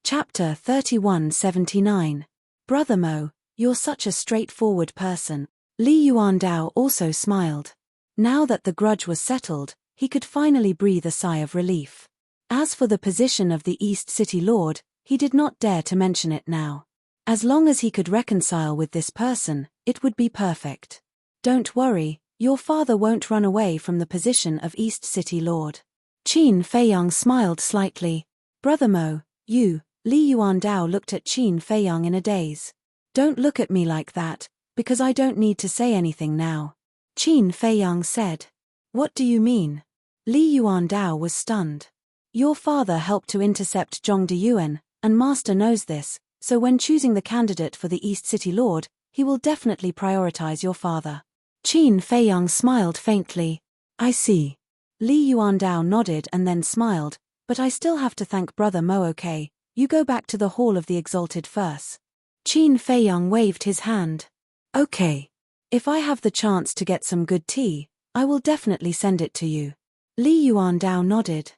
Chapter 3179. Brother Mo, you're such a straightforward person. Li Yuandao also smiled. Now that the grudge was settled, he could finally breathe a sigh of relief. As for the position of the East City Lord, he did not dare to mention it now. As long as he could reconcile with this person, it would be perfect. Don't worry, your father won't run away from the position of East City Lord. Qin Feiyang smiled slightly. Brother Mo, you. Li Yuandao looked at Qin Feiyang in a daze. Don't look at me like that, because I don't need to say anything now. Qin Feiyang said. What do you mean? Li Yuandao was stunned. Your father helped to intercept Zhong Deyuan, and Master knows this, so when choosing the candidate for the East City Lord, he will definitely prioritize your father. Qin Feiyang smiled faintly. I see. Li Yuandao nodded and then smiled, but I still have to thank Brother Mo. Okay, you go back to the Hall of the Exalted first. Qin Feiyang waved his hand. Okay. If I have the chance to get some good tea, I will definitely send it to you. Li Yuandao nodded.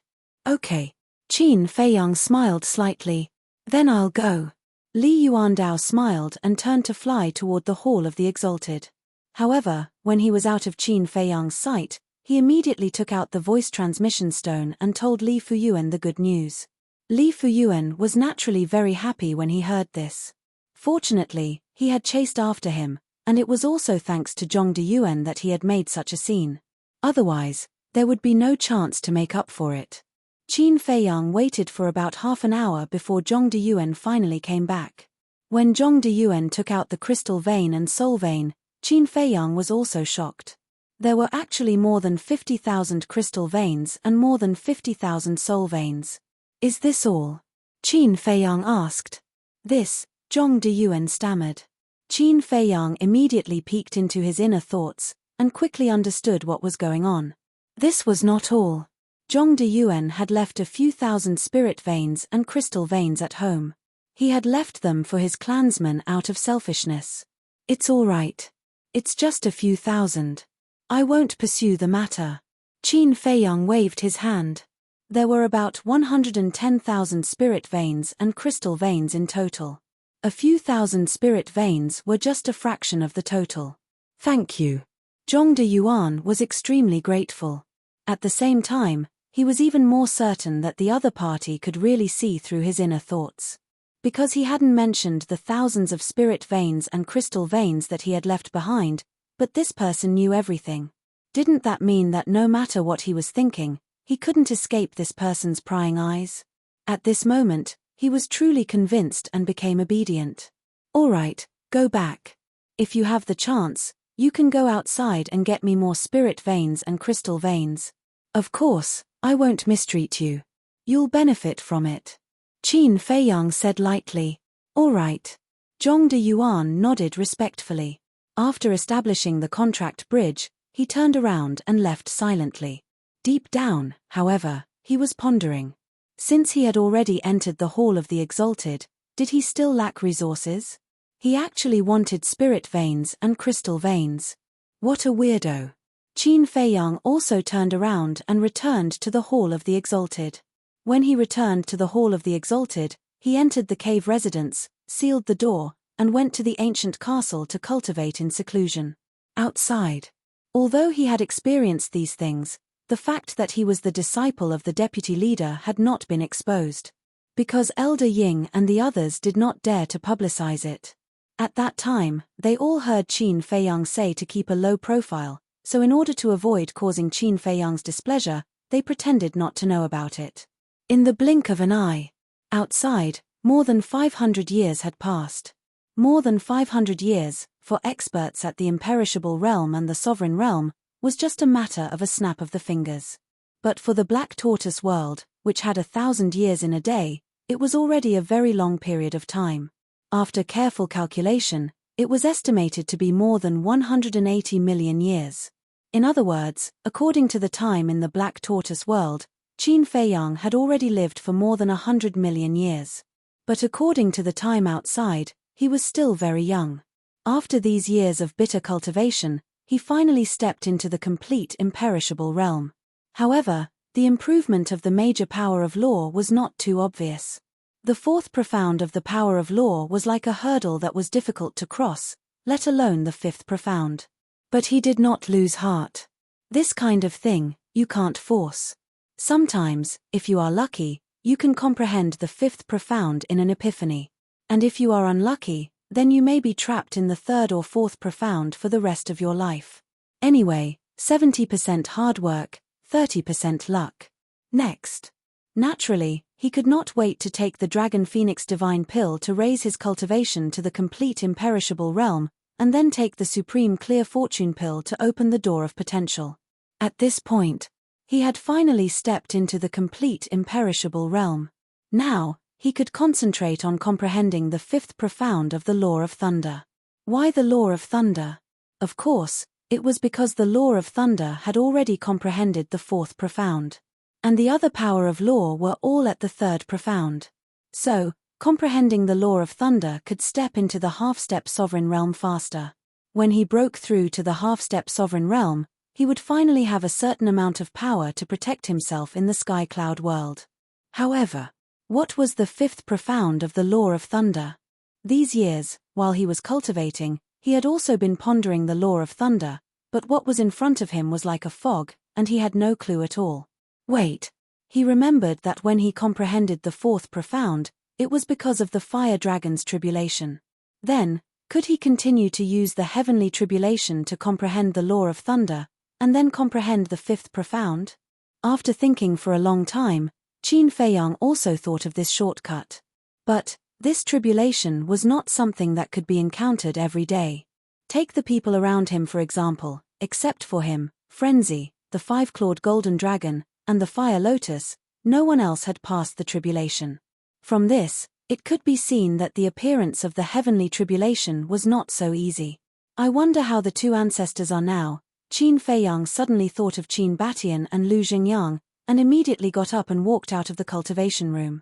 Okay. Qin Feiyang smiled slightly. Then I'll go. Li Yuandao smiled and turned to fly toward the Hall of the Exalted. However, when he was out of Qin Feiyang's sight, he immediately took out the voice transmission stone and told Li Fuyuan the good news. Li Fuyuan was naturally very happy when he heard this. Fortunately, he had chased after him, and it was also thanks to Zhong Deyuan that he had made such a scene. Otherwise, there would be no chance to make up for it. Qin Feiyang waited for about half an hour before Zhong Deyuan finally came back. When Zhong Deyuan took out the crystal vein and soul vein, Qin Feiyang was also shocked. There were actually more than 50,000 crystal veins and more than 50,000 soul veins. Is this all? Qin Feiyang asked. This, Zhong Deyuan stammered. Qin Feiyang immediately peeked into his inner thoughts, and quickly understood what was going on. This was not all. Zhong Deyuan had left a few thousand spirit veins and crystal veins at home. He had left them for his clansmen out of selfishness. It's all right. It's just a few thousand. I won't pursue the matter. Qin Feiyang waved his hand. There were about 110,000 spirit veins and crystal veins in total. A few thousand spirit veins were just a fraction of the total. Thank you. Zhong Deyuan was extremely grateful. At the same time, he was even more certain that the other party could really see through his inner thoughts. Because he hadn't mentioned the thousands of spirit veins and crystal veins that he had left behind, but this person knew everything. Didn't that mean that no matter what he was thinking, he couldn't escape this person's prying eyes? At this moment, he was truly convinced and became obedient. All right, go back. If you have the chance, you can go outside and get me more spirit veins and crystal veins. Of course, I won't mistreat you. You'll benefit from it. Qin Feiyang said lightly. All right. Zhong Deyuan nodded respectfully. After establishing the contract bridge, he turned around and left silently. Deep down, however, he was pondering. Since he had already entered the Hall of the Exalted, did he still lack resources? He actually wanted spirit veins and crystal veins. What a weirdo. Qin Feiyang also turned around and returned to the Hall of the Exalted. When he returned to the Hall of the Exalted, he entered the cave residence, sealed the door, and went to the ancient castle to cultivate in seclusion. Outside. Although he had experienced these things, the fact that he was the disciple of the deputy leader had not been exposed. Because Elder Ying and the others did not dare to publicize it. At that time, they all heard Qin Feiyang say to keep a low profile, so in order to avoid causing Qin Feiyang's displeasure, they pretended not to know about it. In the blink of an eye. Outside, more than 500 years had passed. More than 500 years, for experts at the imperishable realm and the sovereign realm, was just a matter of a snap of the fingers. But for the Black Tortoise world, which had 1,000 years in a day, it was already a very long period of time. After careful calculation, it was estimated to be more than 180 million years. In other words, according to the time in the Black Tortoise world, Qin Feiyang had already lived for more than 100 million years. But according to the time outside, he was still very young. After these years of bitter cultivation, he finally stepped into the complete imperishable realm. However, the improvement of the major power of law was not too obvious. The fourth profound of the power of law was like a hurdle that was difficult to cross, let alone the fifth profound. But he did not lose heart. This kind of thing, you can't force. Sometimes, if you are lucky, you can comprehend the fifth profound in an epiphany. And if you are unlucky, then you may be trapped in the third or fourth profound for the rest of your life. Anyway, 70% hard work, 30% luck. Next. Naturally, he could not wait to take the Dragon Phoenix Divine Pill to raise his cultivation to the complete imperishable realm, and then take the Supreme Clear Fortune Pill to open the door of potential. At this point, he had finally stepped into the complete imperishable realm. Now, he could concentrate on comprehending the fifth profound of the Law of Thunder. Why the Law of Thunder? Of course, it was because the Law of Thunder had already comprehended the fourth profound. And the other power of law were all at the third profound. So, comprehending the Law of Thunder could step into the half-step sovereign realm faster. When he broke through to the half-step sovereign realm, he would finally have a certain amount of power to protect himself in the sky cloud world. However, what was the fifth profound of the Law of Thunder? These years, while he was cultivating, he had also been pondering the Law of Thunder, but what was in front of him was like a fog, and he had no clue at all. Wait. He remembered that when he comprehended the fourth profound, it was because of the fire dragon's tribulation. Then, could he continue to use the heavenly tribulation to comprehend the Law of Thunder, and then comprehend the fifth profound? After thinking for a long time, Qin Feiyang also thought of this shortcut. But, this tribulation was not something that could be encountered every day. Take the people around him for example, except for him, Frenzy, the five-clawed golden dragon, and the fire lotus, no one else had passed the tribulation. From this, it could be seen that the appearance of the heavenly tribulation was not so easy. I wonder how the two ancestors are now. Qin Feiyang suddenly thought of Qin Batian and Lu Xingyang, and immediately got up and walked out of the cultivation room.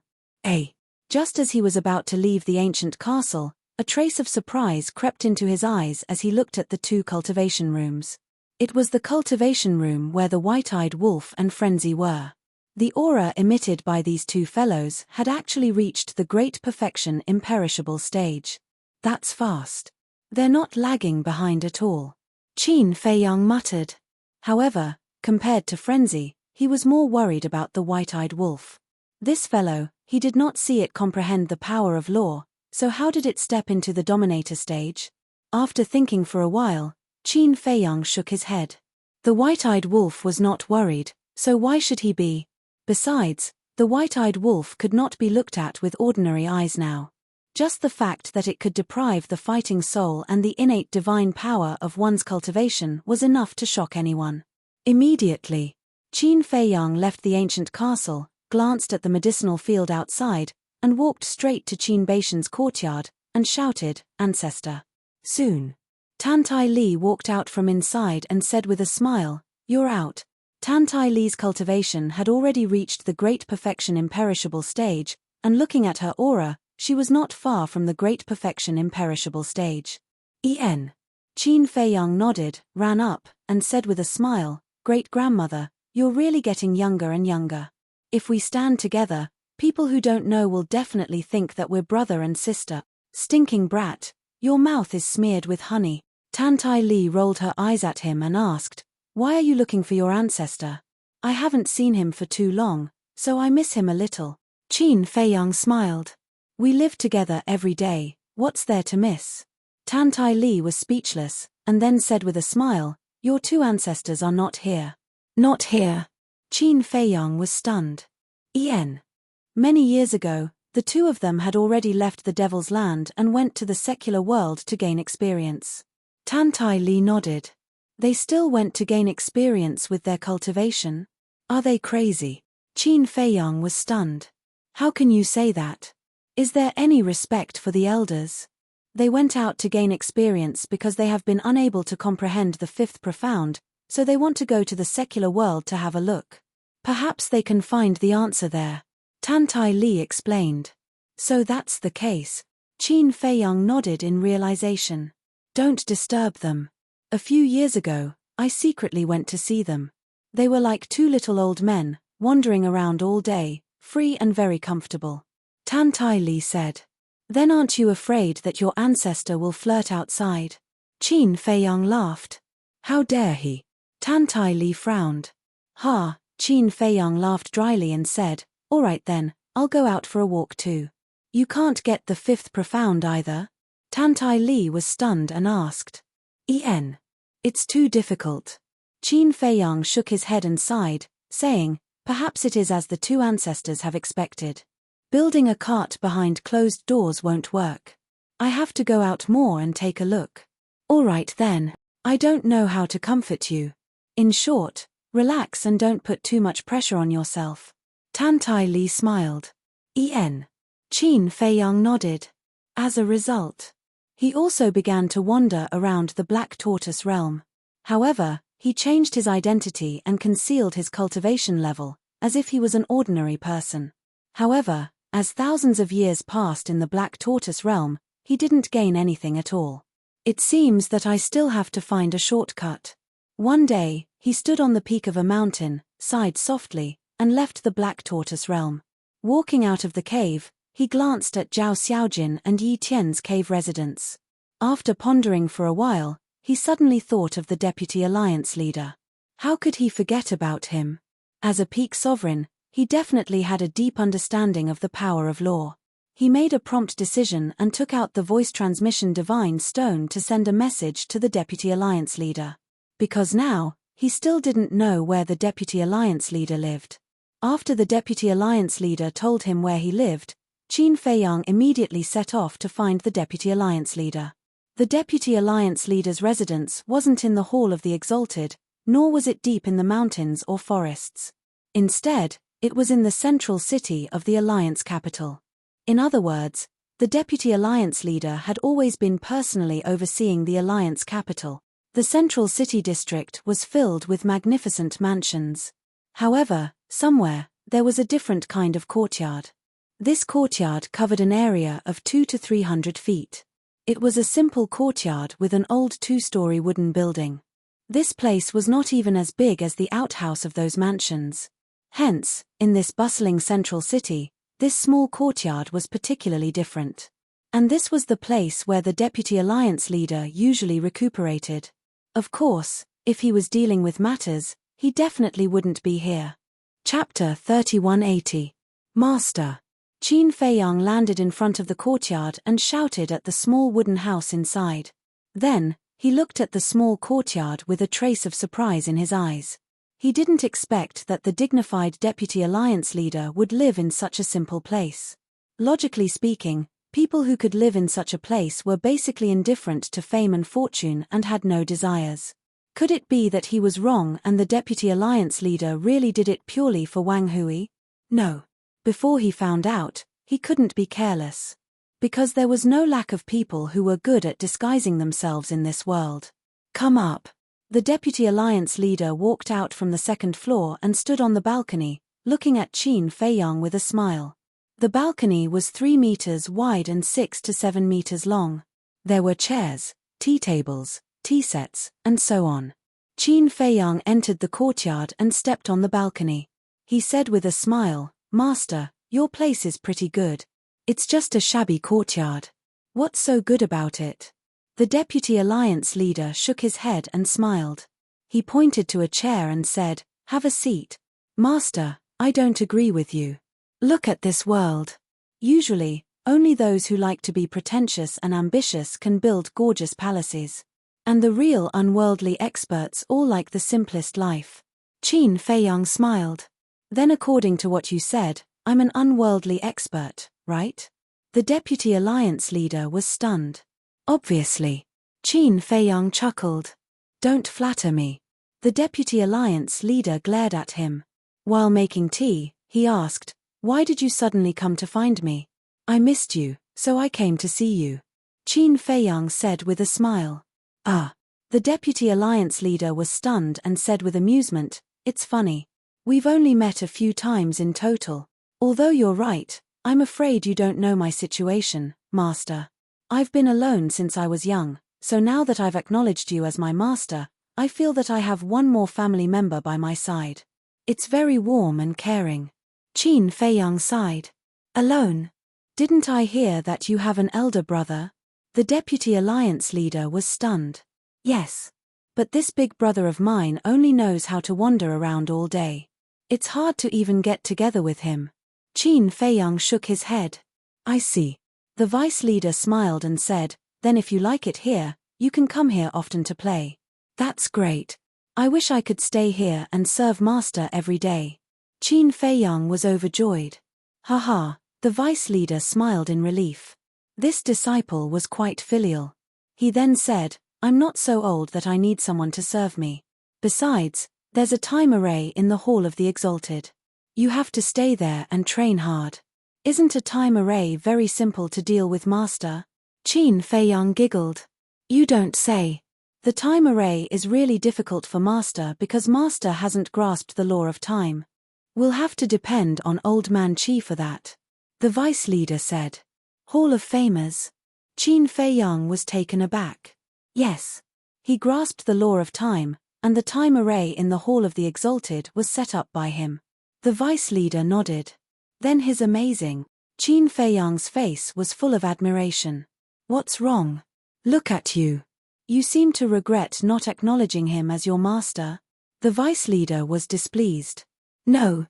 Just as he was about to leave the ancient castle, a trace of surprise crept into his eyes as he looked at the two cultivation rooms. It was the cultivation room where the white-eyed wolf and Frenzy were. The aura emitted by these two fellows had actually reached the great perfection imperishable stage. That's fast. They're not lagging behind at all. Qin Feiyang muttered. However, compared to Frenzy, he was more worried about the white-eyed wolf. This fellow, he did not see it comprehend the power of law, so how did it step into the dominator stage? After thinking for a while, Qin Feiyang shook his head. The white-eyed wolf was not worried, so why should he be? Besides, the white-eyed wolf could not be looked at with ordinary eyes now. Just the fact that it could deprive the fighting soul and the innate divine power of one's cultivation was enough to shock anyone. Immediately, Qin Feiyang left the ancient castle, glanced at the medicinal field outside, and walked straight to Qin Baishan's courtyard, and shouted, "Ancestor." Soon, Tantai Li walked out from inside and said with a smile, "You're out." Tantai Li's cultivation had already reached the great perfection imperishable stage, and looking at her aura, she was not far from the great perfection imperishable stage. Qin Feiyang nodded, ran up, and said with a smile, "Great-grandmother, you're really getting younger and younger. If we stand together, people who don't know will definitely think that we're brother and sister." "Stinking brat, your mouth is smeared with honey." Tantai Li rolled her eyes at him and asked, "Why are you looking for your ancestor?" "I haven't seen him for too long, so I miss him a little." Qin Feiyang smiled. "We live together every day, what's there to miss?" Tantai Li was speechless, and then said with a smile, "Your two ancestors are not here." "Not here?" Qin Feiyang was stunned. Many years ago, the two of them had already left the Devil's Land and went to the secular world to gain experience. Tantai Li nodded. They still went to gain experience with their cultivation? Are they crazy? Qin Feiyang was stunned. How can you say that? Is there any respect for the elders? They went out to gain experience because they have been unable to comprehend the fifth profound, so they want to go to the secular world to have a look. Perhaps they can find the answer there. Tantai Li explained. So that's the case. Qin Feiyang nodded in realization. Don't disturb them. A few years ago, I secretly went to see them. They were like two little old men, wandering around all day, free and very comfortable. Tan Tai Li said. Then aren't you afraid that your ancestor will flirt outside? Qin Feiyang laughed. How dare he? Tan Tai Li frowned. Ha, Qin Feiyang laughed dryly and said, all right then, I'll go out for a walk too. You can't get the fifth profound either? Tan Tai Li was stunned and asked. It's too difficult. Qin Feiyang shook his head and sighed, saying, perhaps it is as the two ancestors have expected. Building a cart behind closed doors won't work. I have to go out more and take a look. All right then, I don't know how to comfort you. In short, relax and don't put too much pressure on yourself. Tan Tai Li smiled. Qin Feiyang nodded. As a result, he also began to wander around the Black Tortoise realm. However, he changed his identity and concealed his cultivation level, as if he was an ordinary person. However, as thousands of years passed in the Black Tortoise realm, he didn't gain anything at all. It seems that I still have to find a shortcut. One day, he stood on the peak of a mountain, sighed softly, and left the Black Tortoise realm. Walking out of the cave, he glanced at Zhao Xiaojin and Yi Tian's cave residence. After pondering for a while, he suddenly thought of the Deputy Alliance leader. How could he forget about him? As a peak sovereign, he definitely had a deep understanding of the power of law. He made a prompt decision and took out the voice transmission divine stone to send a message to the Deputy Alliance leader. Because now, he still didn't know where the Deputy Alliance leader lived. After the Deputy Alliance leader told him where he lived, Qin Feiyang immediately set off to find the Deputy Alliance leader. The Deputy Alliance leader's residence wasn't in the Hall of the Exalted, nor was it deep in the mountains or forests. Instead, it was in the central city of the Alliance capital. In other words, the Deputy Alliance leader had always been personally overseeing the Alliance capital. The central city district was filled with magnificent mansions. However, somewhere, there was a different kind of courtyard. This courtyard covered an area of 200 to 300 feet. It was a simple courtyard with an old two-story wooden building. This place was not even as big as the outhouse of those mansions. Hence, in this bustling central city, this small courtyard was particularly different. And this was the place where the Deputy Alliance leader usually recuperated. Of course, if he was dealing with matters, he definitely wouldn't be here. Chapter 3180. Master. Qin Feiyang landed in front of the courtyard and shouted at the small wooden house inside. Then, he looked at the small courtyard with a trace of surprise in his eyes. He didn't expect that the dignified Deputy Alliance leader would live in such a simple place. Logically speaking, people who could live in such a place were basically indifferent to fame and fortune and had no desires. Could it be that he was wrong and the Deputy Alliance leader really did it purely for Wang Hui? No. Before he found out, he couldn't be careless. Because there was no lack of people who were good at disguising themselves in this world. Come up. The Deputy Alliance leader walked out from the second floor and stood on the balcony, looking at Qin Feiyang with a smile. The balcony was 3 meters wide and 6 to 7 meters long. There were chairs, tea tables, tea sets, and so on. Qin Feiyang entered the courtyard and stepped on the balcony. He said with a smile, Master, your place is pretty good. It's just a shabby courtyard. What's so good about it? The Deputy Alliance leader shook his head and smiled. He pointed to a chair and said, Have a seat. Master, I don't agree with you. Look at this world. Usually, only those who like to be pretentious and ambitious can build gorgeous palaces. And the real unworldly experts all like the simplest life. Qin Feiyang smiled. Then according to what you said, I'm an unworldly expert, right? The Deputy Alliance leader was stunned. Obviously. Qin Feiyang chuckled. Don't flatter me. The Deputy Alliance leader glared at him. While making tea, he asked, Why did you suddenly come to find me? I missed you, so I came to see you. Qin Feiyang said with a smile. The Deputy Alliance leader was stunned and said with amusement, It's funny. We've only met a few times in total. Although you're right, I'm afraid you don't know my situation, Master. I've been alone since I was young, so now that I've acknowledged you as my master, I feel that I have one more family member by my side. It's very warm and caring. Qin Feiyang sighed. Alone? Didn't I hear that you have an elder brother? The Deputy Alliance leader was stunned. Yes. But this big brother of mine only knows how to wander around all day. It's hard to even get together with him. Qin Feiyang shook his head. I see. The vice leader smiled and said, then if you like it here, you can come here often to play. That's great. I wish I could stay here and serve master every day. Qin Feiyang was overjoyed. Haha, the vice leader smiled in relief. This disciple was quite filial. He then said, I'm not so old that I need someone to serve me. Besides, there's a time array in the Hall of the Exalted. You have to stay there and train hard. Isn't a time array very simple to deal with, master? Qin Feiyang giggled. You don't say. The time array is really difficult for master because master hasn't grasped the law of time. We'll have to depend on old man Qi for that. The vice leader said. Hall of Famers. Qin Feiyang was taken aback. Yes. He grasped the law of time, and the time array in the Hall of the Exalted was set up by him. The vice leader nodded. Then his amazing. Qin Feiyang's face was full of admiration. What's wrong? Look at you. You seem to regret not acknowledging him as your master. The vice leader was displeased. No.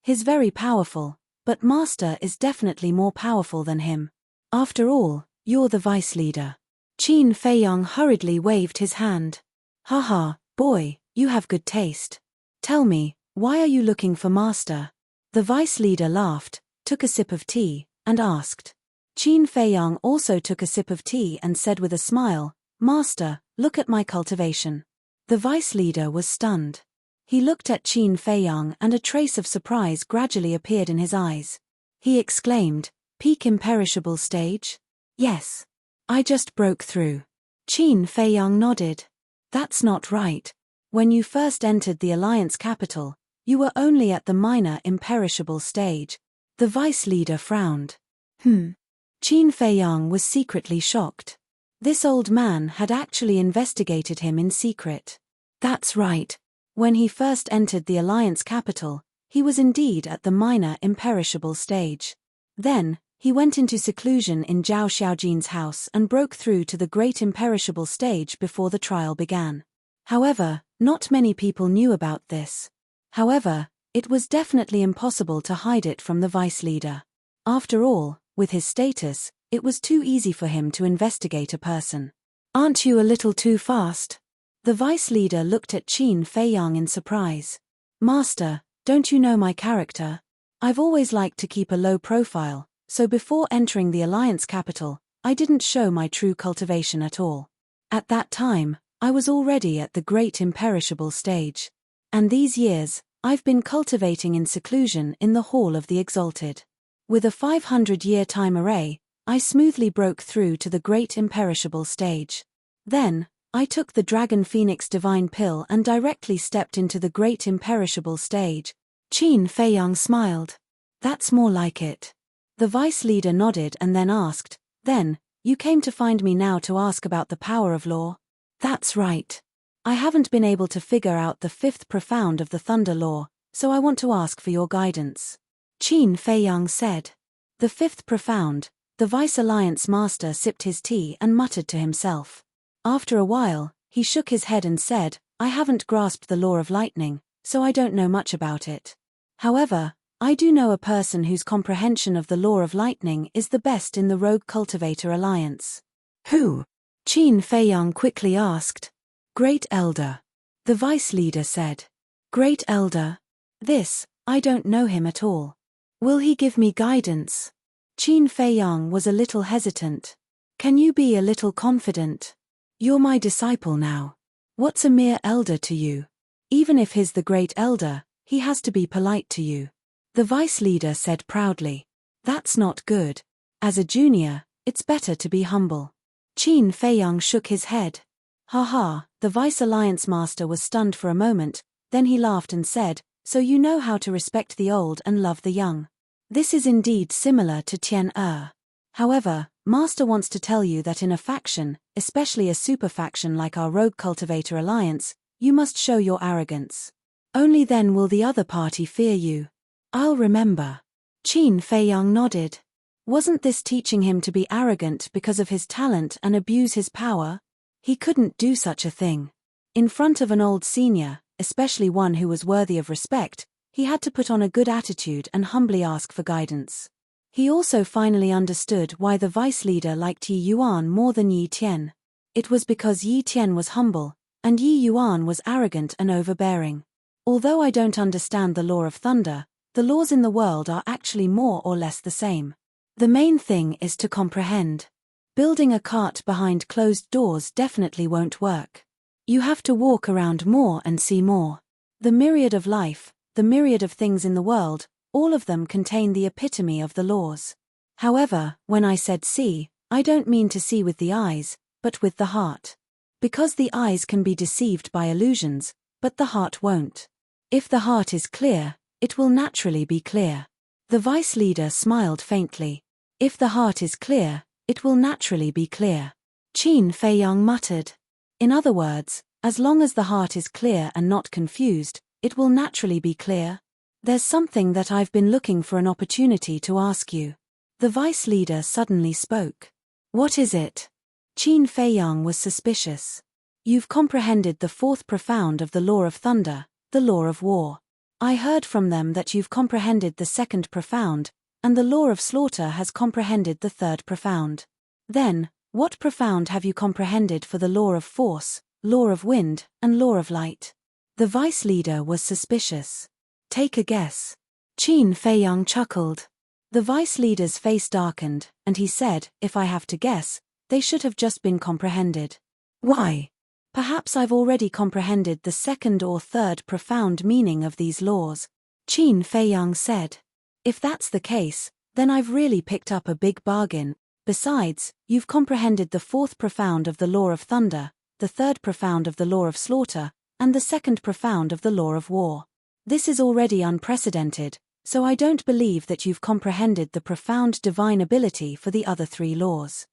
He's very powerful, but master is definitely more powerful than him. After all, you're the vice leader. Qin Feiyang hurriedly waved his hand. Haha, boy, you have good taste. Tell me, why are you looking for master? The vice leader laughed, took a sip of tea, and asked. Qin Feiyang also took a sip of tea and said with a smile, Master, look at my cultivation. The vice leader was stunned. He looked at Qin Feiyang and a trace of surprise gradually appeared in his eyes. He exclaimed, Peak imperishable stage? Yes. I just broke through. Qin Feiyang nodded. That's not right. When you first entered the Alliance capital, you were only at the minor imperishable stage. The vice leader frowned. Qin Feiyang was secretly shocked. This old man had actually investigated him in secret. That's right. When he first entered the Alliance capital, he was indeed at the minor imperishable stage. Then, he went into seclusion in Zhao Xiaojin's house and broke through to the great imperishable stage before the trial began. However, not many people knew about this. However, it was definitely impossible to hide it from the vice leader. After all, with his status, it was too easy for him to investigate a person. Aren't you a little too fast? The vice leader looked at Qin Feiyang in surprise. Master, don't you know my character? I've always liked to keep a low profile, so before entering the Alliance capital, I didn't show my true cultivation at all. At that time, I was already at the great imperishable stage. And these years, I've been cultivating in seclusion in the Hall of the Exalted. With a 500-year time array, I smoothly broke through to the great imperishable stage. Then, I took the Dragon Phoenix Divine Pill and directly stepped into the great imperishable stage. Qin Feiyang smiled. That's more like it. The vice leader nodded and then asked, Then, you came to find me now to ask about the power of law? That's right. I haven't been able to figure out the fifth profound of the Thunder Law, so I want to ask for your guidance. Qin Feiyang said. The fifth profound. The Vice Alliance master sipped his tea and muttered to himself. After a while, he shook his head and said, I haven't grasped the law of lightning, so I don't know much about it. However, I do know a person whose comprehension of the law of lightning is the best in the Rogue Cultivator Alliance. Who? Qin Feiyang quickly asked. Great Elder. The vice leader said. Great Elder? This, I don't know him at all. Will he give me guidance? Qin Feiyang was a little hesitant. Can you be a little confident? You're my disciple now. What's a mere elder to you? Even if he's the great elder, he has to be polite to you. The vice leader said proudly. That's not good. As a junior, it's better to be humble. Qin Feiyang shook his head. Haha, the Vice Alliance master was stunned for a moment, then he laughed and said, So you know how to respect the old and love the young. This is indeed similar to Tian Er. However, Master wants to tell you that in a faction, especially a super faction like our Rogue Cultivator Alliance, you must show your arrogance. Only then will the other party fear you. I'll remember. Qin Feiyang nodded. Wasn't this teaching him to be arrogant because of his talent and abuse his power? He couldn't do such a thing. In front of an old senior, especially one who was worthy of respect, he had to put on a good attitude and humbly ask for guidance. He also finally understood why the vice leader liked Yi Yuan more than Yi Tian. It was because Yi Tian was humble, and Yi Yuan was arrogant and overbearing. Although I don't understand the law of thunder, the laws in the world are actually more or less the same. The main thing is to comprehend. Building a cart behind closed doors definitely won't work. You have to walk around more and see more. The myriad of life, the myriad of things in the world, all of them contain the epitome of the laws. However, when I said see, I don't mean to see with the eyes, but with the heart. Because the eyes can be deceived by illusions, but the heart won't. If the heart is clear, it will naturally be clear. The vice leader smiled faintly. If the heart is clear, it will naturally be clear. Qin Feiyang muttered. In other words, as long as the heart is clear and not confused, it will naturally be clear. There's something that I've been looking for an opportunity to ask you. The vice leader suddenly spoke. What is it? Qin Feiyang was suspicious. You've comprehended the fourth profound of the law of thunder, the law of war. I heard from them that you've comprehended the second profound, and the law of slaughter has comprehended the third profound. Then, what profound have you comprehended for the law of force, law of wind, and law of light? The vice leader was suspicious. Take a guess. Qin Feiyang chuckled. The vice leader's face darkened, and he said, if I have to guess, they should have just been comprehended. Why? Perhaps I've already comprehended the second or third profound meaning of these laws. Qin Feiyang said. If that's the case, then I've really picked up a big bargain. Besides, you've comprehended the fourth profound of the law of thunder, the third profound of the law of slaughter, and the second profound of the law of war. This is already unprecedented, so I don't believe that you've comprehended the profound divine ability for the other three laws.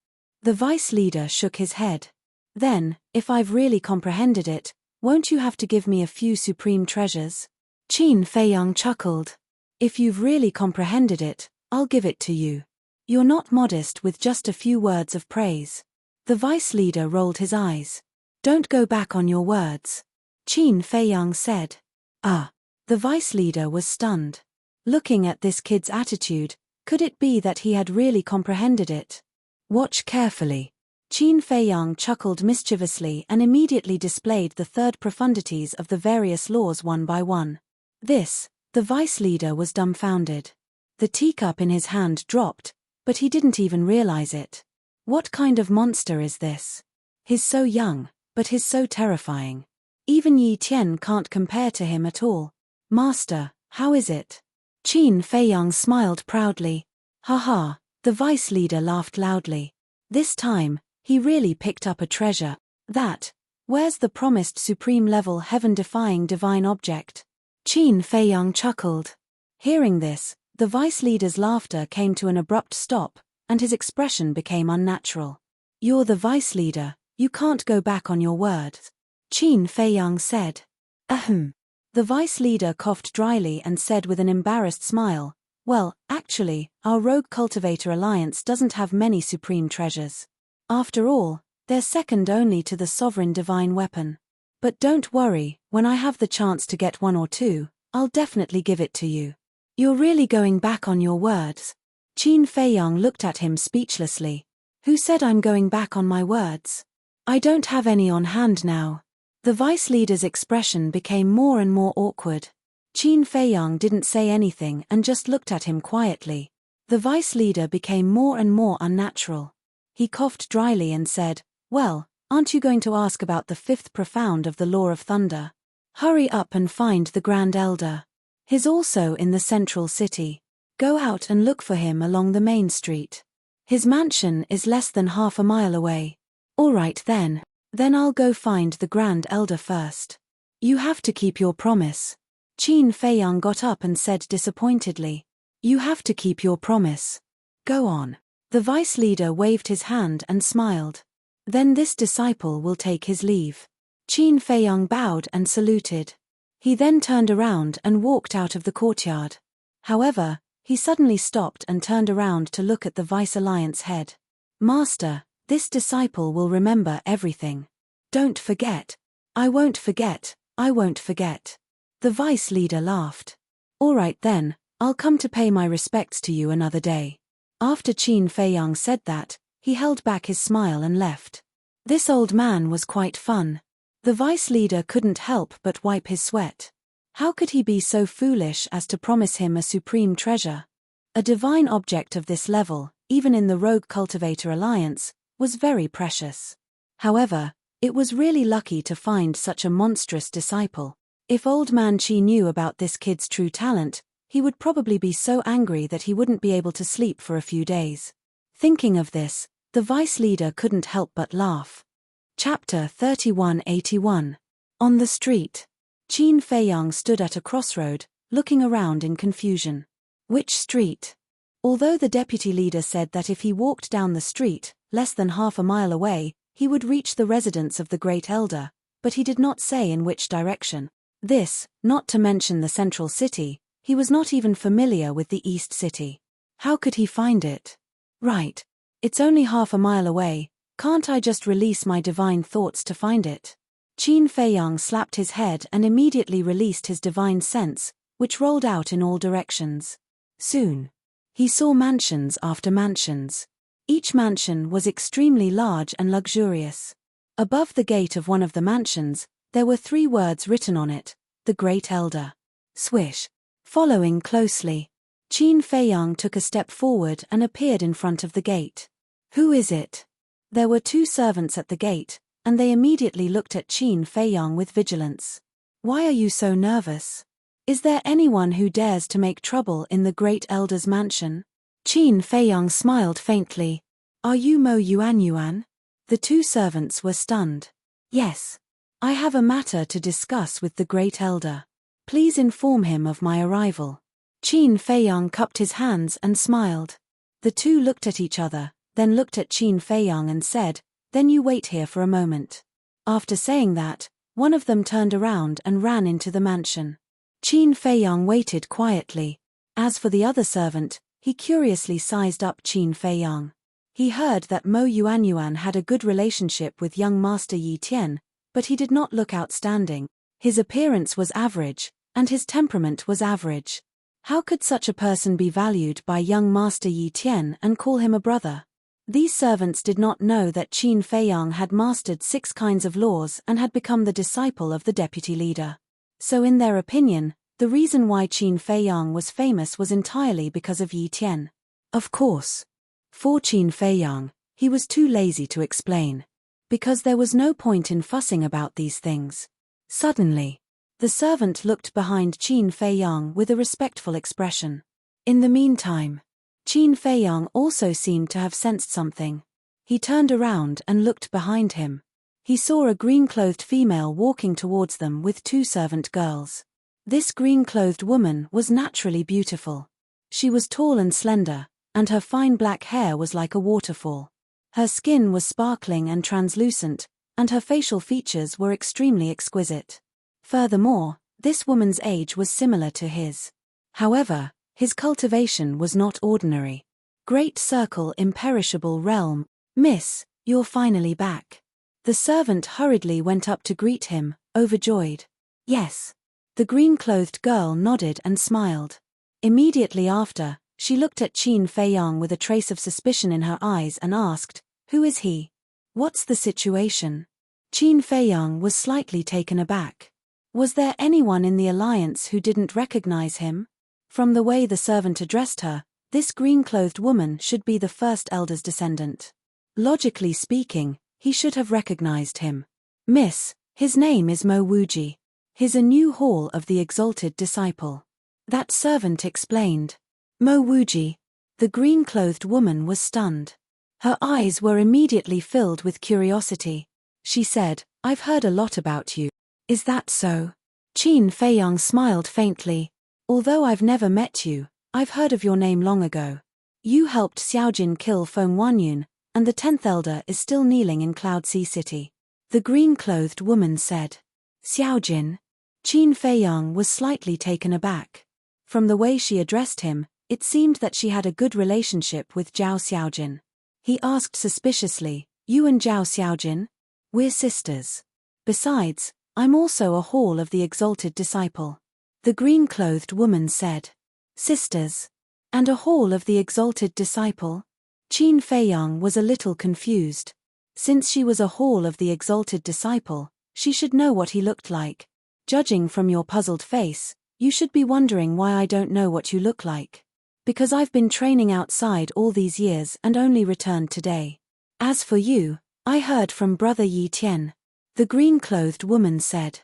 The vice leader shook his head. Then, if I've really comprehended it, won't you have to give me a few supreme treasures? Qin Feiyang chuckled. If you've really comprehended it, I'll give it to you. You're not modest with just a few words of praise. The vice leader rolled his eyes. Don't go back on your words. Qin Feiyang said. The vice leader was stunned. Looking at this kid's attitude, could it be that he had really comprehended it? Watch carefully. Qin Feiyang chuckled mischievously and immediately displayed the third profundities of the various laws one by one. The vice leader was dumbfounded. The teacup in his hand dropped, but he didn't even realize it. What kind of monster is this? He's so young, but he's so terrifying. Even Yi Tian can't compare to him at all. Master, how is it? Qin Feiyang smiled proudly. Ha, the vice leader laughed loudly. This time, he really picked up a treasure. Where's the promised supreme level heaven-defying divine object? Qin Feiyang chuckled. Hearing this, the vice leader's laughter came to an abrupt stop, and his expression became unnatural. You're the vice leader, you can't go back on your words. Qin Feiyang said. Ahem. The vice leader coughed dryly and said with an embarrassed smile, well, actually, our rogue cultivator alliance doesn't have many supreme treasures. After all, they're second only to the sovereign divine weapon. But don't worry, when I have the chance to get one or two, I'll definitely give it to you. You're really going back on your words? Qin Feiyang looked at him speechlessly. Who said I'm going back on my words? I don't have any on hand now. The vice leader's expression became more and more awkward. Qin Feiyang didn't say anything and just looked at him quietly. The vice leader became more and more unnatural. He coughed dryly and said, well, aren't you going to ask about the fifth profound of the law of thunder? Hurry up and find the Grand Elder. He's also in the central city. Go out and look for him along the main street. His mansion is less than half a mile away. All right then I'll go find the Grand Elder first. You have to keep your promise. Qin Feiyang got up and said disappointedly. You have to keep your promise. Go on. The vice leader waved his hand and smiled. Then this disciple will take his leave. Qin Feiyang bowed and saluted. He then turned around and walked out of the courtyard. However, He suddenly stopped and turned around to look at the Vice Alliance head. Master, this disciple will remember everything. Don't forget. I won't forget, I won't forget. The Vice leader laughed. All right then, I'll come to pay my respects to you another day. After Qin Feiyang said that, he held back his smile and left. This old man was quite fun. The Vice leader couldn't help but wipe his sweat. How could he be so foolish as to promise him a supreme treasure? A divine object of this level, even in the Rogue Cultivator Alliance, was very precious. However, it was really lucky to find such a monstrous disciple. If Old Man Qi knew about this kid's true talent, he would probably be so angry that he wouldn't be able to sleep for a few days. Thinking of this, the Vice leader couldn't help but laugh. Chapter 3181. On the street. Qin Feiyang stood at a crossroad, looking around in confusion. Which street? Although the deputy leader said that if he walked down the street, less than half a mile away, he would reach the residence of the Great Elder, but he did not say in which direction. This, not to mention the central city, he was not even familiar with the East City. How could he find it? Right. It's only half a mile away, can't I just release my divine thoughts to find it? Qin Feiyang slapped his head and immediately released his divine sense, which rolled out in all directions. Soon, he saw mansions after mansions. Each mansion was extremely large and luxurious. Above the gate of one of the mansions, there were 3 words written on it: the Great Elder. Swish. Following closely, Qin Feiyang took a step forward and appeared in front of the gate. Who is it? There were 2 servants at the gate, and they immediately looked at Qin Feiyang with vigilance. Why are you so nervous? Is there anyone who dares to make trouble in the Great Elder's mansion? Qin Feiyang smiled faintly. Are you Mo Yuanyuan? The 2 servants were stunned. Yes. I have a matter to discuss with the Great Elder. Please inform him of my arrival. Qin Feiyang cupped his hands and smiled. The 2 looked at each other, then looked at Qin Feiyang and said, "Then you wait here for a moment." After saying that, one of them turned around and ran into the mansion. Qin Feiyang waited quietly. As for the other servant, he curiously sized up Qin Feiyang. He heard that Mo Yuanyuan had a good relationship with young Master Yi Tian, but he did not look outstanding. His appearance was average, and his temperament was average. How could such a person be valued by young Master Yi Tian and call him a brother? These servants did not know that Qin Feiyang had mastered 6 kinds of laws and had become the disciple of the deputy leader. So in their opinion, the reason why Qin Feiyang was famous was entirely because of Yi Tian. Of course. For Qin Feiyang, he was too lazy to explain. Because there was no point in fussing about these things. Suddenly, the servant looked behind Qin Feiyang with a respectful expression. In the meantime, Qin Feiyang also seemed to have sensed something. He turned around and looked behind him. He saw a green-clothed female walking towards them with 2 servant girls. This green-clothed woman was naturally beautiful. She was tall and slender, and her fine black hair was like a waterfall. Her skin was sparkling and translucent, and her facial features were extremely exquisite. Furthermore, this woman's age was similar to his. However, his cultivation was not ordinary. Great Circle Imperishable Realm. Miss, you're finally back. The servant hurriedly went up to greet him, overjoyed. Yes. The green-clothed girl nodded and smiled. Immediately after, she looked at Qin Feiyang with a trace of suspicion in her eyes and asked, "Who is he? What's the situation?" Qin Feiyang was slightly taken aback. Was there anyone in the alliance who didn't recognize him? From the way the servant addressed her, this green-clothed woman should be the first elder's descendant. Logically speaking, he should have recognized him. Miss, his name is Mo Wuji. He's a new hall of the exalted disciple. That servant explained. Mo Wuji. The green-clothed woman was stunned. Her eyes were immediately filled with curiosity. She said, "I've heard a lot about you. Is that so?" Qin Feiyang smiled faintly. "Although I've never met you, I've heard of your name long ago. You helped Xiaojin kill Feng Wanyun, and the 10th elder is still kneeling in Cloud Sea City." The green-clothed woman said. Xiaojin? Qin Feiyang was slightly taken aback. From the way she addressed him, It seemed that she had a good relationship with Zhao Xiaojin. He asked suspiciously, "You and Zhao Xiaojin? We're sisters. Besides, I'm also a hall of the exalted disciple." The green-clothed woman said. "Sisters? And a hall of the exalted disciple?" Qin Feiyang was a little confused. Since she was a hall of the exalted disciple, she should know what he looked like. Judging from your puzzled face, you should be wondering why I don't know what you look like. Because I've been training outside all these years and only returned today. As for you, I heard from Brother Yi Tian. The green-clothed woman said.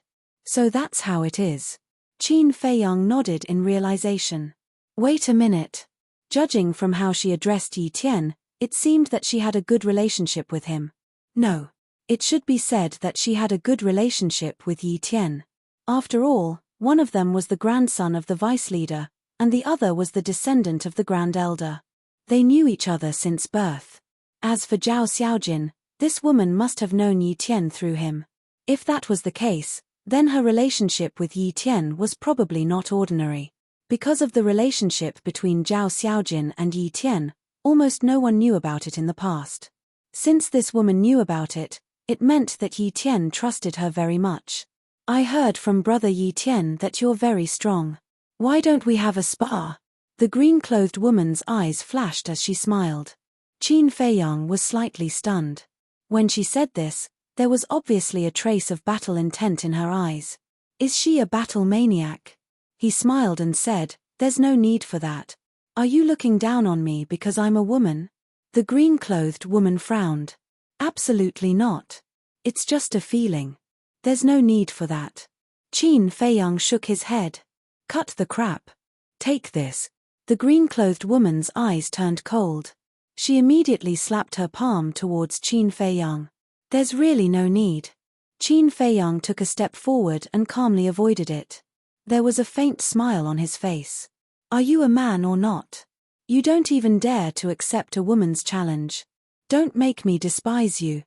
So that's how it is. Qin Feiyang nodded in realization. Wait a minute. Judging from how she addressed Yi Tian, it seemed that she had a good relationship with him. No. It should be said that she had a good relationship with Yi Tian. After all, one of them was the grandson of the vice leader, and the other was the descendant of the Grand Elder. They knew each other since birth. As for Zhao Xiaojin, this woman must have known Yi Tian through him. If that was the case, then her relationship with Yi Tian was probably not ordinary. Because of the relationship between Zhao Xiaojin and Yi Tian, almost no one knew about it in the past. Since this woman knew about it, it meant that Yi Tian trusted her very much. I heard from Brother Yi Tian that you're very strong. Why don't we have a spar? The green-clothed woman's eyes flashed as she smiled. Qin Feiyang was slightly stunned. When she said this, there was obviously a trace of battle intent in her eyes. Is she a battle maniac? He smiled and said, "There's no need for that. Are you looking down on me because I'm a woman?" The green-clothed woman frowned. Absolutely not. It's just a feeling. There's no need for that. Qin Feiyang shook his head. Cut the crap. Take this. The green-clothed woman's eyes turned cold. She immediately slapped her palm towards Qin Feiyang. There's really no need. Qin Feiyang took a step forward and calmly avoided it. There was a faint smile on his face. Are you a man or not? You don't even dare to accept a woman's challenge. Don't make me despise you.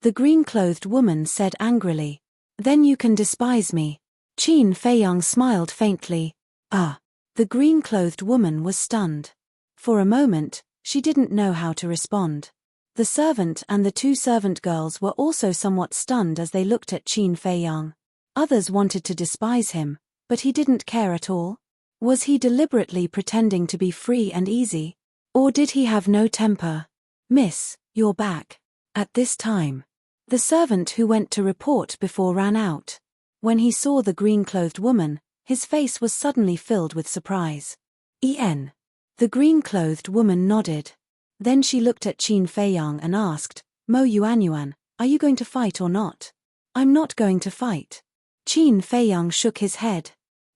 The green-clothed woman said angrily. Then you can despise me. Qin Feiyang smiled faintly. Ah. The green-clothed woman was stunned. For a moment, she didn't know how to respond. The servant and the two servant girls were also somewhat stunned as they looked at Qin Feiyang. Others wanted to despise him, but he didn't care at all. Was he deliberately pretending to be free and easy? Or did he have no temper? Miss, you're back. At this time. The servant who went to report before ran out. When he saw the green-clothed woman, his face was suddenly filled with surprise. En. The green-clothed woman nodded. Then she looked at Qin Feiyang and asked, Mo Yuanyuan, are you going to fight or not? I'm not going to fight. Qin Feiyang shook his head.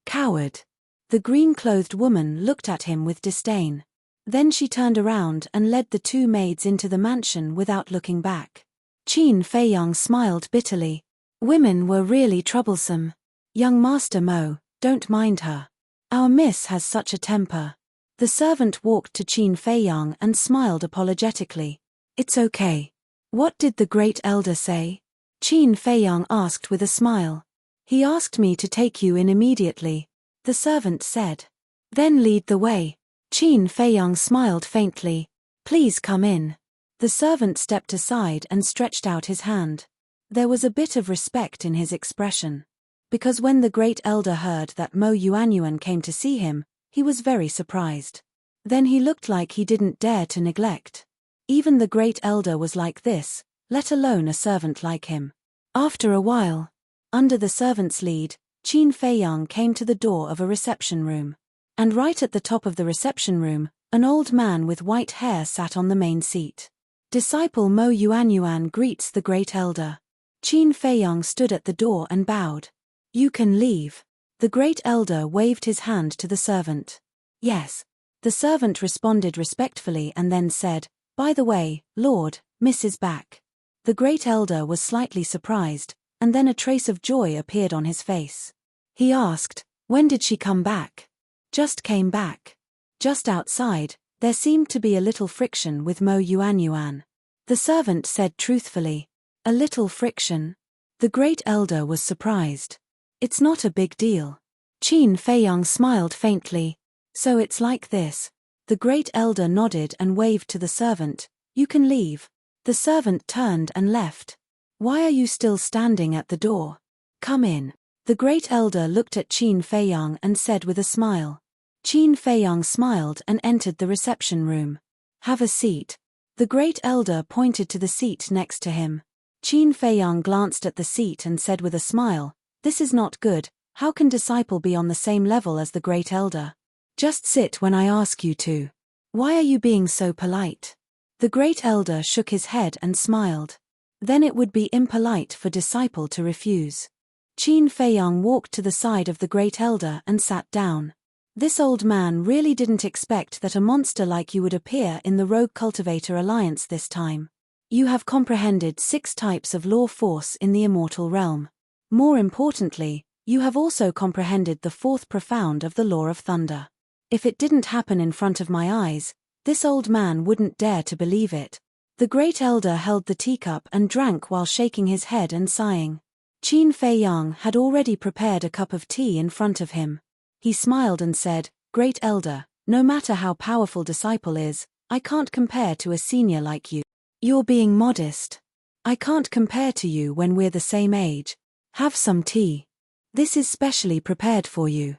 Coward. The green-clothed woman looked at him with disdain. Then she turned around and led the two maids into the mansion without looking back. Qin Feiyang smiled bitterly. Women were really troublesome. Young Master Mo, don't mind her. Our miss has such a temper. The servant walked to Qin Feiyang and smiled apologetically. It's okay. What did the great elder say? Qin Feiyang asked with a smile. He asked me to take you in immediately. The servant said. Then lead the way. Qin Feiyang smiled faintly. Please come in. The servant stepped aside and stretched out his hand. There was a bit of respect in his expression. Because when the great elder heard that Mo Yuanyuan came to see him, he was very surprised. Then he looked like he didn't dare to neglect. Even the great elder was like this, let alone a servant like him. After a while, under the servant's lead, Qin Feiyang came to the door of a reception room. And right at the top of the reception room, an old man with white hair sat on the main seat. Disciple Mo Yuanyuan greets the great elder. Qin Feiyang stood at the door and bowed. You can leave. The great elder waved his hand to the servant. Yes. The servant responded respectfully and then said, By the way, Lord, Miss is back. The great elder was slightly surprised, and then a trace of joy appeared on his face. He asked, When did she come back? Just came back. Just outside, there seemed to be a little friction with Mo Yuanyuan. The servant said truthfully. A little friction? The great elder was surprised. It's not a big deal. Qin Feiyang smiled faintly. So it's like this. The great elder nodded and waved to the servant. You can leave. The servant turned and left. Why are you still standing at the door? Come in. The great elder looked at Qin Feiyang and said with a smile. Qin Feiyang smiled and entered the reception room. Have a seat. The great elder pointed to the seat next to him. Qin Feiyang glanced at the seat and said with a smile, This is not good. How can disciple be on the same level as the great elder? Just sit when I ask you to. Why are you being so polite? The great elder shook his head and smiled. Then it would be impolite for disciple to refuse. Qin Feiyang walked to the side of the great elder and sat down. This old man really didn't expect that a monster like you would appear in the Rogue Cultivator Alliance this time. You have comprehended 6 types of law force in the immortal realm. More importantly, you have also comprehended the 4th profound of the law of thunder. If it didn't happen in front of my eyes, this old man wouldn't dare to believe it. The great elder held the teacup and drank while shaking his head and sighing. Qin Feiyang had already prepared a cup of tea in front of him. He smiled and said, Great elder, no matter how powerful disciple is, I can't compare to a senior like you. You're being modest. I can't compare to you when we're the same age. Have some tea. This is specially prepared for you.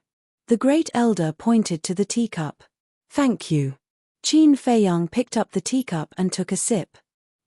The great elder pointed to the teacup. Thank you. Qin Feiyang picked up the teacup and took a sip.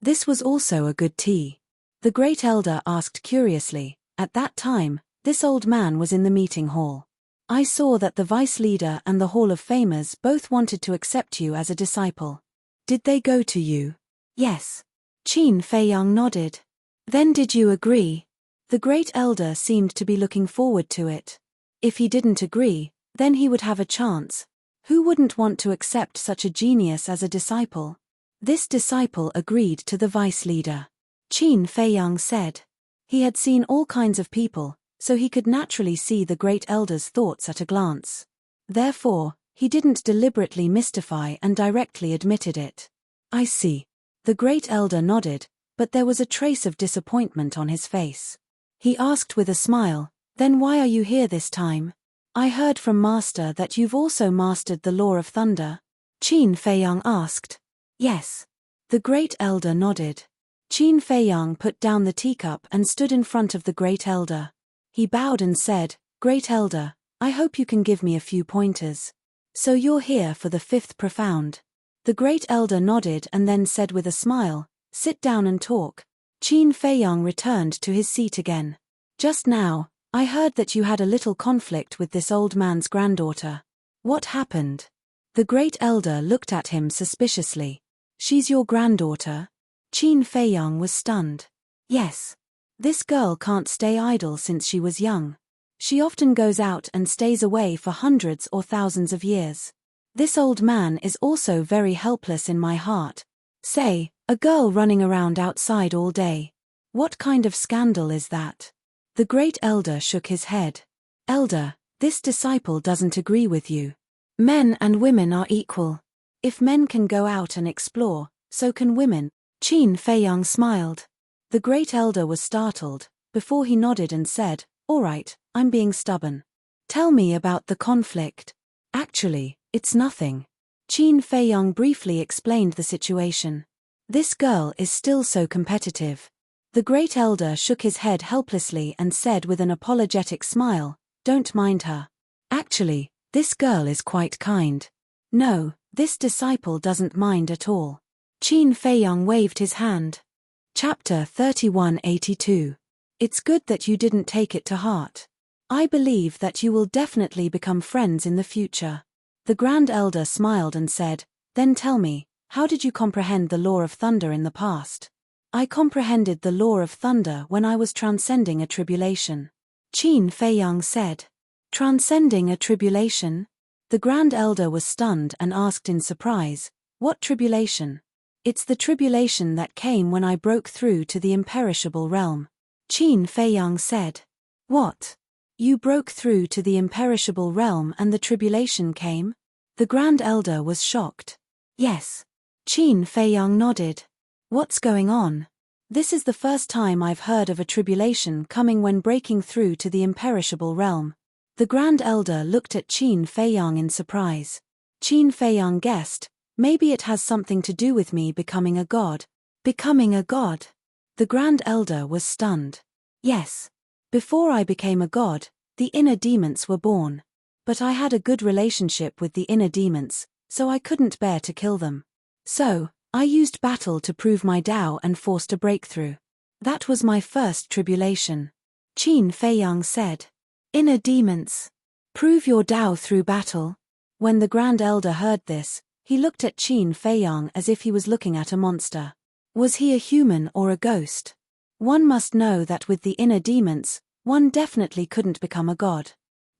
This was also a good tea. The great elder asked curiously, at that time, this old man was in the meeting hall. I saw that the vice leader and the Hall of Famers both wanted to accept you as a disciple. Did they go to you? Yes. Qin Feiyang nodded. Then did you agree? The great elder seemed to be looking forward to it. If he didn't agree, then he would have a chance. Who wouldn't want to accept such a genius as a disciple? This disciple agreed to the vice leader. Qin Feiyang said. He had seen all kinds of people, so he could naturally see the great elder's thoughts at a glance. Therefore, he didn't deliberately mystify and directly admitted it. I see. The great elder nodded, but there was a trace of disappointment on his face. He asked with a smile, Then why are you here this time? I heard from Master that you've also mastered the law of thunder. Qin Feiyang asked. Yes. The great elder nodded. Qin Feiyang put down the teacup and stood in front of the great elder. He bowed and said, Great elder, I hope you can give me a few pointers. So you're here for the 5th profound. The great elder nodded and then said with a smile, Sit down and talk. Qin Feiyang returned to his seat again. Just now, I heard that you had a little conflict with this old man's granddaughter. What happened? The great elder looked at him suspiciously. She's your granddaughter? Qin Feiyang was stunned. Yes. This girl can't stay idle since she was young. She often goes out and stays away for hundreds or thousands of years. This old man is also very helpless in my heart. Say, a girl running around outside all day. What kind of scandal is that? The great elder shook his head. Elder, this disciple doesn't agree with you. Men and women are equal. If men can go out and explore, so can women. Qin Feiyang smiled. The great elder was startled, before he nodded and said, All right, I'm being stubborn. Tell me about the conflict. Actually, it's nothing. Qin Feiyang briefly explained the situation. This girl is still so competitive. The great elder shook his head helplessly and said with an apologetic smile, Don't mind her. Actually, this girl is quite kind. No, this disciple doesn't mind at all. Qin Feiyang waved his hand. Chapter 3182. It's good that you didn't take it to heart. I believe that you will definitely become friends in the future. The Grand Elder smiled and said, Then tell me, how did you comprehend the law of thunder in the past? I comprehended the law of thunder when I was transcending a tribulation. Qin Feiyang said. Transcending a tribulation? The Grand Elder was stunned and asked in surprise, What tribulation? It's the tribulation that came when I broke through to the imperishable realm. Qin Feiyang said. What? You broke through to the imperishable realm and the tribulation came? The Grand Elder was shocked. Yes. Qin Feiyang nodded. What's going on? This is the first time I've heard of a tribulation coming when breaking through to the imperishable realm. The Grand Elder looked at Qin Feiyang in surprise. Qin Feiyang guessed, maybe it has something to do with me becoming a god. Becoming a god? The Grand Elder was stunned. Yes. Before I became a god, the inner demons were born. But I had a good relationship with the inner demons, so I couldn't bear to kill them. So, I used battle to prove my Tao and forced a breakthrough. That was my first tribulation. Qin Feiyang said. Inner demons. Prove your Tao through battle. When the Grand Elder heard this, he looked at Qin Feiyang as if he was looking at a monster. Was he a human or a ghost? One must know that with the inner demons, one definitely couldn't become a god.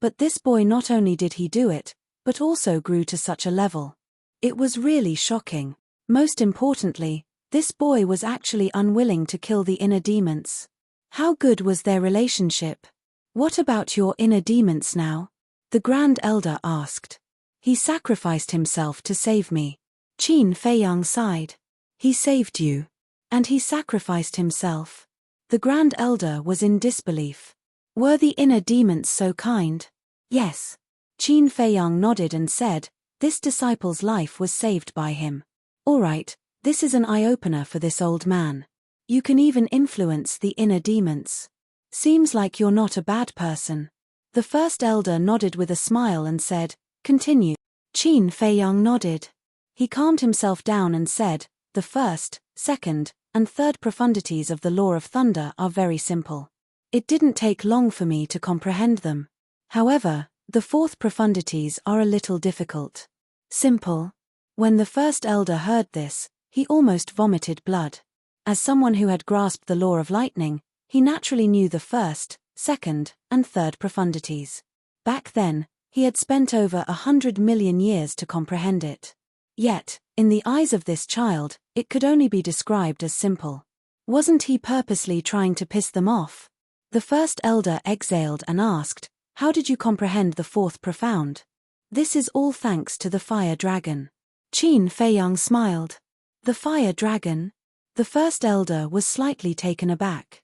But this boy not only did he do it, but also grew to such a level. It was really shocking. Most importantly, this boy was actually unwilling to kill the inner demons. How good was their relationship? What about your inner demons now? The Grand Elder asked. He sacrificed himself to save me. Qin Feiyang sighed. He saved you. And he sacrificed himself. The Grand Elder was in disbelief. Were the inner demons so kind? Yes. Qin Feiyang nodded and said, this disciple's life was saved by him. All right, this is an eye-opener for this old man. You can even influence the inner demons. Seems like you're not a bad person. The First Elder nodded with a smile and said, continue. Qin Feiyang nodded. He calmed himself down and said, the first, second, and third profundities of the law of thunder are very simple. It didn't take long for me to comprehend them. However, the fourth profundities are a little difficult. Simple. When the First Elder heard this, he almost vomited blood. As someone who had grasped the law of lightning, he naturally knew the first, second, and third profundities. Back then, he had spent over 100 million years to comprehend it. Yet, in the eyes of this child, it could only be described as simple. Wasn't he purposely trying to piss them off? The First Elder exhaled and asked, how did you comprehend the fourth profound? This is all thanks to the fire dragon. Qin Feiyang smiled. The fire dragon? The First Elder was slightly taken aback.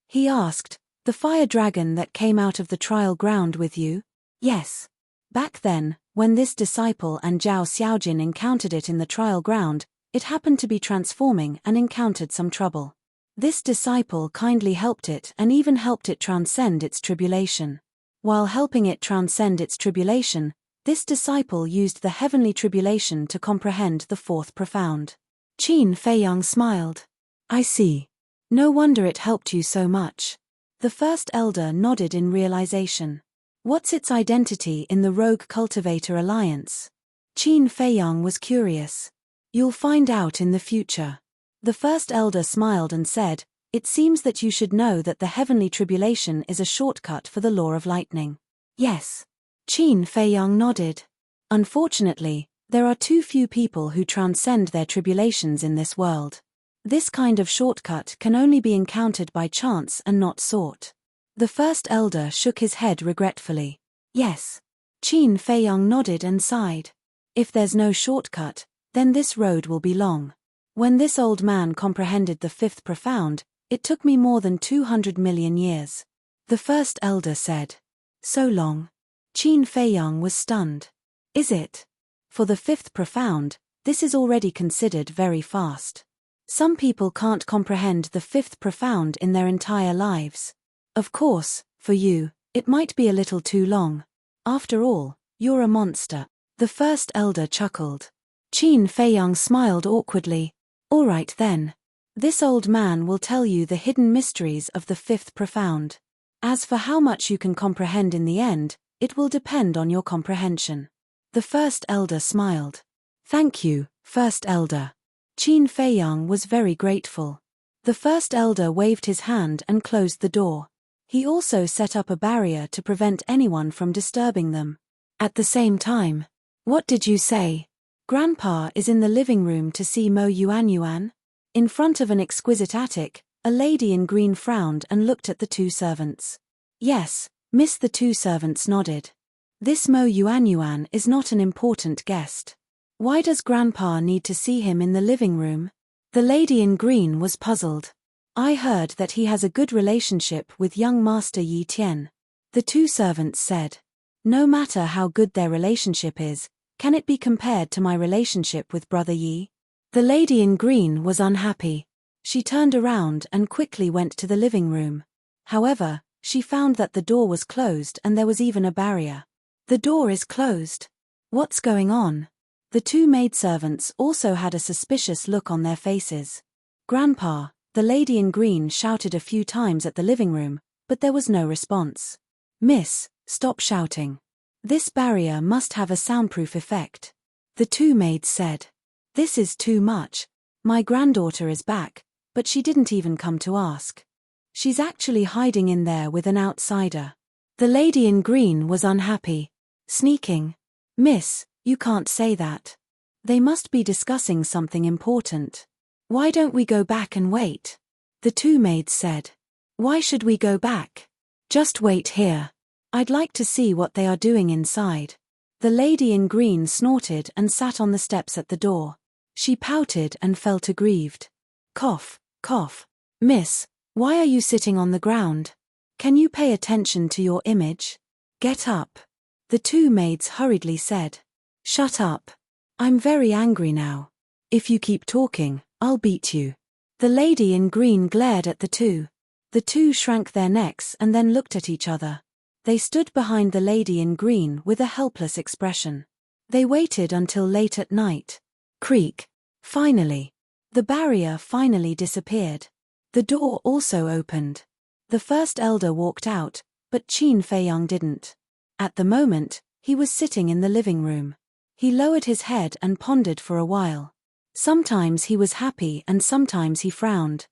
He asked, the fire dragon that came out of the trial ground with you? Yes. Back then, when this disciple and Zhao Xiaojin encountered it in the trial ground, it happened to be transforming and encountered some trouble. This disciple kindly helped it and even helped it transcend its tribulation. While helping it transcend its tribulation, this disciple used the heavenly tribulation to comprehend the fourth profound. Qin Feiyang smiled. I see. No wonder it helped you so much. The First Elder nodded in realization. What's its identity in the Rogue Cultivator Alliance? Qin Feiyang was curious. You'll find out in the future. The First Elder smiled and said, it seems that you should know that the heavenly tribulation is a shortcut for the law of lightning. Yes. Qin Feiyang nodded. Unfortunately, there are too few people who transcend their tribulations in this world. This kind of shortcut can only be encountered by chance and not sought. The First Elder shook his head regretfully. Yes. Qin Feiyang nodded and sighed. If there's no shortcut, then this road will be long. When this old man comprehended the fifth profound, it took me more than 200 million years. The First Elder said. So long. Qin Feiyang was stunned. Is it? For the fifth profound, this is already considered very fast. Some people can't comprehend the fifth profound in their entire lives. Of course, for you, it might be a little too long. After all, you're a monster. The First Elder chuckled. Qin Feiyang smiled awkwardly. All right then. This old man will tell you the hidden mysteries of the fifth profound. As for how much you can comprehend in the end, it will depend on your comprehension. The First Elder smiled. Thank you, First Elder. Qin Feiyang was very grateful. The First Elder waved his hand and closed the door. He also set up a barrier to prevent anyone from disturbing them. At the same time, what did you say? Grandpa is in the living room to see Mo Yuanyuan? In front of an exquisite attic, a lady in green frowned and looked at the two servants. Yes, miss. The two servants nodded. This Mo Yuanyuan is not an important guest. Why does Grandpa need to see him in the living room? The lady in green was puzzled. I heard that he has a good relationship with young Master Yi Tian. The two servants said. No matter how good their relationship is, Can it be compared to my relationship with Brother Yi? The lady in green was unhappy. She turned around and quickly went to the living room. However, she found that the door was closed and there was even a barrier. The door is closed. What's going on? The two maidservants also had a suspicious look on their faces. Grandpa, the lady in green shouted a few times at the living room, but there was no response. Miss, stop shouting. This barrier must have a soundproof effect. The two maids said. This is too much. My granddaughter is back, but she didn't even come to ask. She's actually hiding in there with an outsider. The lady in green was unhappy. Sneaking. Miss, you can't say that. They must be discussing something important. Why don't we go back and wait? The two maids said. Why should we go back? Just wait here. I'd like to see what they are doing inside. The lady in green snorted and sat on the steps at the door. She pouted and felt aggrieved. Cough, cough. Miss, why are you sitting on the ground? Can you pay attention to your image? Get up. The two maids hurriedly said. Shut up. I'm very angry now. If you keep talking, I'll beat you. The lady in green glared at the two. The two shrank their necks and then looked at each other. They stood behind the lady in green with a helpless expression. They waited until late at night. Creak. Finally. The barrier finally disappeared. The door also opened. The first elder walked out, but Qin Feiyang didn't. At the moment, he was sitting in the living room. He lowered his head and pondered for a while. Sometimes he was happy and sometimes he frowned.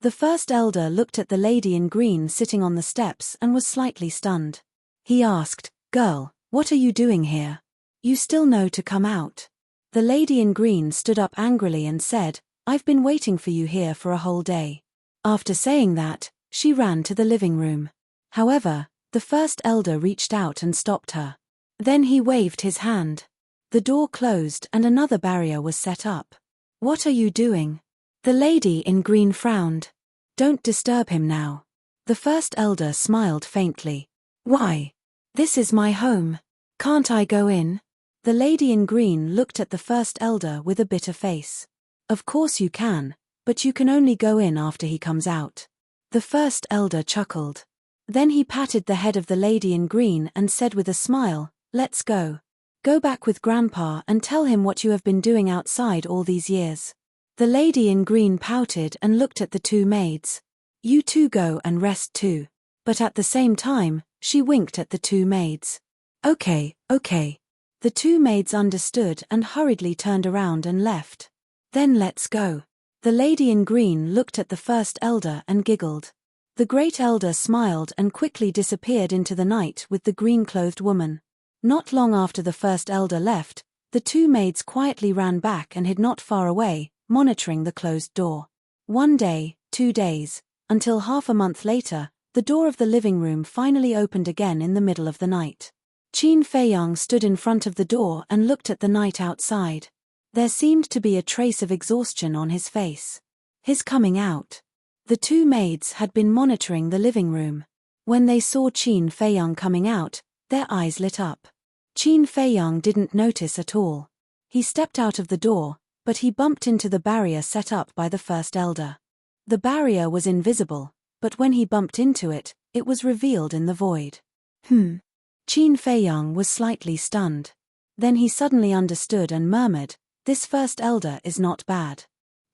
The first elder looked at the lady in green sitting on the steps and was slightly stunned. He asked, Girl, what are you doing here? You still know to come out. The lady in green stood up angrily and said, I've been waiting for you here for a whole day. After saying that, she ran to the living room. However, the first elder reached out and stopped her. Then he waved his hand. The door closed and another barrier was set up. What are you doing? The lady in green frowned. Don't disturb him now. The first elder smiled faintly. Why? This is my home. Can't I go in? The lady in green looked at the first elder with a bitter face. Of course you can, but you can only go in after he comes out. The first elder chuckled. Then he patted the head of the lady in green and said with a smile, Let's go. Go back with Grandpa and tell him what you have been doing outside all these years. The lady in green pouted and looked at the two maids. You two go and rest too. But at the same time, she winked at the two maids. Okay. The two maids understood and hurriedly turned around and left. Then let's go. The lady in green looked at the first elder and giggled. The great elder smiled and quickly disappeared into the night with the green-clothed woman. Not long after the first elder left, the two maids quietly ran back and hid not far away, monitoring the closed door. 1 day, 2 days, until half a month later, the door of the living room finally opened again in the middle of the night. Qin Feiyang stood in front of the door and looked at the night outside. There seemed to be a trace of exhaustion on his face. His coming out. The two maids had been monitoring the living room. When they saw Qin Feiyang coming out, their eyes lit up. Qin Feiyang didn't notice at all. He stepped out of the door, but he bumped into the barrier set up by the first elder. The barrier was invisible, but when he bumped into it, it was revealed in the void. Qin Feiyang was slightly stunned. Then he suddenly understood and murmured, This first elder is not bad.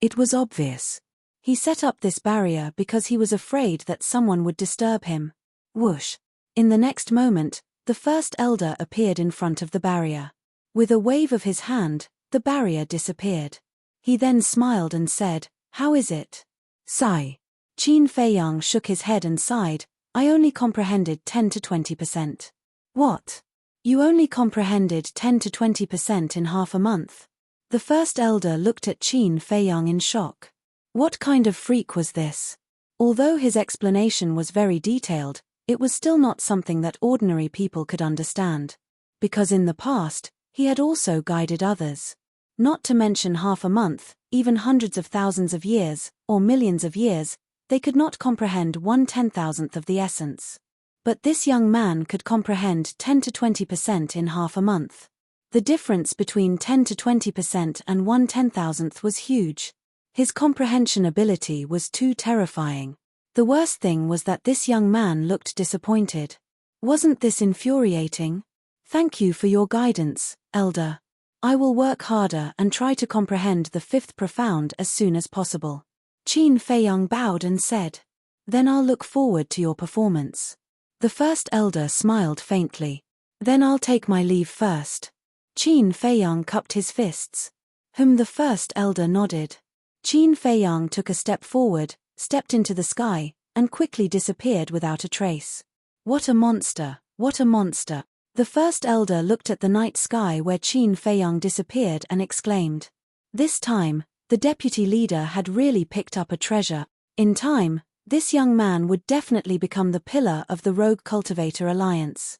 It was obvious. He set up this barrier because he was afraid that someone would disturb him. Whoosh! In the next moment, the first elder appeared in front of the barrier. With a wave of his hand, the barrier disappeared. He then smiled and said, How is it? Sigh. Qin Feiyang shook his head and sighed, I only comprehended 10 to 20%. What? You only comprehended 10 to 20% in half a month? The first elder looked at Qin Feiyang in shock. What kind of freak was this? Although his explanation was very detailed, it was still not something that ordinary people could understand. Because in the past, he had also guided others. Not to mention half a month, even hundreds of thousands of years, or millions of years, they could not comprehend 1/10,000th of the essence. But this young man could comprehend 10 to 20% in half a month. The difference between 10 to 20% and 1/10,000th was huge. His comprehension ability was too terrifying. The worst thing was that this young man looked disappointed. Wasn't this infuriating? Thank you for your guidance, Elder. I will work harder and try to comprehend the fifth profound as soon as possible. Qin Feiyang bowed and said. Then I'll look forward to your performance. The first elder smiled faintly. Then I'll take my leave first. Qin Feiyang cupped his fists. The first elder nodded. Qin Feiyang took a step forward, stepped into the sky, and quickly disappeared without a trace. What a monster, what a monster. The first elder looked at the night sky where Qin Feiyang disappeared and exclaimed. This time, the deputy leader had really picked up a treasure. In time, this young man would definitely become the pillar of the Rogue Cultivator Alliance.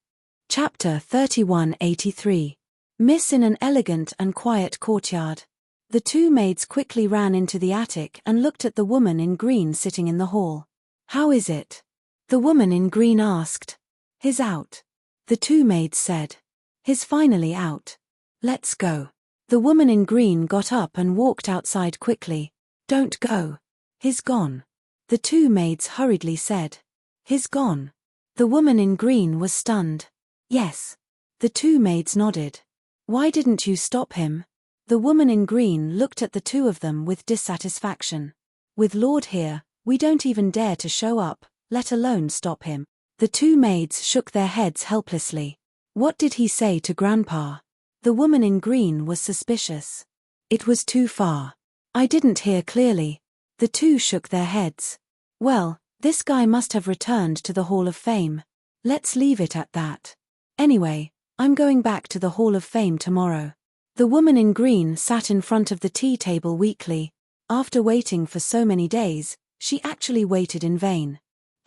Chapter 3183. Miss in an elegant and quiet courtyard. The two maids quickly ran into the attic and looked at the woman in green sitting in the hall. How is it? The woman in green asked. He's out. The two maids said. He's finally out. Let's go. The woman in green got up and walked outside quickly. Don't go. He's gone. The two maids hurriedly said. He's gone. The woman in green was stunned. Yes. The two maids nodded. Why didn't you stop him? The woman in green looked at the two of them with dissatisfaction. With Lord here, we don't even dare to show up, let alone stop him. The two maids shook their heads helplessly. What did he say to Grandpa? The woman in green was suspicious. It was too far. I didn't hear clearly. The two shook their heads. Well, this guy must have returned to the Hall of Fame. Let's leave it at that. Anyway, I'm going back to the Hall of Fame tomorrow. The woman in green sat in front of the tea table weakly. After waiting for so many days, she actually waited in vain.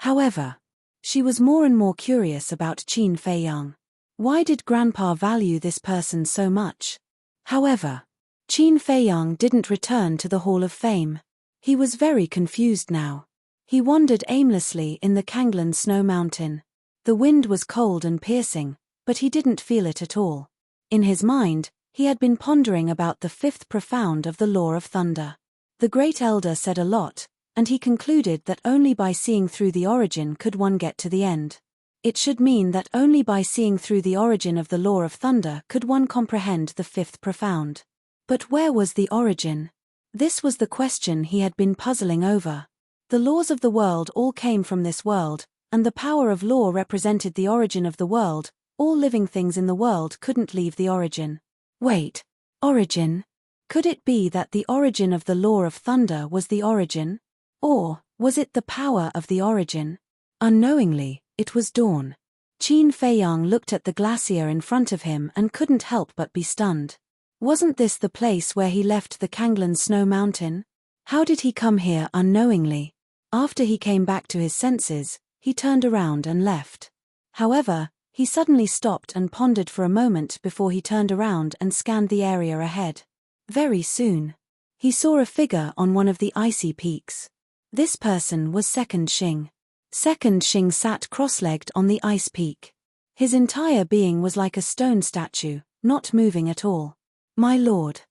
However, she was more and more curious about Qin Feiyang. Why did Grandpa value this person so much? However, Qin Feiyang didn't return to the Hall of Fame. He was very confused now. He wandered aimlessly in the Kanglan Snow Mountain. The wind was cold and piercing, but he didn't feel it at all. In his mind, he had been pondering about the fifth profound of the Law of Thunder. The Great Elder said a lot, and he concluded that only by seeing through the origin could one get to the end. It should mean that only by seeing through the origin of the Law of Thunder could one comprehend the fifth profound. But where was the origin? This was the question he had been puzzling over. The laws of the world all came from this world, and the power of law represented the origin of the world. All living things in the world couldn't leave the origin. Wait, origin? Could it be that the origin of the Law of Thunder was the origin? Or, was it the power of the origin? Unknowingly, it was dawn. Qin Feiyang looked at the glacier in front of him and couldn't help but be stunned. Wasn't this the place where he left the Kanglan Snow Mountain? How did he come here unknowingly? After he came back to his senses, he turned around and left. However, he suddenly stopped and pondered for a moment before he turned around and scanned the area ahead. Very soon, he saw a figure on one of the icy peaks. This person was Second Xing. Second Xing sat cross-legged on the ice peak. His entire being was like a stone statue, not moving at all. My lord.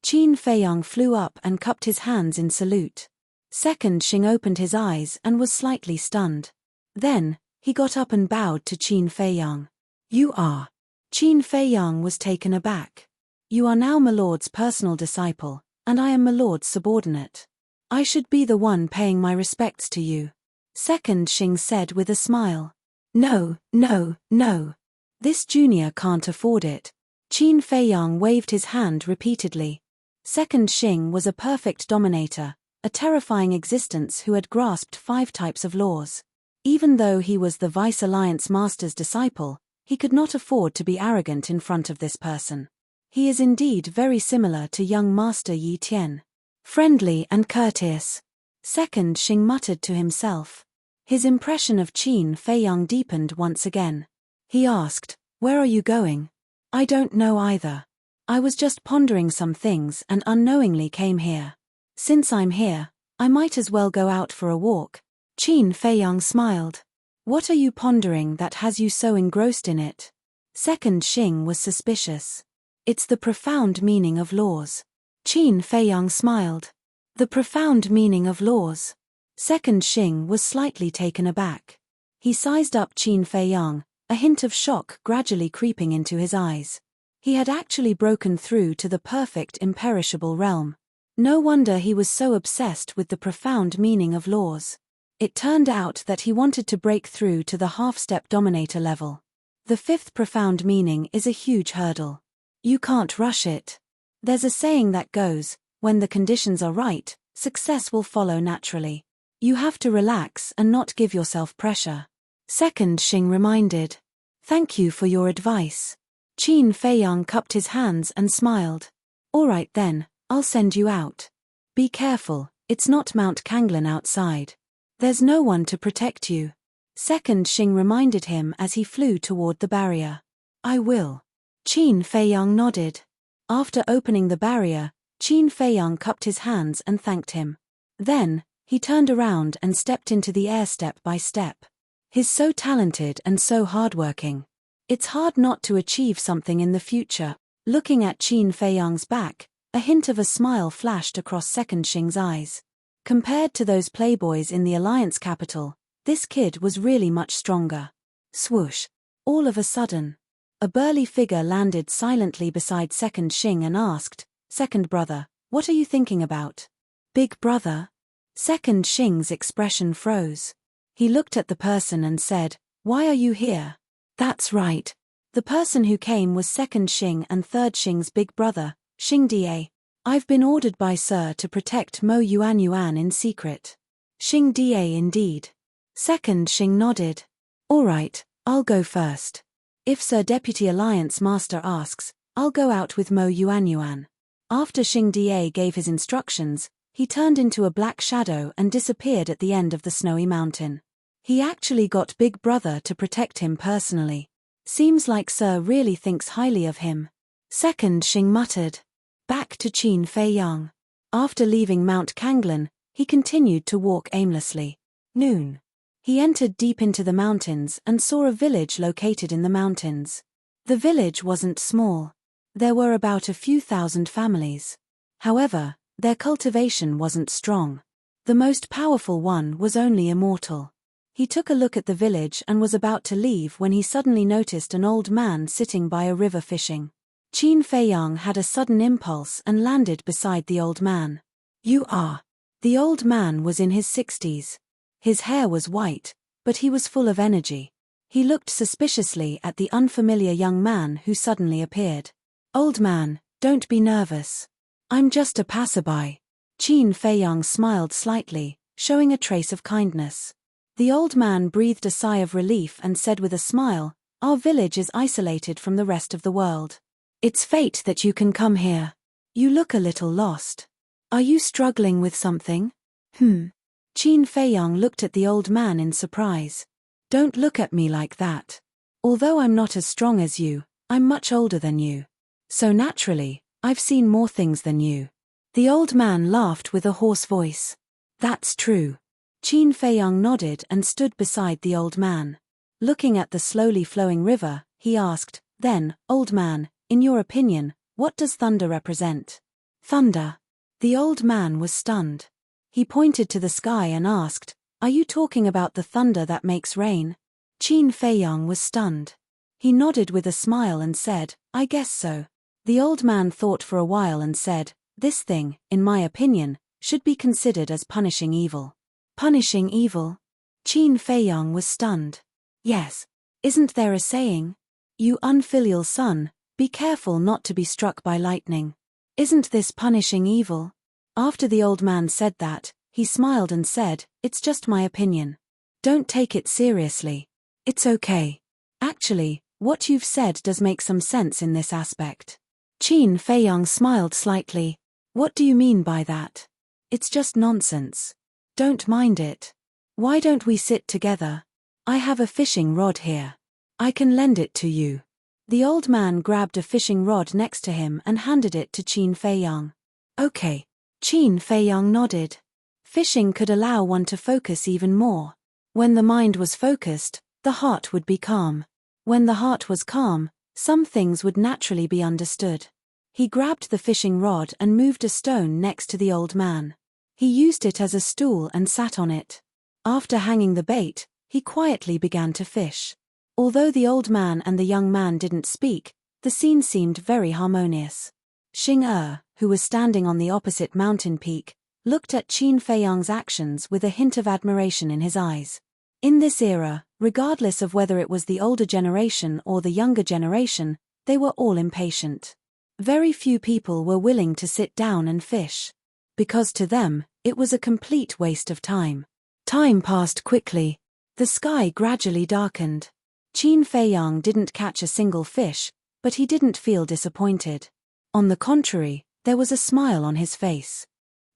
Qin Feiyang flew up and cupped his hands in salute. Second Xing opened his eyes and was slightly stunned. Then, he got up and bowed to Qin Feiyang. You are. Qin Feiyang was taken aback. You are now my lord's personal disciple, and I am my lord's subordinate. I should be the one paying my respects to you. Second Xing said with a smile. No, no, no. This junior can't afford it. Qin Feiyang waved his hand repeatedly. Second Xing was a perfect dominator, a terrifying existence who had grasped 5 types of laws. Even though he was the Vice Alliance Master's disciple, he could not afford to be arrogant in front of this person. He is indeed very similar to young Master Yi Tian. Friendly and courteous. Second Xing muttered to himself. His impression of Qin Feiyang deepened once again. He asked, Where are you going? I don't know either. I was just pondering some things and unknowingly came here. Since I'm here, I might as well go out for a walk. Qin Feiyang smiled. What are you pondering that has you so engrossed in it? Second Xing was suspicious. It's the profound meaning of laws. Qin Feiyang smiled. The profound meaning of laws. Second Xing was slightly taken aback. He sized up Qin Feiyang, a hint of shock gradually creeping into his eyes. He had actually broken through to the perfect imperishable realm. No wonder he was so obsessed with the profound meaning of laws. It turned out that he wanted to break through to the half-step dominator level. The fifth profound meaning is a huge hurdle. You can't rush it. There's a saying that goes, when the conditions are right, success will follow naturally. You have to relax and not give yourself pressure. Second Xing reminded. Thank you for your advice. Qin Feiyang cupped his hands and smiled. All right then, I'll send you out. Be careful, it's not Mount Kanglin outside. There's no one to protect you. Second Xing reminded him as he flew toward the barrier. I will. Qin Feiyang nodded. After opening the barrier, Qin Feiyang cupped his hands and thanked him. Then, he turned around and stepped into the air step by step. He's so talented and so hardworking. It's hard not to achieve something in the future. Looking at Qin Feiyang's back, a hint of a smile flashed across Second Xing's eyes. Compared to those playboys in the Alliance capital, this kid was really much stronger. Swoosh. All of a sudden, a burly figure landed silently beside Second Xing and asked, Second brother, what are you thinking about? Big brother? Second Xing's expression froze. He looked at the person and said, why are you here? That's right. The person who came was Second Xing and Third Xing's big brother, Xing Da. I've been ordered by Sir to protect Mo Yuan in secret. Xing Da indeed. Second Xing nodded. All right, I'll go first. If Sir Deputy Alliance Master asks, I'll go out with Mo Yuan. After Xing Da gave his instructions, he turned into a black shadow and disappeared at the end of the snowy mountain. He actually got Big Brother to protect him personally. Seems like Sir really thinks highly of him. Second Xing muttered. Back to Qin Feiyang. After leaving Mount Kanglin, he continued to walk aimlessly. Noon. He entered deep into the mountains and saw a village located in the mountains. The village wasn't small. There were about a few thousand families. However, their cultivation wasn't strong. The most powerful one was only immortal. He took a look at the village and was about to leave when he suddenly noticed an old man sitting by a river fishing. Qin Feiyang had a sudden impulse and landed beside the old man. You are. The old man was in his 60s. His hair was white, but he was full of energy. He looked suspiciously at the unfamiliar young man who suddenly appeared. Old man, don't be nervous. I'm just a passerby. Qin Feiyang smiled slightly, showing a trace of kindness. The old man breathed a sigh of relief and said with a smile, our village is isolated from the rest of the world. It's fate that you can come here. You look a little lost. Are you struggling with something? Qin Feiyang looked at the old man in surprise. Don't look at me like that. Although I'm not as strong as you, I'm much older than you. So naturally, I've seen more things than you. The old man laughed with a hoarse voice. That's true. Qin Feiyang nodded and stood beside the old man. Looking at the slowly flowing river, he asked, then, old man, in your opinion, what does thunder represent? Thunder. The old man was stunned. He pointed to the sky and asked, are you talking about the thunder that makes rain? Qin Feiyang was stunned. He nodded with a smile and said, I guess so. The old man thought for a while and said, this thing, in my opinion, should be considered as punishing evil. Punishing evil? Qin Feiyang was stunned. Yes. Isn't there a saying? You unfilial son, be careful not to be struck by lightning. Isn't this punishing evil? After the old man said that, he smiled and said, it's just my opinion. Don't take it seriously. It's okay. Actually, what you've said does make some sense in this aspect. Qin Feiyang smiled slightly. What do you mean by that? It's just nonsense. Don't mind it. Why don't we sit together? I have a fishing rod here. I can lend it to you. The old man grabbed a fishing rod next to him and handed it to Qin Feiyang. Okay. Qin Feiyang nodded. Fishing could allow one to focus even more. When the mind was focused, the heart would be calm. When the heart was calm, Some things would naturally be understood. He grabbed the fishing rod and moved a stone next to the old man. He used it as a stool and sat on it. After hanging the bait, he quietly began to fish. Although the old man and the young man didn't speak, the scene seemed very harmonious. Xing who was standing on the opposite mountain peak, looked at Qin Feiyang's actions with a hint of admiration in his eyes. In this era, regardless of whether it was the older generation or the younger generation, they were all impatient. Very few people were willing to sit down and fish. Because to them, it was a complete waste of time. Time passed quickly. The sky gradually darkened. Qin Feiyang didn't catch a single fish, but he didn't feel disappointed. On the contrary, there was a smile on his face.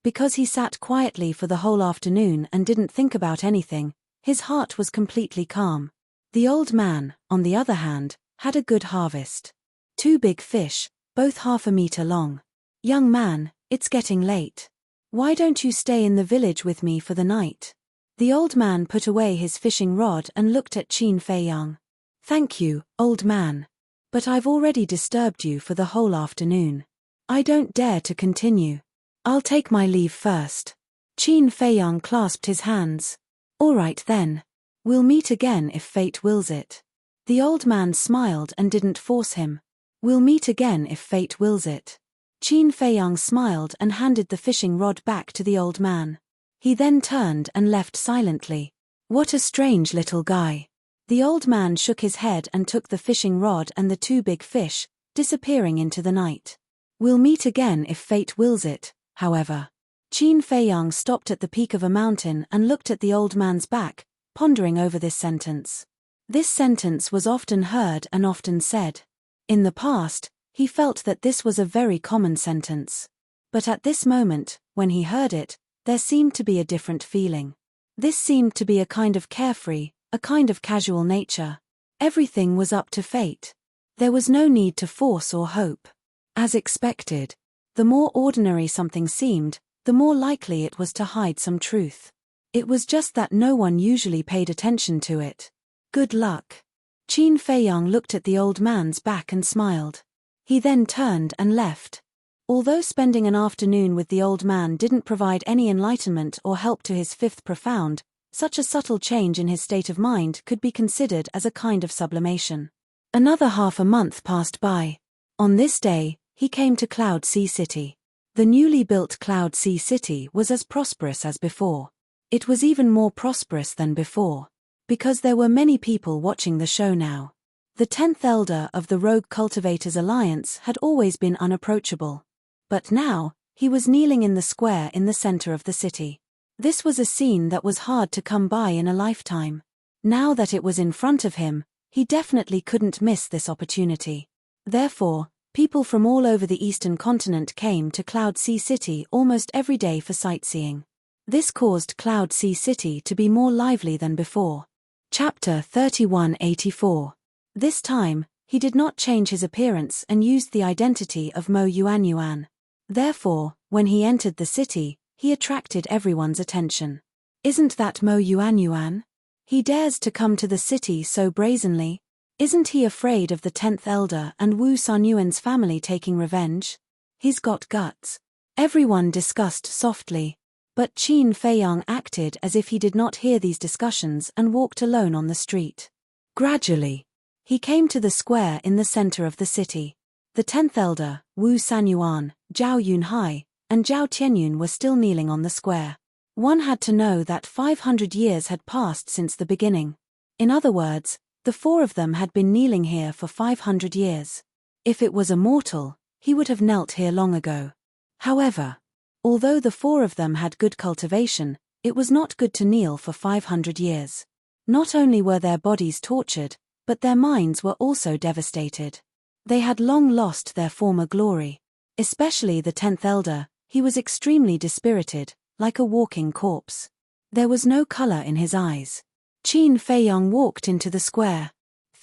Because he sat quietly for the whole afternoon and didn't think about anything, his heart was completely calm. The old man, on the other hand, had a good harvest. 2 big fish, both half a meter long. Young man, it's getting late. Why don't you stay in the village with me for the night? The old man put away his fishing rod and looked at Qin Feiyang. Thank you, old man. But I've already disturbed you for the whole afternoon. I don't dare to continue. I'll take my leave first. Qin Feiyang clasped his hands. All right then. We'll meet again if fate wills it. The old man smiled and didn't force him. We'll meet again if fate wills it. Qin Feiyang smiled and handed the fishing rod back to the old man. He then turned and left silently. What a strange little guy. The old man shook his head and took the fishing rod and the 2 big fish, disappearing into the night. We'll meet again if fate wills it, however. Qin Feiyang stopped at the peak of a mountain and looked at the old man's back, pondering over this sentence. This sentence was often heard and often said. In the past, he felt that this was a very common sentence. But at this moment, when he heard it, there seemed to be a different feeling. This seemed to be a kind of carefree, a kind of casual nature. Everything was up to fate. There was no need to force or hope. As expected, the more ordinary something seemed, the more likely it was to hide some truth. It was just that no one usually paid attention to it. Good luck. Qin Feiyang looked at the old man's back and smiled. He then turned and left. Although spending an afternoon with the old man didn't provide any enlightenment or help to his 5th profound, such a subtle change in his state of mind could be considered as a kind of sublimation. Another half a month passed by. On this day, he came to Cloud Sea City. The newly built Cloud Sea City was as prosperous as before. It was even more prosperous than before. Because there were many people watching the show now. The 10th elder of the Rogue Cultivators Alliance had always been unapproachable. But now, he was kneeling in the square in the center of the city. This was a scene that was hard to come by in a lifetime. Now that it was in front of him, he definitely couldn't miss this opportunity. Therefore, people from all over the eastern continent came to Cloud Sea City almost every day for sightseeing. This caused Cloud Sea City to be more lively than before. Chapter 3184. This time, he did not change his appearance and used the identity of Mo Yuanyuan. Therefore, when he entered the city, he attracted everyone's attention. Isn't that Mo Yuanyuan? He dares to come to the city so brazenly. Isn't he afraid of the 10th elder and Wu Sanyuan's family taking revenge? He's got guts. Everyone discussed softly. But Qin Feiyang acted as if he did not hear these discussions and walked alone on the street. Gradually, he came to the square in the center of the city. The 10th elder, Wu Sanyuan, Zhao Yunhai, and Zhao Tianyun were still kneeling on the square. One had to know that 500 years had passed since the beginning. In other words, the 4 of them had been kneeling here for 500 years. If it was a mortal, he would have knelt here long ago. However, although the 4 of them had good cultivation, it was not good to kneel for 500 years. Not only were their bodies tortured, but their minds were also devastated. They had long lost their former glory. Especially the 10th elder, he was extremely dispirited, like a walking corpse. There was no color in his eyes. Qin Feiyang walked into the square.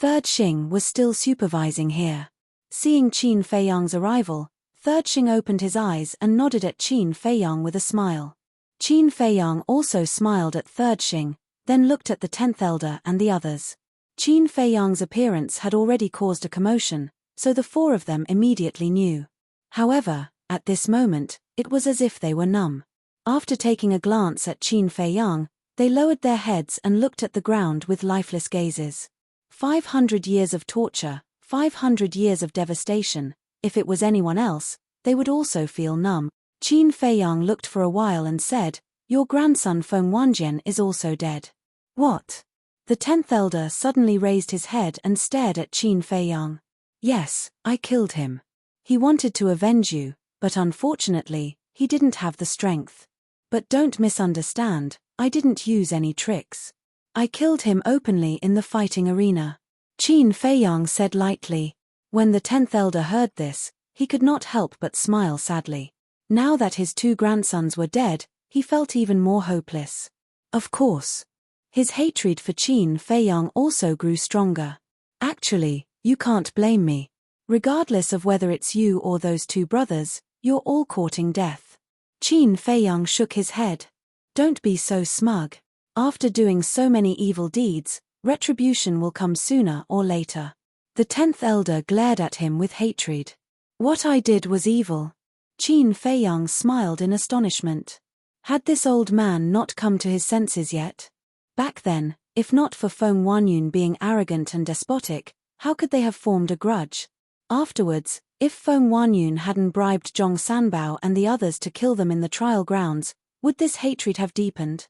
3rd Xing was still supervising here. Seeing Qin Feiyang's arrival, 3rd Xing opened his eyes and nodded at Qin Feiyang with a smile. Qin Feiyang also smiled at 3rd Xing, then looked at the 10th elder and the others. Qin Feiyang's appearance had already caused a commotion, so the four of them immediately knew. However, at this moment, it was as if they were numb. After taking a glance at Qin Feiyang, they lowered their heads and looked at the ground with lifeless gazes. 500 years of torture, 500 years of devastation. If it was anyone else, they would also feel numb. Qin Feiyang looked for a while and said, "Your grandson Feng Wanjian is also dead." "What?" The 10th elder suddenly raised his head and stared at Qin Feiyang. "Yes, I killed him. He wanted to avenge you, but unfortunately, he didn't have the strength. But don't misunderstand, I didn't use any tricks. I killed him openly in the fighting arena," Qin Feiyang said lightly. When the 10th elder heard this, he could not help but smile sadly. Now that his two grandsons were dead, he felt even more hopeless. Of course. His hatred for Qin Feiyang also grew stronger. "Actually, you can't blame me. Regardless of whether it's you or those two brothers, you're all courting death." Qin Feiyang shook his head. "Don't be so smug. After doing so many evil deeds, retribution will come sooner or later." The 10th elder glared at him with hatred. "What I did was evil." Qin Feiyang smiled in astonishment. Had this old man not come to his senses yet? Back then, if not for Feng Wanjun being arrogant and despotic, how could they have formed a grudge? Afterwards, if Feng Wanjun hadn't bribed Zhong Sanbao and the others to kill them in the trial grounds, would this hatred have deepened?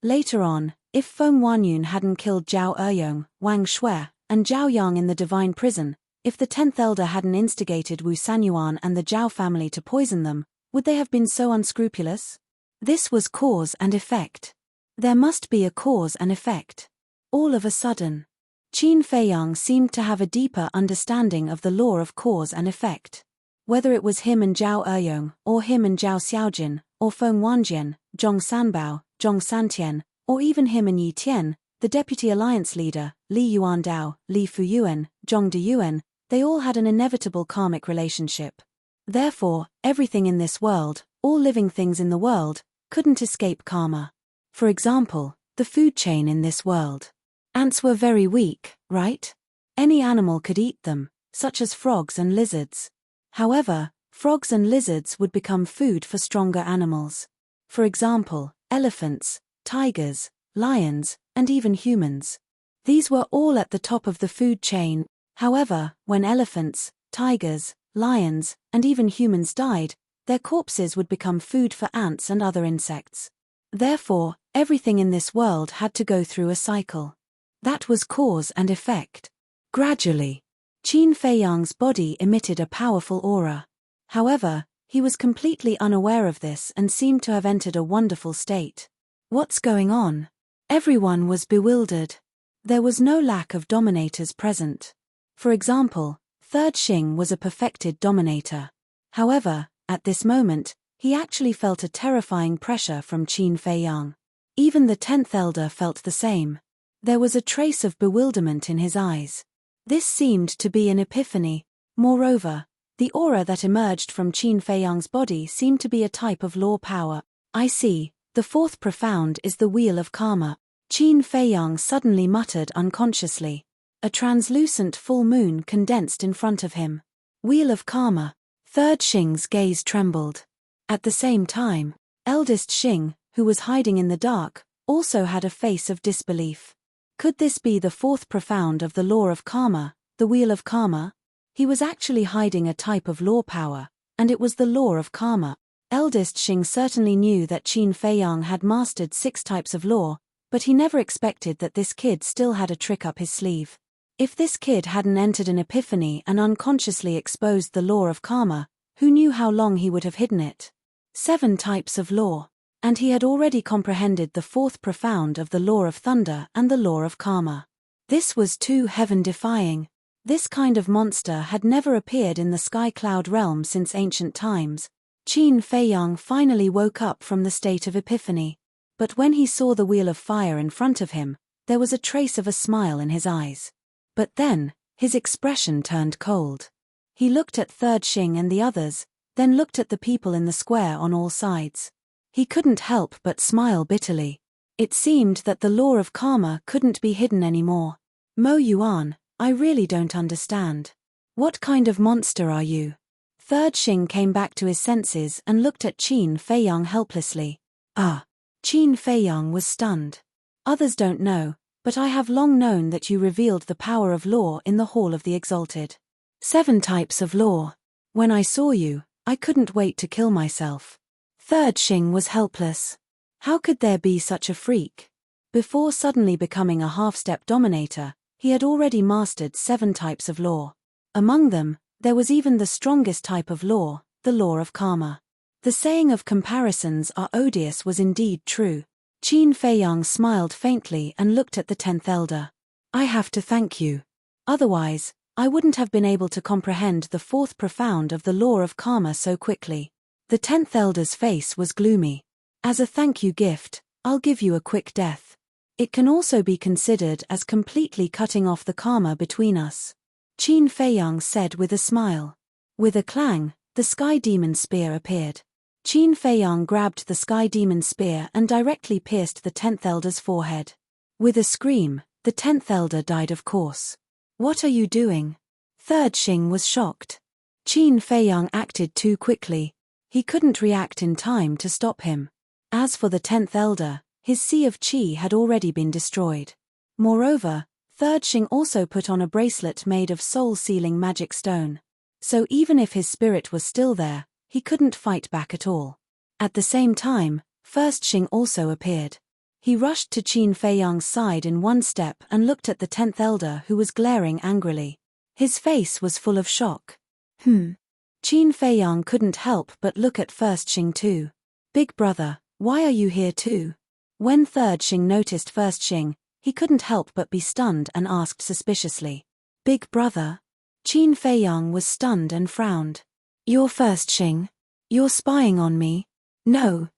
Later on, if Feng Wanjun hadn't killed Zhao Eyong, Wang Shui, and Zhao Yang in the divine prison, if the 10th elder hadn't instigated Wu Sanyuan and the Zhao family to poison them, would they have been so unscrupulous? This was cause and effect. There must be a cause and effect. All of a sudden, Qin Feiyang seemed to have a deeper understanding of the law of cause and effect. Whether it was him and Zhao Eyong, or him and Zhao Xiaojin, or Feng Wanjian, Zhong Sanbao, Zhong Santian, or even him and Yi Tian, the deputy alliance leader, Li Yuandao, Li Fuyuan, Zhong Deyuan, they all had an inevitable karmic relationship. Therefore, everything in this world, all living things in the world, couldn't escape karma. For example, the food chain in this world. Ants were very weak, right? Any animal could eat them, such as frogs and lizards. However, frogs and lizards would become food for stronger animals. For example, elephants, tigers, lions, and even humans. These were all at the top of the food chain. However, when elephants, tigers, lions, and even humans died, their corpses would become food for ants and other insects. Therefore, everything in this world had to go through a cycle. That was cause and effect. Gradually, Qin Feiyang's body emitted a powerful aura. However, he was completely unaware of this and seemed to have entered a wonderful state. What's going on? Everyone was bewildered. There was no lack of dominators present. For example, Third Xing was a perfected dominator. However, at this moment, he actually felt a terrifying pressure from Qin Feiyang. Even the 10th elder felt the same. There was a trace of bewilderment in his eyes. This seemed to be an epiphany. Moreover, the aura that emerged from Qin Feiyang's body seemed to be a type of law power. "I see, the fourth profound is the wheel of karma," Qin Feiyang suddenly muttered unconsciously. A translucent full moon condensed in front of him. Wheel of karma. Third Xing's gaze trembled. At the same time, eldest Xing, who was hiding in the dark, also had a face of disbelief. Could this be the fourth profound of the law of karma, the wheel of karma? He was actually hiding a type of law power, and it was the law of karma. Eldest Xing certainly knew that Qin Feiyang had mastered 6 types of law, but he never expected that this kid still had a trick up his sleeve. If this kid hadn't entered an epiphany and unconsciously exposed the law of karma, who knew how long he would have hidden it? 7 types of law. And he had already comprehended the fourth profound of the law of thunder and the law of karma. This was too heaven-defying. This kind of monster had never appeared in the sky cloud realm since ancient times. Qin Feiyang finally woke up from the state of epiphany. But when he saw the wheel of fire in front of him, there was a trace of a smile in his eyes. But then, his expression turned cold. He looked at Third Xing and the others, then looked at the people in the square on all sides. He couldn't help but smile bitterly. It seemed that the law of karma couldn't be hidden anymore. Mo Yuan, I really don't understand. What kind of monster are you? Third Xing came back to his senses and looked at Qin Feiyang helplessly. Ah. Qin Feiyang was stunned. Others don't know, but I have long known that you revealed the power of law in the Hall of the Exalted. 7 types of law. When I saw you, I couldn't wait to kill myself. Third Xing was helpless. How could there be such a freak? Before suddenly becoming a half-step dominator, he had already mastered 7 types of law. Among them, there was even the strongest type of law, the law of karma. The saying of comparisons are odious was indeed true. Qin Feiyang smiled faintly and looked at the 10th elder. I have to thank you. Otherwise, I wouldn't have been able to comprehend the 4th profound of the law of karma so quickly. The 10th elder's face was gloomy. As a thank you gift, I'll give you a quick death. It can also be considered as completely cutting off the karma between us. Qin Feiyang said with a smile. With a clang, the sky demon spear appeared. Qin Feiyang grabbed the sky demon spear and directly pierced the 10th elder's forehead. With a scream, the 10th elder died of course. What are you doing? Third Xing was shocked. Qin Feiyang acted too quickly. He couldn't react in time to stop him. As for the 10th elder, his sea of qi had already been destroyed. Moreover, Third Xing also put on a bracelet made of soul-sealing magic stone. So even if his spirit was still there, he couldn't fight back at all. At the same time, First Xing also appeared. He rushed to Qin Feiyang's side in one step and looked at the 10th elder who was glaring angrily. His face was full of shock. Qin Feiyang couldn't help but look at First Xing too. Big brother, why are you here too? When Third Xing noticed First Xing, he couldn't help but be stunned and asked suspiciously. Big brother? Qin Feiyang was stunned and frowned. You're First Xing? You're spying on me? No.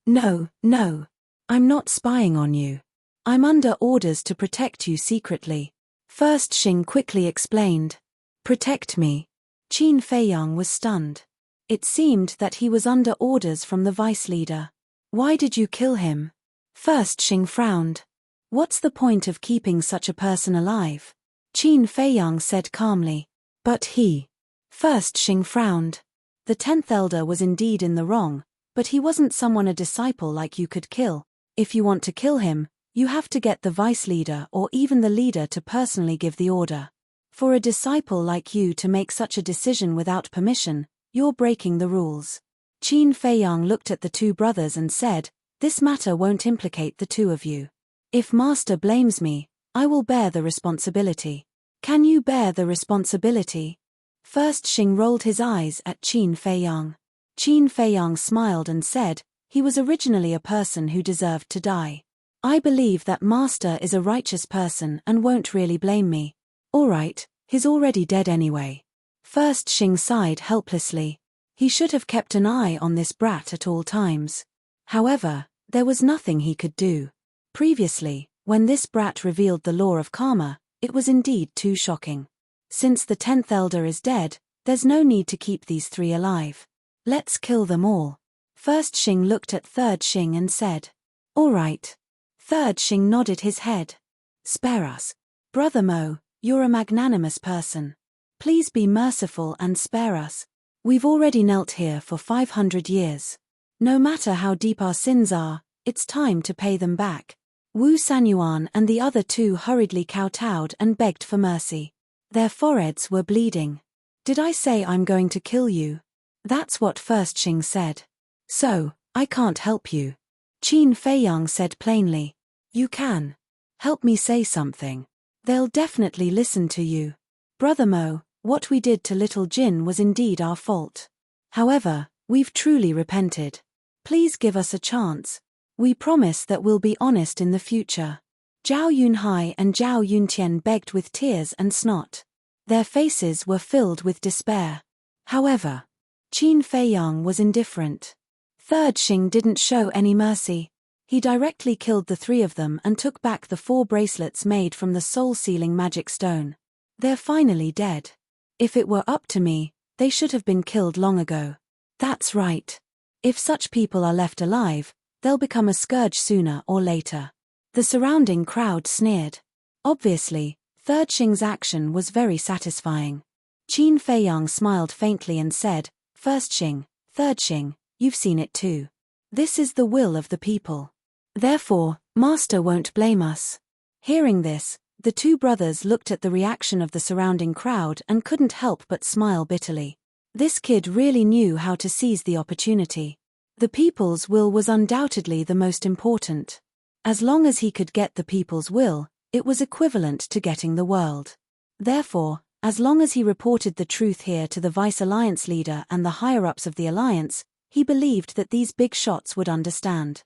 I'm not spying on you. I'm under orders to protect you secretly. First Xing quickly explained. Protect me. Qin Feiyang was stunned. It seemed that he was under orders from the vice leader. Why did you kill him? First Xing frowned. What's the point of keeping such a person alive? Qin Feiyang said calmly. But he. First Xing frowned. The 10th elder was indeed in the wrong, but he wasn't someone a disciple like you could kill. If you want to kill him, you have to get the vice leader or even the leader to personally give the order. For a disciple like you to make such a decision without permission, you're breaking the rules. Qin Feiyang looked at the 2 brothers and said, this matter won't implicate the 2 of you. If master blames me, I will bear the responsibility. Can you bear the responsibility? First Xing rolled his eyes at Qin Feiyang. Qin Feiyang smiled and said, he was originally a person who deserved to die. I believe that master is a righteous person and won't really blame me. Alright, he's already dead anyway. First Xing sighed helplessly. He should have kept an eye on this brat at all times. However, there was nothing he could do. Previously, when this brat revealed the law of karma, it was indeed too shocking. Since the 10th elder is dead, there's no need to keep these 3 alive. Let's kill them all. First Xing looked at Third Xing and said. All right. Third Xing nodded his head. Spare us. Brother Mo, you're a magnanimous person. Please be merciful and spare us. We've already knelt here for 500 years. No matter how deep our sins are, it's time to pay them back. Wu Sanyuan and the other 2 hurriedly kowtowed and begged for mercy. Their foreheads were bleeding. Did I say I'm going to kill you? That's what First Xing said. So, I can't help you. Qin Feiyang said plainly. You can. Help me say something. They'll definitely listen to you. Brother Mo, what we did to little Jin was indeed our fault. However, we've truly repented. Please give us a chance. We promise that we'll be honest in the future. Zhao Yunhai and Zhao Yuntian begged with tears and snot. Their faces were filled with despair. However, Qin Feiyang was indifferent. Third Xing didn't show any mercy. He directly killed the 3 of them and took back the 4 bracelets made from the soul-sealing magic stone. They're finally dead. If it were up to me, they should have been killed long ago. That's right. If such people are left alive, they'll become a scourge sooner or later. The surrounding crowd sneered. Obviously, Third Xing's action was very satisfying. Qin Feiyang smiled faintly and said, First Xing, Third Xing, you've seen it too. This is the will of the people. Therefore, Master won't blame us. Hearing this, the two brothers looked at the reaction of the surrounding crowd and couldn't help but smile bitterly. This kid really knew how to seize the opportunity. The people's will was undoubtedly the most important. As long as he could get the people's will, it was equivalent to getting the world. Therefore, as long as he reported the truth here to the Vice Alliance leader and the higher-ups of the Alliance, he believed that these big shots would understand.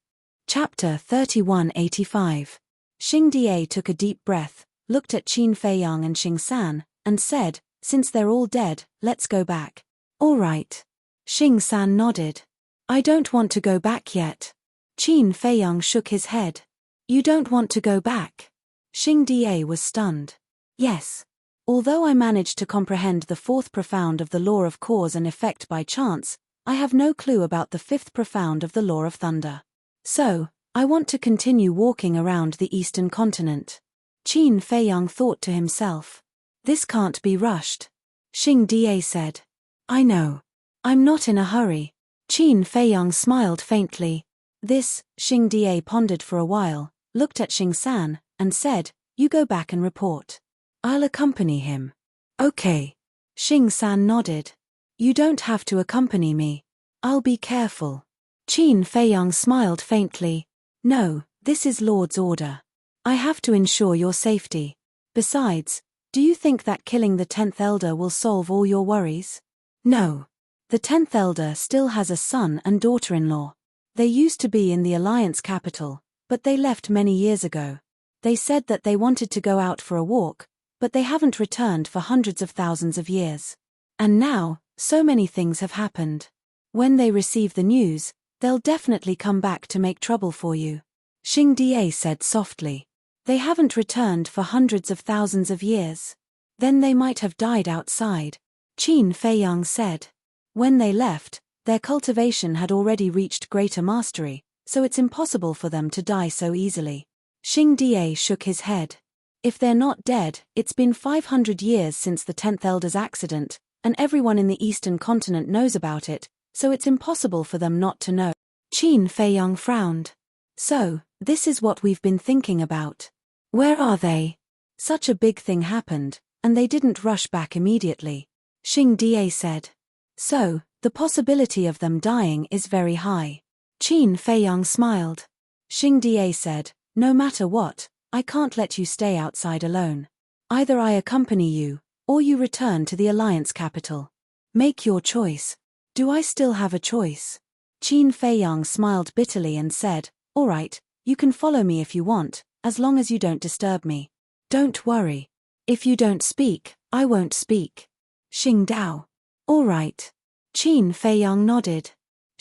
Chapter 3185. Xing Die took a deep breath, looked at Qin Feiyang and Xing San, and said, Since they're all dead, let's go back. All right. Xing San nodded. I don't want to go back yet. Qin Feiyang shook his head. You don't want to go back? Xing Die was stunned. Yes. Although I managed to comprehend the fourth profound of the law of cause and effect by chance, I have no clue about the fifth profound of the law of thunder. So, I want to continue walking around the eastern continent. Qin Feiyang thought to himself. This can't be rushed. Xing Die said. I know. I'm not in a hurry. Qin Feiyang smiled faintly. This, Xing Die pondered for a while, looked at Xing San, and said, You go back and report. I'll accompany him. Okay. Xing San nodded. You don't have to accompany me. I'll be careful. Qin Feiyang smiled faintly. No, this is Lord's order. I have to ensure your safety. Besides, do you think that killing the 10th Elder will solve all your worries? No. The 10th Elder still has a son and daughter-in-law. They used to be in the Alliance capital, but they left many years ago. They said that they wanted to go out for a walk, but they haven't returned for hundreds of thousands of years. And now, so many things have happened. When they receive the news, they'll definitely come back to make trouble for you. Xing Die said softly. They haven't returned for hundreds of thousands of years. Then they might have died outside. Qin Feiyang said. When they left, their cultivation had already reached greater mastery, so it's impossible for them to die so easily. Xing Die shook his head. If they're not dead, it's been 500 years since the 10th Elder's accident, and everyone in the Eastern continent knows about it, so it's impossible for them not to know. Qin Feiyang frowned. So, this is what we've been thinking about. Where are they? Such a big thing happened, and they didn't rush back immediately. Xing Die said. So, the possibility of them dying is very high. Qin Feiyang smiled. Xing Die said, No matter what, I can't let you stay outside alone. Either I accompany you, or you return to the Alliance capital. Make your choice. Do I still have a choice? Qin Feiyang smiled bitterly and said, All right, you can follow me if you want, as long as you don't disturb me. Don't worry. If you don't speak, I won't speak. Xing Dao. All right. Qin Feiyang nodded.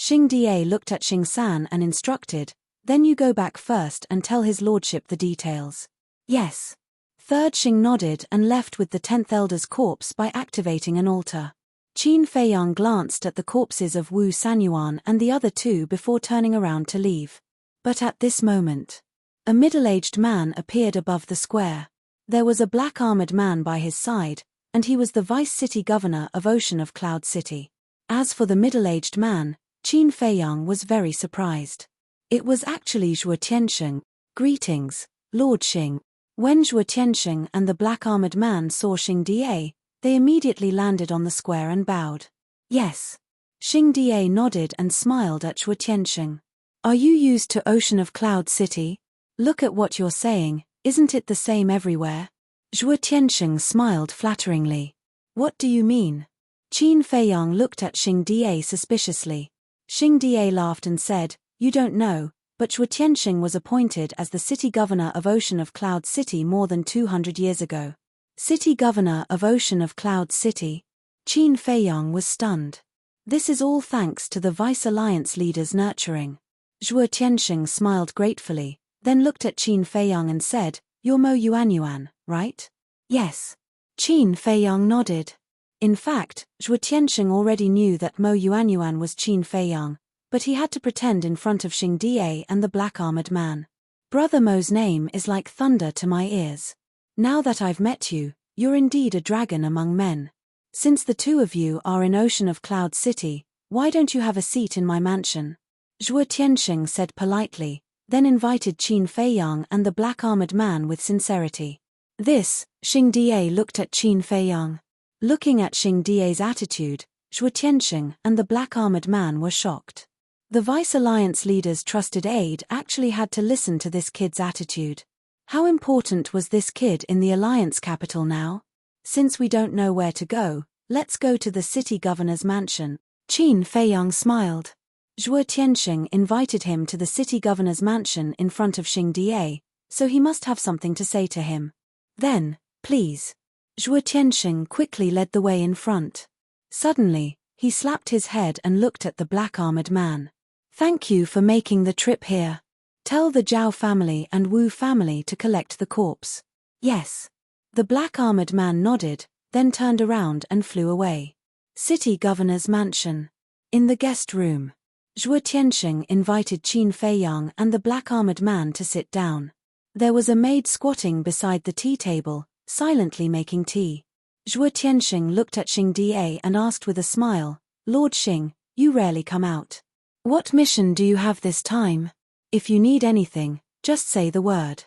Xing Die looked at Xing San and instructed, Then you go back first and tell his lordship the details. Yes. Third Xing nodded and left with the 10th Elder's corpse by activating an altar. Qin Feiyang glanced at the corpses of Wu Sanyuan and the other two before turning around to leave. But at this moment, a middle-aged man appeared above the square. There was a black-armored man by his side, and he was the vice city governor of Ocean of Cloud City. As for the middle-aged man, Qin Feiyang was very surprised. It was actually Zhuo Tiansheng. Greetings, Lord Xing. When Zhuo Tiansheng and the black-armored man saw Xing Die, they immediately landed on the square and bowed. Yes. Xing Die nodded and smiled at Zhuo Tiansheng. Are you used to Ocean of Cloud City? Look at what you're saying, isn't it the same everywhere? Zhuo Tiansheng smiled flatteringly. What do you mean? Qin Feiyang looked at Xing Die suspiciously. Xing Die laughed and said, You don't know, but Zhuo Tiansheng was appointed as the city governor of Ocean of Cloud City more than 200 years ago. City governor of Ocean of Cloud City? Qin Feiyang was stunned. This is all thanks to the Vice Alliance leader's nurturing. Zhuo Tiansheng smiled gratefully, then looked at Qin Feiyang and said, You're Mo Yuanyuan, right? Yes. Qin Feiyang nodded. In fact, Zhuo Tiansheng already knew that Mo Yuanyuan was Qin Feiyang, but he had to pretend in front of Xing Die and the black-armored man. Brother Mo's name is like thunder to my ears. Now that I've met you, you're indeed a dragon among men. Since the two of you are in Ocean of Cloud City, why don't you have a seat in my mansion? Zhuo Tianxing said politely, then invited Qin Feiyang and the black-armored man with sincerity. This, Xing Die looked at Qin Feiyang. Looking at Xing Die's attitude, Zhuo Tianxing and the black-armored man were shocked. The Vice Alliance leader's trusted aide actually had to listen to this kid's attitude. How important was this kid in the Alliance capital now? Since we don't know where to go, let's go to the city governor's mansion. Qin Feiyang smiled. Zhuo Tianxing invited him to the city governor's mansion in front of Xing Die, so he must have something to say to him. Then, please. Zhuo Tianxing quickly led the way in front. Suddenly, he slapped his head and looked at the black-armored man. Thank you for making the trip here. Tell the Zhao family and Wu family to collect the corpse. Yes. The black-armored man nodded, then turned around and flew away. City governor's mansion. In the guest room. Zhuo Tianxing invited Qin Feiyang and the black-armored man to sit down. There was a maid squatting beside the tea table, silently making tea. Zhuo Tianxing looked at Xing Die and asked with a smile, Lord Xing, you rarely come out. What mission do you have this time? If you need anything, just say the word.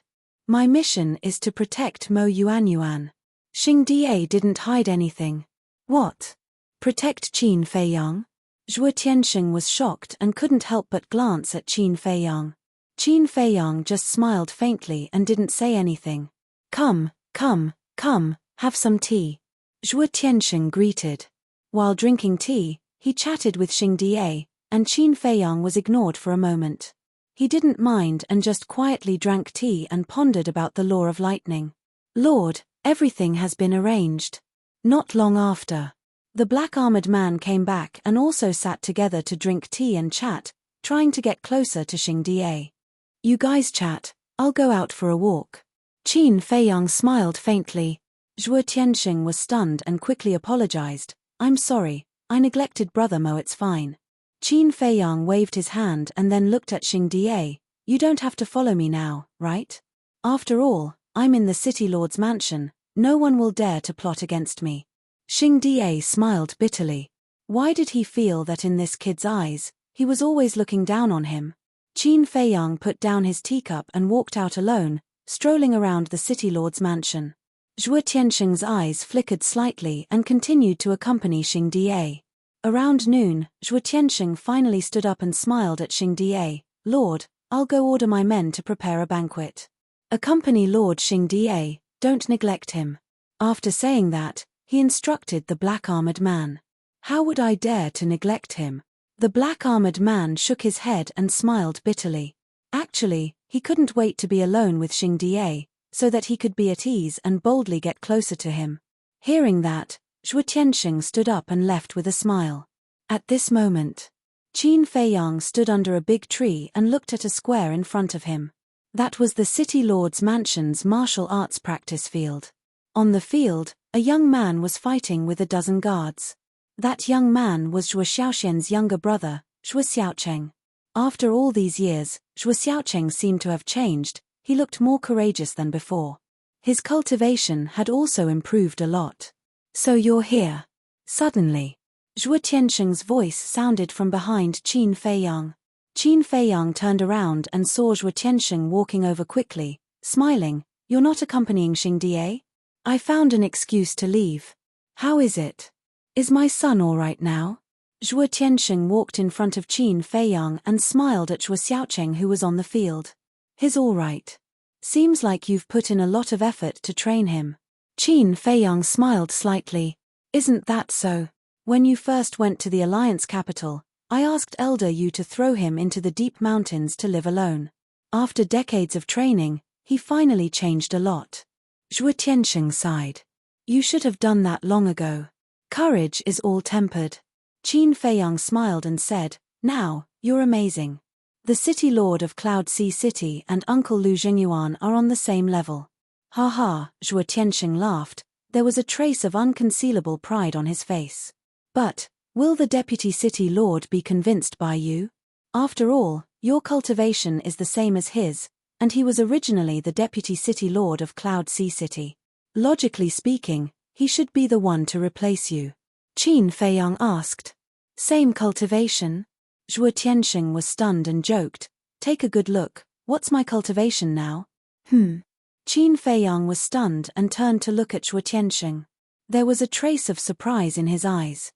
My mission is to protect Mo Yuanyuan. Xing Die didn't hide anything. What? Protect Qin Feiyang? Zhuo Tianxing was shocked and couldn't help but glance at Qin Feiyang. Qin Feiyang just smiled faintly and didn't say anything. Come, have some tea. Zhuo Tianxing greeted. While drinking tea, he chatted with Xing Die, and Qin Feiyang was ignored for a moment. He didn't mind and just quietly drank tea and pondered about the law of lightning. Lord, everything has been arranged. Not long after, the black-armored man came back and also sat together to drink tea and chat, trying to get closer to Xing Die. You guys chat, I'll go out for a walk. Qin Feiyang smiled faintly. Zhuo Tianxing was stunned and quickly apologized. I'm sorry, I neglected Brother Mo, it's fine. Qin Feiyang waved his hand and then looked at Xing Die. You don't have to follow me now, right? After all, I'm in the city lord's mansion, no one will dare to plot against me. Xing Die smiled bitterly. Why did he feel that in this kid's eyes, he was always looking down on him? Qin Feiyang put down his teacup and walked out alone, strolling around the city lord's mansion. Zhuo Tianxing's eyes flickered slightly and continued to accompany Xing Die. Around noon, Zhuo Tianxing finally stood up and smiled at Xing Die. Lord, I'll go order my men to prepare a banquet. Accompany Lord Xing Die, don't neglect him. After saying that, he instructed the black-armored man. How would I dare to neglect him? The black-armored man shook his head and smiled bitterly. Actually, he couldn't wait to be alone with Xing Die, so that he could be at ease and boldly get closer to him. Hearing that, Zhuo Tianxing stood up and left with a smile. At this moment, Qin Feiyang stood under a big tree and looked at a square in front of him. That was the city lord's mansion's martial arts practice field. On the field, a young man was fighting with a dozen guards. That young man was Zhuo Xiaoxian's younger brother, Zhuo Xiaocheng. After all these years, Zhuo Xiaocheng seemed to have changed, he looked more courageous than before. His cultivation had also improved a lot. So you're here. Suddenly, Zhuo Tianxing's voice sounded from behind Qin Feiyang. Qin Feiyang turned around and saw Zhuo Tianxing walking over quickly, smiling. You're not accompanying Xing Die? I found an excuse to leave. How is it? Is my son all right now? Zhuo Tianxing walked in front of Qin Feiyang and smiled at Zhuo Xiaocheng, who was on the field. He's all right. Seems like you've put in a lot of effort to train him. Qin Feiyang smiled slightly. Isn't that so? When you first went to the Alliance capital, I asked Elder Yu to throw him into the deep mountains to live alone. After decades of training, he finally changed a lot. Zhuo Tianxing sighed. You should have done that long ago. Courage is all-tempered. Qin Feiyang smiled and said, now, you're amazing. The City Lord of Cloud Sea City and Uncle Lu Jingyuan are on the same level. Ha ha, Zhuo Tianxing laughed. There was a trace of unconcealable pride on his face. But, will the Deputy City Lord be convinced by you? After all, your cultivation is the same as his, and he was originally the deputy city lord of Cloud Sea City. Logically speaking, he should be the one to replace you. Qin Feiyang asked. Same cultivation? Zhuo Tianxing was stunned and joked, take a good look, what's my cultivation now? Qin Feiyang was stunned and turned to look at Zhuo Tianxing. There was a trace of surprise in his eyes.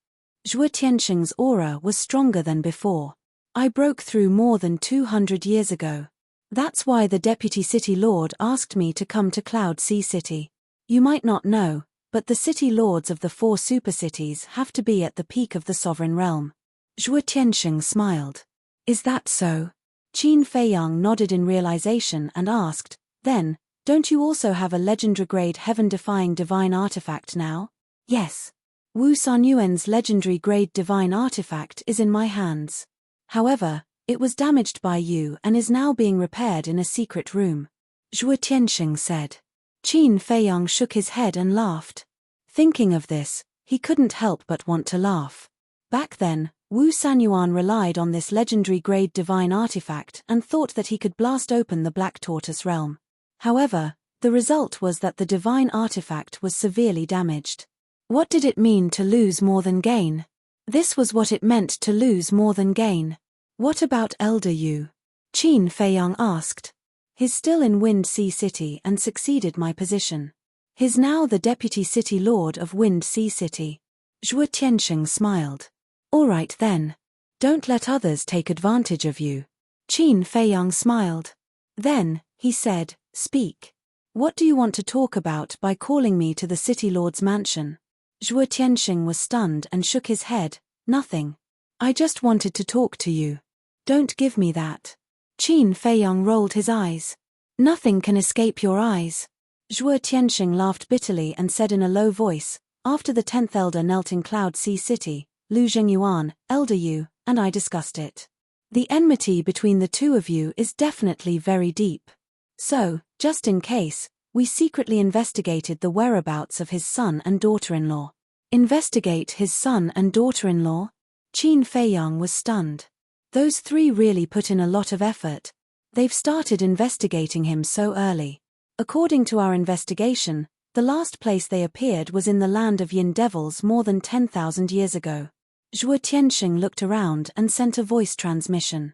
Zhuo Tianxing's aura was stronger than before. I broke through more than 200 years ago. That's why the deputy city lord asked me to come to Cloud Sea City. You might not know, but the city lords of the 4 supercities have to be at the peak of the sovereign realm. Zhuo Tianxing smiled. Is that so? Qin Feiyang nodded in realization and asked, then, don't you also have a legendary-grade heaven-defying divine artifact now? Yes. Wu Sanuen's legendary-grade divine artifact is in my hands. However, it was damaged by you and is now being repaired in a secret room. Zhuo Tianxing said. Qin Feiyang shook his head and laughed. Thinking of this, he couldn't help but want to laugh. Back then, Wu Sanyuan relied on this legendary-grade divine artifact and thought that he could blast open the Black Tortoise realm. However, the result was that the divine artifact was severely damaged. What did it mean to lose more than gain? This was what it meant to lose more than gain. What about Elder Yu? Qin Feiyang asked. He's still in Wind Sea City and succeeded my position. He's now the deputy city lord of Wind Sea City. Zhuo Tianxing smiled. All right then. Don't let others take advantage of you. Qin Feiyang smiled. Then, he said, speak. What do you want to talk about by calling me to the city lord's mansion? Zhuo Tianxing was stunned and shook his head. Nothing. I just wanted to talk to you. Don't give me that. Qin Feiyang rolled his eyes. Nothing can escape your eyes. Zhuo Tianxing laughed bitterly and said in a low voice, after the 10th elder knelt in Cloud Sea City, Lu Zhengyuan, Elder Yu, and I discussed it. The enmity between the two of you is definitely very deep. So, just in case, we secretly investigated the whereabouts of his son and daughter-in-law. Investigate his son and daughter-in-law? Qin Feiyang was stunned. Those 3 really put in a lot of effort. They've started investigating him so early. According to our investigation, the last place they appeared was in the land of Yin Devils more than 10,000 years ago. Zhuo Tianxing looked around and sent a voice transmission.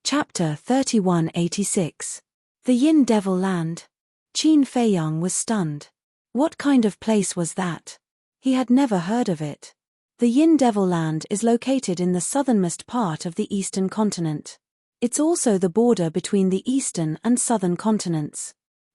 Chapter 3186. The Yin Devil Land. Qin Feiyang was stunned. What kind of place was that? He had never heard of it. The Yin Devil Land is located in the southernmost part of the eastern continent. It's also the border between the eastern and southern continents.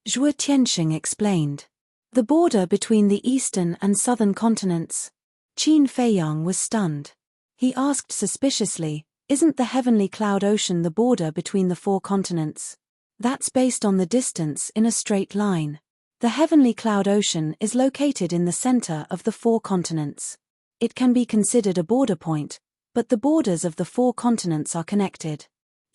Zhuo Tianxing explained. The border between the eastern and southern continents. Qin Feiyang was stunned. He asked suspiciously, isn't the heavenly cloud ocean the border between the 4 continents? That's based on the distance in a straight line. The heavenly cloud ocean is located in the center of the 4 continents. It can be considered a border point, but the borders of the 4 continents are connected.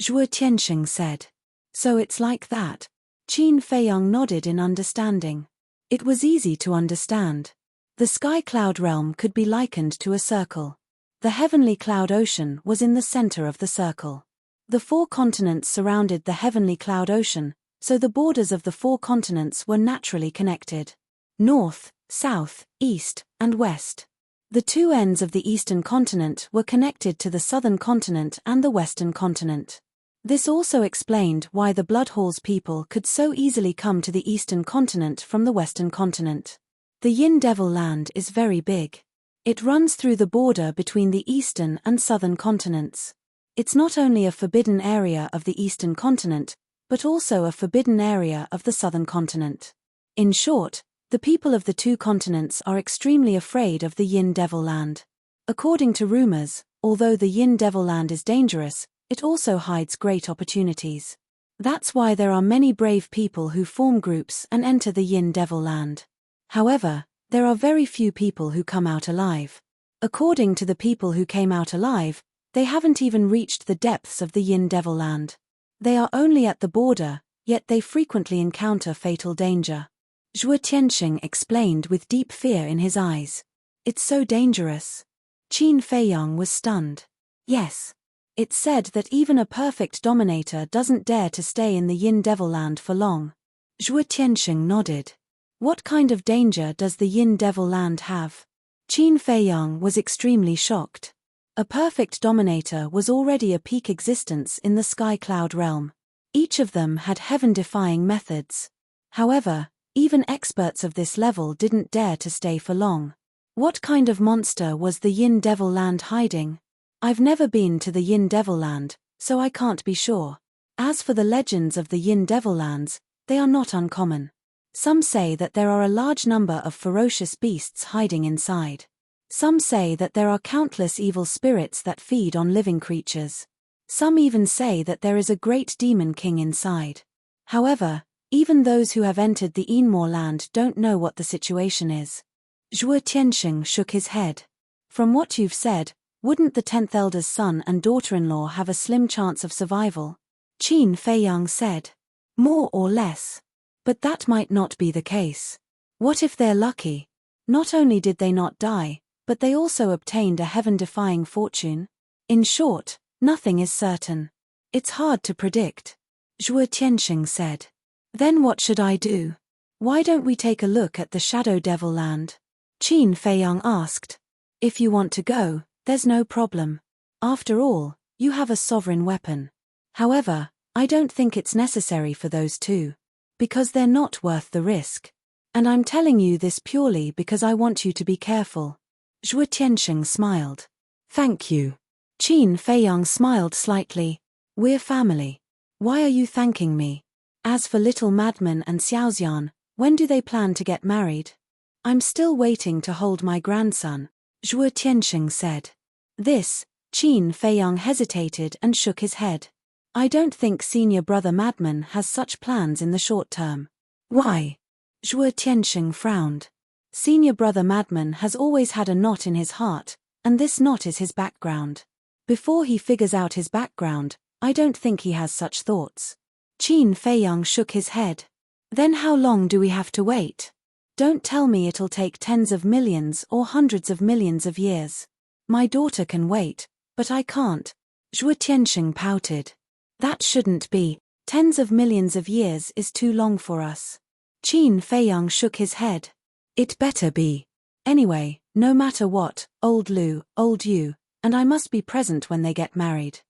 Zhuo Tianxing said. So it's like that. Qin Feiyang nodded in understanding. It was easy to understand. The sky cloud realm could be likened to a circle. The heavenly cloud ocean was in the center of the circle. The 4 continents surrounded the heavenly cloud ocean, so the borders of the 4 continents were naturally connected. North, south, east, and west. The 2 ends of the eastern continent were connected to the southern continent and the western continent. This also explained why the Bloodhall's people could so easily come to the eastern continent from the western continent. The Yin Devil Land is very big. It runs through the border between the eastern and southern continents. It's not only a forbidden area of the eastern continent, but also a forbidden area of the southern continent. In short, the people of the 2 continents are extremely afraid of the Yin Devil Land. According to rumors, although the Yin Devil Land is dangerous, it also hides great opportunities. That's why there are many brave people who form groups and enter the Yin Devil Land. However, there are very few people who come out alive. According to the people who came out alive, they haven't even reached the depths of the Yin Devil Land. They are only at the border, yet they frequently encounter fatal danger. Zhuo Tianxing explained with deep fear in his eyes. It's so dangerous. Qin Feiyang was stunned. Yes. It's said that even a perfect dominator doesn't dare to stay in the Yin Devil Land for long. Zhuo Tianxing nodded. What kind of danger does the Yin Devil Land have? Qin Feiyang was extremely shocked. A perfect dominator was already a peak existence in the Sky Cloud realm. Each of them had heaven-defying methods. However, even experts of this level didn't dare to stay for long. What kind of monster was the Yin Devil Land hiding? I've never been to the Yin Devil Land, so I can't be sure. As for the legends of the Yin Devil Lands, they are not uncommon. Some say that there are a large number of ferocious beasts hiding inside. Some say that there are countless evil spirits that feed on living creatures. Some even say that there is a great demon king inside. However, even those who have entered the Enmore land don't know what the situation is. Zhuo Tianxing shook his head. From what you've said, wouldn't the 10th elder's son and daughter-in-law have a slim chance of survival? Qin Feiyang said. More or less. But that might not be the case. What if they're lucky? Not only did they not die, but they also obtained a heaven-defying fortune. In short, nothing is certain. It's hard to predict. Zhuo Tianxing said. Then what should I do? Why don't we take a look at the Shadow Devil Land? Qin Feiyang asked. If you want to go, there's no problem. After all, you have a sovereign weapon. However, I don't think it's necessary for those two. Because they're not worth the risk. And I'm telling you this purely because I want you to be careful. Zhuo Tianxing smiled. Thank you. Qin Feiyang smiled slightly. We're family. Why are you thanking me? As for Little Madman and Xiaoxian, when do they plan to get married? I'm still waiting to hold my grandson, Zhuo Tianxing said. This, Qin Feiyang hesitated and shook his head. I don't think senior brother Madman has such plans in the short term. Why? Zhuo Tianxing frowned. Senior brother Madman has always had a knot in his heart, and this knot is his background. Before he figures out his background, I don't think he has such thoughts. Qin Feiyang shook his head. Then how long do we have to wait? Don't tell me it'll take tens of millions or hundreds of millions of years. My daughter can wait, but I can't. Zhuo Tianxing pouted. That shouldn't be. Tens of millions of years is too long for us. Qin Feiyang shook his head. It better be. Anyway, no matter what, old Lu, old you, and I must be present when they get married.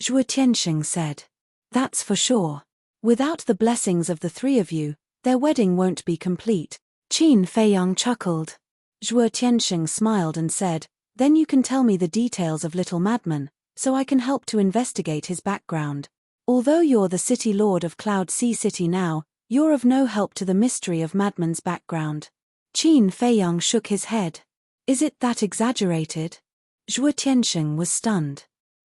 Zhuo Tianxing said. That's for sure. Without the blessings of the three of you, their wedding won't be complete. Qin Feiyang chuckled. Zhuo Tianxing smiled and said, Then you can tell me the details of Little Madman, so I can help to investigate his background. Although you're the city lord of Cloud Sea City now, you're of no help to the mystery of Madman's background. Qin Feiyang shook his head. Is it that exaggerated? Zhuo Tianxing was stunned.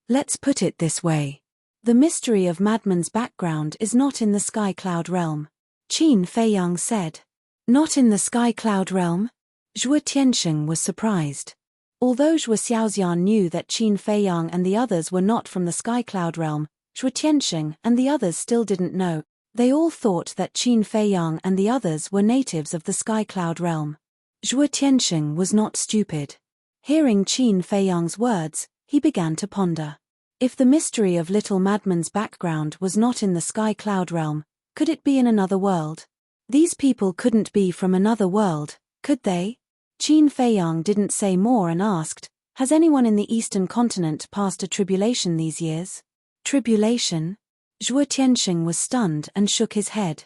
Let's put it this way. The mystery of Madman's background is not in the Sky Cloud realm. Qin Feiyang said. Not in the Sky Cloud realm? Zhuo Tianxing was surprised. Although Zhuo Xiaoxian knew that Qin Feiyang and the others were not from the Sky Cloud realm, Zhuo Tianxing and the others still didn't know. They all thought that Qin Feiyang and the others were natives of the Sky Cloud realm. Zhuo Tianxing was not stupid. Hearing Qin Feiyang's words, he began to ponder. If the mystery of Little Madman's background was not in the Sky Cloud realm, could it be in another world? These people couldn't be from another world, could they? Qin Feiyang didn't say more and asked, Has anyone in the Eastern continent passed a tribulation these years? Tribulation? Zhuo Tianxing was stunned and shook his head.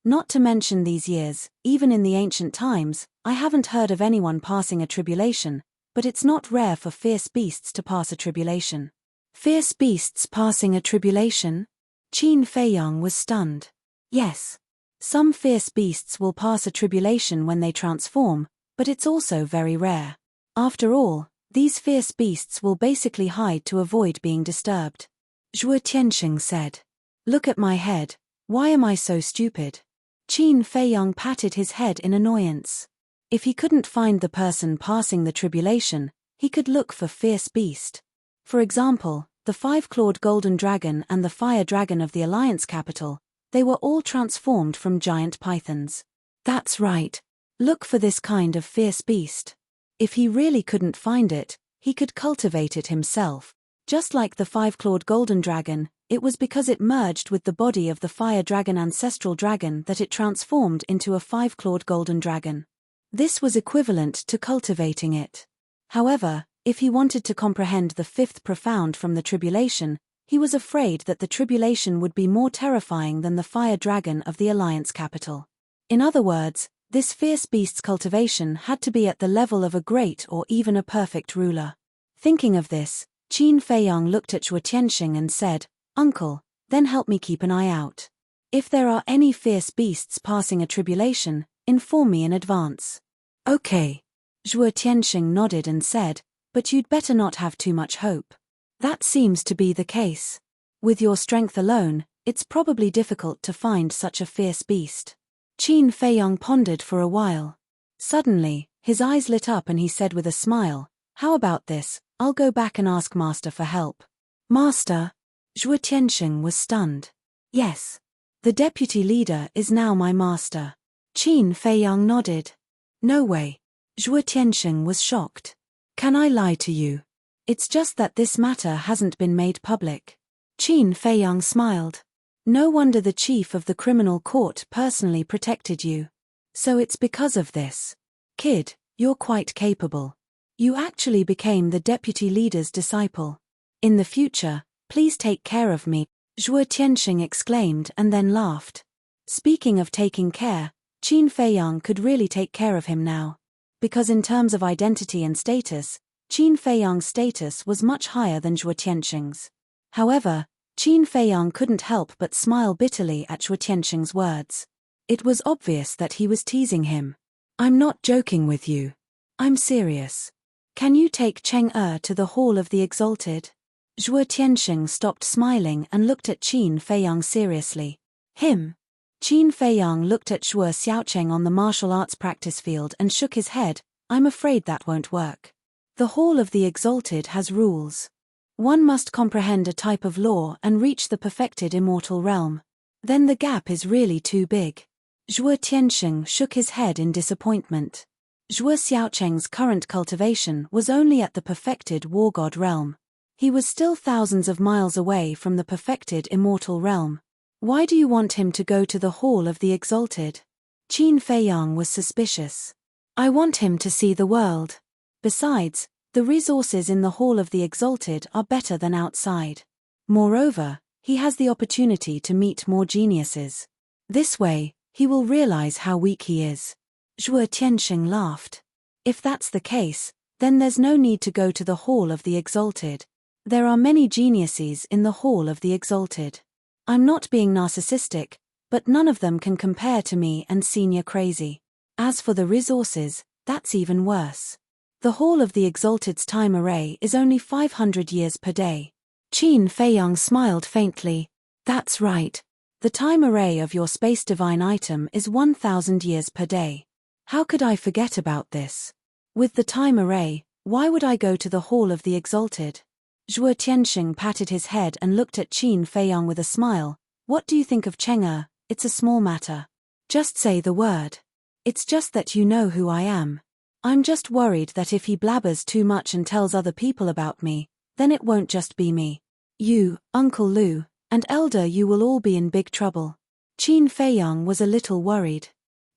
Not to mention these years, even in the ancient times, I haven't heard of anyone passing a tribulation, but it's not rare for fierce beasts to pass a tribulation. Fierce beasts passing a tribulation? Qin Feiyang was stunned. Yes. Some fierce beasts will pass a tribulation when they transform, but it's also very rare. After all, these fierce beasts will basically hide to avoid being disturbed. Zhuo Tianxing said. Look at my head, why am I so stupid? Qin Feiyang patted his head in annoyance. If he couldn't find the person passing the tribulation, he could look for fierce beast. For example, the five-clawed golden dragon and the fire dragon of the Alliance capital, they were all transformed from giant pythons. That's right. Look for this kind of fierce beast. If he really couldn't find it, he could cultivate it himself. Just like the five-clawed golden dragon, it was because it merged with the body of the fire dragon ancestral dragon that it transformed into a five-clawed golden dragon. This was equivalent to cultivating it. However, if he wanted to comprehend the fifth profound from the tribulation, he was afraid that the tribulation would be more terrifying than the fire dragon of the Alliance capital. In other words, this fierce beast's cultivation had to be at the level of a great or even a perfect ruler. Thinking of this, Qin Feiyang looked at Zhuo Tianxing and said, "Uncle, then help me keep an eye out. If there are any fierce beasts passing a tribulation, inform me in advance." "Okay." Zhuo Tianxing nodded and said, "But you'd better not have too much hope. That seems to be the case. With your strength alone, it's probably difficult to find such a fierce beast." Qin Feiyang pondered for a while. Suddenly, his eyes lit up and he said with a smile, "How about this? I'll go back and ask Master for help." "Master?" Zhuo Tianxing was stunned. "Yes. The deputy leader is now my master." Qin Feiyang nodded. "No way." Zhuo Tianxing was shocked. "Can I lie to you? It's just that this matter hasn't been made public." Qin Feiyang smiled. "No wonder the chief of the criminal court personally protected you. So it's because of this. Kid, you're quite capable. You actually became the deputy leader's disciple. In the future, please take care of me," Zhuo Tianxing exclaimed and then laughed. Speaking of taking care, Qin Feiyang could really take care of him now. Because in terms of identity and status, Qin Feiyang's status was much higher than Zhuo Tianxing's. However, Qin Feiyang couldn't help but smile bitterly at Zhuo Tianxing's words. It was obvious that he was teasing him. "I'm not joking with you. I'm serious. Can you take Cheng to the Hall of the Exalted?" Zhuo Tianxing stopped smiling and looked at Qin Feiyang seriously. "Him?" Qin Feiyang looked at Zhuo Xiaocheng on the martial arts practice field and shook his head. "I'm afraid that won't work. The Hall of the Exalted has rules. One must comprehend a type of law and reach the perfected immortal realm. Then the gap is really too big." Zhuo Tianxing shook his head in disappointment. Zhuo Xiaocheng's current cultivation was only at the perfected war god realm. He was still thousands of miles away from the perfected immortal realm. "Why do you want him to go to the Hall of the Exalted?" Qin Feiyang was suspicious. "I want him to see the world. Besides, the resources in the Hall of the Exalted are better than outside. Moreover, he has the opportunity to meet more geniuses. This way, he will realize how weak he is." Zhuo Tianxing laughed. "If that's the case, then there's no need to go to the Hall of the Exalted. There are many geniuses in the Hall of the Exalted. I'm not being narcissistic, but none of them can compare to me and Senior Crazy. As for the resources, that's even worse. The Hall of the Exalted's time array is only 500 years per day." Qin Feiyang smiled faintly. "That's right. The time array of your space divine item is 1,000 years per day. How could I forget about this? With the time array, why would I go to the Hall of the Exalted?" Zhuo Tianxing patted his head and looked at Qin Feiyang with a smile. "What do you think of Cheng? It's a small matter. Just say the word. It's just that you know who I am. I'm just worried that if he blabbers too much and tells other people about me, then it won't just be me. You, Uncle Lu, and Elder you will all be in big trouble." Qin Feiyang was a little worried.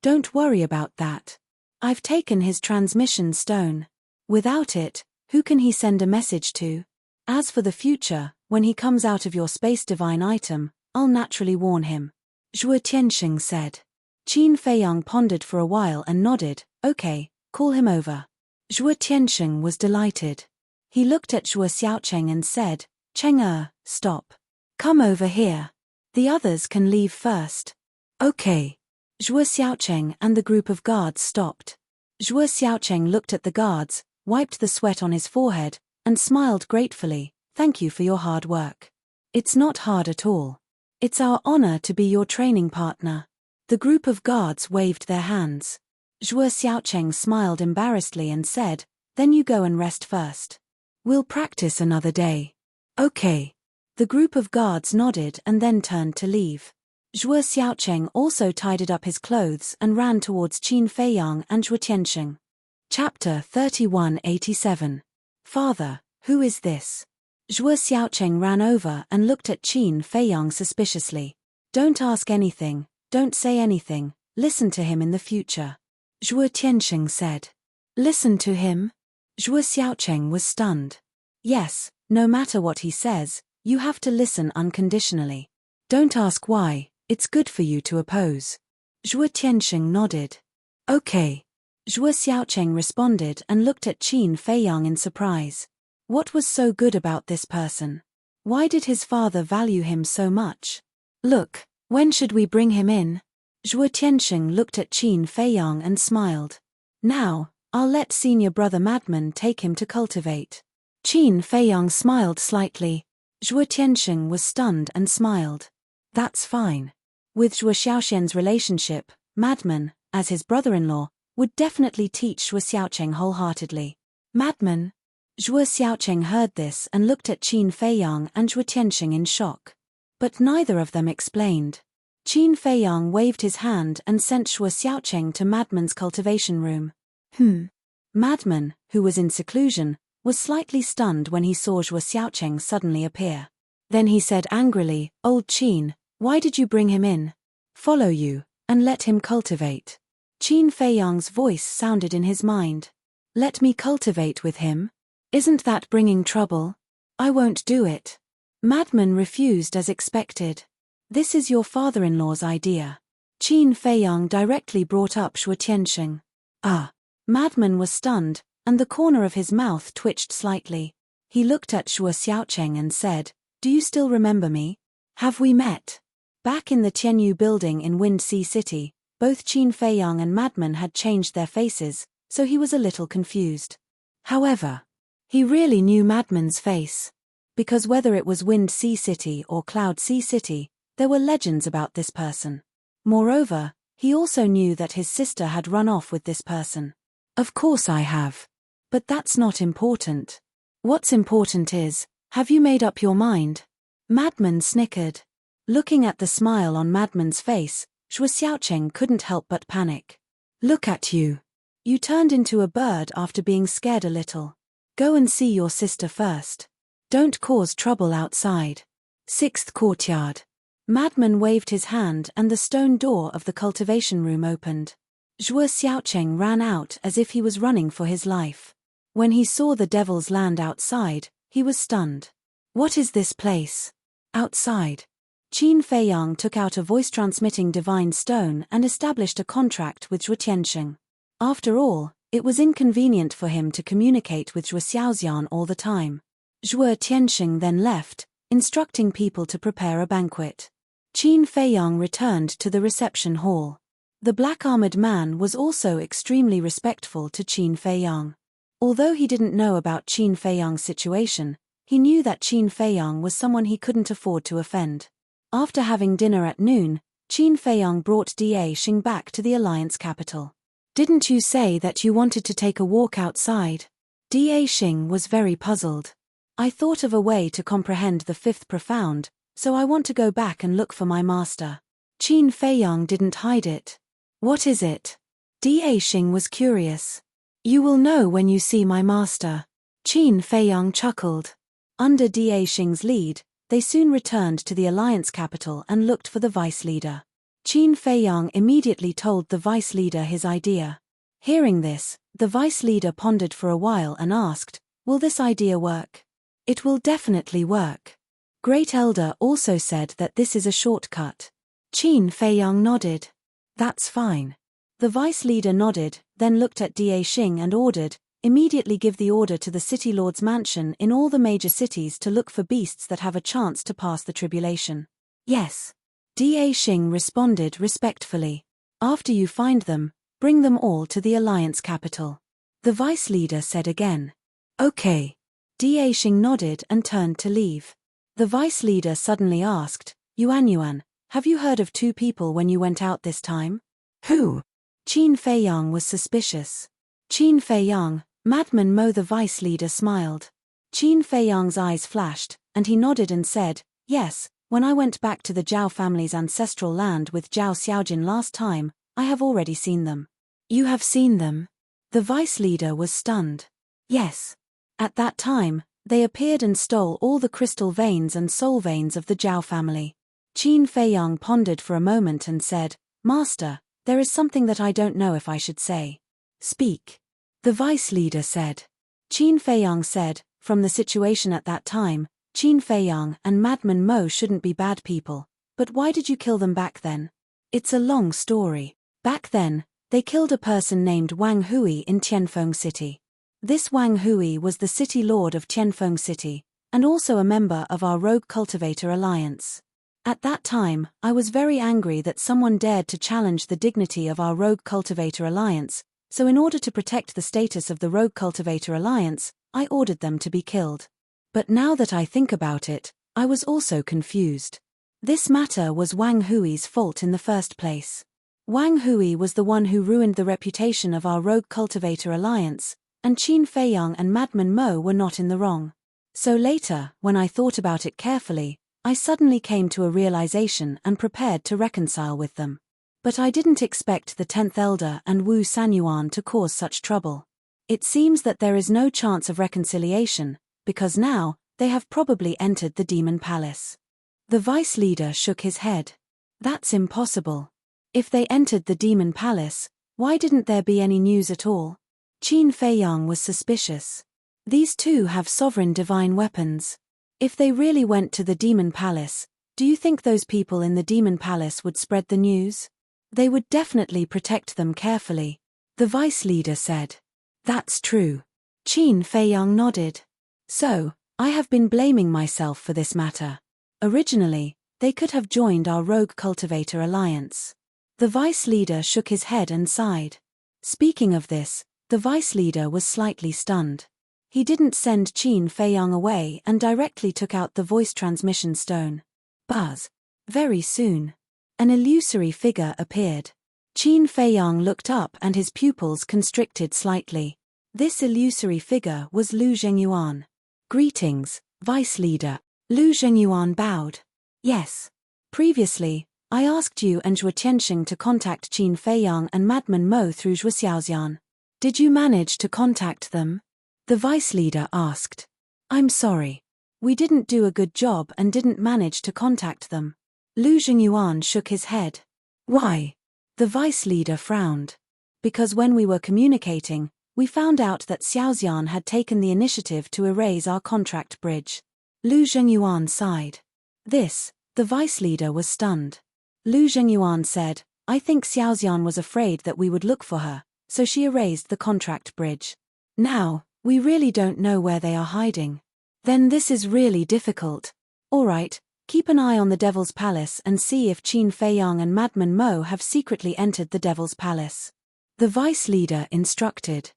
"Don't worry about that. I've taken his transmission stone. Without it, who can he send a message to? As for the future, when he comes out of your space divine item, I'll naturally warn him," Zhuo Tianxing said. Qin Feiyang pondered for a while and nodded. "Okay, call him over." Zhuo Tianxing was delighted. He looked at Zhuo Xiaocheng and said, "Cheng, stop. Come over here. The others can leave first." "Okay." Zhuo Xiaocheng and the group of guards stopped. Zhuo Xiaocheng looked at the guards, wiped the sweat on his forehead, and smiled gratefully. "Thank you for your hard work. It's not hard at all. It's our honor to be your training partner." The group of guards waved their hands. Zhuo Xiaocheng smiled embarrassedly and said, "Then you go and rest first. We'll practice another day." "Okay." The group of guards nodded and then turned to leave. Zhuo Xiaocheng also tidied up his clothes and ran towards Qin Feiyang and Zhuo Tianxing. Chapter 3187. "Father, who is this?" Zhuo Xiaocheng ran over and looked at Qin Feiyang suspiciously. Don't ask anything, don't say anything, listen to him in the future. Zhuo Tianxing said. Listen to him? Zhuo Xiaocheng was stunned. Yes, no matter what he says, you have to listen unconditionally. Don't ask why, it's good for you to oppose. Zhuo Tianxing nodded. Okay. Zhuo Xiaocheng responded and looked at Qin Feiyang in surprise. What was so good about this person? Why did his father value him so much? Look, when should we bring him in? Zhuo Tianxing looked at Qin Feiyang and smiled. Now, I'll let senior brother Madman take him to cultivate. Qin Feiyang smiled slightly. Zhuo Tianxing was stunned and smiled. That's fine. With Zhuo Xiaoxian's relationship, Madman, as his brother-in-law, would definitely teach Zhuo Xiaocheng wholeheartedly. Madman? Zhuo Xiaocheng heard this and looked at Qin Feiyang and Zhuo Tianxing in shock. But neither of them explained. Qin Feiyang waved his hand and sent Zhuo Xiaocheng to Madman's cultivation room. Madman, who was in seclusion, was slightly stunned when he saw Zhuo Xiaocheng suddenly appear. Then he said angrily, Old Qin, why did you bring him in? Follow you, and let him cultivate. Qin Feiyang's voice sounded in his mind. Let me cultivate with him? Isn't that bringing trouble? I won't do it. Madman refused as expected. This is your father-in-law's idea. Qin Feiyang directly brought up Zhuo Tianxing. Madman was stunned, and the corner of his mouth twitched slightly. He looked at Zhuo Xiaocheng and said, Do you still remember me? Have we met? Back in the Tianyu building in Wind Sea City, both Qin Feiyang and Madman had changed their faces, so he was a little confused. However, he really knew Madman's face. Because whether it was Wind Sea City or Cloud Sea City, there were legends about this person. Moreover, he also knew that his sister had run off with this person. Of course I have. But that's not important. What's important is, have you made up your mind? Madman snickered. Looking at the smile on Madman's face, Zhuo Xiaocheng couldn't help but panic. Look at you. You turned into a bird after being scared a little. Go and see your sister first. Don't cause trouble outside. 6th courtyard. Madman waved his hand and the stone door of the cultivation room opened. Zhuo Xiaocheng ran out as if he was running for his life. When he saw the devil's land outside, he was stunned. What is this place? Outside. Qin Feiyang took out a voice-transmitting divine stone and established a contract with Zhuo Tianxing. After all, it was inconvenient for him to communicate with Zhuo Xiaoxian all the time. Zhuo Tianxing then left, instructing people to prepare a banquet. Qin Feiyang returned to the reception hall. The black-armored man was also extremely respectful to Qin Feiyang. Although he didn't know about Qin Feiyang's situation, he knew that Qin Feiyang was someone he couldn't afford to offend. After having dinner at noon, Qin Feiyang brought Deity back to the Alliance capital. Didn't you say that you wanted to take a walk outside? Deity was very puzzled. I thought of a way to comprehend the fifth profound, so I want to go back and look for my master. Qin Feiyang didn't hide it. What is it? Deity was curious. You will know when you see my master. Qin Feiyang chuckled. Under Deity's lead, they soon returned to the Alliance capital and looked for the vice leader. Qin Feiyang immediately told the vice leader his idea. Hearing this, the vice leader pondered for a while and asked, Will this idea work? It will definitely work. Great Elder also said that this is a shortcut. Qin Feiyang nodded. That's fine. The vice leader nodded, then looked at Deity and ordered, Immediately give the order to the city lord's mansion in all the major cities to look for beasts that have a chance to pass the tribulation. Yes. Deity responded respectfully. After you find them, bring them all to the Alliance capital. The vice leader said again. Okay. Deity nodded and turned to leave. The vice leader suddenly asked, Yuan, have you heard of two people when you went out this time? Who? Qin Feiyang was suspicious. Qin Feiyang, Madman Mo. The vice leader smiled. Qin Feiyang's eyes flashed, and he nodded and said, Yes, when I went back to the Zhao family's ancestral land with Zhao Xiaojin last time, I have already seen them. You have seen them? The vice leader was stunned. Yes. At that time, They appeared and stole all the crystal veins and soul veins of the Zhao family. Qin Feiyang pondered for a moment and said, "Master, there is something that I don't know if I should say." "Speak." The vice leader said. Qin Feiyang said, "From the situation at that time, Qin Feiyang and Madman Mo shouldn't be bad people, but why did you kill them back then?" "It's a long story. Back then, they killed a person named Wang Hui in Tianfeng City. This Wang Hui was the city lord of Tianfeng City, and also a member of our Rogue Cultivator Alliance. At that time, I was very angry that someone dared to challenge the dignity of our Rogue Cultivator Alliance, so in order to protect the status of the Rogue Cultivator Alliance, I ordered them to be killed. But now that I think about it, I was also confused. This matter was Wang Hui's fault in the first place. Wang Hui was the one who ruined the reputation of our Rogue Cultivator Alliance, and Qin Feiyang and Madman Mo were not in the wrong. So later, when I thought about it carefully, I suddenly came to a realization and prepared to reconcile with them. But I didn't expect the 10th Elder and Wu Sanyuan to cause such trouble. It seems that there is no chance of reconciliation, because now, they have probably entered the Demon Palace." The vice leader shook his head. "That's impossible. If they entered the Demon Palace, why didn't there be any news at all?" Qin Feiyang was suspicious. "These two have sovereign divine weapons. If they really went to the Demon Palace, do you think those people in the Demon Palace would spread the news?" "They would definitely protect them carefully," the vice leader said. "That's true." Qin Feiyang nodded. "So, I have been blaming myself for this matter. Originally, they could have joined our Rogue Cultivator Alliance." The vice leader shook his head and sighed. Speaking of this, the vice leader was slightly stunned. He didn't send Qin Feiyang away and directly took out the voice transmission stone. Buzz. Very soon, an illusory figure appeared. Qin Feiyang looked up and his pupils constricted slightly. This illusory figure was Lu Zhengyuan. "Greetings, Vice Leader." Lu Zhengyuan bowed. "Yes. Previously, I asked you and Zhuo Tianxing to contact Qin Feiyang and Madman Mo through Zhuo Xiaoxian. Did you manage to contact them?" the vice leader asked. "I'm sorry. We didn't do a good job and didn't manage to contact them." Lu Zhengyuan shook his head. "Why?" the vice leader frowned. "Because when we were communicating, we found out that Xiaoxian had taken the initiative to erase our contract bridge." Lu Zhengyuan sighed. The vice leader was stunned. Lu Zhengyuan said, "I think Xiaoxian was afraid that we would look for her, so she erased the contract bridge. Now, we really don't know where they are hiding. Then this is really difficult. Alright, keep an eye on the Devil's Palace and see if Qin Feiyang and Madman Mo have secretly entered the Devil's Palace." The vice leader instructed.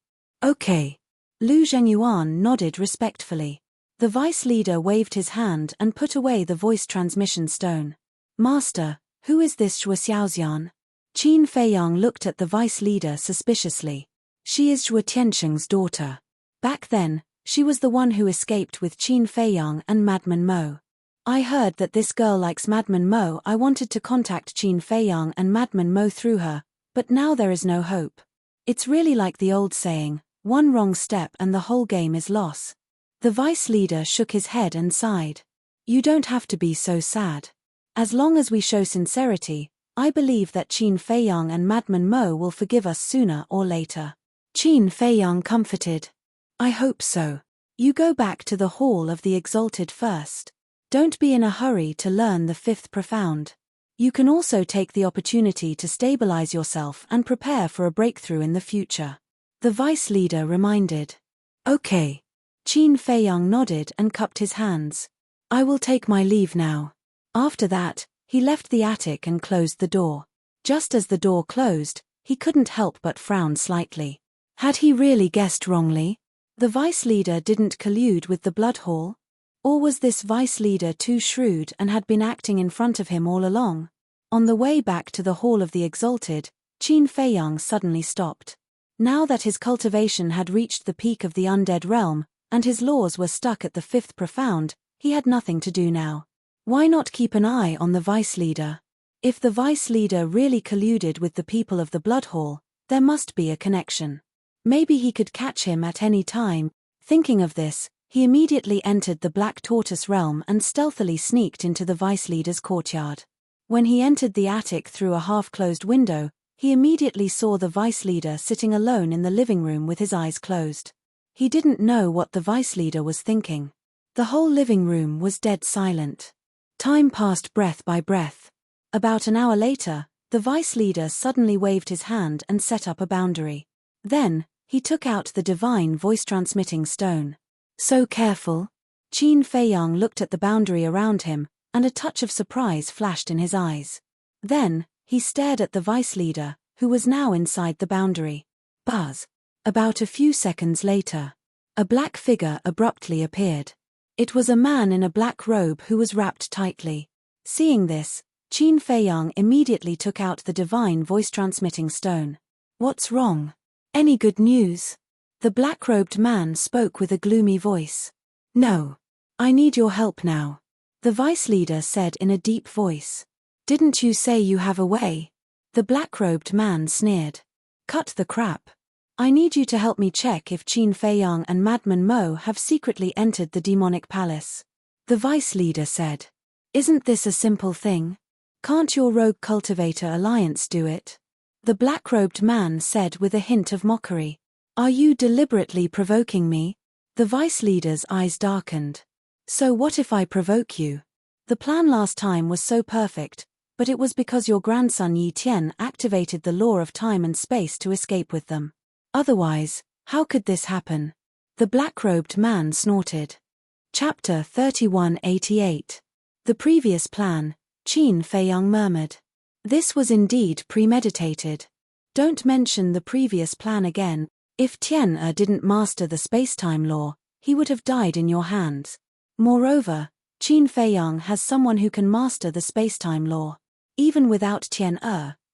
"Okay." Lu Zhengyuan nodded respectfully. The vice leader waved his hand and put away the voice transmission stone. "Master, who is this Zhuo Xiaoxian?" Qin Feiyang looked at the vice leader suspiciously. "She is Zhuo Tianxing's daughter. Back then, she was the one who escaped with Qin Feiyang and Madman Mo. I heard that this girl likes Madman Mo. I wanted to contact Qin Feiyang and Madman Mo through her, but now there is no hope. It's really like the old saying, one wrong step and the whole game is loss." The vice leader shook his head and sighed. "You don't have to be so sad. As long as we show sincerity, I believe that Qin Feiyang and Madman Mo will forgive us sooner or later." Qin Feiyang comforted. "I hope so. You go back to the Hall of the Exalted first. Don't be in a hurry to learn the fifth profound. You can also take the opportunity to stabilize yourself and prepare for a breakthrough in the future," the vice leader reminded. "Okay." Qin Feiyang nodded and cupped his hands. "I will take my leave now." After that, he left the attic and closed the door. Just as the door closed, he couldn't help but frown slightly. Had he really guessed wrongly? The vice leader didn't collude with the Blood Hall? Or was this vice leader too shrewd and had been acting in front of him all along? On the way back to the Hall of the Exalted, Qin Feiyang suddenly stopped. Now that his cultivation had reached the peak of the undead realm, and his laws were stuck at the fifth profound, he had nothing to do now. Why not keep an eye on the vice leader? If the vice leader really colluded with the people of the Blood Hall, there must be a connection. Maybe he could catch him at any time. Thinking of this, He immediately entered the Black Tortoise realm and stealthily sneaked into the vice leader's courtyard. When he entered the attic through a half-closed window, he immediately saw the vice leader sitting alone in the living room with his eyes closed. He didn't know what the vice leader was thinking. The whole living room was dead silent. Time passed breath by breath. About an hour later, the vice leader suddenly waved his hand and set up a boundary. Then, he took out the divine voice-transmitting stone. So careful. Qin Feiyang looked at the boundary around him, and a touch of surprise flashed in his eyes. Then, he stared at the vice leader, who was now inside the boundary. Buzz. About a few seconds later, a black figure abruptly appeared. It was a man in a black robe who was wrapped tightly. Seeing this, Qin Feiyang immediately took out the divine voice-transmitting stone. What's wrong? Any good news? The black-robed man spoke with a gloomy voice. No. I need your help now. The vice leader said in a deep voice. Didn't you say you have a way? The black-robed man sneered. Cut the crap. I need you to help me check if Qin Feiyang and Madman Mo have secretly entered the demonic palace. The vice leader said. Isn't this a simple thing? Can't your rogue cultivator alliance do it? The black-robed man said with a hint of mockery. Are you deliberately provoking me? The vice leader's eyes darkened. So what if I provoke you? The plan last time was so perfect, but it was because your grandson Yi Tian activated the law of time and space to escape with them. Otherwise, how could this happen? The black-robed man snorted. Chapter 3188. The previous plan, Qin Feiyang murmured. This was indeed premeditated. Don't mention the previous plan again. If Tian didn't master the space-time law, he would have died in your hands. Moreover, Qin Feiyang has someone who can master the space-time law. Even without Tian,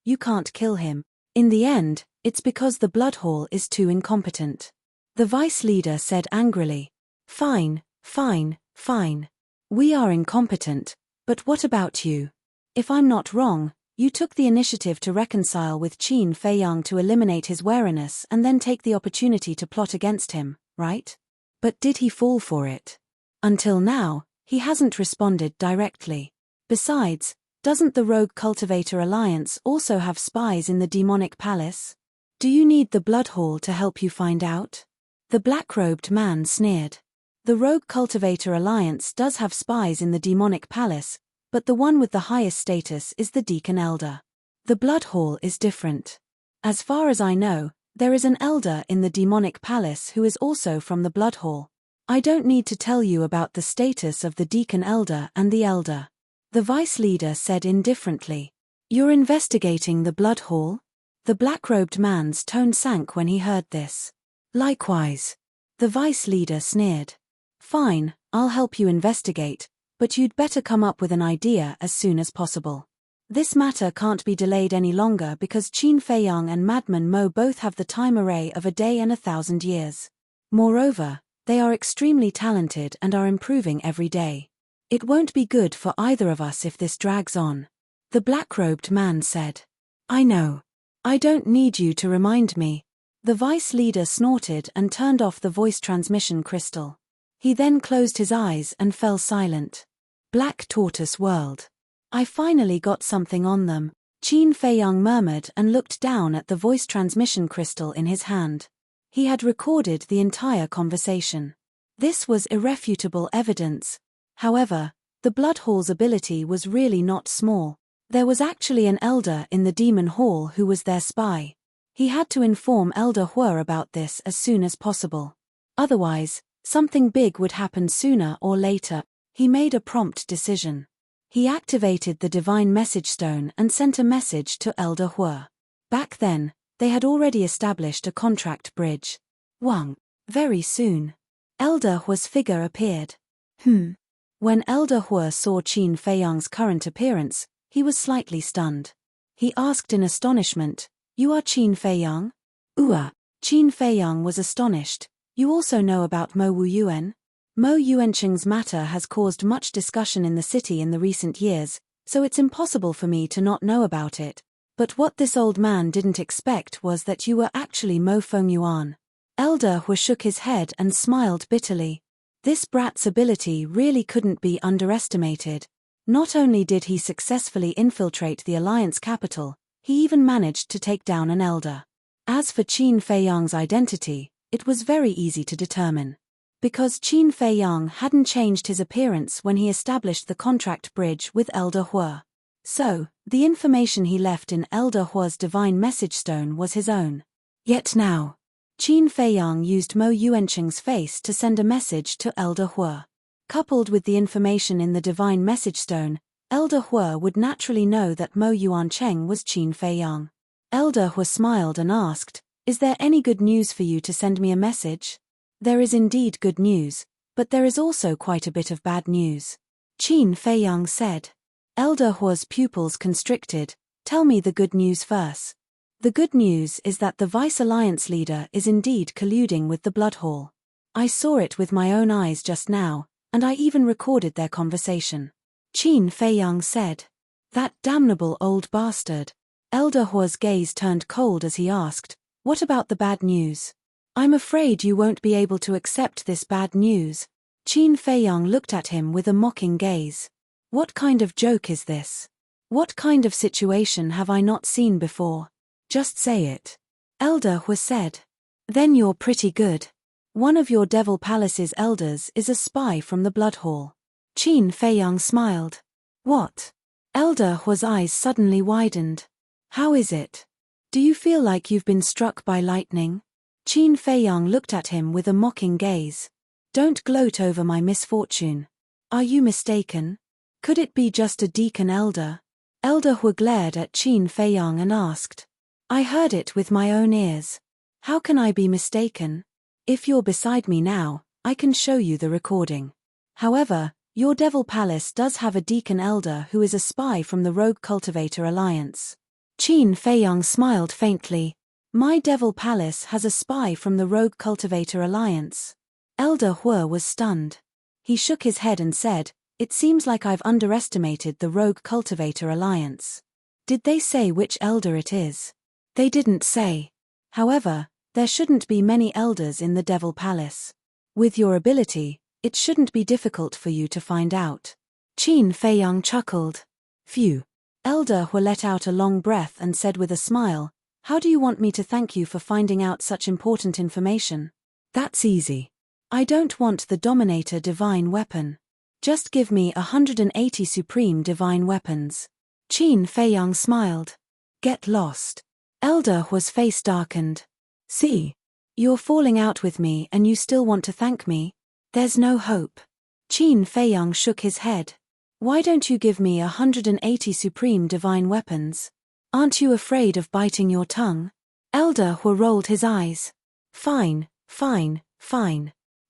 you can't kill him. In the end, it's because the Blood Hall is too incompetent. The vice leader said angrily. Fine, fine, fine. We are incompetent, but what about you? If I'm not wrong, you took the initiative to reconcile with Qin Feiyang to eliminate his wariness and then take the opportunity to plot against him, right? But did he fall for it? Until now, he hasn't responded directly. Besides, doesn't the Rogue Cultivator Alliance also have spies in the demonic palace? Do you need the Blood Hall to help you find out? The black-robed man sneered. The Rogue Cultivator Alliance does have spies in the demonic palace, but the one with the highest status is the Deacon Elder. The Blood Hall is different. As far as I know, there is an elder in the demonic palace who is also from the Blood Hall. I don't need to tell you about the status of the Deacon Elder and the Elder. The vice leader said indifferently. You're investigating the Blood Hall? The black-robed man's tone sank when he heard this. Likewise. The vice leader sneered. Fine, I'll help you investigate, but you'd better come up with an idea as soon as possible. This matter can't be delayed any longer because Qin Feiyang and Madman Mo both have the time array of a day and 1,000 years. Moreover, they are extremely talented and are improving every day. It won't be good for either of us if this drags on. The black-robed man said. I know. I don't need you to remind me. The vice leader snorted and turned off the voice transmission crystal. He then closed his eyes and fell silent. Black Tortoise World. I finally got something on them, Qin Feiyang murmured and looked down at the voice transmission crystal in his hand. He had recorded the entire conversation. This was irrefutable evidence. However, the Blood Hall's ability was really not small. There was actually an elder in the Demon Hall who was their spy. He had to inform Elder Hue about this as soon as possible. Otherwise, something big would happen sooner or later. He made a prompt decision. He activated the Divine Message Stone and sent a message to Elder Hue. Back then, they had already established a contract bridge. Very soon. Elder Hue's figure appeared. When Elder Hue saw Qin Feiyang's current appearance, he was slightly stunned. He asked in astonishment, You are Qin Feiyang? Qin Feiyang was astonished. You also know about Mo Wu Yuan? Mo Yuancheng's matter has caused much discussion in the city in the recent years, so it's impossible for me to not know about it. But what this old man didn't expect was that you were actually Mo Fengyuan. Elder Hue shook his head and smiled bitterly. This brat's ability really couldn't be underestimated. Not only did he successfully infiltrate the Alliance capital, he even managed to take down an elder. As for Qin Feiyang's identity, it was very easy to determine. Because Qin Feiyang hadn't changed his appearance when he established the contract bridge with Elder Hua. So, the information he left in Elder Hua's divine message stone was his own. Yet now, Qin Feiyang used Mo Yuancheng's face to send a message to Elder Hua. Coupled with the information in the divine message stone, Elder Hua would naturally know that Mo Yuancheng was Qin Feiyang. Elder Hua smiled and asked, "Is there any good news for you to send me a message?" "There is indeed good news, but there is also quite a bit of bad news," Qin Feiyang said. Elder Hua's pupils constricted. "Tell me the good news first." "The good news is that the Vice Alliance leader is indeed colluding with the Blood Hall. I saw it with my own eyes just now, and I even recorded their conversation," Qin Feiyang said. "That damnable old bastard." Elder Hua's gaze turned cold as he asked, "What about the bad news?" "I'm afraid you won't be able to accept this bad news." Qin Feiyang looked at him with a mocking gaze. "What kind of joke is this? What kind of situation have I not seen before? Just say it," Elder Hua said. "Then you're pretty good. One of your Devil Palace's elders is a spy from the Blood Hall." Qin Feiyang smiled. "What?" Elder Hua's eyes suddenly widened. "How is it? Do you feel like you've been struck by lightning?" Qin Feiyang looked at him with a mocking gaze. "Don't gloat over my misfortune. Are you mistaken? Could it be just a deacon elder?" Elder Hua glared at Qin Feiyang and asked. "I heard it with my own ears. How can I be mistaken? If you're beside me now, I can show you the recording. However, your Devil Palace does have a deacon elder who is a spy from the Rogue Cultivator Alliance." Qin Feiyang smiled faintly. "My Devil Palace has a spy from the Rogue Cultivator Alliance?" Elder Hua was stunned. He shook his head and said, "It seems like I've underestimated the Rogue Cultivator Alliance." "Did they say which elder it is?" "They didn't say. However, there shouldn't be many elders in the Devil Palace. With your ability, it shouldn't be difficult for you to find out." Qin Feiyang chuckled. "Phew." Elder Hua let out a long breath and said with a smile, "How do you want me to thank you for finding out such important information?" "That's easy. I don't want the Dominator divine weapon. Just give me 180 supreme divine weapons." Qin Feiyang smiled. "Get lost." Elder Hua's face darkened. "See? You're falling out with me and you still want to thank me? There's no hope." Qin Feiyang shook his head. "Why don't you give me 180 supreme divine weapons? Aren't you afraid of biting your tongue?" Elder Hua rolled his eyes. Fine.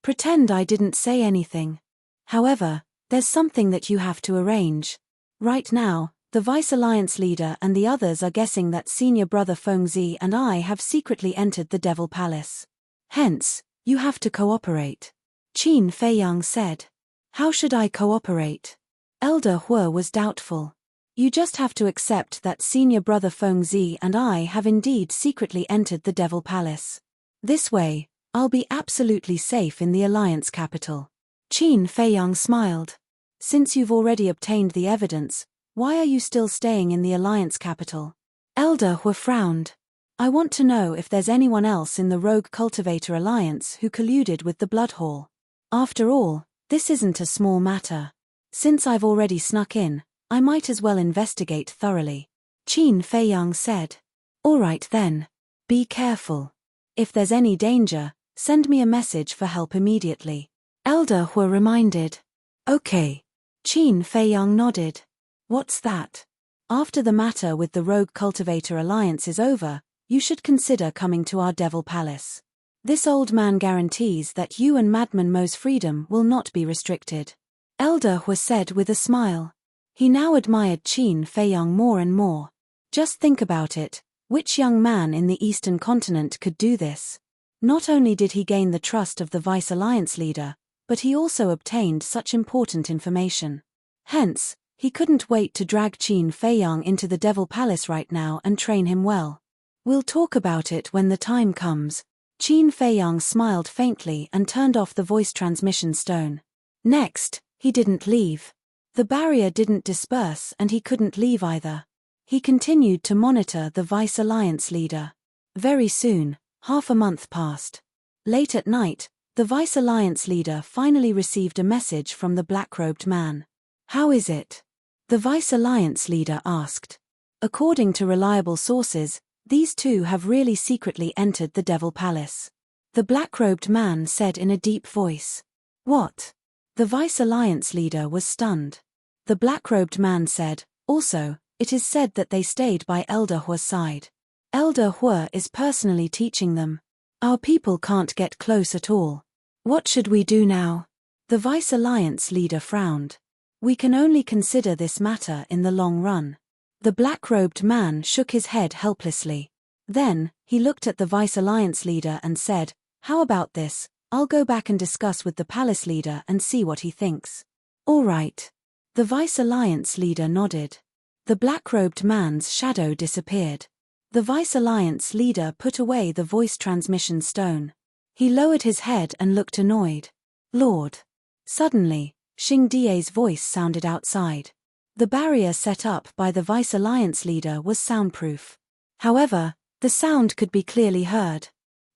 Pretend I didn't say anything. However, there's something that you have to arrange. Right now, the Vice Alliance leader and the others are guessing that senior brother Fengzi and I have secretly entered the Devil Palace. Hence, you have to cooperate," Qin Feiyang said. "How should I cooperate?" Elder Hua was doubtful. "You just have to accept that senior brother Fengzi and I have indeed secretly entered the Devil Palace. This way, I'll be absolutely safe in the Alliance capital." Qin Feiyang smiled. "Since you've already obtained the evidence, why are you still staying in the Alliance capital?" Elder Hua frowned. "I want to know if there's anyone else in the Rogue Cultivator Alliance who colluded with the Blood Hall. After all, this isn't a small matter. Since I've already snuck in, I might as well investigate thoroughly," Qin Feiyang said. "All right then. Be careful. If there's any danger, send me a message for help immediately," Elder Hua reminded. "Okay." Qin Feiyang nodded. "What's that?" "After the matter with the Rogue Cultivator Alliance is over, you should consider coming to our Devil Palace. This old man guarantees that you and Madman Mo's freedom will not be restricted," Elder Hua said with a smile. He now admired Qin Feiyang more and more. Just think about it, which young man in the Eastern continent could do this? Not only did he gain the trust of the Vice Alliance leader, but he also obtained such important information. Hence, he couldn't wait to drag Qin Feiyang into the Devil Palace right now and train him well. "We'll talk about it when the time comes," Qin Feiyang smiled faintly and turned off the voice transmission stone. Next, he didn't leave. The barrier didn't disperse and he couldn't leave either. He continued to monitor the Vice Alliance leader. Very soon, half a month passed. Late at night, the Vice Alliance leader finally received a message from the black-robed man. "How is it?" the Vice Alliance leader asked. "According to reliable sources, these two have really secretly entered the Devil Palace," the black-robed man said in a deep voice. "What?" The Vice Alliance leader was stunned. The black-robed man said, "Also, it is said that they stayed by Elder Hua's side. Elder Hua is personally teaching them. Our people can't get close at all. What should we do now?" The Vice Alliance leader frowned. "We can only consider this matter in the long run." The black-robed man shook his head helplessly. Then, he looked at the Vice Alliance leader and said, "How about this? I'll go back and discuss with the palace leader and see what he thinks." "All right." The Vice Alliance leader nodded. The black-robed man's shadow disappeared. The Vice Alliance leader put away the voice transmission stone. He lowered his head and looked annoyed. "Lord." Suddenly, Xing Die's voice sounded outside. The barrier set up by the Vice Alliance leader was soundproof. However, the sound could be clearly heard.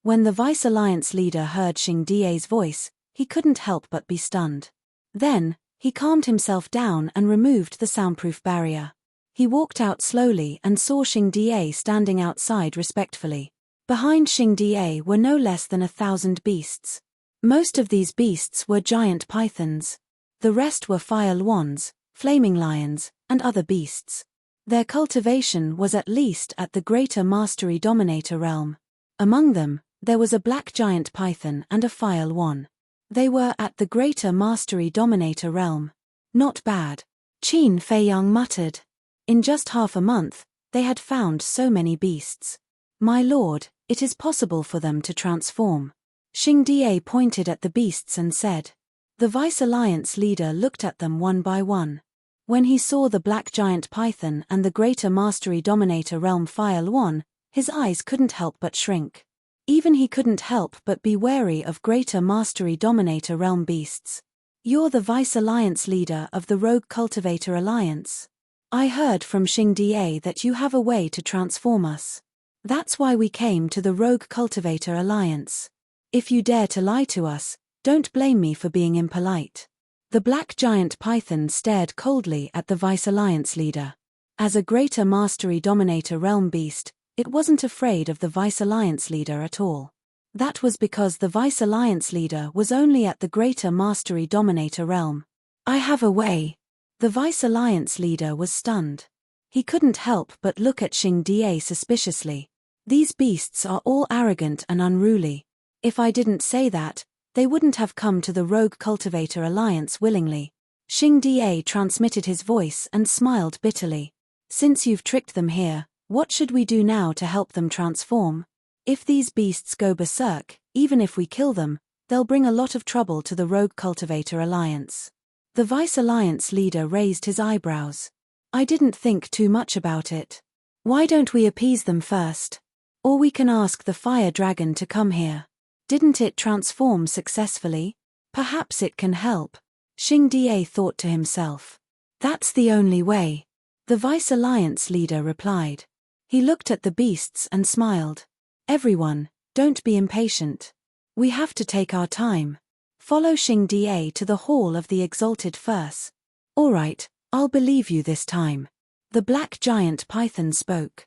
When the Vice Alliance leader heard Xing Die's voice, he couldn't help but be stunned. Then, he calmed himself down and removed the soundproof barrier. He walked out slowly and saw Xing Die standing outside respectfully. Behind Xing Die were no less than 1,000 beasts. Most of these beasts were giant pythons. The rest were fire luans, flaming lions, and other beasts. Their cultivation was at least at the Greater Mastery Dominator realm. Among them, there was a black giant python and a fire luan. They were at the Greater Mastery Dominator realm. "Not bad," Qin Feiyang muttered. In just half a month, they had found so many beasts. "My lord, it is possible for them to transform." Xing Die pointed at the beasts and said. The Vice Alliance leader looked at them one by one. When he saw the black giant python and the Greater Mastery Dominator realm fire luan, his eyes couldn't help but shrink. Even he couldn't help but be wary of Greater Mastery Dominator realm beasts. "You're the Vice Alliance leader of the Rogue Cultivator Alliance. I heard from Xing Die that you have a way to transform us. That's why we came to the Rogue Cultivator Alliance. If you dare to lie to us, don't blame me for being impolite." The black giant python stared coldly at the Vice Alliance leader. As a Greater Mastery Dominator realm beast, it wasn't afraid of the Vice Alliance leader at all. That was because the Vice Alliance leader was only at the Greater Mastery Dominator realm. "I have a way." The Vice Alliance leader was stunned. He couldn't help but look at Xing Die suspiciously. "These beasts are all arrogant and unruly. If I didn't say that, they wouldn't have come to the Rogue Cultivator Alliance willingly." Xing Die transmitted his voice and smiled bitterly. "Since you've tricked them here, what should we do now to help them transform? If these beasts go berserk, even if we kill them, they'll bring a lot of trouble to the Rogue Cultivator Alliance." The Vice Alliance leader raised his eyebrows. "I didn't think too much about it. Why don't we appease them first? Or we can ask the fire dragon to come here. Didn't it transform successfully? Perhaps it can help." Xing Die thought to himself. "That's the only way," the Vice Alliance leader replied. He looked at the beasts and smiled. "Everyone, don't be impatient. We have to take our time. Follow Xing Die to the Hall of the Exalted first." "All right, I'll believe you this time." The black giant python spoke.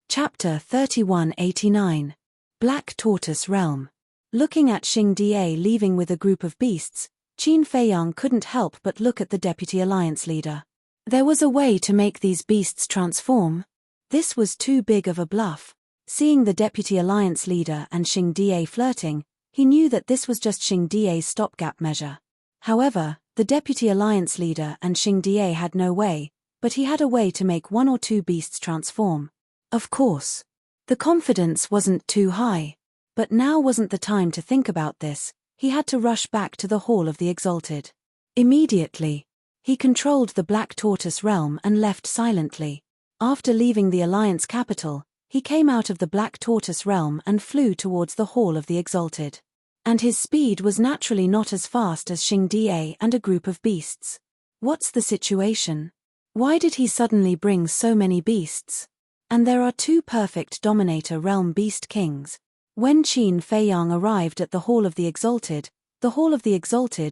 Chapter 3189. Black Tortoise Realm. Looking at Xing Die leaving with a group of beasts, Qin Feiyang couldn't help but look at the Deputy Alliance leader. There was a way to make these beasts transform. This was too big of a bluff. Seeing the Deputy Alliance leader and Xing Die flirting, he knew that this was just Xing Die's stopgap measure. However, the Deputy Alliance leader and Xing Die had no way, but he had a way to make one or two beasts transform. Of course. The confidence wasn't too high. But now wasn't the time to think about this. He had to rush back to the Hall of the Exalted. Immediately, he controlled the Black Tortoise realm and left silently. After leaving the Alliance capital, he came out of the Black Tortoise realm and flew towards the Hall of the Exalted. And his speed was naturally not as fast as Xingdiye and a group of beasts. What's the situation? Why did he suddenly bring so many beasts? And there are two perfect Dominator realm beast kings. When Qin Feiyang arrived at the Hall of the Exalted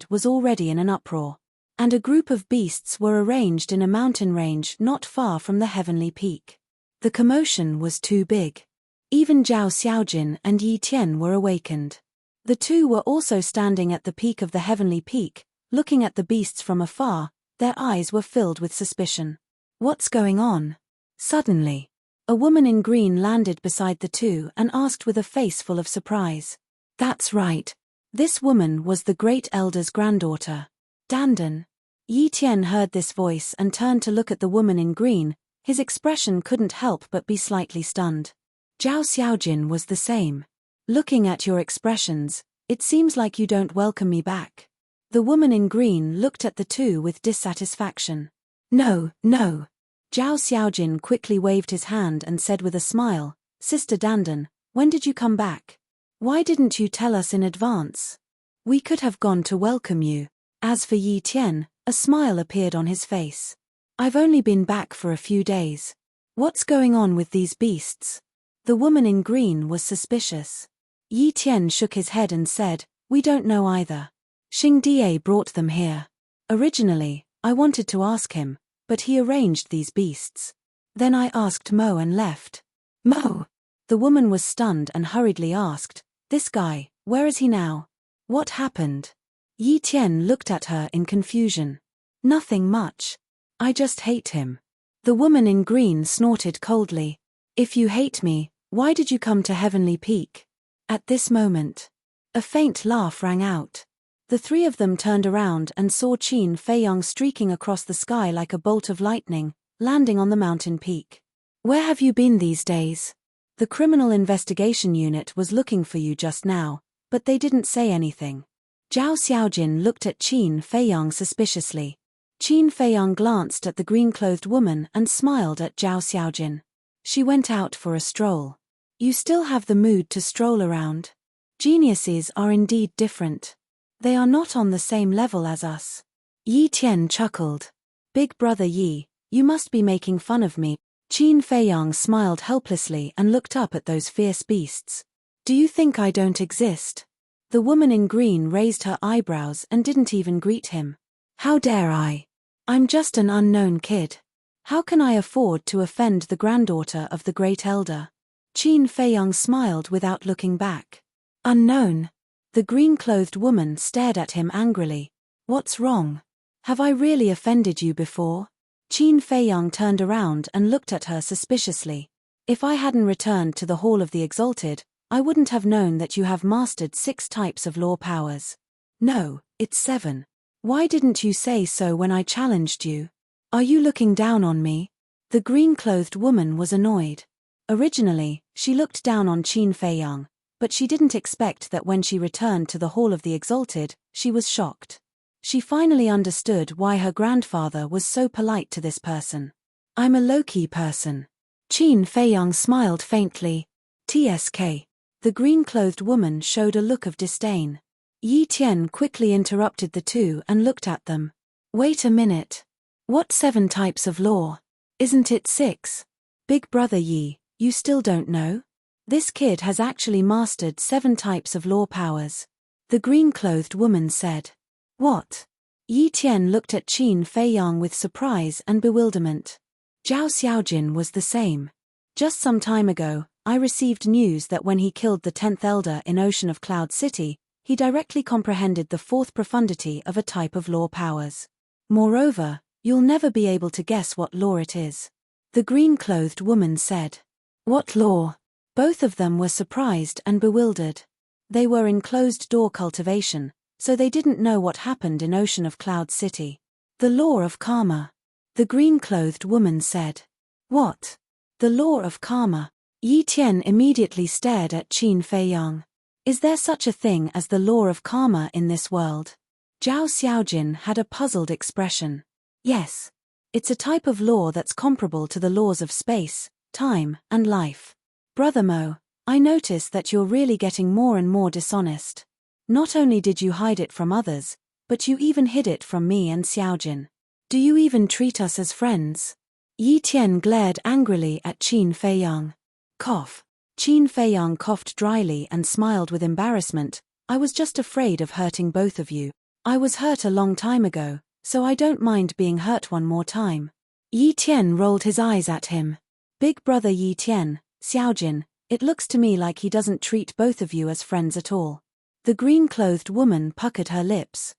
was already in an uproar. And a group of beasts were arranged in a mountain range not far from the heavenly peak. The commotion was too big. Even Zhao Xiaojin and Yi Tian were awakened. The two were also standing at the peak of the heavenly peak, looking at the beasts from afar. Their eyes were filled with suspicion. What's going on? Suddenly, a woman in green landed beside the two and asked with a face full of surprise. That's right. This woman was the Great Elder's granddaughter, Dandan. Yi Tian heard this voice and turned to look at the woman in green. His expression couldn't help but be slightly stunned. Zhao Xiaojin was the same. Looking at your expressions, it seems like you don't welcome me back. The woman in green looked at the two with dissatisfaction. No. Zhao Xiaojin quickly waved his hand and said with a smile, Sister Dandan, when did you come back? Why didn't you tell us in advance? We could have gone to welcome you. As for Yi Tian, a smile appeared on his face. I've only been back for a few days. What's going on with these beasts? The woman in green was suspicious. Yi Tian shook his head and said, We don't know either. Xingdiye brought them here. Originally, I wanted to ask him, but he arranged these beasts. Then I asked Mo and left. Mo? The woman was stunned and hurriedly asked, This guy, where is he now? What happened? Yi Tian looked at her in confusion. Nothing much. I just hate him. The woman in green snorted coldly. If you hate me, why did you come to Heavenly Peak? At this moment, a faint laugh rang out. The three of them turned around and saw Qin Feiyang streaking across the sky like a bolt of lightning, landing on the mountain peak. Where have you been these days? The Criminal Investigation Unit was looking for you just now, but they didn't say anything. Zhao Xiaojin looked at Qin Feiyang suspiciously. Qin Feiyang glanced at the green-clothed woman and smiled at Zhao Xiaojin. She went out for a stroll. You still have the mood to stroll around? Geniuses are indeed different. They are not on the same level as us. Yi Tian chuckled. Big brother Yi, you must be making fun of me. Qin Feiyang smiled helplessly and looked up at those fierce beasts. Do you think I don't exist? The woman in green raised her eyebrows and didn't even greet him. How dare I? I'm just an unknown kid. How can I afford to offend the granddaughter of the Great Elder? Qin Feiyang smiled without looking back. Unknown? The green-clothed woman stared at him angrily. What's wrong? Have I really offended you before? Qin Feiyang turned around and looked at her suspiciously. If I hadn't returned to the Hall of the Exalted, I wouldn't have known that you have mastered 6 types of law powers. No, it's 7. Why didn't you say so when I challenged you? Are you looking down on me? The green-clothed woman was annoyed. Originally, she looked down on Qin Feiyang, but she didn't expect that when she returned to the Hall of the Exalted, she was shocked. She finally understood why her grandfather was so polite to this person. I'm a low-key person. Qin Feiyang smiled faintly. TSK. The green-clothed woman showed a look of disdain. Yi Tian quickly interrupted the two and looked at them. Wait a minute. What 7 types of law? Isn't it 6? Big brother Yi, you still don't know? This kid has actually mastered 7 types of law powers. The green-clothed woman said. What? Yi Tian looked at Qin Feiyang with surprise and bewilderment. Zhao Xiaojin was the same. Just some time ago, I received news that when he killed the 10th Elder in Ocean of Cloud City, he directly comprehended the 4th profundity of a type of law powers. Moreover, you'll never be able to guess what law it is. The green-clothed woman said. What law? Both of them were surprised and bewildered. They were in closed-door cultivation, so they didn't know what happened in Ocean of Cloud City. The law of karma. The green-clothed woman said. What? The law of karma. Yi Tian immediately stared at Qin Feiyang. Is there such a thing as the law of karma in this world? Zhao Xiaojin had a puzzled expression. Yes. It's a type of law that's comparable to the laws of space, time, and life. Brother Mo, I notice that you're really getting more and more dishonest. Not only did you hide it from others, but you even hid it from me and Xiaojin. Do you even treat us as friends? Yi Tian glared angrily at Qin Feiyang. Cough. Qin Feiyang coughed dryly and smiled with embarrassment. I was just afraid of hurting both of you. I was hurt a long time ago, so I don't mind being hurt one more time. Yi Tian rolled his eyes at him. Big brother Yi Tian, Xiaojin, it looks to me like he doesn't treat both of you as friends at all. The green-clothed woman puckered her lips.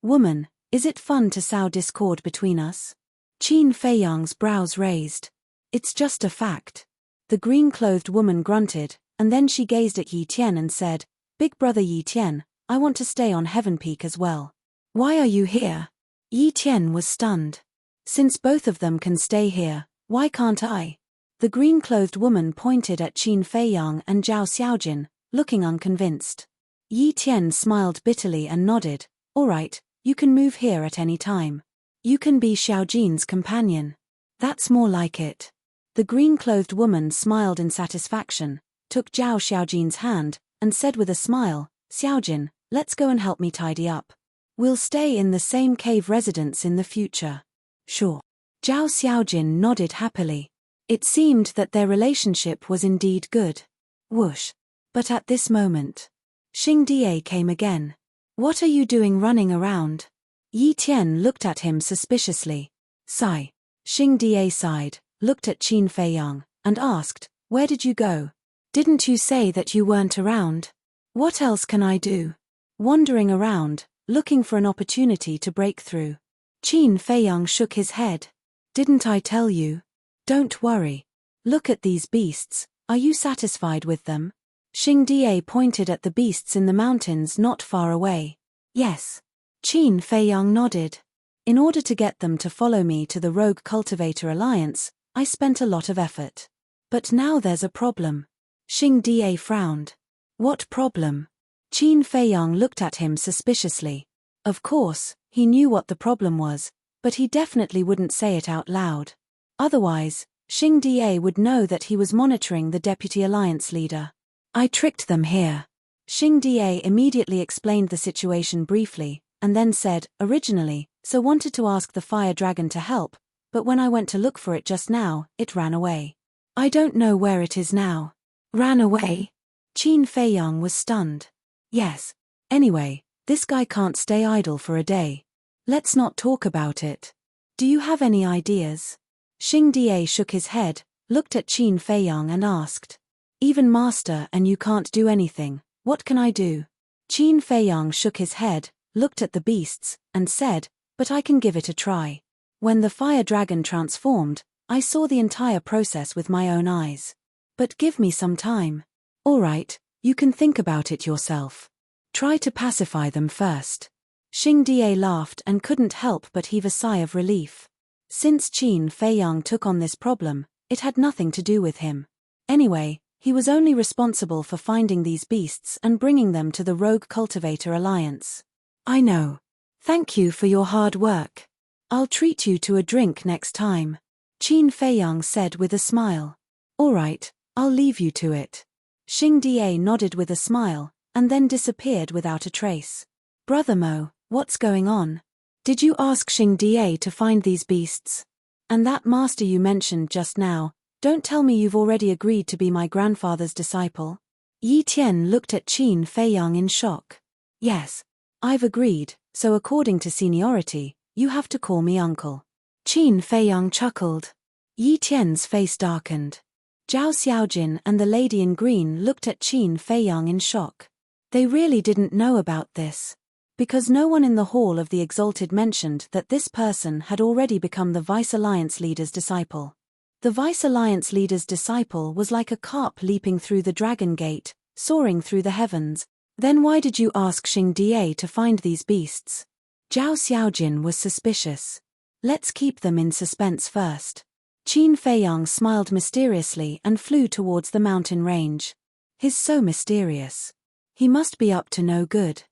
Woman, is it fun to sow discord between us? Qin Feiyang's brows raised. It's just a fact. The green-clothed woman grunted, and then she gazed at Yi Tian and said, Big brother Yi Tian, I want to stay on Heaven Peak as well. Why are you here? Yi Tian was stunned. Since both of them can stay here, why can't I? The green-clothed woman pointed at Qin Feiyang and Zhao Xiaojin, looking unconvinced. Yi Tian smiled bitterly and nodded. All right, you can move here at any time. You can be Xiaojin's companion. That's more like it. The green-clothed woman smiled in satisfaction, took Zhao Xiaojin's hand, and said with a smile, Xiaojin, let's go and help me tidy up. We'll stay in the same cave residence in the future. Sure. Zhao Xiaojin nodded happily. It seemed that their relationship was indeed good. Whoosh. But at this moment, Xing Die came again. What are you doing running around? Yi Tian looked at him suspiciously. Sigh. Xing Die sighed, looked at Qin Feiyang, and asked, Where did you go? Didn't you say that you weren't around? What else can I do? Wandering around, looking for an opportunity to break through. Qin Feiyang shook his head. Didn't I tell you? Don't worry. Look at these beasts, are you satisfied with them? Xing Die pointed at the beasts in the mountains not far away. Yes. Qin Feiyang nodded. In order to get them to follow me to the Rogue Cultivator Alliance, I spent a lot of effort. But now there's a problem. Xing Die frowned. What problem? Qin Feiyang looked at him suspiciously. Of course, he knew what the problem was, but he definitely wouldn't say it out loud. Otherwise, Xing Die would know that he was monitoring the Deputy Alliance leader. I tricked them here. Xing Die immediately explained the situation briefly, and then said, originally, so wanted to ask the fire dragon to help, but when I went to look for it just now, it ran away. I don't know where it is now. Ran away? Qin Feiyang was stunned. Yes. Anyway, this guy can't stay idle for a day. Let's not talk about it. Do you have any ideas? Xing Die shook his head, looked at Qin Feiyang and asked. Even master and you can't do anything, what can I do? Qin Feiyang shook his head, looked at the beasts, and said, but I can give it a try. When the fire dragon transformed, I saw the entire process with my own eyes. But give me some time. All right, you can think about it yourself. Try to pacify them first. Xing Die laughed and couldn't help but heave a sigh of relief. Since Qin Feiyang took on this problem, it had nothing to do with him. Anyway, he was only responsible for finding these beasts and bringing them to the Rogue Cultivator Alliance. I know. Thank you for your hard work. I'll treat you to a drink next time. Qin Feiyang said with a smile. All right, I'll leave you to it. Xing Die nodded with a smile, and then disappeared without a trace. Brother Mo, what's going on? Did you ask Xing Die to find these beasts? And that master you mentioned just now, don't tell me you've already agreed to be my grandfather's disciple? Yi Tian looked at Qin Feiyang in shock. Yes. I've agreed, so according to seniority, you have to call me uncle. Qin Feiyang chuckled. Yi Tian's face darkened. Zhao Xiaojin and the lady in green looked at Qin Feiyang in shock. They really didn't know about this. Because no one in the Hall of the Exalted mentioned that this person had already become the Vice Alliance leader's disciple. The Vice Alliance leader's disciple was like a carp leaping through the Dragon Gate, soaring through the heavens. Then why did you ask Xing Die to find these beasts? Zhao Xiaojin was suspicious. Let's keep them in suspense first. Qin Feiyang smiled mysteriously and flew towards the mountain range. He's so mysterious. He must be up to no good.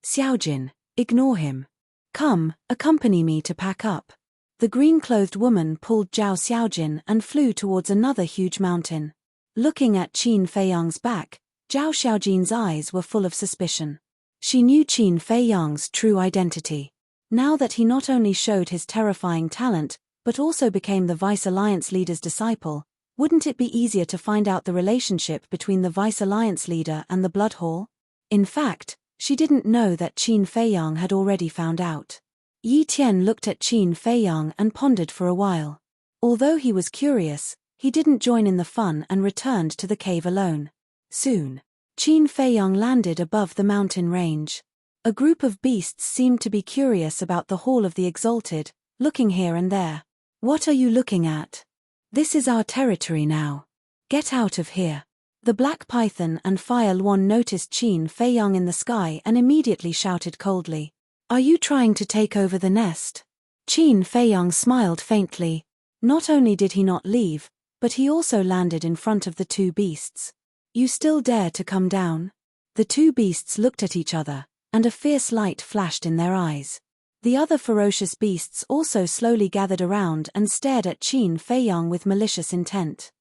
Xiaojin, ignore him. Come, accompany me to pack up. The green-clothed woman pulled Zhao Xiaojin and flew towards another huge mountain. Looking at Qin Feiyang's back, Zhao Xiaojin's eyes were full of suspicion. She knew Qin Feiyang's true identity. Now that he not only showed his terrifying talent, but also became the Vice Alliance leader's disciple, wouldn't it be easier to find out the relationship between the Vice Alliance leader and the Blood Hall? In fact, she didn't know that Qin Feiyang had already found out. Yi Tian looked at Qin Feiyang and pondered for a while. Although he was curious, he didn't join in the fun and returned to the cave alone. Soon, Qin Feiyang landed above the mountain range. A group of beasts seemed to be curious about the Hall of the Exalted, looking here and there. "What are you looking at? This is our territory now. Get out of here." The Black Python and Fire Luan noticed Qin Feiyang in the sky and immediately shouted coldly, "Are you trying to take over the nest?" Qin Feiyang smiled faintly. Not only did he not leave, but he also landed in front of the two beasts. "You still dare to come down?" The two beasts looked at each other, and a fierce light flashed in their eyes. The other ferocious beasts also slowly gathered around and stared at Qin Feiyang with malicious intent.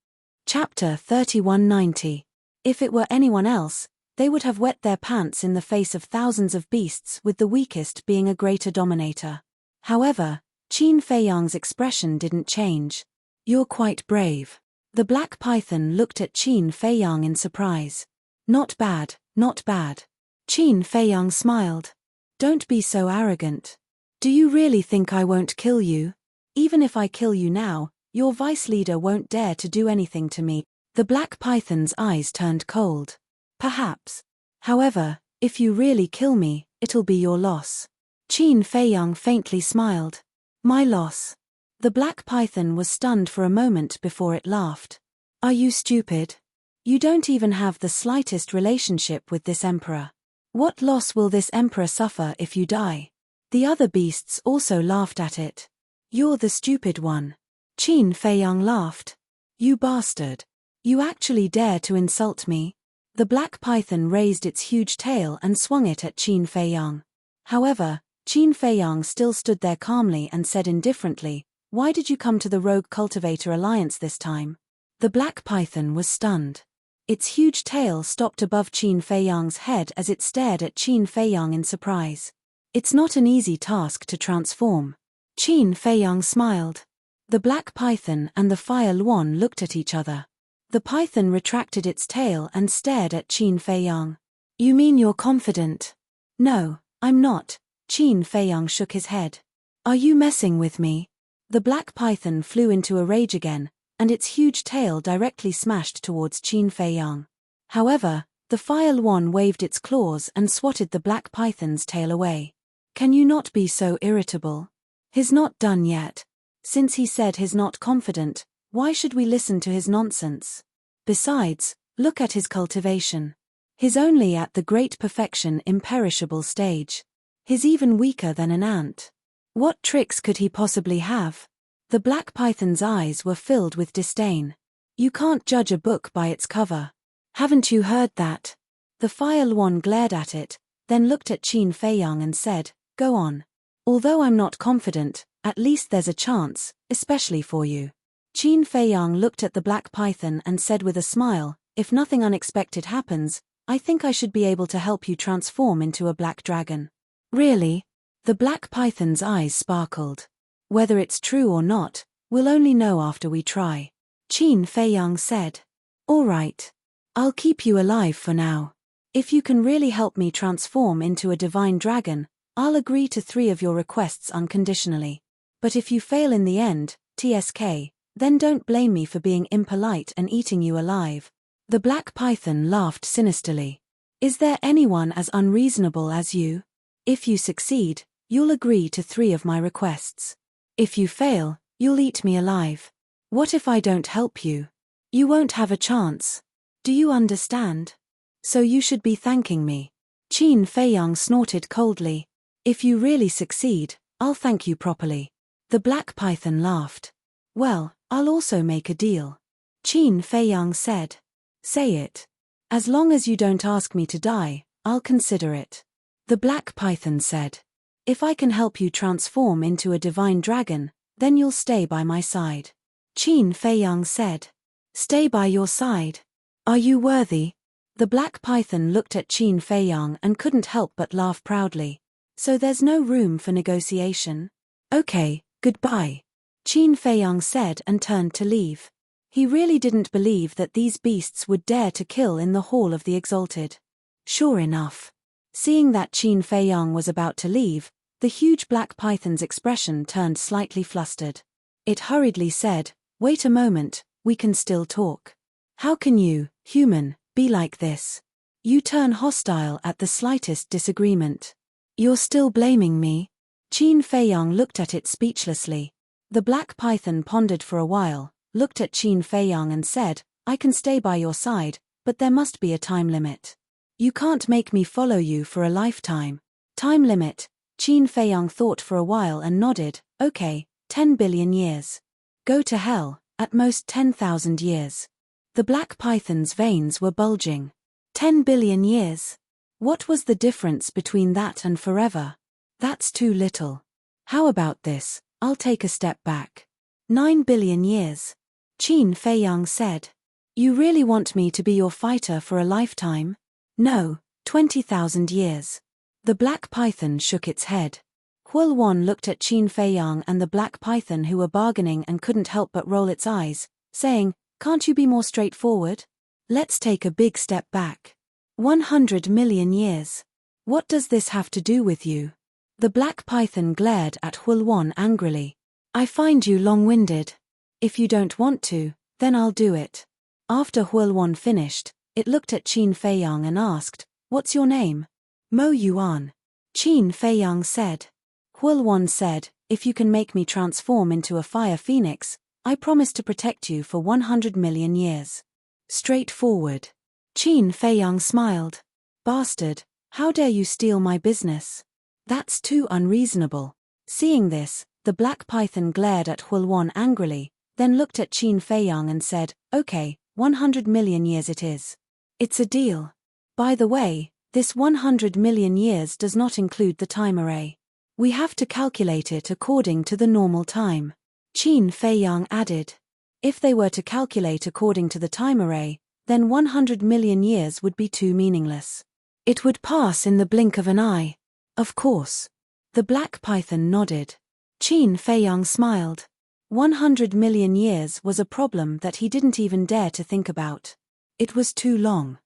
Chapter 3190. If it were anyone else, they would have wet their pants in the face of thousands of beasts, with the weakest being a greater dominator. However, Qin Feiyang's expression didn't change. "You're quite brave." The Black Python looked at Qin Feiyang in surprise. "Not bad, not bad." Qin Feiyang smiled. "Don't be so arrogant. Do you really think I won't kill you? Even if I kill you now, your vice leader won't dare to do anything to me." The Black Python's eyes turned cold. "Perhaps. However, if you really kill me, it'll be your loss." Qin Feiyang faintly smiled. "My loss?" The Black Python was stunned for a moment before it laughed. "Are you stupid? You don't even have the slightest relationship with this emperor. What loss will this emperor suffer if you die?" The other beasts also laughed at it. "You're the stupid one." Qin Feiyang laughed. "You bastard. You actually dare to insult me?" The Black Python raised its huge tail and swung it at Qin Feiyang. However, Qin Feiyang still stood there calmly and said indifferently, "Why did you come to the Rogue Cultivator Alliance this time?" The Black Python was stunned. Its huge tail stopped above Qin Feiyang's head as it stared at Qin Feiyang in surprise. "It's not an easy task to transform." Qin Feiyang smiled. The Black Python and the Fire Luan looked at each other. The python retracted its tail and stared at Qin Feiyang. "You mean you're confident?" "No, I'm not." Qin Feiyang shook his head. "Are you messing with me?" The Black Python flew into a rage again, and its huge tail directly smashed towards Qin Feiyang. However, the Fire Luan waved its claws and swatted the Black Python's tail away. "Can you not be so irritable? He's not done yet. Since he said he's not confident, why should we listen to his nonsense? Besides, look at his cultivation. He's only at the great perfection imperishable stage. He's even weaker than an ant. What tricks could he possibly have?" The Black Python's eyes were filled with disdain. "You can't judge a book by its cover. Haven't you heard that?" The Fire Luan glared at it, then looked at Qin Feiyang and said, "Go on. Although I'm not confident, at least there's a chance, especially for you." Qin Feiyang looked at the Black Python and said with a smile, "If nothing unexpected happens, I think I should be able to help you transform into a black dragon." "Really?" The Black Python's eyes sparkled. "Whether it's true or not, we'll only know after we try." Qin Feiyang said. "All right. I'll keep you alive for now. If you can really help me transform into a divine dragon, I'll agree to 3 of your requests unconditionally. But if you fail in the end, TSK, then don't blame me for being impolite and eating you alive." The Black Python laughed sinisterly. "Is there anyone as unreasonable as you? If you succeed, you'll agree to 3 of my requests. If you fail, you'll eat me alive. What if I don't help you? You won't have a chance. Do you understand? So you should be thanking me." Qin Feiyang snorted coldly. "If you really succeed, I'll thank you properly." The Black Python laughed. "Well, I'll also make a deal." Qin Feiyang said. "Say it. As long as you don't ask me to die, I'll consider it." The Black Python said. "If I can help you transform into a divine dragon, then you'll stay by my side." Qin Feiyang said. Stay by your side. Are you worthy? The black python looked at Qin Feiyang and couldn't help but laugh proudly. So there's no room for negotiation? Okay, goodbye. Qin Feiyang said and turned to leave. He really didn't believe that these beasts would dare to kill in the Hall of the Exalted. Sure enough. Seeing that Qin Feiyang was about to leave, the huge black python's expression turned slightly flustered. It hurriedly said, "Wait a moment, we can still talk. How can you, human, be like this? You turn hostile at the slightest disagreement. You're still blaming me?" Qin Feiyang looked at it speechlessly. The black python pondered for a while, looked at Qin Feiyang and said, "I can stay by your side, but there must be a time limit. You can't make me follow you for a lifetime." Time limit? Qin Feiyang thought for a while and nodded, "Okay, 10 billion years. Go to hell, at most 10,000 years." The black python's veins were bulging. 10 billion years? What was the difference between that and forever? That's too little. How about this? I'll take a step back. 9 billion years. Qin Feiyang said. You really want me to be your fighter for a lifetime? No, 20,000 years. The black python shook its head. Huilwan looked at Qin Feiyang and the black python who were bargaining and couldn't help but roll its eyes, saying, "Can't you be more straightforward? Let's take a big step back. 100 million years. What does this have to do with you?" The black python glared at Huilwan angrily. "I find you long-winded. If you don't want to, then I'll do it." After Huilwan finished, it looked at Qin Feiyang and asked, "What's your name?" "Mo Yuan." Qin Feiyang said. Huilwan said, "If you can make me transform into a fire phoenix, I promise to protect you for 100 million years." Straightforward. Qin Feiyang smiled. "Bastard, how dare you steal my business? That's too unreasonable." Seeing this, the black python glared at Huilwan angrily, then looked at Qin Feiyang and said, "Okay, 100 million years it is. It's a deal. By the way, this 100 million years does not include the time array. We have to calculate it according to the normal time." Qin Feiyang added. If they were to calculate according to the time array, then 100 million years would be too meaningless. It would pass in the blink of an eye. Of course. The black python nodded. Qin Feiyang smiled. 100 million years was a problem that he didn't even dare to think about. It was too long.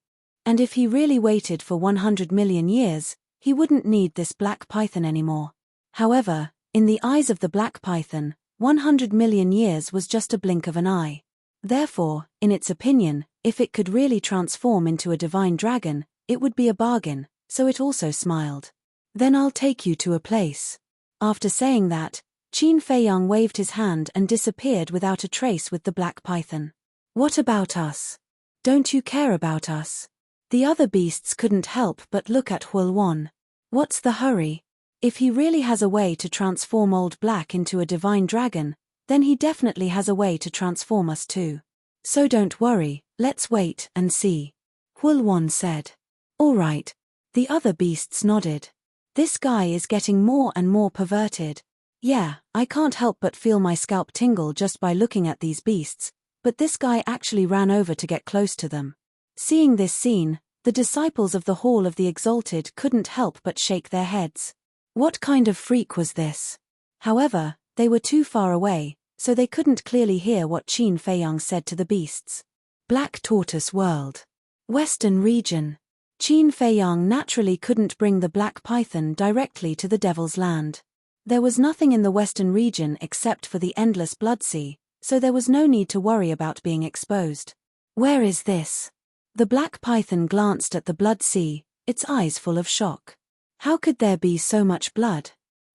And if he really waited for 100 million years, he wouldn't need this black python anymore. However, in the eyes of the black python, 100 million years was just a blink of an eye. Therefore, in its opinion, if it could really transform into a divine dragon, it would be a bargain, so it also smiled. "Then I'll take you to a place." After saying that, Qin Feiyang waved his hand and disappeared without a trace with the black python. "What about us? Don't you care about us?" The other beasts couldn't help but look at Huilwan. "What's the hurry? If he really has a way to transform Old Black into a divine dragon, then he definitely has a way to transform us too. So don't worry, let's wait and see," Huilwan said. "All right." The other beasts nodded. "This guy is getting more and more perverted. Yeah, I can't help but feel my scalp tingle just by looking at these beasts, but this guy actually ran over to get close to them." Seeing this scene, the disciples of the Hall of the Exalted couldn't help but shake their heads. What kind of freak was this? However, they were too far away, so they couldn't clearly hear what Qin Feiyang said to the beasts. Black Tortoise World. Western Region. Qin Feiyang naturally couldn't bring the black python directly to the Devil's Land. There was nothing in the Western region except for the endless Blood Sea, so there was no need to worry about being exposed. "Where is this?" The black python glanced at the Blood Sea, its eyes full of shock. How could there be so much blood?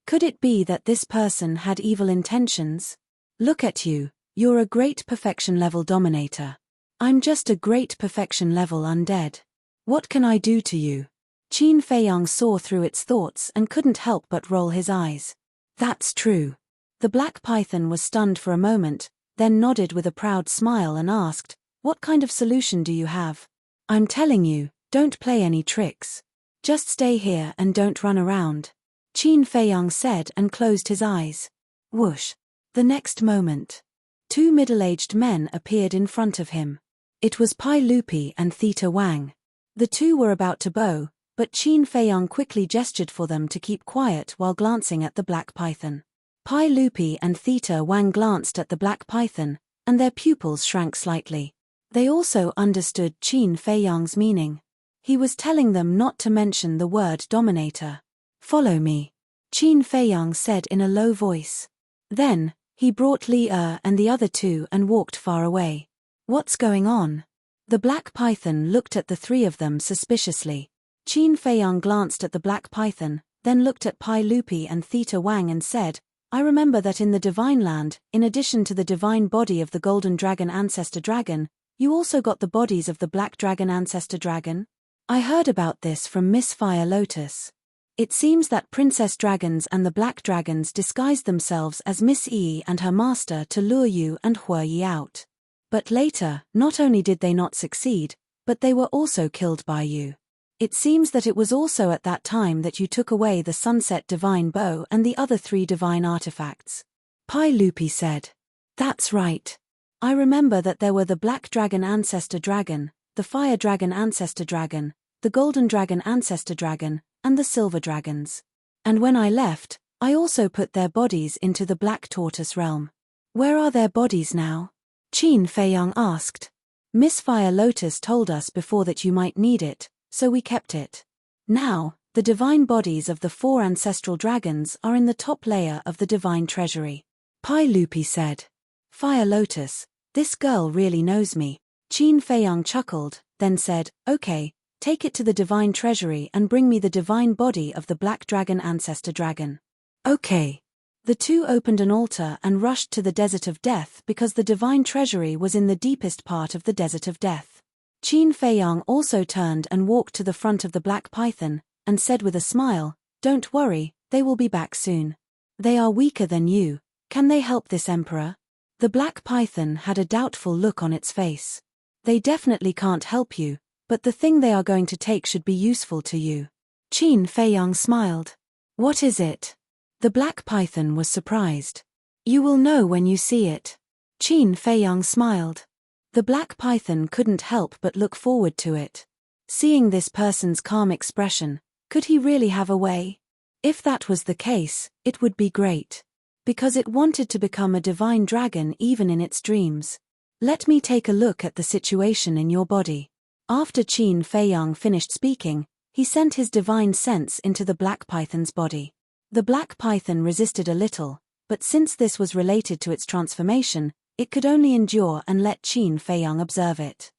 Could it be that this person had evil intentions? "Look at you, you're a great perfection level dominator. I'm just a great perfection level undead. What can I do to you?" Qin Feiyang saw through its thoughts and couldn't help but roll his eyes. "That's true." The black python was stunned for a moment, then nodded with a proud smile and asked, "What kind of solution do you have?" "I'm telling you, don't play any tricks. Just stay here and don't run around," Qin Feiyang said and closed his eyes. Whoosh. The next moment. Two middle-aged men appeared in front of him. It was Pai Lupi and Theta Wang. The two were about to bow, but Qin Feiyang quickly gestured for them to keep quiet while glancing at the black python. Pai Lupi and Theta Wang glanced at the black python, and their pupils shrank slightly. They also understood Qin Feiyang's meaning. He was telling them not to mention the word dominator. "Follow me," Qin Feiyang said in a low voice. Then, he brought Li and the other two and walked far away. "What's going on?" The black python looked at the three of them suspiciously. Qin Feiyang glanced at the black python, then looked at Pai Lupi and Theta Wang and said, "I remember that in the Divine Land, in addition to the divine body of the Golden Dragon Ancestor Dragon, you also got the bodies of the Black Dragon Ancestor Dragon? I heard about this from Miss Fire Lotus. It seems that Princess Dragons and the Black Dragons disguised themselves as Miss Yi and her master to lure you and Hue Yi out. But later, not only did they not succeed, but they were also killed by you. It seems that it was also at that time that you took away the Sunset Divine Bow and the other 3 divine artifacts." Pai Lupi said, "That's right. I remember that there were the Black Dragon Ancestor Dragon, the Fire Dragon Ancestor Dragon, the Golden Dragon Ancestor Dragon, and the Silver Dragons. And when I left, I also put their bodies into the Black Tortoise realm. Where are their bodies now?" Qin Feiyang asked. "Miss Fire Lotus told us before that you might need it, so we kept it. Now, the divine bodies of the 4 ancestral dragons are in the top layer of the divine treasury," Pai Lupi said. "Fire Lotus, this girl really knows me." Qin Feiyang chuckled, then said, "Okay, take it to the divine treasury and bring me the divine body of the Black Dragon Ancestor Dragon." "Okay." The two opened an altar and rushed to the Desert of Death because the divine treasury was in the deepest part of the Desert of Death. Qin Feiyang also turned and walked to the front of the black python, and said with a smile, "Don't worry, they will be back soon. They are weaker than you. Can they help this emperor?" The black python had a doubtful look on its face. "They definitely can't help you, but the thing they are going to take should be useful to you." Qin Feiyang smiled. "What is it?" The black python was surprised. "You will know when you see it." Qin Feiyang smiled. The black python couldn't help but look forward to it. Seeing this person's calm expression, could he really have a way? If that was the case, it would be great. Because it wanted to become a divine dragon even in its dreams. "Let me take a look at the situation in your body." After Qin Feiyang finished speaking, he sent his divine sense into the black python's body. The black python resisted a little, but since this was related to its transformation, it could only endure and let Qin Feiyang observe it.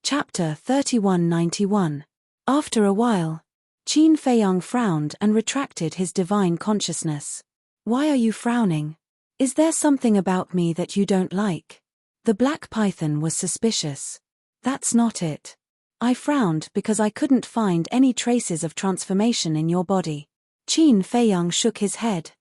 Chapter 3191. After a while, Qin Feiyang frowned and retracted his divine consciousness. "Why are you frowning? Is there something about me that you don't like?" The black python was suspicious. "That's not it. I frowned because I couldn't find any traces of transformation in your body." Qin Feiyang shook his head.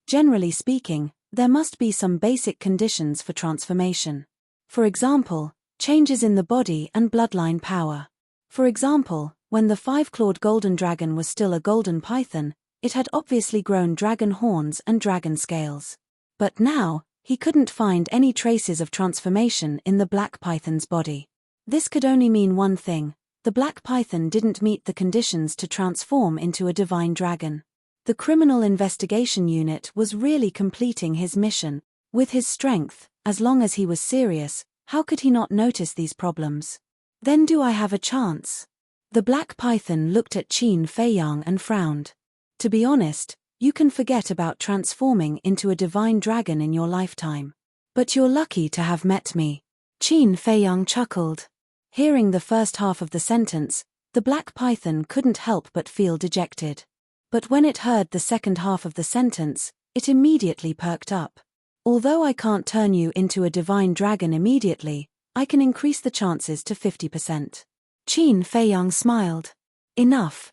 "Generally speaking, there must be some basic conditions for transformation. For example, changes in the body and bloodline power. For example, when the 5-clawed golden dragon was still a golden python, it had obviously grown dragon horns and dragon scales. But now, he couldn't find any traces of transformation in the black python's body. This could only mean one thing: the black python didn't meet the conditions to transform into a divine dragon. The Criminal Investigation Unit was really completing his mission. With his strength, as long as he was serious, how could he not notice these problems? "Then do I have a chance?" The black python looked at Qin Feiyang and frowned. "To be honest, you can forget about transforming into a divine dragon in your lifetime. But you're lucky to have met me." Qin Feiyang chuckled. Hearing the first half of the sentence, the black python couldn't help but feel dejected. But when it heard the second half of the sentence, it immediately perked up. "Although I can't turn you into a divine dragon immediately, I can increase the chances to 50%. Qin Feiyang smiled. Enough.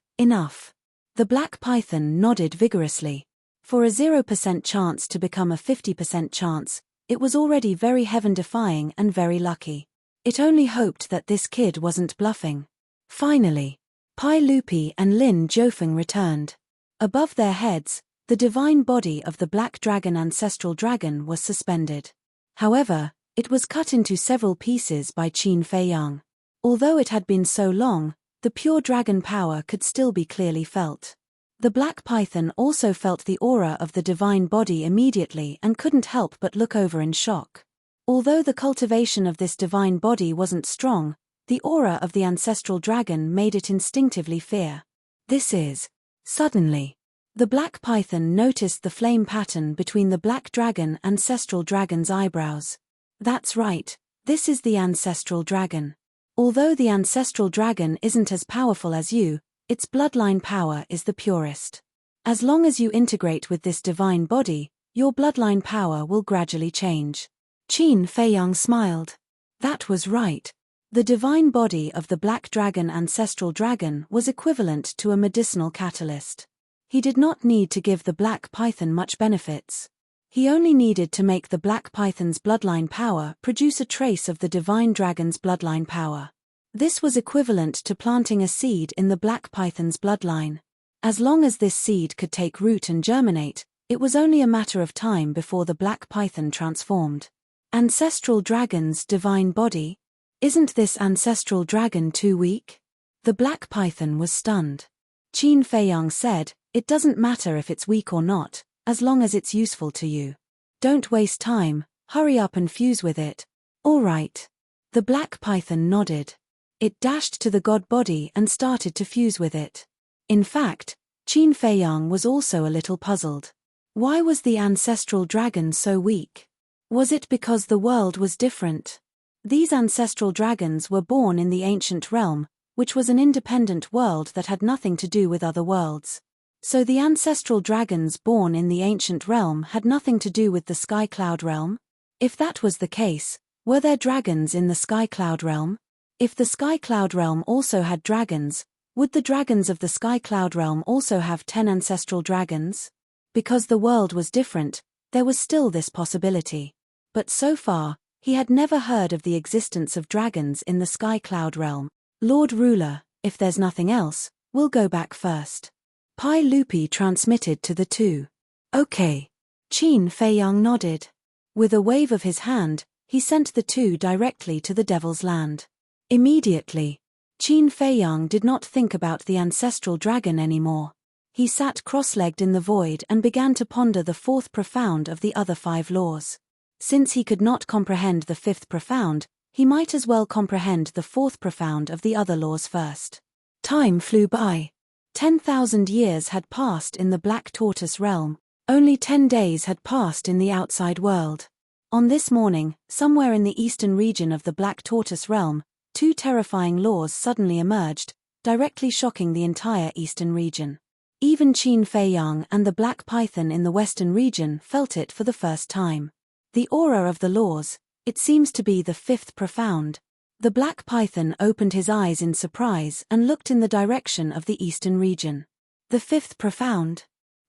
The black python nodded vigorously. For a 0% chance to become a 50% chance, it was already very heaven-defying and very lucky. It only hoped that this kid wasn't bluffing. Finally, Pai Lupi and Lin Jiufeng returned. Above their heads, the divine body of the Black Dragon Ancestral Dragon was suspended. However, It was cut into several pieces by Qin Feiyang. Although it had been so long, the pure dragon power could still be clearly felt. The black python also felt the aura of the divine body immediately and couldn't help but look over in shock. Although the cultivation of this divine body wasn't strong, the aura of the ancestral dragon made it instinctively fear. This is. Suddenly, the black python noticed the flame pattern between the black dragon and ancestral dragon's eyebrows. That's right, this is the ancestral dragon. Although the ancestral dragon isn't as powerful as you, its bloodline power is the purest. As long as you integrate with this divine body, your bloodline power will gradually change. Qin Feiyang smiled. That was right. The divine body of the black dragon ancestral dragon was equivalent to a medicinal catalyst. He did not need to give the black python much benefits. He only needed to make the black python's bloodline power produce a trace of the divine dragon's bloodline power. This was equivalent to planting a seed in the black python's bloodline. As long as this seed could take root and germinate, it was only a matter of time before the black python transformed. Ancestral dragon's divine body? Isn't this ancestral dragon too weak? The black python was stunned. Qin Feiyang said, "It doesn't matter if it's weak or not, as long as it's useful to you. Don't waste time, hurry up and fuse with it." "All right." The black python nodded. It dashed to the god body and started to fuse with it. In fact, Qin Feiyang was also a little puzzled. Why was the ancestral dragon so weak? Was it because the world was different? These ancestral dragons were born in the ancient realm, which was an independent world that had nothing to do with other worlds. So the ancestral dragons born in the ancient realm had nothing to do with the Sky Cloud realm? If that was the case, were there dragons in the Sky Cloud realm? If the Sky Cloud realm also had dragons, would the dragons of the Sky Cloud realm also have 10 ancestral dragons? Because the world was different, there was still this possibility. But so far, he had never heard of the existence of dragons in the Sky Cloud realm. "Lord Ruler, if there's nothing else, we'll go back first." Pai Lupi transmitted to the two. "Okay." Qin Feiyang nodded. With a wave of his hand, he sent the two directly to the Devil's Land. Immediately, Qin Feiyang did not think about the ancestral dragon anymore. He sat cross-legged in the void and began to ponder the fourth profound of the other 5 laws. Since he could not comprehend the 5th profound, he might as well comprehend the 4th profound of the other laws first. Time flew by. 10,000 years had passed in the Black Tortoise realm. Only 10 days had passed in the outside world. On this morning, somewhere in the eastern region of the Black Tortoise realm, 2 terrifying laws suddenly emerged, directly shocking the entire eastern region. Even Qin Feiyang and the black python in the western region felt it for the first time. The aura of the laws, it seems to be the 5th profound. The black python opened his eyes in surprise and looked in the direction of the eastern region. The 5th profound?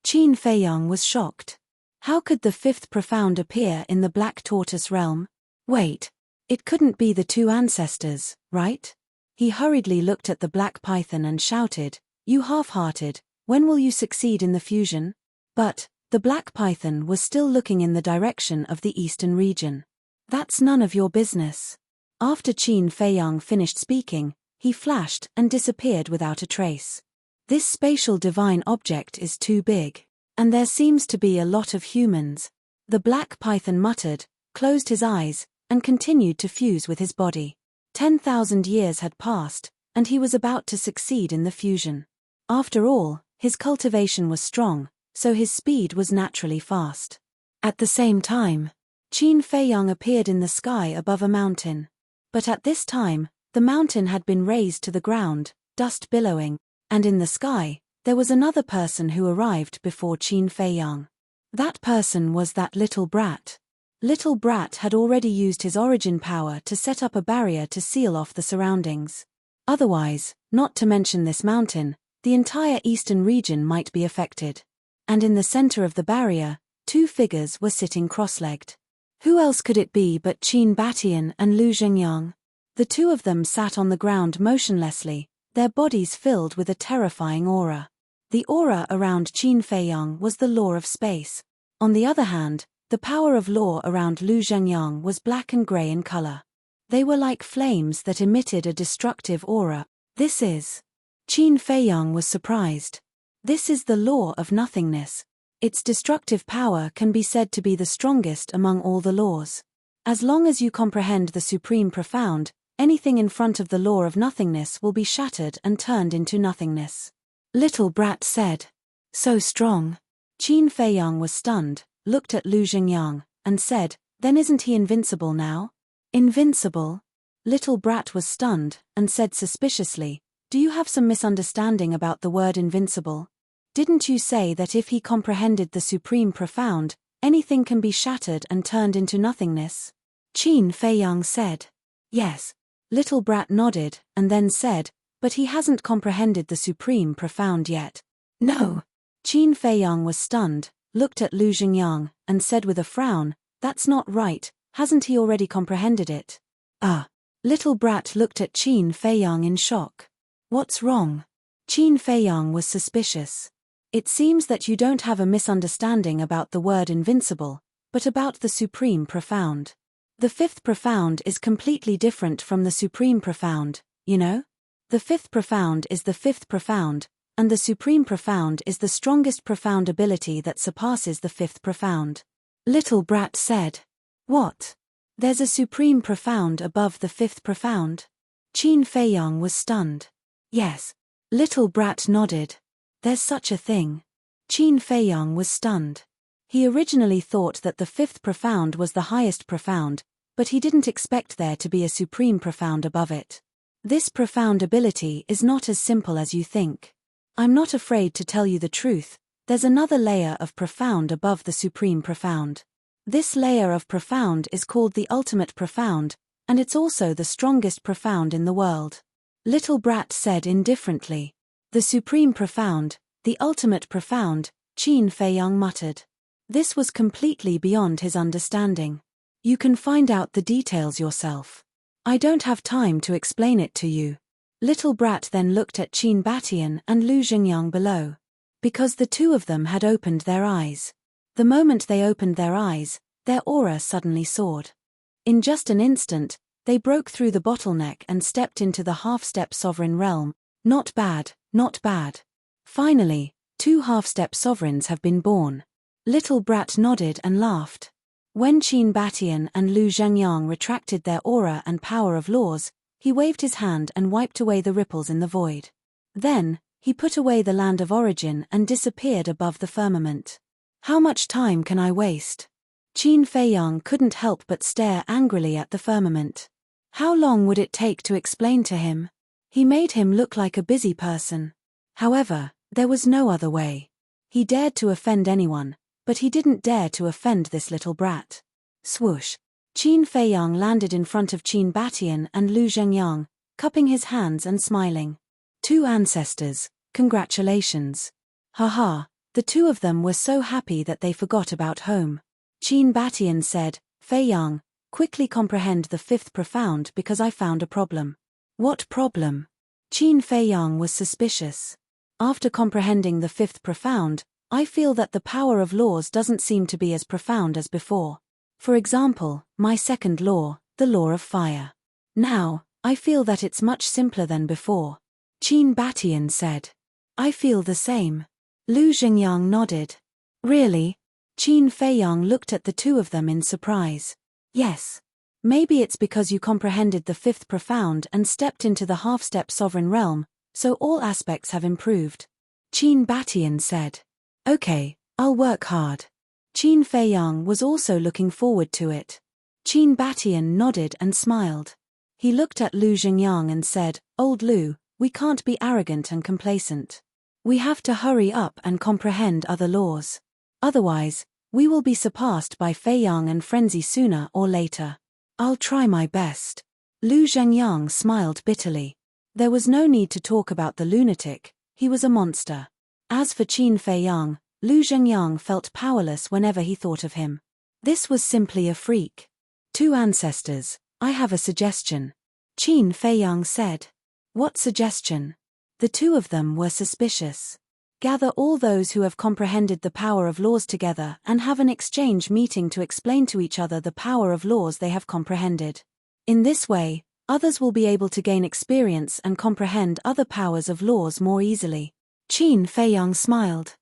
Qin Feiyang was shocked. How could the 5th profound appear in the Black Tortoise realm? Wait. It couldn't be the 2 ancestors, right? He hurriedly looked at the black python and shouted, "You half-hearted, when will you succeed in the fusion?" But the black python was still looking in the direction of the eastern region. "That's none of your business." After Qin Feiyang finished speaking, he flashed and disappeared without a trace. "This spatial divine object is too big. And there seems to be a lot of humans." The black python muttered, closed his eyes, and continued to fuse with his body. 10,000 years had passed, and he was about to succeed in the fusion. After all, his cultivation was strong, so his speed was naturally fast. At the same time, Qin Feiyang appeared in the sky above a mountain. But at this time, the mountain had been razed to the ground, dust billowing, and in the sky, there was another person who arrived before Qin Feiyang. That person was that little brat. Little Brat had already used his origin power to set up a barrier to seal off the surroundings. Otherwise, not to mention this mountain, the entire eastern region might be affected. And in the center of the barrier, 2 figures were sitting cross-legged. Who else could it be but Qin Batian and Lu Zhengyang? The 2 of them sat on the ground motionlessly, their bodies filled with a terrifying aura. The aura around Qin Feiyang was the law of space. On the other hand, The power of law around Lu Zhengyang was black and gray in color. They were like flames that emitted a destructive aura. This is... Qin Feiyang was surprised. This is the law of nothingness. Its destructive power can be said to be the strongest among all the laws. As long as you comprehend the supreme profound, anything in front of the law of nothingness will be shattered and turned into nothingness. Little brat said. So strong. Qin Feiyang was stunned, looked at Lu Zhengyang, and said, then isn't he invincible now? Invincible? Little brat was stunned, and said suspiciously, do you have some misunderstanding about the word invincible? Didn't you say that if he comprehended the supreme profound, anything can be shattered and turned into nothingness? Qin Feiyang said. Yes. Little brat nodded, and then said, but he hasn't comprehended the supreme profound yet. No. Qin Feiyang was stunned, looked at Lu Zhengyang, and said with a frown, that's not right, hasn't he already comprehended it? Little brat looked at Qin Feiyang in shock. What's wrong? Qin Feiyang was suspicious. It seems that you don't have a misunderstanding about the word invincible, but about the supreme profound. The fifth profound is completely different from the supreme profound, you know? The fifth profound is the fifth profound, and the supreme profound is the strongest profound ability that surpasses the fifth profound. Little brat said. What? There's a supreme profound above the fifth profound? Qin Feiyang was stunned. Yes. Little brat nodded. There's such a thing. Qin Feiyang was stunned. He originally thought that the fifth profound was the highest profound, but he didn't expect there to be a supreme profound above it. This profound ability is not as simple as you think. I'm not afraid to tell you the truth, there's another layer of profound above the supreme profound. This layer of profound is called the ultimate profound, and it's also the strongest profound in the world. Little brat said indifferently. The supreme profound, the ultimate profound, Qin Feiyang muttered. This was completely beyond his understanding. You can find out the details yourself. I don't have time to explain it to you. Little brat then looked at Qin Batian and Lu Zhengyang below. Because the two of them had opened their eyes. The moment they opened their eyes, their aura suddenly soared. In just an instant, they broke through the bottleneck and stepped into the half-step sovereign realm. Not bad, not bad. Finally, 2 half-step sovereigns have been born. Little brat nodded and laughed. When Qin Batian and Lu Zhengyang retracted their aura and power of laws, he waved his hand and wiped away the ripples in the void. Then, he put away the land of origin and disappeared above the firmament. How much time can I waste? Qin Feiyang couldn't help but stare angrily at the firmament. How long would it take to explain to him? He made him look like a busy person. However, there was no other way. He dared to offend anyone, but he didn't dare to offend this little brat. Swoosh. Qin Feiyang landed in front of Qin Batian and Lu Zhengyang, cupping his hands and smiling. 2 ancestors, congratulations. Haha, the 2 of them were so happy that they forgot about home. Qin Batian said, Feiyang, quickly comprehend the 5th profound because I found a problem. What problem? Qin Feiyang was suspicious. After comprehending the 5th profound, I feel that the power of laws doesn't seem to be as profound as before. For example, my second law, the law of fire. Now, I feel that it's much simpler than before. Qin Batian said. I feel the same. Lu Zhengyang nodded. Really? Qin Feiyang looked at the 2 of them in surprise. Yes. Maybe it's because you comprehended the 5th profound and stepped into the half-step sovereign realm, so all aspects have improved. Qin Batian said. Okay, I'll work hard. Qin Feiyang was also looking forward to it. Qin Batian nodded and smiled. He looked at Lu Zhengyang and said, Old Lu, we can't be arrogant and complacent. We have to hurry up and comprehend other laws. Otherwise, we will be surpassed by Feiyang and Frenzy sooner or later. I'll try my best. Lu Zhengyang smiled bitterly. There was no need to talk about the lunatic, he was a monster. As for Qin Feiyang, Lu Zhengyang felt powerless whenever he thought of him. This was simply a freak. 2 ancestors, I have a suggestion. Qin Feiyang said. What suggestion? The 2 of them were suspicious. Gather all those who have comprehended the power of laws together and have an exchange meeting to explain to each other the power of laws they have comprehended. In this way, others will be able to gain experience and comprehend other powers of laws more easily. Qin Feiyang smiled.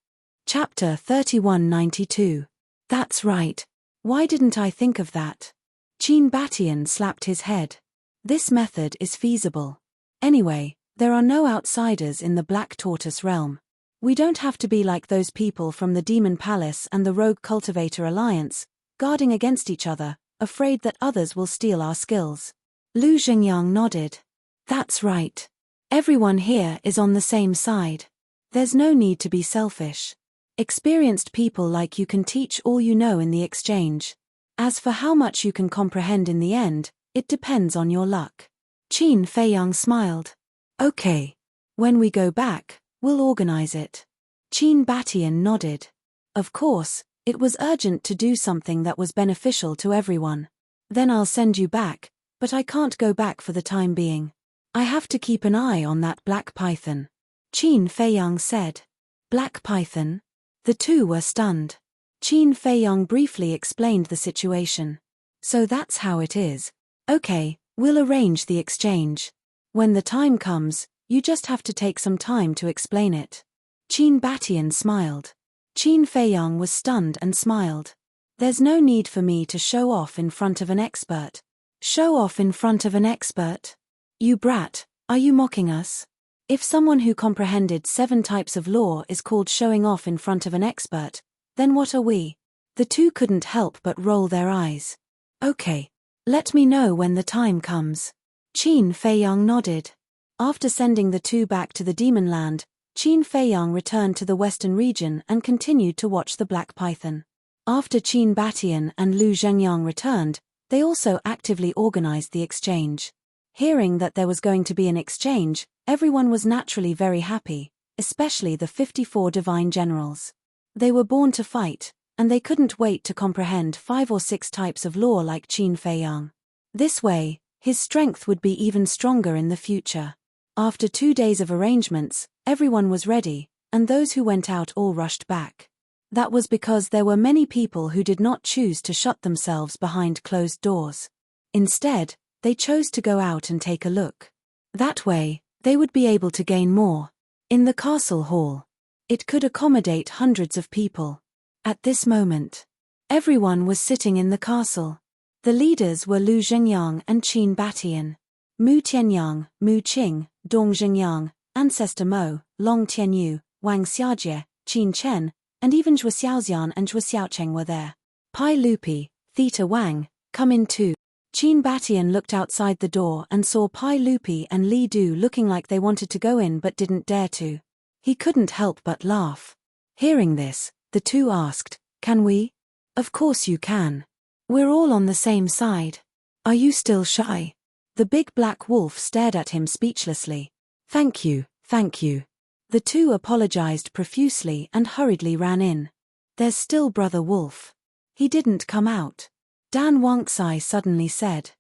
Chapter 3192. That's right. Why didn't I think of that? Qin Batian slapped his head. This method is feasible. Anyway, there are no outsiders in the Black Tortoise realm. We don't have to be like those people from the Demon Palace and the Rogue Cultivator Alliance, guarding against each other, afraid that others will steal our skills. Lu Xingyang nodded. That's right. Everyone here is on the same side. There's no need to be selfish. Experienced people like you can teach all you know in the exchange. As for how much you can comprehend in the end, it depends on your luck. Qin Feiyang smiled. Okay. When we go back, we'll organize it. Qin Batian nodded. Of course, it was urgent to do something that was beneficial to everyone. Then I'll send you back, but I can't go back for the time being. I have to keep an eye on that black python. Qin Feiyang said. Black python? The two were stunned. Qin Feiyang briefly explained the situation. So that's how it is. Okay, we'll arrange the exchange. When the time comes, you just have to take some time to explain it. Qin Batian smiled. Qin Feiyang was stunned and smiled. There's no need for me to show off in front of an expert. Show off in front of an expert? You brat, are you mocking us? If someone who comprehended 7 types of law is called showing off in front of an expert, then what are we? The two couldn't help but roll their eyes. Okay. Let me know when the time comes. Qin Feiyang nodded. After sending the two back to the Demon Land, Qin Feiyang returned to the western region and continued to watch the black python. After Qin Batian and Lu Zhengyang returned, they also actively organized the exchange. Hearing that there was going to be an exchange, everyone was naturally very happy, especially the 54 divine generals. They were born to fight, and they couldn't wait to comprehend 5 or 6 types of law like Qin Feiyang. This way, his strength would be even stronger in the future. After 2 days of arrangements, everyone was ready, and those who went out all rushed back. That was because there were many people who did not choose to shut themselves behind closed doors. Instead, they chose to go out and take a look. That way, they would be able to gain more. In the castle hall, it could accommodate hundreds of people. At this moment, everyone was sitting in the castle. The leaders were Lu Zhengyang and Qin Batian. Mu Tianyang, Mu Qing, Dong Xingyang, Ancestor Mo, Long Tianyu, Wang Xiajie, Qin Chen, and even Zhou Xiaoxian and Zhou Xiaocheng were there. Pai Lupi, Theta Wang, come in too. Qin Batian looked outside the door and saw Pai Lupi and Li Du looking like they wanted to go in but didn't dare to. He couldn't help but laugh. Hearing this, the two asked, "Can we?" "Of course you can. We're all on the same side. Are you still shy?" The big black wolf stared at him speechlessly. Thank you. The two apologized profusely and hurriedly ran in. There's still Brother Wolf. He didn't come out. Dan Wangxai suddenly said.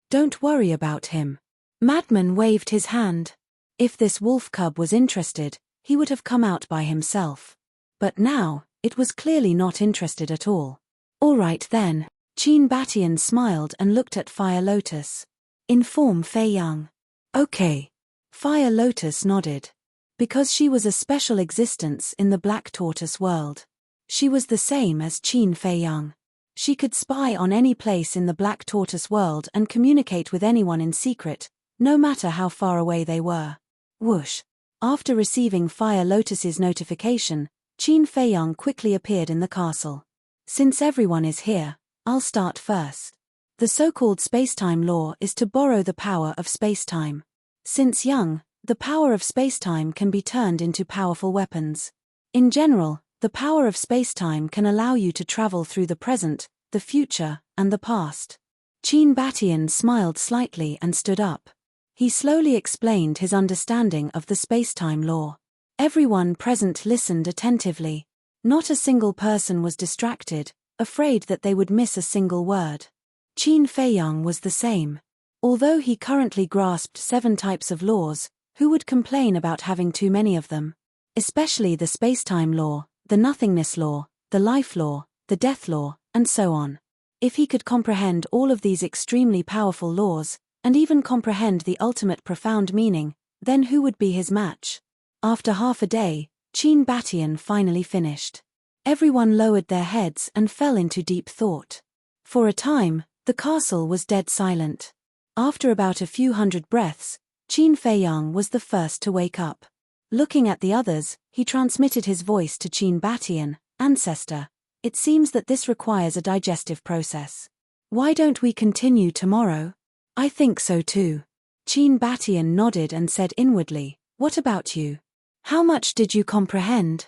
Don't worry about him. Madman waved his hand. If this wolf cub was interested, he would have come out by himself. But now, it was clearly not interested at all. All right then. Qin Batian smiled and looked at Fire Lotus. Inform Feiyang. Okay. Fire Lotus nodded. Because she was a special existence in the Black Tortoise world. She was the same as Qin Feiyang. She could spy on any place in the Black Tortoise world and communicate with anyone in secret, no matter how far away they were. Whoosh. After receiving Fire Lotus's notification, Qin Feiyang quickly appeared in the castle. Since everyone is here, I'll start first. The so-called spacetime law is to borrow the power of spacetime. Since young, the power of spacetime can be turned into powerful weapons. In general, the power of spacetime can allow you to travel through the present, the future, and the past. Qin Batian smiled slightly and stood up. He slowly explained his understanding of the spacetime law. Everyone present listened attentively. Not a single person was distracted, afraid that they would miss a single word. Qin Feiyang was the same. Although he currently grasped 7 types of laws, who would complain about having too many of them? especially the spacetime law, the nothingness law, the life law, the death law, and so on. If he could comprehend all of these extremely powerful laws, and even comprehend the ultimate profound meaning, then who would be his match? After half a day, Qin Batian finally finished. Everyone lowered their heads and fell into deep thought. For a time, the castle was dead silent. After about a few hundred breaths, Qin Feiyang was the first to wake up. Looking at the others, he transmitted his voice to Qin Batian, "Ancestor, it seems that this requires a digestive process. Why don't we continue tomorrow?" "I think so too." Qin Batian nodded and said inwardly, "What about you? How much did you comprehend?"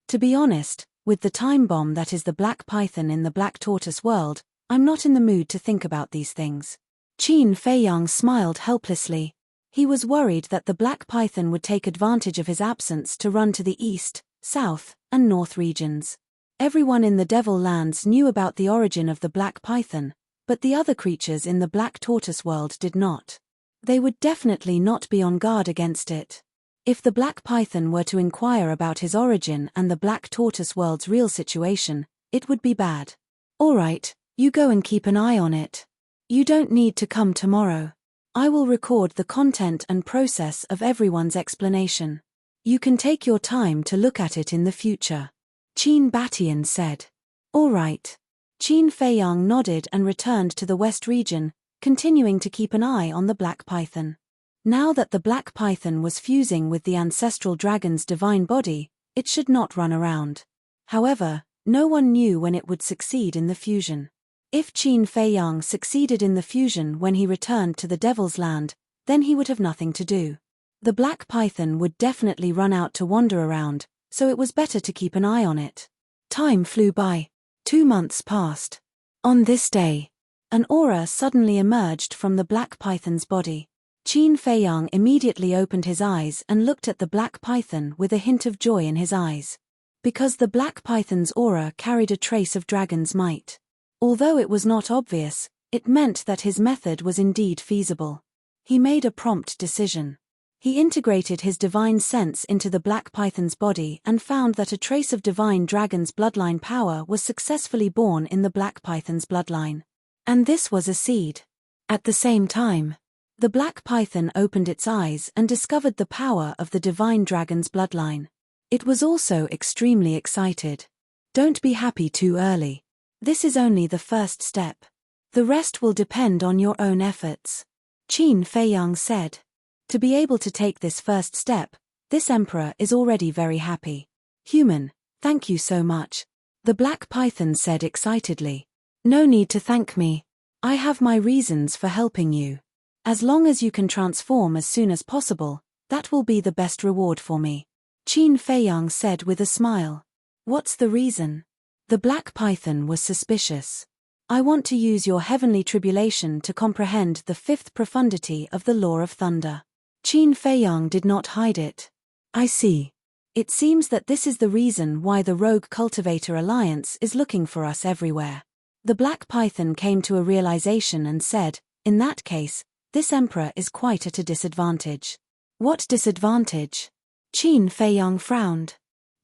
"To be honest, with the time bomb that is the black python in the black tortoise world, I'm not in the mood to think about these things." Qin Feiyang smiled helplessly. He was worried that the black python would take advantage of his absence to run to the east, south, and north regions. Everyone in the Devil Lands knew about the origin of the black python, but the other creatures in the black tortoise world did not. They would definitely not be on guard against it. If the black python were to inquire about his origin and the black tortoise world's real situation, it would be bad. "All right, you go and keep an eye on it. You don't need to come tomorrow. I will record the content and process of everyone's explanation. You can take your time to look at it in the future," Qin Batian said. "All right." Qin Feiyang nodded and returned to the west region, continuing to keep an eye on the black python. Now that the black python was fusing with the ancestral dragon's divine body, it should not run around. However, no one knew when it would succeed in the fusion. If Qin Feiyang succeeded in the fusion when he returned to the Devil's Land, then he would have nothing to do. The black python would definitely run out to wander around, so it was better to keep an eye on it. Time flew by. 2 months passed. On this day, an aura suddenly emerged from the black python's body. Qin Feiyang immediately opened his eyes and looked at the black python with a hint of joy in his eyes. Because the black python's aura carried a trace of dragon's might. Although it was not obvious, it meant that his method was indeed feasible. He made a prompt decision. He integrated his divine sense into the black python's body and found that a trace of divine dragon's bloodline power was successfully born in the black python's bloodline. And this was a seed. At the same time, the black python opened its eyes and discovered the power of the divine dragon's bloodline. It was also extremely excited. Don't be happy too early. This is only the first step. The rest will depend on your own efforts, Qin Feiyang said. To be able to take this first step, this emperor is already very happy. Human, thank you so much, the black python said excitedly. No need to thank me. I have my reasons for helping you. As long as you can transform as soon as possible, that will be the best reward for me, Qin Feiyang said with a smile. What's the reason? The black python was suspicious. I want to use your heavenly tribulation to comprehend the 5th profundity of the law of thunder. Qin Feiyang did not hide it. I see. It seems that this is the reason why the Rogue Cultivator Alliance is looking for us everywhere. The black python came to a realization and said, in that case, this emperor is quite at a disadvantage. What disadvantage? Qin Feiyang frowned.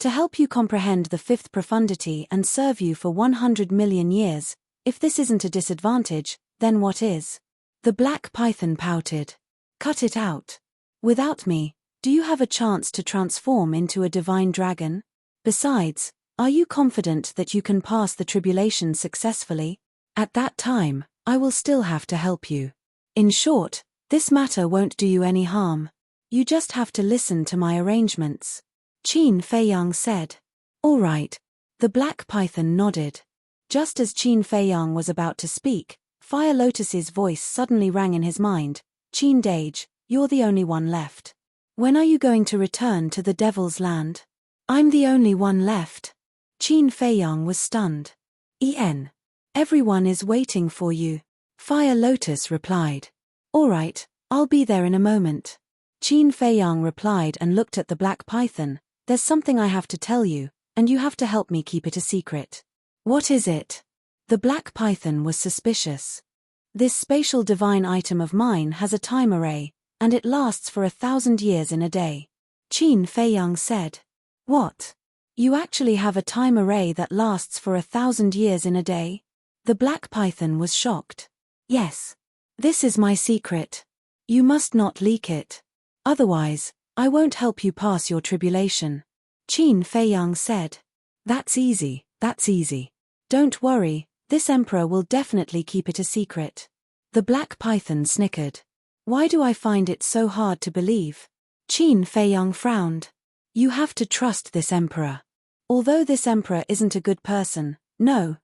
To help you comprehend the 5th profundity and serve you for 100 million years, if this isn't a disadvantage, then what is? The black python pouted. Cut it out. Without me, do you have a chance to transform into a divine dragon? Besides, are you confident that you can pass the tribulation successfully? At that time, I will still have to help you. In short, this matter won't do you any harm. You just have to listen to my arrangements, Qin Feiyang said. All right. The black python nodded. Just as Qin Feiyang was about to speak, Fire Lotus's voice suddenly rang in his mind. Qin Dage, you're the only one left. When are you going to return to the Devil's Land? I'm the only one left. Qin Feiyang was stunned. Everyone is waiting for you, Fire Lotus replied. All right, I'll be there in a moment. Qin Feiyang replied and looked at the black python. There's something I have to tell you, and you have to help me keep it a secret. What is it? The black python was suspicious. This spatial divine item of mine has a time array, and it lasts for 1,000 years in a day, Qin Feiyang said. What? You actually have a time array that lasts for 1,000 years in a day? The black python was shocked. Yes. This is my secret. You must not leak it. Otherwise, I won't help you pass your tribulation. Qin Feiyang said. That's easy, that's easy. Don't worry, this emperor will definitely keep it a secret. The black python snickered. Why do I find it so hard to believe? Qin Feiyang frowned. You have to trust this emperor. Although this emperor isn't a good person, no,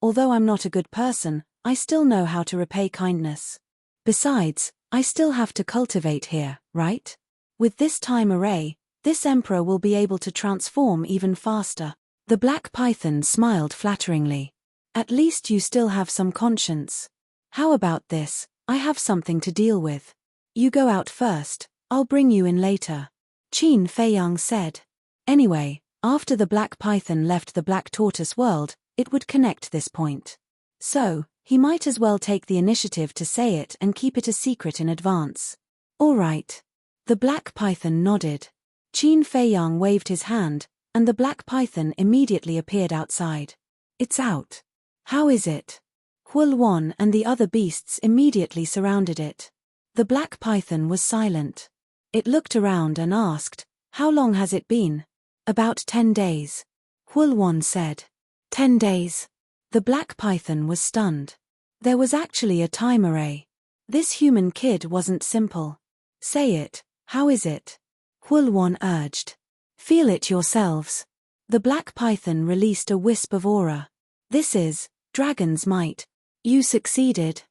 although I'm not a good person, I still know how to repay kindness. Besides, I still have to cultivate here, right? With this time array, this emperor will be able to transform even faster. The black python smiled flatteringly. At least you still have some conscience. How about this? I have something to deal with. You go out first, I'll bring you in later. Qin Feiyang said. Anyway, after the black python left the black tortoise world, it would connect this point. So, he might as well take the initiative to say it and keep it a secret in advance. All right. The black python nodded. Qin Feiyang waved his hand, and the black python immediately appeared outside. It's out. How is it? Hulwan and the other beasts immediately surrounded it. The black python was silent. It looked around and asked, How long has it been? About 10 days. Hulwan said. 10 days. The black python was stunned. There was actually a time array. This human kid wasn't simple. Say it, how is it? Hulwan urged. Feel it yourselves. The black python released a wisp of aura. This is dragon's might. You succeeded.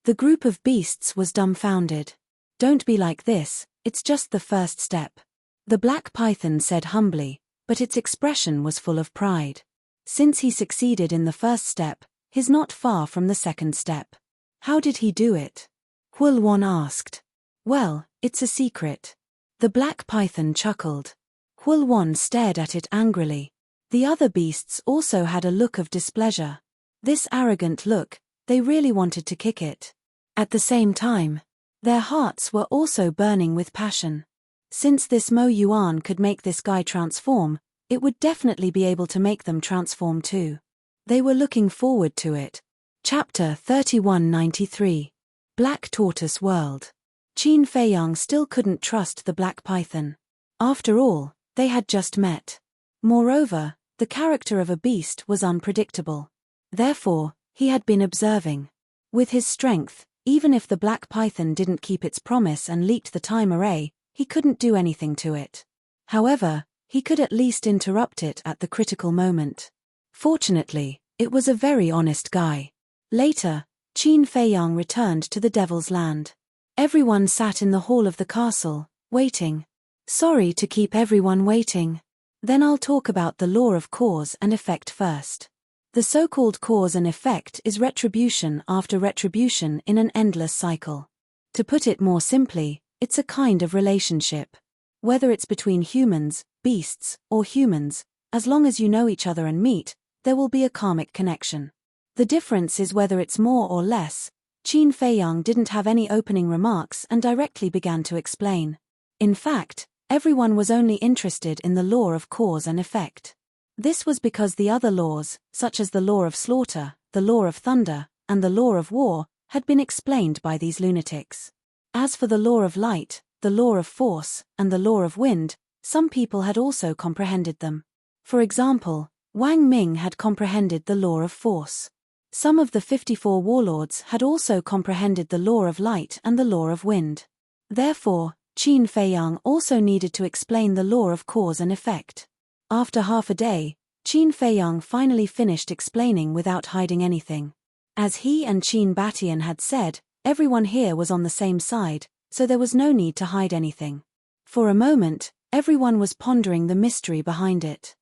The group of beasts was dumbfounded. Don't be like this, it's just the first step. The black python said humbly, but its expression was full of pride. Since he succeeded in the first step, he's not far from the second step. How did he do it? Hulwan asked. Well, it's a secret. The black python chuckled. Hulwan stared at it angrily. The other beasts also had a look of displeasure. This arrogant look, they really wanted to kick it. At the same time, their hearts were also burning with passion. Since this Mo Yuan could make this guy transform, it would definitely be able to make them transform too. They were looking forward to it. Chapter 3193. Black Tortoise World. Qin Feiyang still couldn't trust the black python. After all, they had just met. Moreover, the character of a beast was unpredictable. Therefore, he had been observing. With his strength, even if the black python didn't keep its promise and leaked the time array, he couldn't do anything to it. However, he could at least interrupt it at the critical moment. Fortunately, it was a very honest guy. Later, Qin Feiyang returned to the Devil's Land. Everyone sat in the hall of the castle, waiting. Sorry to keep everyone waiting. Then I'll talk about the law of cause and effect first. The so-called cause and effect is retribution after retribution in an endless cycle. To put it more simply, it's a kind of relationship. Whether it's between humans, beasts, or humans, as long as you know each other and meet, there will be a karmic connection. The difference is whether it's more or less. Qin Feiyang didn't have any opening remarks and directly began to explain. In fact, everyone was only interested in the law of cause and effect. This was because the other laws, such as the law of slaughter, the law of thunder, and the law of war, had been explained by these lunatics. As for the law of light, the law of force, and the law of wind, some people had also comprehended them. For example, Wang Ming had comprehended the law of force. Some of the 54 warlords had also comprehended the law of light and the law of wind. Therefore, Qin Feiyang also needed to explain the law of cause and effect. After half a day, Qin Feiyang finally finished explaining without hiding anything. As he and Qin Batian had said, everyone here was on the same side, so there was no need to hide anything. For a moment, everyone was pondering the mystery behind it.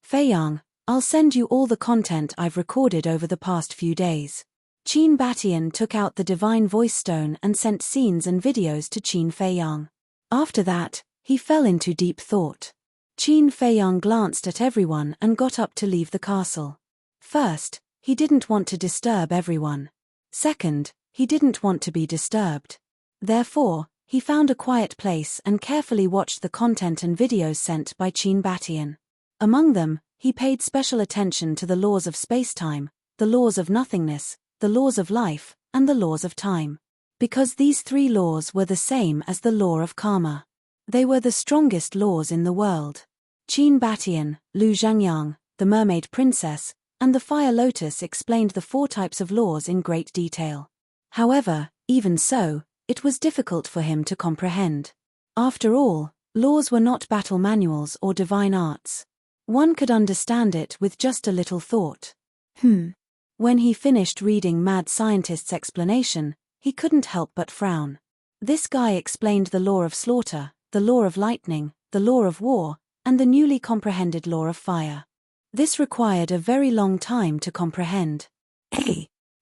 Feiyang, I'll send you all the content I've recorded over the past few days. Qin Batian took out the divine voice stone and sent scenes and videos to Qin Feiyang. After that, he fell into deep thought. Qin Feiyang glanced at everyone and got up to leave the castle. First, he didn't want to disturb everyone. Second, he didn't want to be disturbed. Therefore, he found a quiet place and carefully watched the content and videos sent by Qin Batian. Among them, he paid special attention to the laws of spacetime, the laws of nothingness, the laws of life, and the laws of time. Because these three laws were the same as the law of karma. They were the strongest laws in the world. Qin Batian, Lu Zhangyang, the Mermaid Princess, and the Fire Lotus explained the four types of laws in great detail. However, even so, it was difficult for him to comprehend. After all, laws were not battle manuals or divine arts. One could understand it with just a little thought. When he finished reading Mad Scientist's explanation, he couldn't help but frown. This guy explained the law of slaughter, the law of lightning, the law of war, and the newly comprehended law of fire. This required a very long time to comprehend.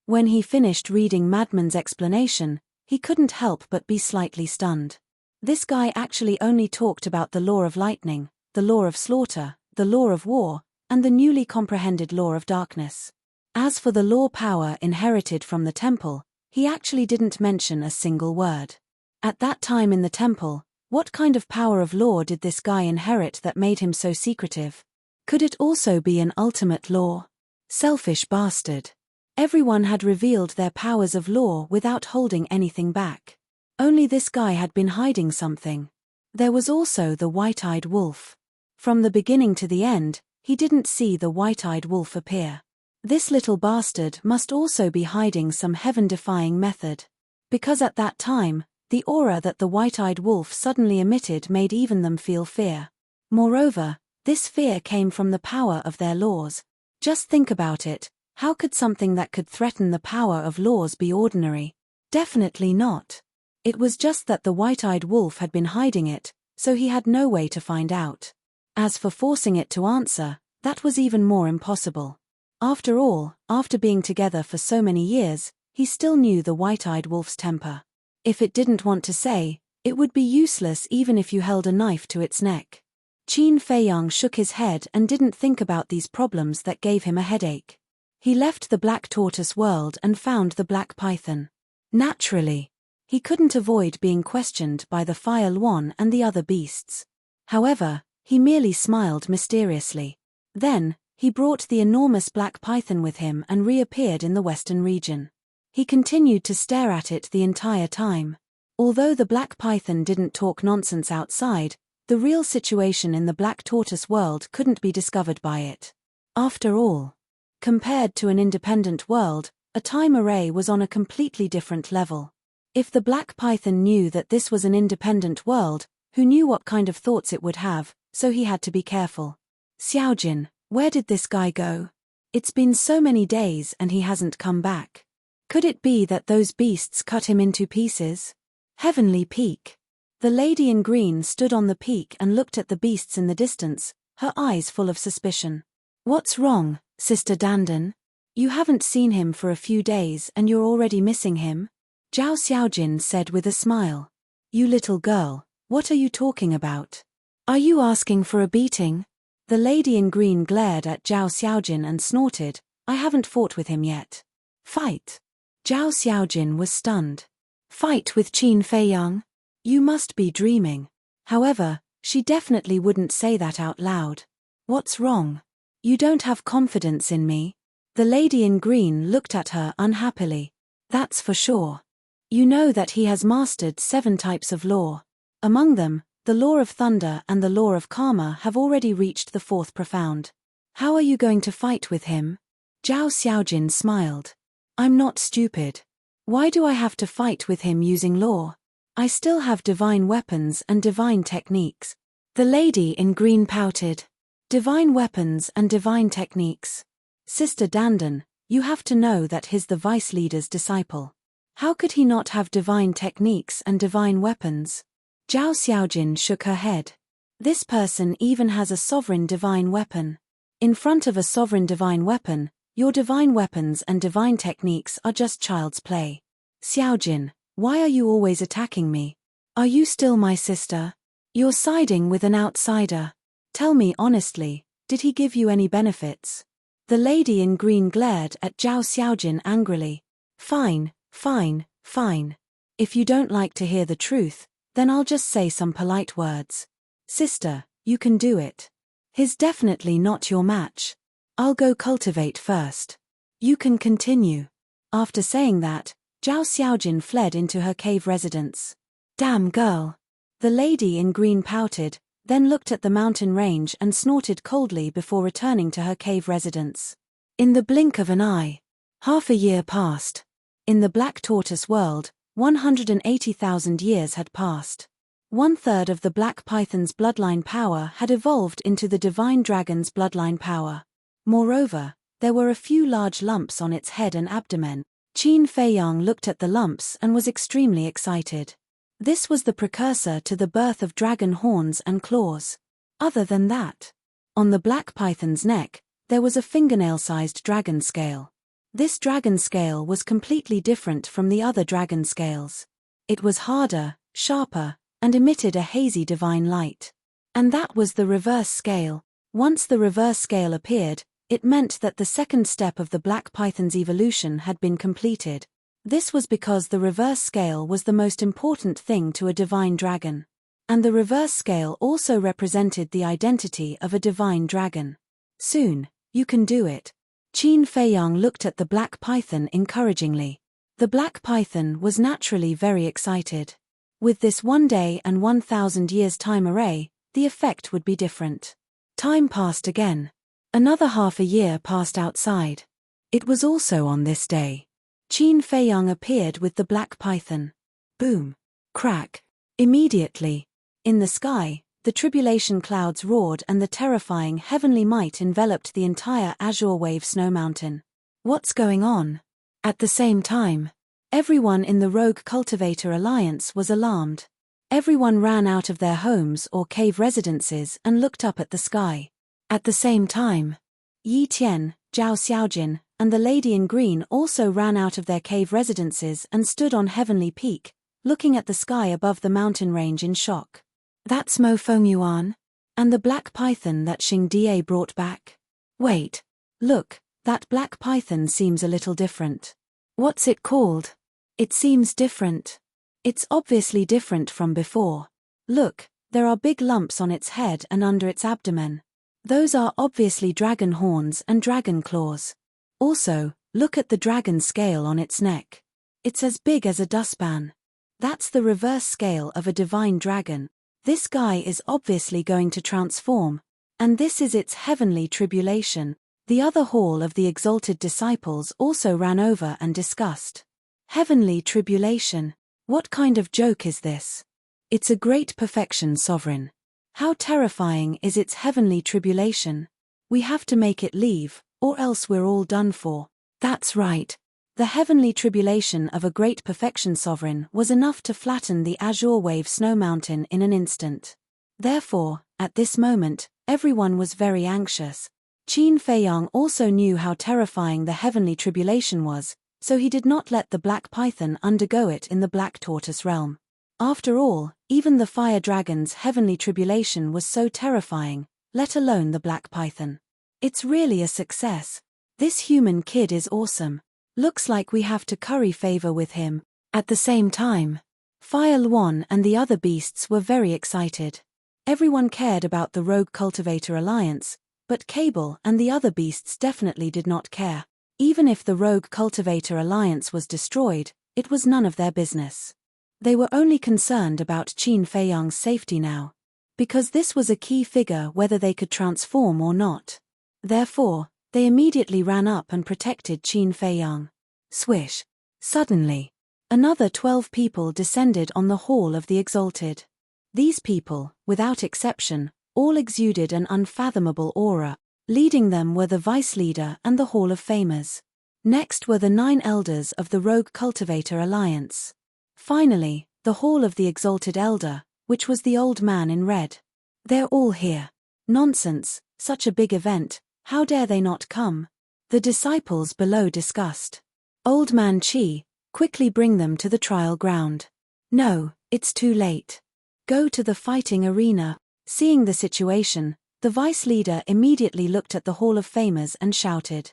When he finished reading Madman's explanation, he couldn't help but be slightly stunned. This guy actually only talked about the law of lightning, the law of slaughter, the law of war, and the newly comprehended law of darkness. As for the law power inherited from the temple, he actually didn't mention a single word. At that time in the temple, what kind of power of law did this guy inherit that made him so secretive? Could it also be an ultimate law? Selfish bastard. Everyone had revealed their powers of law without holding anything back. Only this guy had been hiding something. There was also the white-eyed wolf. From the beginning to the end, he didn't see the white-eyed wolf appear. This little bastard must also be hiding some heaven-defying method. Because at that time, the aura that the white-eyed wolf suddenly emitted made even them feel fear. Moreover, this fear came from the power of their laws. Just think about it, how could something that could threaten the power of laws be ordinary? Definitely not. It was just that the white-eyed wolf had been hiding it, so he had no way to find out. As for forcing it to answer, that was even more impossible. After all, after being together for so many years, he still knew the white-eyed wolf's temper. If it didn't want to say, it would be useless even if you held a knife to its neck. Qin Feiyang shook his head and didn't think about these problems that gave him a headache. He left the black tortoise world and found the black python. Naturally, he couldn't avoid being questioned by the Fire Luan and the other beasts. However, he merely smiled mysteriously. Then, he brought the enormous black python with him and reappeared in the western region. He continued to stare at it the entire time. Although the black python didn't talk nonsense outside, the real situation in the black tortoise world couldn't be discovered by it. After all, compared to an independent world, a time array was on a completely different level. If the black python knew that this was an independent world, who knew what kind of thoughts it would have, so he had to be careful. Xiaojin, where did this guy go? It's been so many days and he hasn't come back. Could it be that those beasts cut him into pieces? Heavenly Peak. The lady in green stood on the peak and looked at the beasts in the distance, her eyes full of suspicion. What's wrong, Sister Dandan? You haven't seen him for a few days and you're already missing him? Zhao Xiaojin said with a smile. You little girl, what are you talking about? Are you asking for a beating? The lady in green glared at Zhao Xiaojin and snorted, I haven't fought with him yet. Fight. Zhao Xiaojin was stunned. Fight with Qin Feiyang? You must be dreaming. However, she definitely wouldn't say that out loud. What's wrong? You don't have confidence in me? The lady in green looked at her unhappily. That's for sure. You know that he has mastered 7 types of law. Among them, the law of thunder and the law of karma have already reached the 4th profound. How are you going to fight with him? Zhao Xiaojin smiled. I'm not stupid. Why do I have to fight with him using law? I still have divine weapons and divine techniques. The lady in green pouted. Divine weapons and divine techniques. Sister Dandan, you have to know that he's the vice leader's disciple. How could he not have divine techniques and divine weapons? Zhao Xiaojin shook her head. This person even has a sovereign divine weapon. In front of a sovereign divine weapon, your divine weapons and divine techniques are just child's play. Xiaojin, why are you always attacking me? Are you still my sister? You're siding with an outsider. Tell me honestly, did he give you any benefits? The lady in green glared at Zhao Xiaojin angrily. Fine, fine, fine. If you don't like to hear the truth, then I'll just say some polite words. Sister, you can do it. He's definitely not your match. I'll go cultivate first. You can continue. After saying that, Zhao Xiaojin fled into her cave residence. Damn girl. The lady in green pouted, then looked at the mountain range and snorted coldly before returning to her cave residence. In the blink of an eye. Half a year passed. In the black tortoise world, 180,000 years had passed. 1/3 of the black python's bloodline power had evolved into the divine dragon's bloodline power. Moreover, there were a few large lumps on its head and abdomen. Qin Feiyang looked at the lumps and was extremely excited. This was the precursor to the birth of dragon horns and claws. Other than that, on the black python's neck, there was a fingernail-sized dragon scale. This dragon scale was completely different from the other dragon scales. It was harder, sharper, and emitted a hazy divine light. And that was the reverse scale. Once the reverse scale appeared, it meant that the second step of the black python's evolution had been completed. This was because the reverse scale was the most important thing to a divine dragon. And the reverse scale also represented the identity of a divine dragon. Soon, you can do it. Qin Feiyang looked at the black python encouragingly. The black python was naturally very excited. With this 1 day and 1,000 years time array, the effect would be different. Time passed again. Another half a year passed outside. It was also on this day. Qin Feiyang appeared with the black python. Boom. Crack. Immediately. In the sky, the tribulation clouds roared and the terrifying heavenly might enveloped the entire azure wave snow mountain. What's going on? At the same time, everyone in the Rogue Cultivator Alliance was alarmed. Everyone ran out of their homes or cave residences and looked up at the sky. At the same time, Yi Tian, Zhao Xiaojin, and the lady in green also ran out of their cave residences and stood on Heavenly Peak, looking at the sky above the mountain range in shock. That's Mo Fengyuan? And the black python that Xing Die brought back? Wait. Look, that black python seems a little different. What's it called? It seems different. It's obviously different from before. Look, there are big lumps on its head and under its abdomen. Those are obviously dragon horns and dragon claws. Also, look at the dragon scale on its neck. It's as big as a dustpan. That's the reverse scale of a divine dragon. This guy is obviously going to transform. And this is its heavenly tribulation. The other hall of the exalted disciples also ran over and discussed. Heavenly tribulation. What kind of joke is this? It's a great perfection, sovereign. How terrifying is its heavenly tribulation? We have to make it leave, or else we're all done for. That's right. The heavenly tribulation of a great perfection sovereign was enough to flatten the azure wave snow mountain in an instant. Therefore, at this moment, everyone was very anxious. Qin Feiyang also knew how terrifying the heavenly tribulation was, so he did not let the black python undergo it in the black tortoise realm. After all, even the fire dragon's heavenly tribulation was so terrifying, let alone the black python. It's really a success. This human kid is awesome. Looks like we have to curry favor with him. At the same time, Fire Luan and the other beasts were very excited. Everyone cared about the Rogue Cultivator Alliance, but Cable and the other beasts definitely did not care. Even if the Rogue Cultivator Alliance was destroyed, it was none of their business. They were only concerned about Qin Feiyang's safety now. Because this was a key figure whether they could transform or not. Therefore, they immediately ran up and protected Qin Feiyang. Swish. Suddenly, another 12 people descended on the Hall of the Exalted. These people, without exception, all exuded an unfathomable aura. Leading them were the Vice Leader and the Hall of Famers. Next were the 9 elders of the Rogue Cultivator Alliance. Finally, the Hall of the Exalted Elder, which was the old man in red. They're all here. Nonsense, such a big event, how dare they not come? The disciples below discussed. Old man Qi, quickly bring them to the trial ground. No, it's too late. Go to the fighting arena. Seeing the situation, the Vice Leader immediately looked at the Hall of Famers and shouted.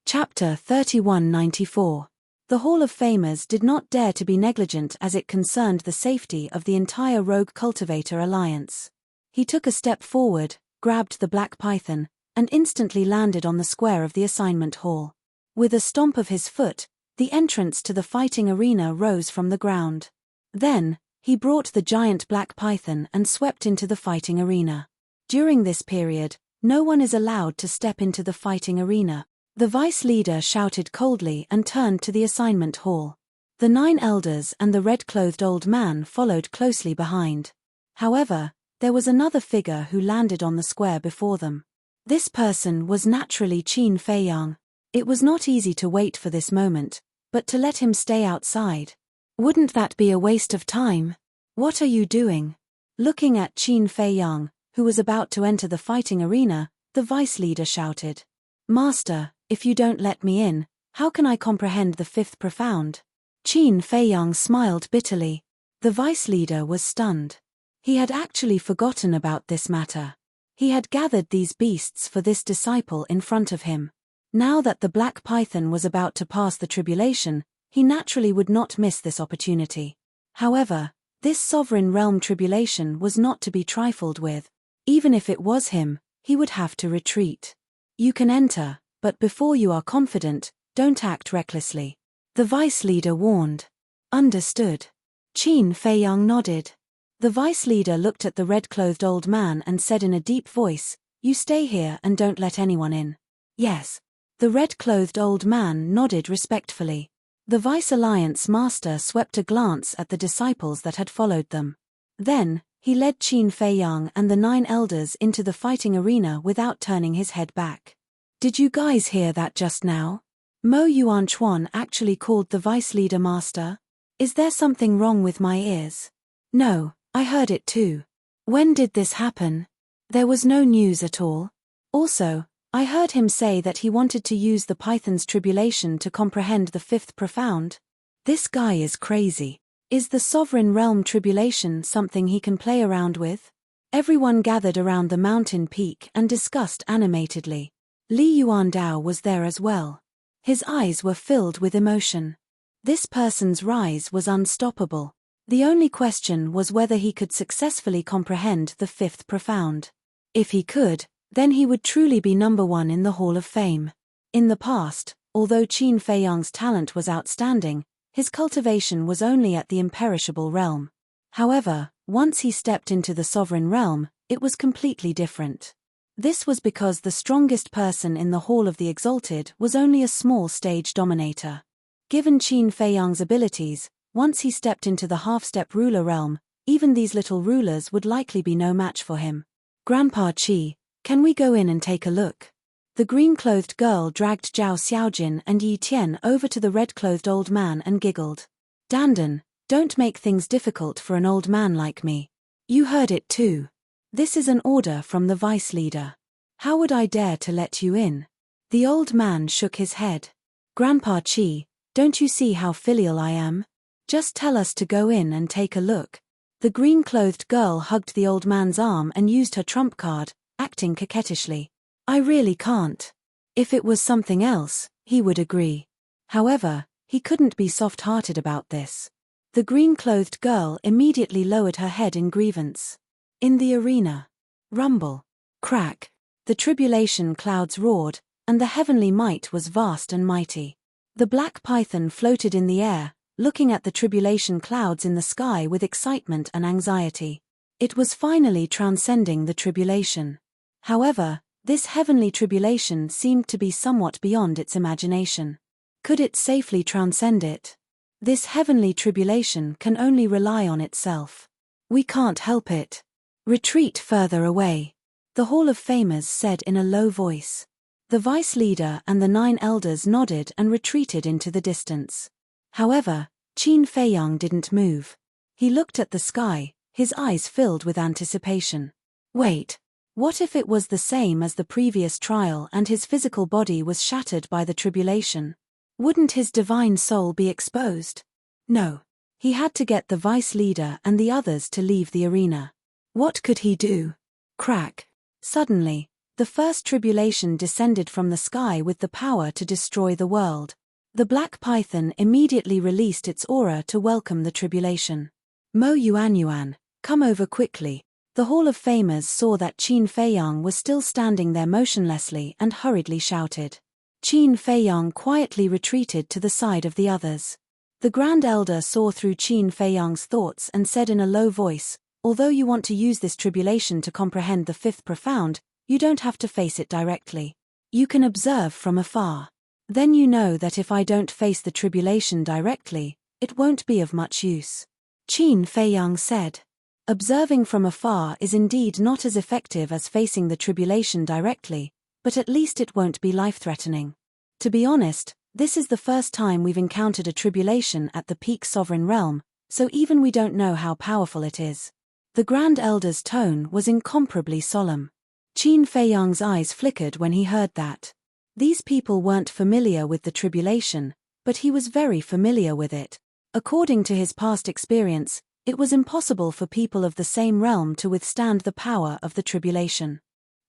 Chapter 3194. The Hall of Famers did not dare to be negligent as it concerned the safety of the entire Rogue Cultivator Alliance. He took a step forward, grabbed the black python, and instantly landed on the square of the assignment hall. With a stomp of his foot, the entrance to the fighting arena rose from the ground. Then, he brought the giant black python and swept into the fighting arena. During this period, no one is allowed to step into the fighting arena. The vice leader shouted coldly and turned to the assignment hall. The 9 elders and the red-clothed old man followed closely behind. However, there was another figure who landed on the square before them. This person was naturally Qin Feiyang. It was not easy to wait for this moment, but to let him stay outside. Wouldn't that be a waste of time? What are you doing? Looking at Qin Feiyang, who was about to enter the fighting arena, the vice leader shouted. Master, if you don't let me in, how can I comprehend the 5th profound? Qin Feiyang smiled bitterly. The vice leader was stunned. He had actually forgotten about this matter. He had gathered these beasts for this disciple in front of him. Now that the black python was about to pass the tribulation, he naturally would not miss this opportunity. However, this sovereign realm tribulation was not to be trifled with. Even if it was him, he would have to retreat. You can enter, but before you are confident, don't act recklessly. The vice leader warned. Understood. Qin Feiyang nodded. The vice leader looked at the red-clothed old man and said in a deep voice, You stay here and don't let anyone in. Yes. The red-clothed old man nodded respectfully. The Vice Alliance master swept a glance at the disciples that had followed them. Then, he led Qin Feiyang and the 9 elders into the fighting arena without turning his head back. Did you guys hear that just now? Mo Yuanchuan actually called the vice leader master? Is there something wrong with my ears? No, I heard it too. When did this happen? There was no news at all. Also, I heard him say that he wanted to use the python's tribulation to comprehend the 5th profound. This guy is crazy. Is the sovereign realm tribulation something he can play around with? Everyone gathered around the mountain peak and discussed animatedly. Li Yuandao was there as well. His eyes were filled with emotion. This person's rise was unstoppable. The only question was whether he could successfully comprehend the 5th profound. If he could, then he would truly be number 1 in the Hall of Fame. In the past, although Qin Feiyang's talent was outstanding, his cultivation was only at the imperishable realm. However, once he stepped into the sovereign realm, it was completely different. This was because the strongest person in the Hall of the Exalted was only a small stage dominator. Given Qin Feiyang's abilities, once he stepped into the half-step ruler realm, even these little rulers would likely be no match for him. Grandpa Qi, can we go in and take a look? The green-clothed girl dragged Zhao Xiaojin and Yi Tian over to the red-clothed old man and giggled. Dandan, don't make things difficult for an old man like me. You heard it too. This is an order from the vice leader. How would I dare to let you in? The old man shook his head. Grandpa Qi, don't you see how filial I am? Just tell us to go in and take a look. The green-clothed girl hugged the old man's arm and used her trump card, acting coquettishly. I really can't. If it was something else, he would agree. However, he couldn't be soft-hearted about this. The green-clothed girl immediately lowered her head in grievance. In the arena. Rumble. Crack. The tribulation clouds roared, and the heavenly might was vast and mighty. The black python floated in the air, looking at the tribulation clouds in the sky with excitement and anxiety. It was finally transcending the tribulation. However, this heavenly tribulation seemed to be somewhat beyond its imagination. Could it safely transcend it? This heavenly tribulation can only rely on itself. We can't help it. Retreat further away, the Hall of Famers said in a low voice. The vice leader and the 9 elders nodded and retreated into the distance. However, Qin Feiyang didn't move. He looked at the sky, his eyes filled with anticipation. Wait, what if it was the same as the previous trial and his physical body was shattered by the tribulation? Wouldn't his divine soul be exposed? No. He had to get the vice leader and the others to leave the arena. What could he do? Crack. Suddenly, the first tribulation descended from the sky with the power to destroy the world. The black python immediately released its aura to welcome the tribulation. Mo Yuanyuan, come over quickly. The Hall of Famers saw that Qin Feiyang was still standing there motionlessly and hurriedly shouted. Qin Feiyang quietly retreated to the side of the others. The Grand Elder saw through Qin Feiyang's thoughts and said in a low voice, "Although you want to use this tribulation to comprehend the fifth profound, you don't have to face it directly. You can observe from afar. Then you know that if I don't face the tribulation directly, it won't be of much use." Qin Feiyang said. Observing from afar is indeed not as effective as facing the tribulation directly, but at least it won't be life-threatening. To be honest, this is the first time we've encountered a tribulation at the peak sovereign realm, so even we don't know how powerful it is. The Grand Elder's tone was incomparably solemn. Qin Feiyang's eyes flickered when he heard that. These people weren't familiar with the tribulation, but he was very familiar with it. According to his past experience, it was impossible for people of the same realm to withstand the power of the tribulation.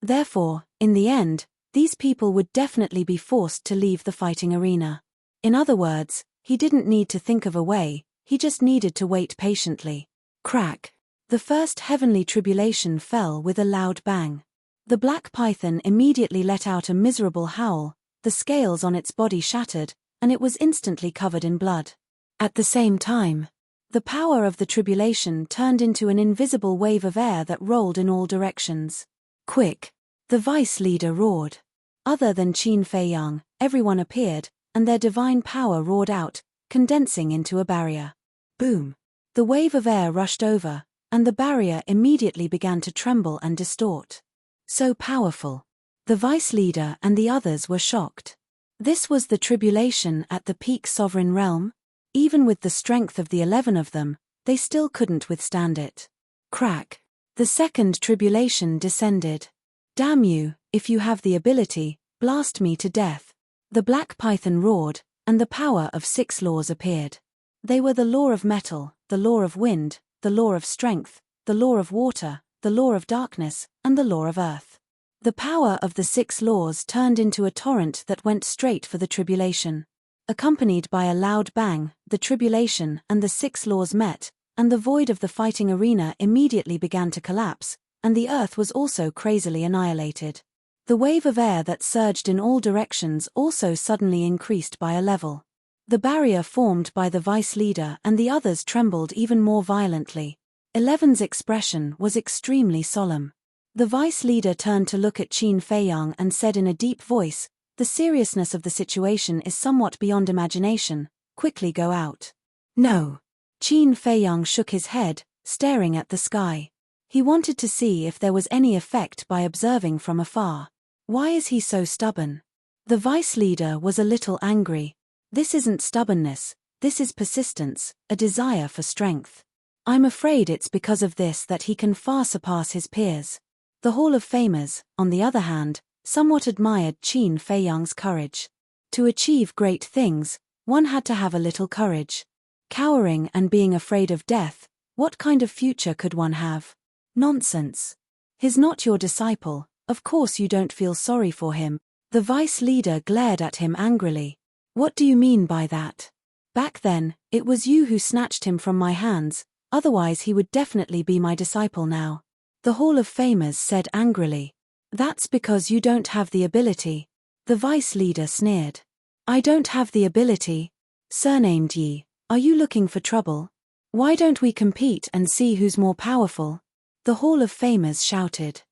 Therefore, in the end, these people would definitely be forced to leave the fighting arena. In other words, he didn't need to think of a way, he just needed to wait patiently. Crack! The first heavenly tribulation fell with a loud bang. The black python immediately let out a miserable howl, the scales on its body shattered, and it was instantly covered in blood. At the same time, the power of the tribulation turned into an invisible wave of air that rolled in all directions. "Quick!" the vice leader roared. Other than Qin Feiyang, everyone appeared, and their divine power roared out, condensing into a barrier. Boom! The wave of air rushed over, and the barrier immediately began to tremble and distort. So powerful. The vice leader and the others were shocked. This was the tribulation at the peak sovereign realm? Even with the strength of the 11 of them, they still couldn't withstand it. Crack! The second tribulation descended. "Damn you, if you have the ability, blast me to death." The black python roared, and the power of 6 laws appeared. They were the law of metal, the law of wind, the law of strength, the law of water, the law of darkness, and the law of earth. The power of the 6 laws turned into a torrent that went straight for the tribulation. Accompanied by a loud bang, the tribulation and the 6 laws met, and the void of the fighting arena immediately began to collapse, and the earth was also crazily annihilated. The wave of air that surged in all directions also suddenly increased by a level. The barrier formed by the vice leader and the others trembled even more violently. 11's expression was extremely solemn. The vice leader turned to look at Qin Feiyang and said in a deep voice, "The seriousness of the situation is somewhat beyond imagination, quickly go out." "No." Qin Feiyang shook his head, staring at the sky. He wanted to see if there was any effect by observing from afar. Why is he so stubborn? The vice leader was a little angry. This isn't stubbornness, this is persistence, a desire for strength. I'm afraid it's because of this that he can far surpass his peers. The Hall of Famers, on the other hand, somewhat admired Qin Feiyang's courage. To achieve great things, one had to have a little courage. Cowering and being afraid of death, what kind of future could one have? Nonsense. He's not your disciple, of course you don't feel sorry for him. The vice leader glared at him angrily. What do you mean by that? Back then, it was you who snatched him from my hands, otherwise he would definitely be my disciple now. The Hall of Famers said angrily. That's because you don't have the ability. The vice leader sneered. I don't have the ability. Surnamed Yi, are you looking for trouble? Why don't we compete and see who's more powerful? The Hall of Famers shouted.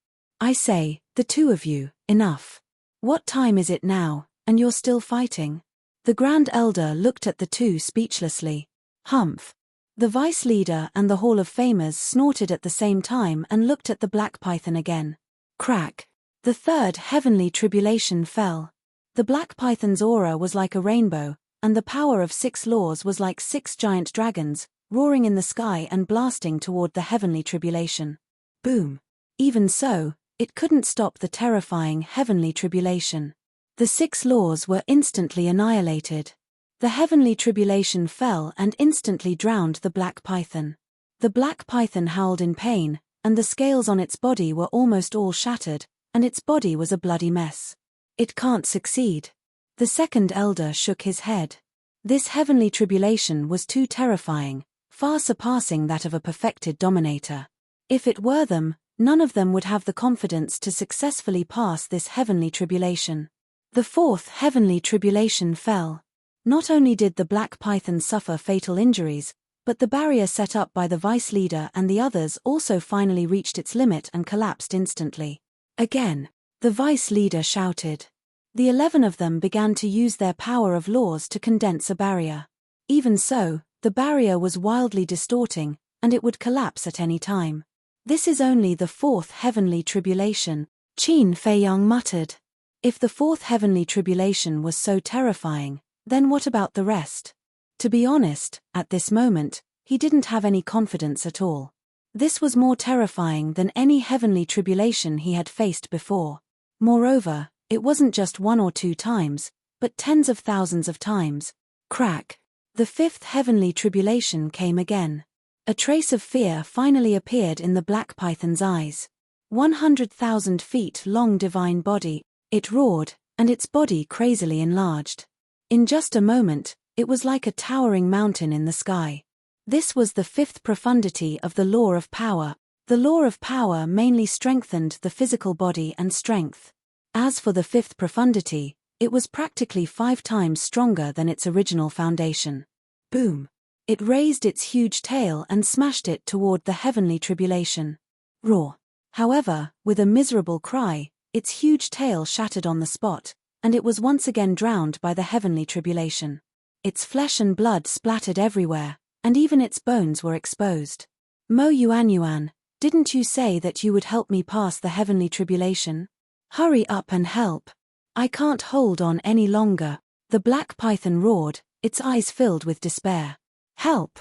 I say, the 2 of you, enough. What time is it now, and you're still fighting? The Grand Elder looked at the 2 speechlessly. Humph. The vice leader and the Hall of Famers snorted at the same time and looked at the black python again. Crack. The third heavenly tribulation fell. The black python's aura was like a rainbow, and the power of 6 laws was like 6 giant dragons, roaring in the sky and blasting toward the heavenly tribulation. Boom. Even so, it couldn't stop the terrifying heavenly tribulation. The 6 laws were instantly annihilated. The heavenly tribulation fell and instantly drowned the black python. The black python howled in pain, and the scales on its body were almost all shattered, and its body was a bloody mess. It can't succeed. The second elder shook his head. This heavenly tribulation was too terrifying, far surpassing that of a perfected dominator. If it were them, none of them would have the confidence to successfully pass this heavenly tribulation. The fourth heavenly tribulation fell. Not only did the black python suffer fatal injuries, but the barrier set up by the vice leader and the others also finally reached its limit and collapsed instantly. Again, the vice leader shouted. The 11 of them began to use their power of laws to condense a barrier. Even so, the barrier was wildly distorting, and it would collapse at any time. This is only the fourth heavenly tribulation, Qin Feiyang muttered. If the fourth heavenly tribulation was so terrifying, then what about the rest? To be honest, at this moment, he didn't have any confidence at all. This was more terrifying than any heavenly tribulation he had faced before. Moreover, it wasn't just 1 or 2 times, but tens of thousands of times. Crack! The fifth heavenly tribulation came again. A trace of fear finally appeared in the black python's eyes. 100,000 feet long divine body, it roared, and its body crazily enlarged. In just a moment, it was like a towering mountain in the sky. This was the fifth profundity of the law of power. The law of power mainly strengthened the physical body and strength. As for the fifth profundity, it was practically 5 times stronger than its original foundation. Boom! It raised its huge tail and smashed it toward the heavenly tribulation. Roar! However, with a miserable cry, its huge tail shattered on the spot, and it was once again drowned by the heavenly tribulation. Its flesh and blood splattered everywhere, and even its bones were exposed. Mo Yuan, didn't you say that you would help me pass the heavenly tribulation? Hurry up and help. I can't hold on any longer. The black python roared, its eyes filled with despair. Help!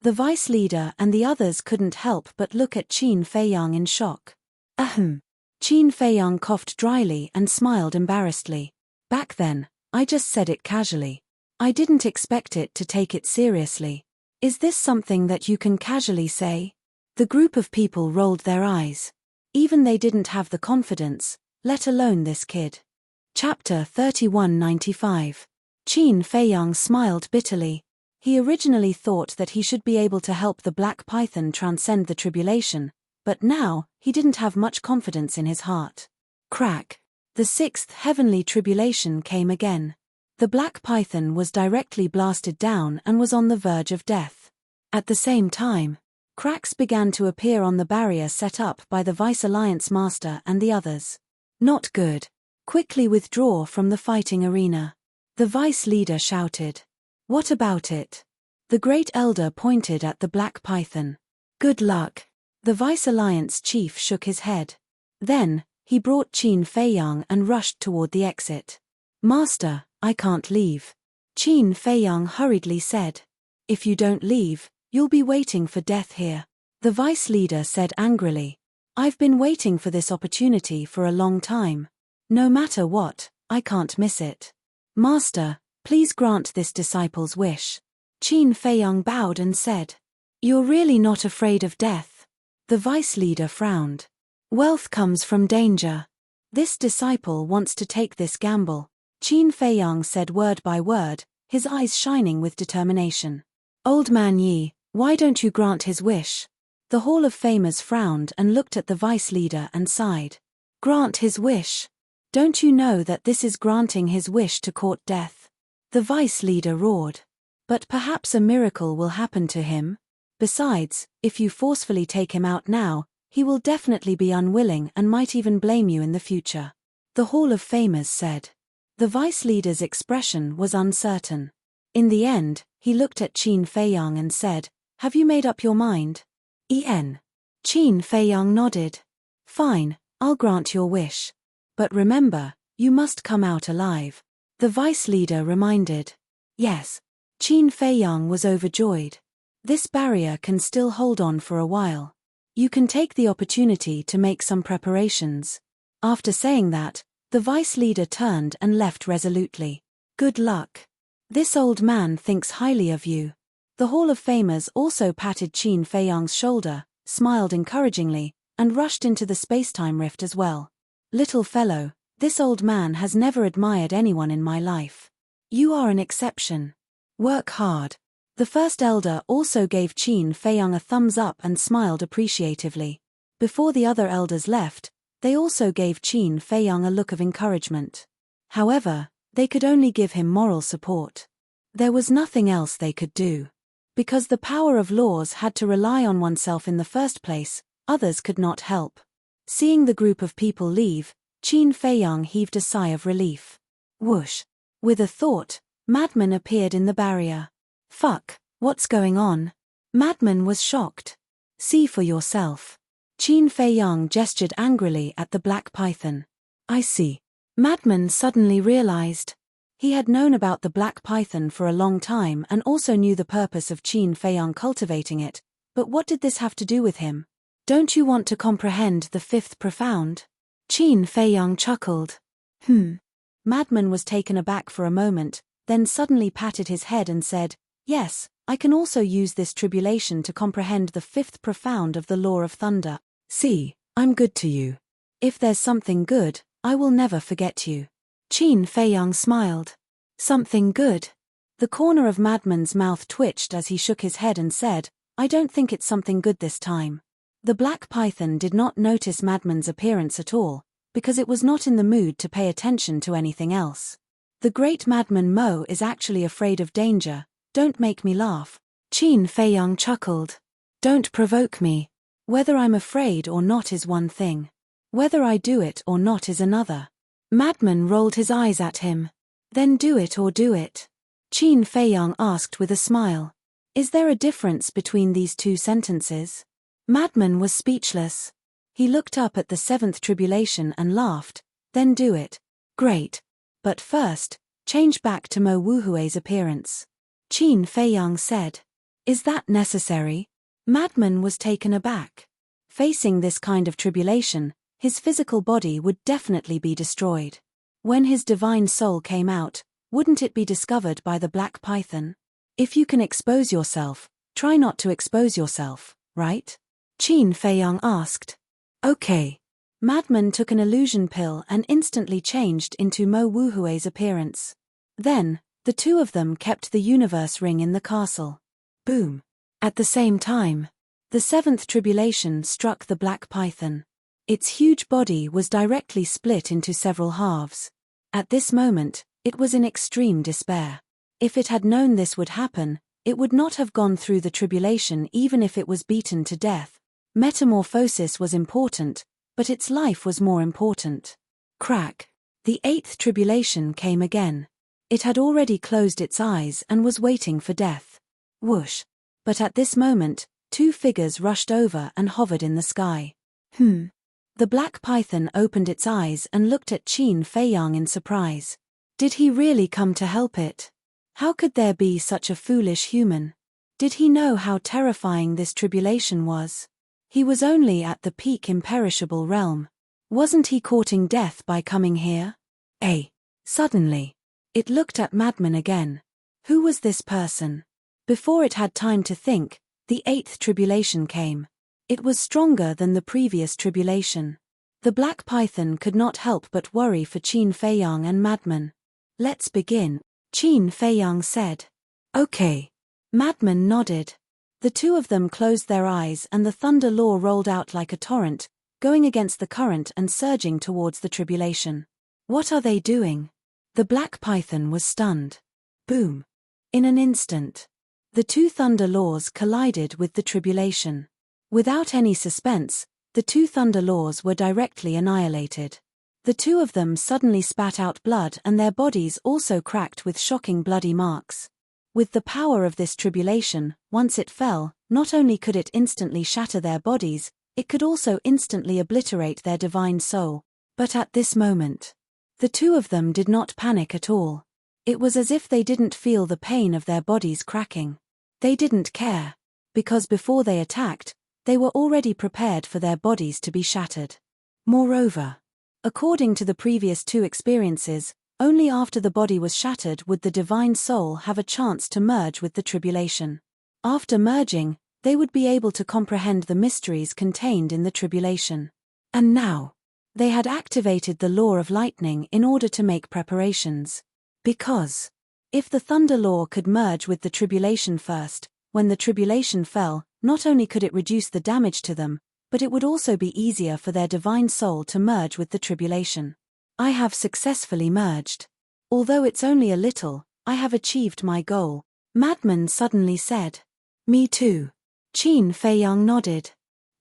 The vice leader and the others couldn't help but look at Qin Feiyang in shock. Ahem. Qin Feiyang coughed dryly and smiled embarrassedly. Back then, I just said it casually. I didn't expect it to take it seriously. Is this something that you can casually say? The group of people rolled their eyes. Even they didn't have the confidence, let alone this kid. Chapter 3195. Qin Feiyang smiled bitterly. He originally thought that he should be able to help the black python transcend the tribulation, but now, he didn't have much confidence in his heart. Crack! The sixth heavenly tribulation came again. The black python was directly blasted down and was on the verge of death. At the same time, cracks began to appear on the barrier set up by the Vice Alliance Master and the others. Not good. Quickly withdraw from the fighting arena. The Vice Leader shouted. What about it? The Great Elder pointed at the black python. Good luck. The Vice Alliance Chief shook his head. Then, he brought Qin Feiyang and rushed toward the exit. Master, I can't leave. Qin Feiyang hurriedly said. If you don't leave, you'll be waiting for death here. The Vice Leader said angrily. I've been waiting for this opportunity for a long time. No matter what, I can't miss it. Master, please grant this disciple's wish. Qin Feiyang bowed and said. You're really not afraid of death? The Vice Leader frowned. Wealth comes from danger. This disciple wants to take this gamble. Qin Feiyang said word by word, his eyes shining with determination. Old man Yi, why don't you grant his wish? The Hall of Famers frowned and looked at the Vice Leader and sighed. Grant his wish? Don't you know that this is granting his wish to court death? The Vice Leader roared. But perhaps a miracle will happen to him. Besides, if you forcefully take him out now, he will definitely be unwilling and might even blame you in the future. The Hall of Famers said. The Vice Leader's expression was uncertain. In the end, he looked at Qin Feiyang and said, Have you made up your mind? Qin Feiyang nodded. Fine, I'll grant your wish. But remember, you must come out alive. The Vice Leader reminded. Yes. Qin Feiyang was overjoyed. This barrier can still hold on for a while. You can take the opportunity to make some preparations. After saying that, the Vice Leader turned and left resolutely. Good luck. This old man thinks highly of you. The Hall of Famers also patted Qin Feiyang's shoulder, smiled encouragingly, and rushed into the space-time rift as well. Little fellow, this old man has never admired anyone in my life. You are an exception. Work hard. The First Elder also gave Qin Feiyang a thumbs up and smiled appreciatively. Before the other elders left, they also gave Qin Feiyang a look of encouragement. However, they could only give him moral support. There was nothing else they could do. Because the power of laws had to rely on oneself in the first place, others could not help. Seeing the group of people leave, Qin Feiyang heaved a sigh of relief. Whoosh! With a thought, Madman appeared in the barrier. Fuck, what's going on? Madman was shocked. See for yourself. Qin Feiyang gestured angrily at the black python. I see. Madman suddenly realized. He had known about the black python for a long time and also knew the purpose of Qin Feiyang cultivating it, but what did this have to do with him? Don't you want to comprehend the fifth profound? Qin Feiyang chuckled. Madman was taken aback for a moment, then suddenly patted his head and said, yes, I can also use this tribulation to comprehend the fifth profound of the law of thunder. See, I'm good to you. If there's something good, I will never forget you. Qin Feiyang smiled. Something good? The corner of Madman's mouth twitched as he shook his head and said, I don't think it's something good this time. The black python did not notice Madman's appearance at all, because it was not in the mood to pay attention to anything else. The great Madman Mo is actually afraid of danger, don't make me laugh. Qin Feiyang chuckled. Don't provoke me. Whether I'm afraid or not is one thing. Whether I do it or not is another. Madman rolled his eyes at him. Then do it or do it. Qin Feiyang asked with a smile. Is there a difference between these two sentences? Madman was speechless. He looked up at the seventh tribulation and laughed. Then do it. Great. But first, change back to Mo Wuhui's appearance. Qin Feiyang said. Is that necessary? Madman was taken aback. Facing this kind of tribulation, his physical body would definitely be destroyed. When his divine soul came out, wouldn't it be discovered by the black python? If you can expose yourself, try not to expose yourself, right? Qin Feiyang asked. Okay. Madman took an illusion pill and instantly changed into Mo Wuhui's appearance. Then, the two of them kept the universe ring in the castle. Boom. At the same time, the seventh tribulation struck the black python. Its huge body was directly split into several halves. At this moment, it was in extreme despair. If it had known this would happen, it would not have gone through the tribulation even if it was beaten to death. Metamorphosis was important, but its life was more important. Crack. The eighth tribulation came again. It had already closed its eyes and was waiting for death. Whoosh. But at this moment, two figures rushed over and hovered in the sky. The black python opened its eyes and looked at Qin Feiyang in surprise. Did he really come to help it? How could there be such a foolish human? Did he know how terrifying this tribulation was? He was only at the peak imperishable realm. Wasn't he courting death by coming here? Suddenly, it looked at Madman again. Who was this person? Before it had time to think, the eighth tribulation came. It was stronger than the previous tribulation. The black python could not help but worry for Qin Feiyang and Madman. Let's begin, Qin Feiyang said. Okay. Madman nodded. The two of them closed their eyes and the thunder law rolled out like a torrent, going against the current and surging towards the tribulation. What are they doing? The black python was stunned. Boom. In an instant, the two thunder laws collided with the tribulation. Without any suspense, the two thunder laws were directly annihilated. The two of them suddenly spat out blood and their bodies also cracked with shocking bloody marks. With the power of this tribulation, once it fell, not only could it instantly shatter their bodies, it could also instantly obliterate their divine soul. But at this moment, the two of them did not panic at all. It was as if they didn't feel the pain of their bodies cracking. They didn't care. Because before they attacked, they were already prepared for their bodies to be shattered. Moreover, according to the previous two experiences, only after the body was shattered would the divine soul have a chance to merge with the tribulation. After merging, they would be able to comprehend the mysteries contained in the tribulation. And now, they had activated the law of lightning in order to make preparations. Because, if the thunder law could merge with the tribulation first, when the tribulation fell, not only could it reduce the damage to them, but it would also be easier for their divine soul to merge with the tribulation. I have successfully merged. Although it's only a little, I have achieved my goal, Madman suddenly said. Me too. Qin Feiyang nodded.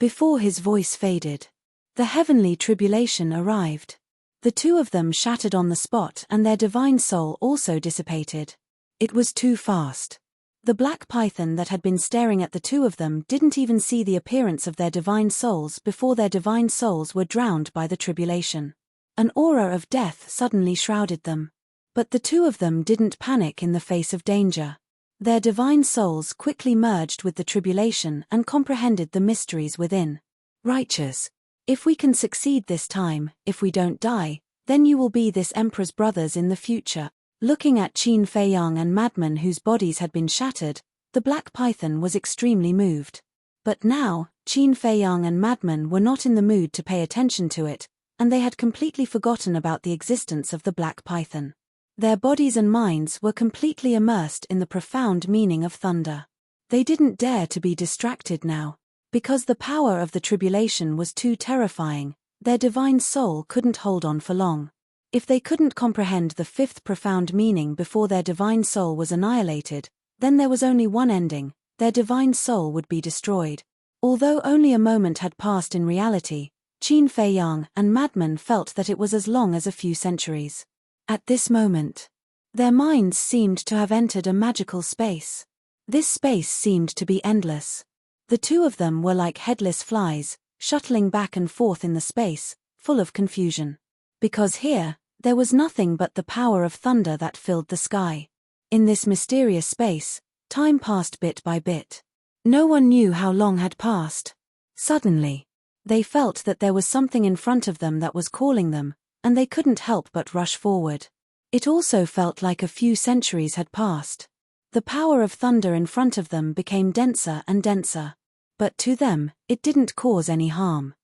Before his voice faded, the heavenly tribulation arrived. The two of them shattered on the spot and their divine soul also dissipated. It was too fast. The black python that had been staring at the two of them didn't even see the appearance of their divine souls before their divine souls were drowned by the tribulation. An aura of death suddenly shrouded them. But the two of them didn't panic in the face of danger. Their divine souls quickly merged with the tribulation and comprehended the mysteries within. Righteous. If we can succeed this time, if we don't die, then you will be this emperor's brothers in the future. Looking at Qin Feiyang and Madman whose bodies had been shattered, the black python was extremely moved. But now, Qin Feiyang and Madman were not in the mood to pay attention to it, and they had completely forgotten about the existence of the black python. Their bodies and minds were completely immersed in the profound meaning of thunder. They didn't dare to be distracted now. Because the power of the tribulation was too terrifying, their divine soul couldn't hold on for long. If they couldn't comprehend the fifth profound meaning before their divine soul was annihilated, then there was only one ending: their divine soul would be destroyed. Although only a moment had passed in reality, Qin Feiyang and Madman felt that it was as long as a few centuries. At this moment, their minds seemed to have entered a magical space. This space seemed to be endless. The two of them were like headless flies, shuttling back and forth in the space, full of confusion. Because here, there was nothing but the power of thunder that filled the sky. In this mysterious space, time passed bit by bit. No one knew how long had passed. Suddenly, they felt that there was something in front of them that was calling them, and they couldn't help but rush forward. It also felt like a few centuries had passed. The power of thunder in front of them became denser and denser. But to them, it didn't cause any harm.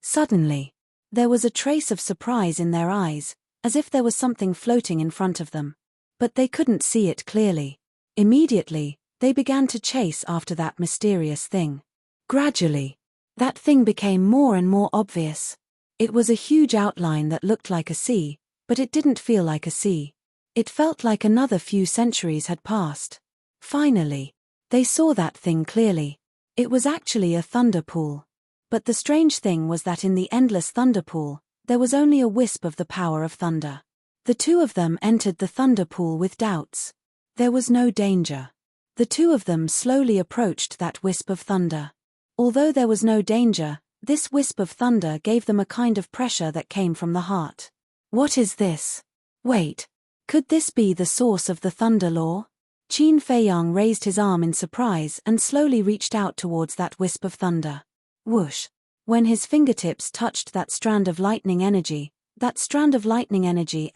Suddenly, there was a trace of surprise in their eyes, as if there was something floating in front of them. But they couldn't see it clearly. Immediately, they began to chase after that mysterious thing. Gradually, that thing became more and more obvious. It was a huge outline that looked like a sea, but it didn't feel like a sea. It felt like another few centuries had passed. Finally, they saw that thing clearly. It was actually a thunder pool. But the strange thing was that in the endless thunder pool, there was only a wisp of the power of thunder. The two of them entered the thunder pool with doubts. There was no danger. The two of them slowly approached that wisp of thunder. Although there was no danger, this wisp of thunder gave them a kind of pressure that came from the heart. What is this? Wait. Could this be the source of the thunder law? Qin Feiyang raised his arm in surprise and slowly reached out towards that wisp of thunder. Whoosh. When his fingertips touched that strand of lightning energy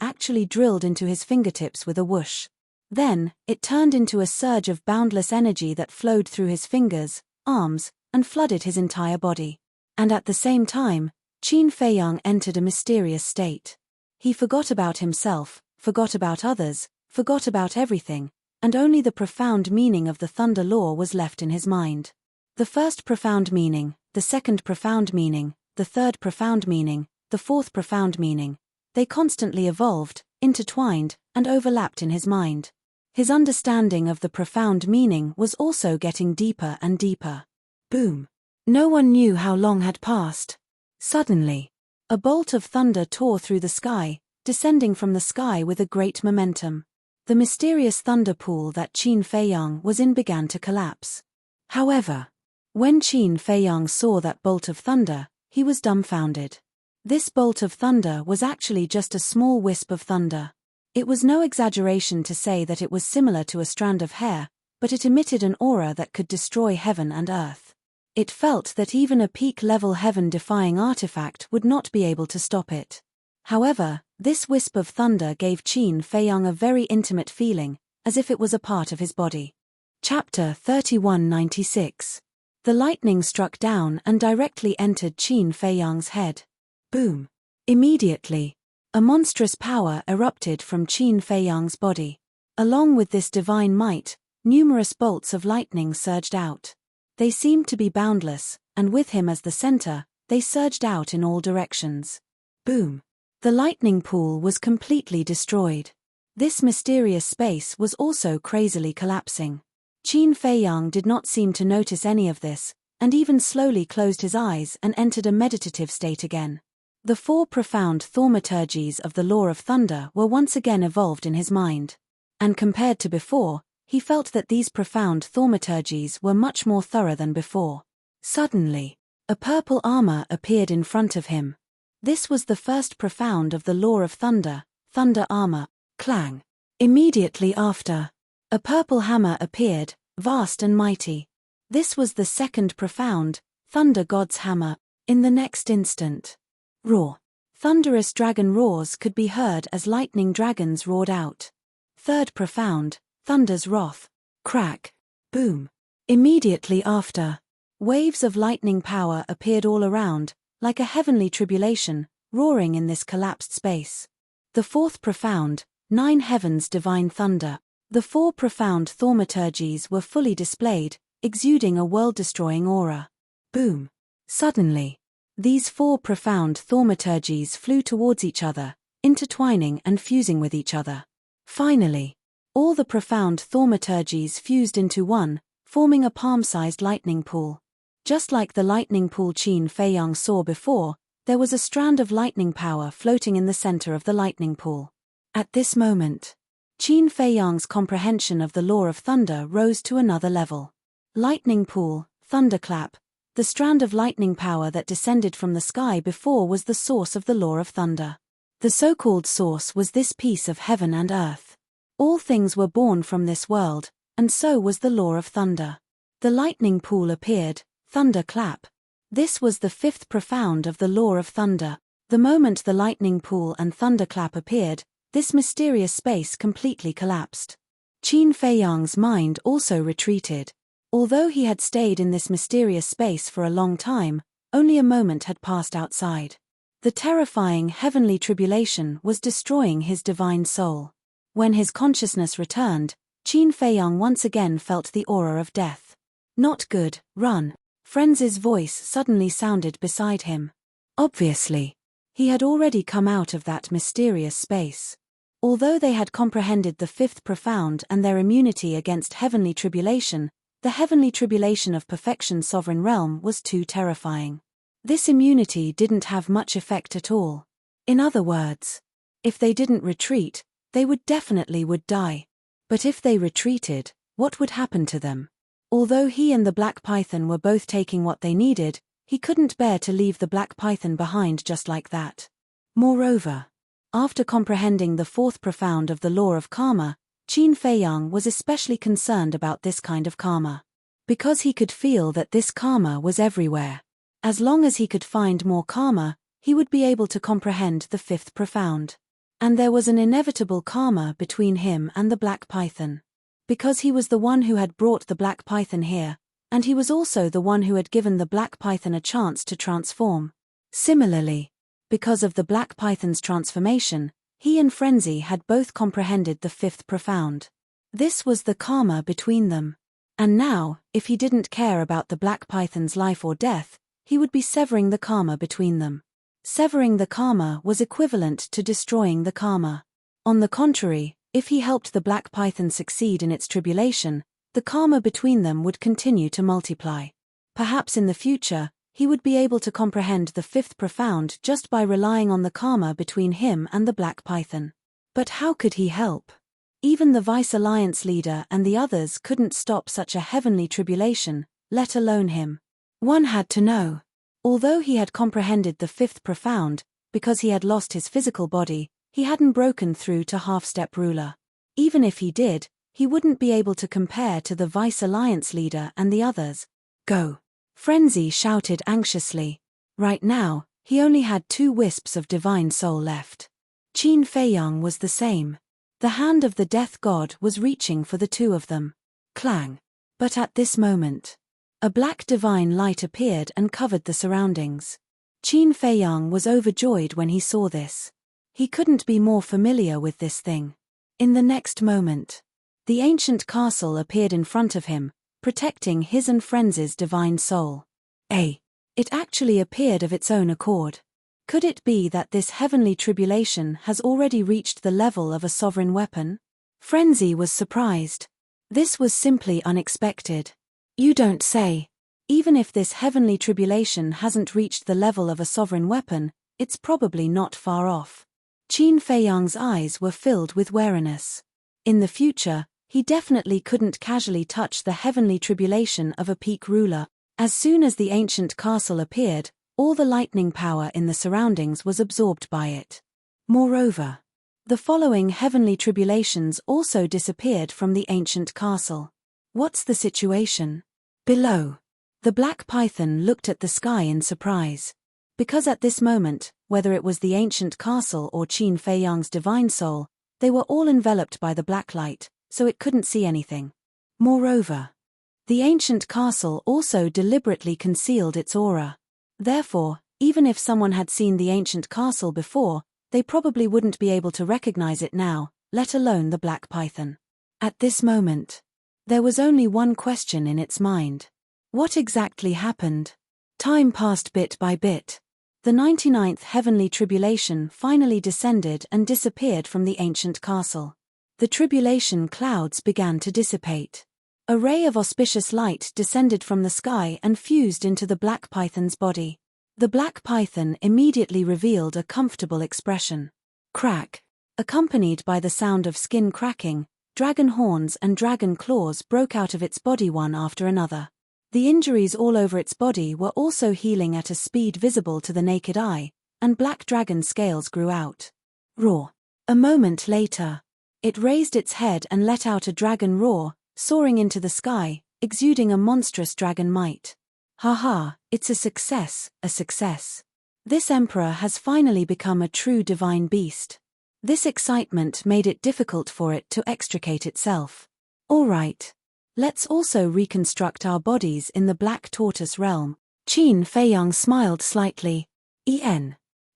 actually drilled into his fingertips with a whoosh. Then, it turned into a surge of boundless energy that flowed through his fingers, arms, and flooded his entire body. And at the same time, Qin Feiyang entered a mysterious state. He forgot about himself, forgot about others, forgot about everything, and only the profound meaning of the thunder law was left in his mind. The first profound meaning, the second profound meaning, the third profound meaning, the fourth profound meaning. They constantly evolved, intertwined, and overlapped in his mind. His understanding of the profound meaning was also getting deeper and deeper. Boom. No one knew how long had passed. Suddenly, a bolt of thunder tore through the sky, descending from the sky with a great momentum. The mysterious thunder pool that Qin Feiyang was in began to collapse. However, when Qin Feiyang saw that bolt of thunder, he was dumbfounded. This bolt of thunder was actually just a small wisp of thunder. It was no exaggeration to say that it was similar to a strand of hair, but it emitted an aura that could destroy heaven and earth. It felt that even a peak-level heaven-defying artifact would not be able to stop it. However, this wisp of thunder gave Qin Feiyang a very intimate feeling, as if it was a part of his body. Chapter 3196. The lightning struck down and directly entered Qin Feiyang's head. Boom. Immediately, a monstrous power erupted from Qin Feiyang's body. Along with this divine might, numerous bolts of lightning surged out. They seemed to be boundless, and with him as the center, they surged out in all directions. Boom! The lightning pool was completely destroyed. This mysterious space was also crazily collapsing. Qin Feiyang did not seem to notice any of this, and even slowly closed his eyes and entered a meditative state again. The 4 profound thaumaturgies of the law of thunder were once again evolved in his mind. And compared to before, he felt that these profound thaumaturgies were much more thorough than before. Suddenly, a purple armor appeared in front of him. This was the first profound of the law of thunder, thunder armor. Clang! Immediately after, a purple hammer appeared, vast and mighty. This was the second profound, thunder god's hammer. In the next instant, roar! Thunderous dragon roars could be heard as lightning dragons roared out. Third profound, thunder's wrath. Crack! Boom! Immediately after, waves of lightning power appeared all around, like a heavenly tribulation, roaring in this collapsed space. The 4th profound, 9 heavens divine thunder. The 4 profound thaumaturgies were fully displayed, exuding a world-destroying aura. Boom! Suddenly, these 4 profound thaumaturgies flew towards each other, intertwining and fusing with each other. Finally, all the profound thaumaturgies fused into one, forming a palm-sized lightning pool. Just like the lightning pool Qin Feiyang saw before, there was a strand of lightning power floating in the center of the lightning pool. At this moment, Qin Feiyang's comprehension of the law of thunder rose to another level. Lightning pool, thunderclap, the strand of lightning power that descended from the sky before was the source of the law of thunder. The so-called source was this piece of heaven and earth. All things were born from this world, and so was the law of thunder. The lightning pool appeared, thunderclap. This was the 5th profound of the law of thunder. The moment the lightning pool and thunderclap appeared, this mysterious space completely collapsed. Qin Feiyang's mind also retreated. Although he had stayed in this mysterious space for a long time, only a moment had passed outside. The terrifying heavenly tribulation was destroying his divine soul. When his consciousness returned, Qin Feiyang once again felt the aura of death. Not good, run. Frenzy's voice suddenly sounded beside him. Obviously, he had already come out of that mysterious space. Although they had comprehended the 5th profound and their immunity against heavenly tribulation, the heavenly tribulation of Perfection's sovereign realm was too terrifying. This immunity didn't have much effect at all. In other words, if they didn't retreat, they would die. But if they retreated, what would happen to them? Although he and the Black Python were both taking what they needed, he couldn't bear to leave the Black Python behind just like that. Moreover, after comprehending the 4th profound of the law of karma, Qin Feiyang was especially concerned about this kind of karma. Because he could feel that this karma was everywhere. As long as he could find more karma, he would be able to comprehend the 5th profound. And there was an inevitable karma between him and the Black Python. Because he was the one who had brought the Black Python here, and he was also the one who had given the Black Python a chance to transform. Similarly, because of the Black Python's transformation, he and Frenzy had both comprehended the 5th profound. This was the karma between them. And now, if he didn't care about the Black Python's life or death, he would be severing the karma between them. Severing the karma was equivalent to destroying the karma. On the contrary, if he helped the Black Python succeed in its tribulation, the karma between them would continue to multiply. Perhaps in the future, he would be able to comprehend the 5th profound just by relying on the karma between him and the Black Python. But how could he help? Even the Vice Alliance leader and the others couldn't stop such a heavenly tribulation, let alone him. One had to know. Although he had comprehended the 5th profound, because he had lost his physical body, he hadn't broken through to half-step ruler. Even if he did, he wouldn't be able to compare to the Vice Alliance leader and the others. Go! Frenzy shouted anxiously. Right now, he only had 2 wisps of divine soul left. Qin Feiyang was the same. The hand of the death god was reaching for the 2 of them. Clang! But at this moment, a black divine light appeared and covered the surroundings. Qin Feiyang was overjoyed when he saw this. He couldn't be more familiar with this thing. In the next moment, the ancient castle appeared in front of him, protecting his and Frenzy's divine soul. It actually appeared of its own accord. Could it be that this heavenly tribulation has already reached the level of a sovereign weapon? Frenzy was surprised. This was simply unexpected. You don't say. Even if this heavenly tribulation hasn't reached the level of a sovereign weapon, it's probably not far off. Qin Feiyang's eyes were filled with wariness. In the future, he definitely couldn't casually touch the heavenly tribulation of a peak ruler. As soon as the ancient castle appeared, all the lightning power in the surroundings was absorbed by it. Moreover, the following heavenly tribulations also disappeared from the ancient castle. What's the situation? Below. The black python looked at the sky in surprise. Because at this moment, whether it was the ancient castle or Qin Feiyang's divine soul, they were all enveloped by the black light, so it couldn't see anything. Moreover, the ancient castle also deliberately concealed its aura. Therefore, even if someone had seen the ancient castle before, they probably wouldn't be able to recognize it now, let alone the black python. At this moment, there was only one question in its mind. What exactly happened? Time passed bit by bit. The 99th heavenly tribulation finally descended and disappeared from the ancient castle. The tribulation clouds began to dissipate. A ray of auspicious light descended from the sky and fused into the black python's body. The black python immediately revealed a comfortable expression. Crack. Accompanied by the sound of skin cracking, dragon horns and dragon claws broke out of its body one after another. The injuries all over its body were also healing at a speed visible to the naked eye, and black dragon scales grew out. Roar. A moment later, it raised its head and let out a dragon roar, soaring into the sky, exuding a monstrous dragon might. Haha, it's a success, a success. This emperor has finally become a true divine beast. This excitement made it difficult for it to extricate itself. All right. Let's also reconstruct our bodies in the Black Tortoise realm. Qin Feiyang smiled slightly.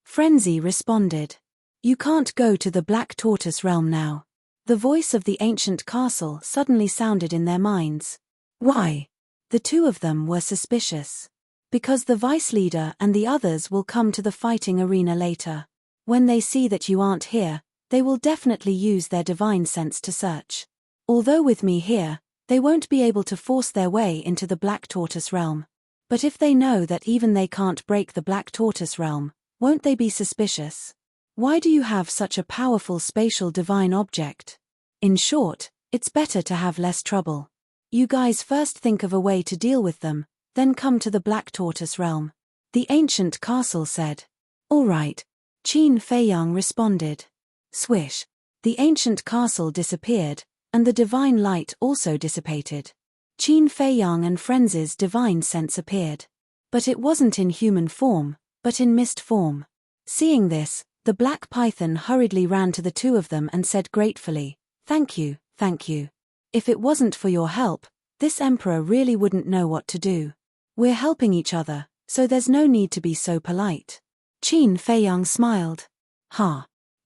Frenzy responded. You can't go to the Black Tortoise realm now. The voice of the ancient castle suddenly sounded in their minds. Why? The two of them were suspicious. Because the vice leader and the others will come to the fighting arena later. When they see that you aren't here, they will definitely use their divine sense to search. Although with me here, they won't be able to force their way into the Black Tortoise realm. But if they know that even they can't break the Black Tortoise realm, won't they be suspicious? Why do you have such a powerful spatial divine object? In short, it's better to have less trouble. You guys first think of a way to deal with them, then come to the Black Tortoise realm. The ancient castle said. All right. Qin Feiyang responded. Swish. The ancient castle disappeared, and the divine light also dissipated. Qin Feiyang and Frenzy's divine sense appeared. But it wasn't in human form, but in mist form. Seeing this, the black python hurriedly ran to the two of them and said gratefully, Thank you, thank you. If it wasn't for your help, this emperor really wouldn't know what to do. We're helping each other, so there's no need to be so polite. Qin Feiyang smiled.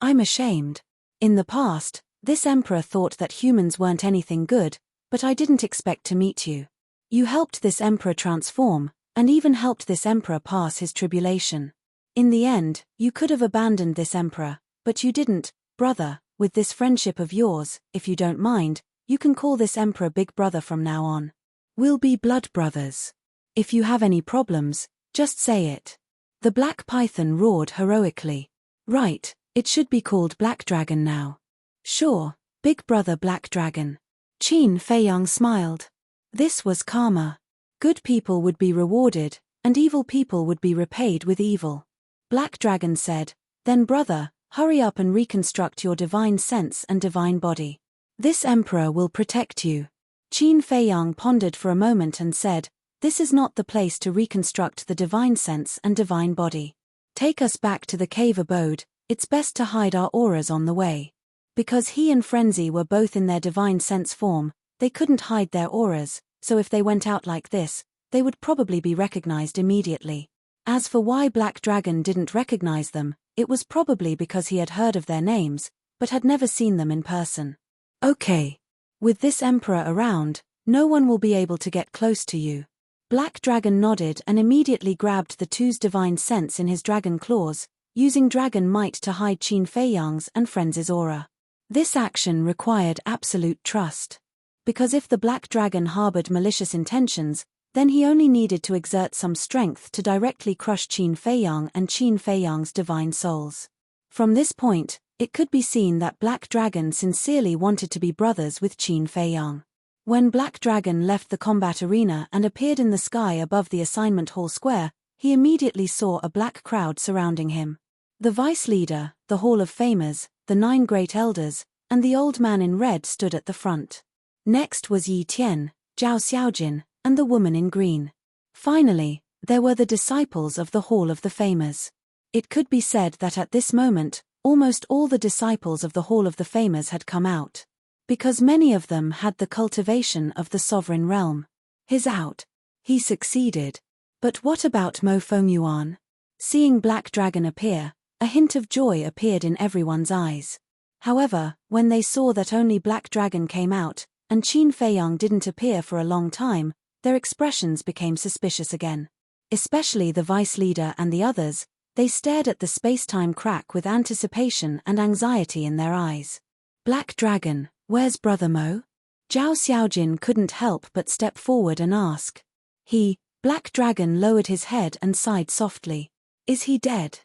I'm ashamed. In the past, this emperor thought that humans weren't anything good, but I didn't expect to meet you. You helped this emperor transform, and even helped this emperor pass his tribulation. In the end, you could have abandoned this emperor, but you didn't, brother. With this friendship of yours, if you don't mind, you can call this emperor Big Brother from now on. We'll be blood brothers. If you have any problems, just say it. The black python roared heroically. Right, it should be called Black Dragon now. Sure, Big Brother Black Dragon. Qin Feiyang smiled. This was karma. Good people would be rewarded, and evil people would be repaid with evil. Black Dragon said, Then brother, hurry up and reconstruct your divine sense and divine body. This emperor will protect you. Qin Feiyang pondered for a moment and said, This is not the place to reconstruct the divine sense and divine body. Take us back to the cave abode, it's best to hide our auras on the way. Because he and Frenzy were both in their divine sense form, they couldn't hide their auras, so if they went out like this, they would probably be recognized immediately. As for why Black Dragon didn't recognize them, it was probably because he had heard of their names, but had never seen them in person. Okay. With this emperor around, no one will be able to get close to you. Black Dragon nodded and immediately grabbed the two's divine sense in his dragon claws, using dragon might to hide Qin Fei Yang's and friends' aura. This action required absolute trust. Because if the Black Dragon harbored malicious intentions, then he only needed to exert some strength to directly crush Qin Fei Yang and Qin Fei Yang's divine souls. From this point, it could be seen that Black Dragon sincerely wanted to be brothers with Qin Fei Yang. When Black Dragon left the combat arena and appeared in the sky above the assignment hall square, he immediately saw a black crowd surrounding him. The vice leader, the Hall of Famers, the 9 great elders, and the old man in red stood at the front. Next was Yi Tian, Zhao Xiaojin, and the woman in green. Finally, there were the disciples of the Hall of the Famers. It could be said that at this moment, almost all the disciples of the Hall of the Famers had come out. Because many of them had the cultivation of the sovereign realm. He's out. He succeeded. But what about Mo Fengyuan? Seeing Black Dragon appear, a hint of joy appeared in everyone's eyes. However, when they saw that only Black Dragon came out, and Qin Fei Yang didn't appear for a long time, their expressions became suspicious again. Especially the vice leader and the others, they stared at the space-time crack with anticipation and anxiety in their eyes. Black Dragon, where's Brother Mo? Zhao Xiaojin couldn't help but step forward and ask. Black Dragon lowered his head and sighed softly. Is he dead?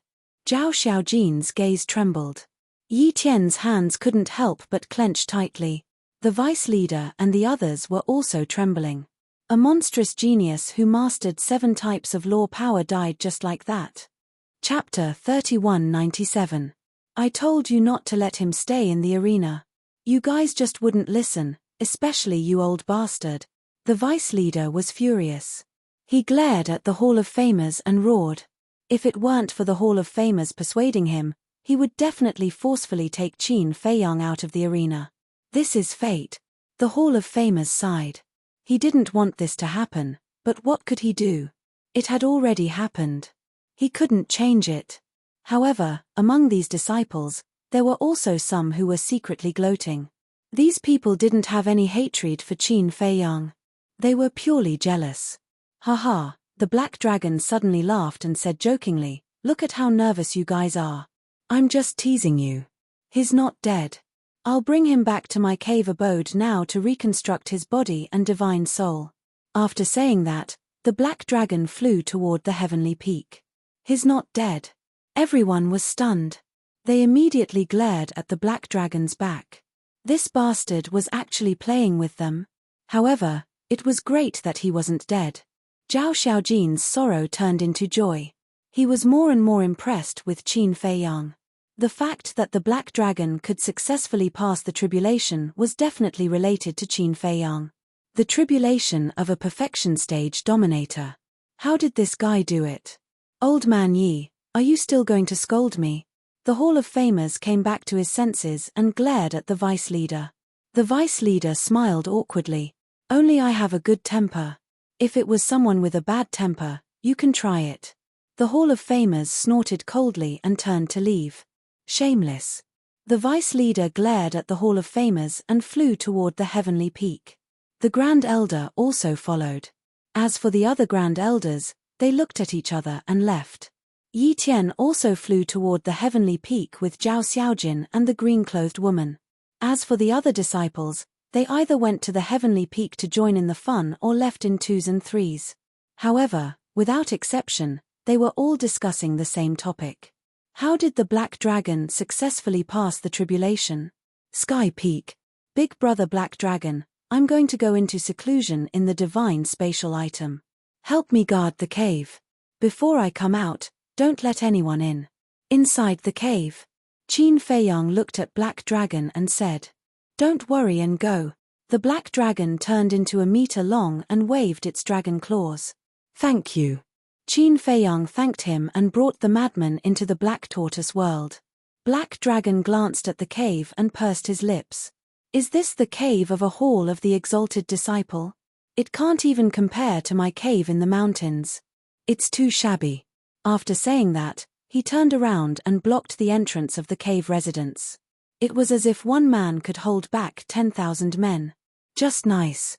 Zhao Xiaojin's gaze trembled. Yi Tian's hands couldn't help but clench tightly. The vice leader and the others were also trembling. A monstrous genius who mastered 7 types of law power died just like that. Chapter 3197. I told you not to let him stay in the arena. You guys just wouldn't listen, especially you old bastard. The vice leader was furious. He glared at the Hall of Famers and roared. If it weren't for the Hall of Famers persuading him, he would definitely forcefully take Qin Fei Yang out of the arena. This is fate. The Hall of Famers sighed. He didn't want this to happen, but what could he do? It had already happened. He couldn't change it. However, among these disciples, there were also some who were secretly gloating. These people didn't have any hatred for Qin Fei Yang. They were purely jealous. Haha, the Black Dragon suddenly laughed and said jokingly, look at how nervous you guys are. I'm just teasing you. He's not dead. I'll bring him back to my cave abode now to reconstruct his body and divine soul. After saying that, the Black Dragon flew toward the heavenly peak. He's not dead. Everyone was stunned. They immediately glared at the Black Dragon's back. This bastard was actually playing with them. However, it was great that he wasn't dead. Zhao Xiaojin's sorrow turned into joy. He was more and more impressed with Qin Fei Yang. The fact that the Black Dragon could successfully pass the tribulation was definitely related to Qin Fei Yang. The tribulation of a perfection stage dominator. How did this guy do it? Old man Yi, are you still going to scold me? The Hall of Famers came back to his senses and glared at the vice leader. The vice leader smiled awkwardly. Only I have a good temper. If it was someone with a bad temper, you can try it. The Hall of Famers snorted coldly and turned to leave. Shameless. The vice leader glared at the Hall of Famers and flew toward the heavenly peak. The Grand Elder also followed. As for the other Grand Elders, they looked at each other and left. Yi Tian also flew toward the heavenly peak with Zhao Xiaojin and the green-clothed woman. As for the other disciples, they either went to the heavenly peak to join in the fun or left in 2s and 3s. However, without exception, they were all discussing the same topic. How did the Black Dragon successfully pass the tribulation? Sky Peak. Big Brother Black Dragon, I'm going to go into seclusion in the divine spatial item. Help me guard the cave. Before I come out, don't let anyone in. Inside the cave. Qin Fei Yang looked at Black Dragon and said, don't worry and go. The Black Dragon turned into a meter long and waved its dragon claws. Thank you. Qin Fei Yang thanked him and brought the madman into the Black Tortoise world. Black Dragon glanced at the cave and pursed his lips. Is this the cave of a hall of the exalted disciple? It can't even compare to my cave in the mountains. It's too shabby. After saying that, he turned around and blocked the entrance of the cave residence. It was as if one man could hold back 10,000 men. Just nice.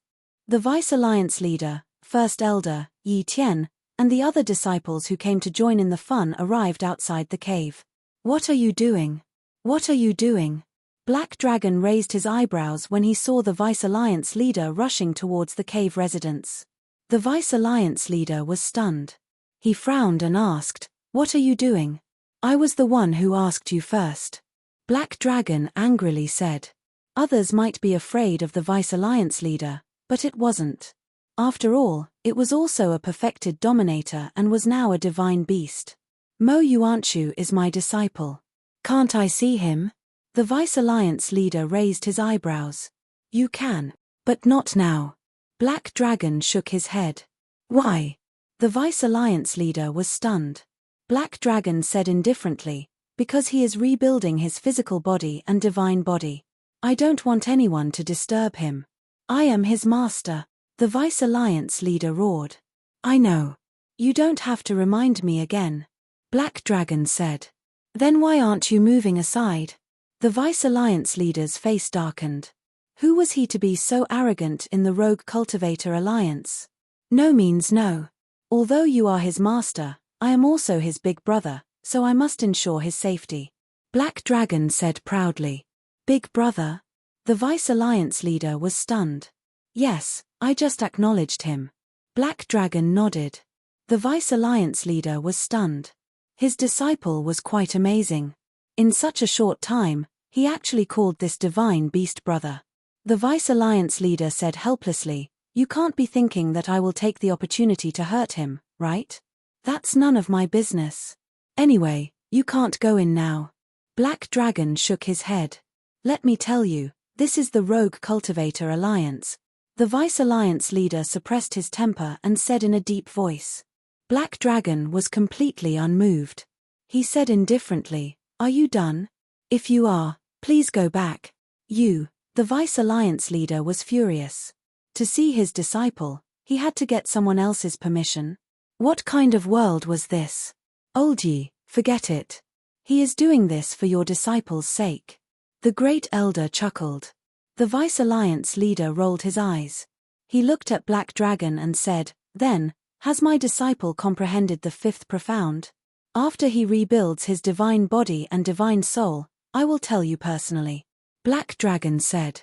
The Vice Alliance leader, First Elder, Yi Tian, and the other disciples who came to join in the fun arrived outside the cave. What are you doing? What are you doing? Black Dragon raised his eyebrows when he saw the Vice Alliance leader rushing towards the cave residence. The Vice Alliance leader was stunned. He frowned and asked, "What are you doing?" "I was the one who asked you first," Black Dragon angrily said. Others might be afraid of the Vice Alliance leader, but it wasn't. After all, it was also a perfected dominator and was now a divine beast. Mo Yuanchu is my disciple. Can't I see him? The Vice Alliance leader raised his eyebrows. You can, but not now. Black Dragon shook his head. Why? The Vice Alliance leader was stunned. Black Dragon said indifferently, because he is rebuilding his physical body and divine body. I don't want anyone to disturb him. I am his master. The Vice Alliance leader roared. I know. You don't have to remind me again, Black Dragon said. Then why aren't you moving aside? The Vice Alliance leader's face darkened. Who was he to be so arrogant in the Rogue Cultivator Alliance? No means no. Although you are his master, I am also his big brother, so I must ensure his safety. Black Dragon said proudly. Big brother? The Vice Alliance leader was stunned. Yes, I just acknowledged him. Black Dragon nodded. The Vice Alliance leader was stunned. His disciple was quite amazing. In such a short time, he actually called this divine beast brother. The Vice Alliance leader said helplessly, You can't be thinking that I will take the opportunity to hurt him, right? That's none of my business. Anyway, you can't go in now. Black Dragon shook his head. Let me tell you, this is the Rogue Cultivator Alliance. The Vice Alliance leader suppressed his temper and said in a deep voice. Black Dragon was completely unmoved. He said indifferently, Are you done? If you are, please go back. The Vice Alliance leader was furious. To see his disciple, he had to get someone else's permission. What kind of world was this? Old Yi, forget it. He is doing this for your disciple's sake. The Great Elder chuckled. The Vice Alliance leader rolled his eyes. He looked at Black Dragon and said, Then, has my disciple comprehended the fifth profound? After he rebuilds his divine body and divine soul, I will tell you personally. Black Dragon said.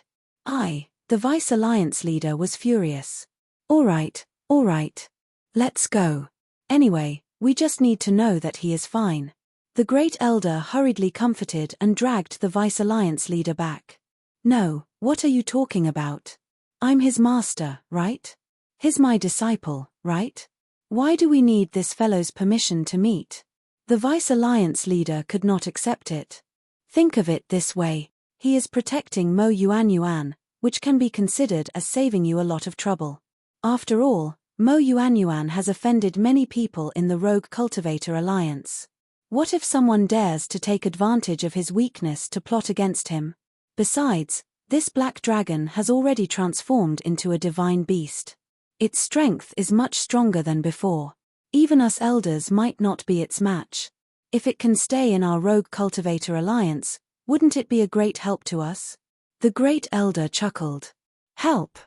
The Vice Alliance leader was furious. All right. Let's go. Anyway, we just need to know that he is fine. The Great Elder hurriedly comforted and dragged the Vice Alliance leader back. No, what are you talking about? I'm his master, right? He's my disciple, right? Why do we need this fellow's permission to meet? The Vice Alliance leader could not accept it. Think of it this way. He is protecting Mo Yuan, which can be considered as saving you a lot of trouble. After all, Mo Yuan has offended many people in the Rogue Cultivator Alliance. What if someone dares to take advantage of his weakness to plot against him? Besides, this Black Dragon has already transformed into a divine beast. Its strength is much stronger than before. Even us elders might not be its match. If it can stay in our Rogue Cultivator Alliance, wouldn't it be a great help to us? The Great Elder chuckled. Help?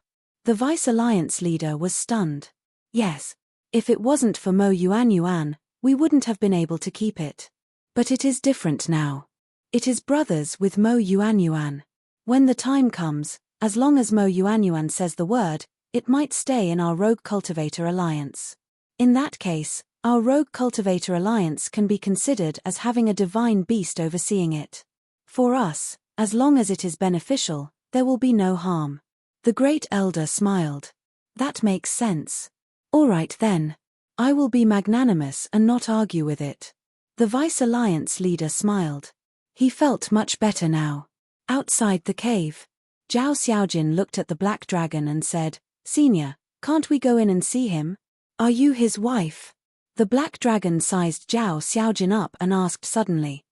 The Vice Alliance leader was stunned. Yes. If it wasn't for Mo Yuan, we wouldn't have been able to keep it. But it is different now. It is brothers with Mo Yuan. When the time comes, as long as Mo Yuan says the word, it might stay in our Rogue Cultivator Alliance. In that case, our Rogue Cultivator Alliance can be considered as having a divine beast overseeing it. For us, as long as it is beneficial, there will be no harm. The Great Elder smiled. That makes sense. All right then. I will be magnanimous and not argue with it. The Vice Alliance leader smiled. He felt much better now. Outside the cave, Zhao Xiaojin looked at the Black Dragon and said, Senior, can't we go in and see him? Are you his wife? The Black Dragon sized Zhao Xiaojin up and asked suddenly.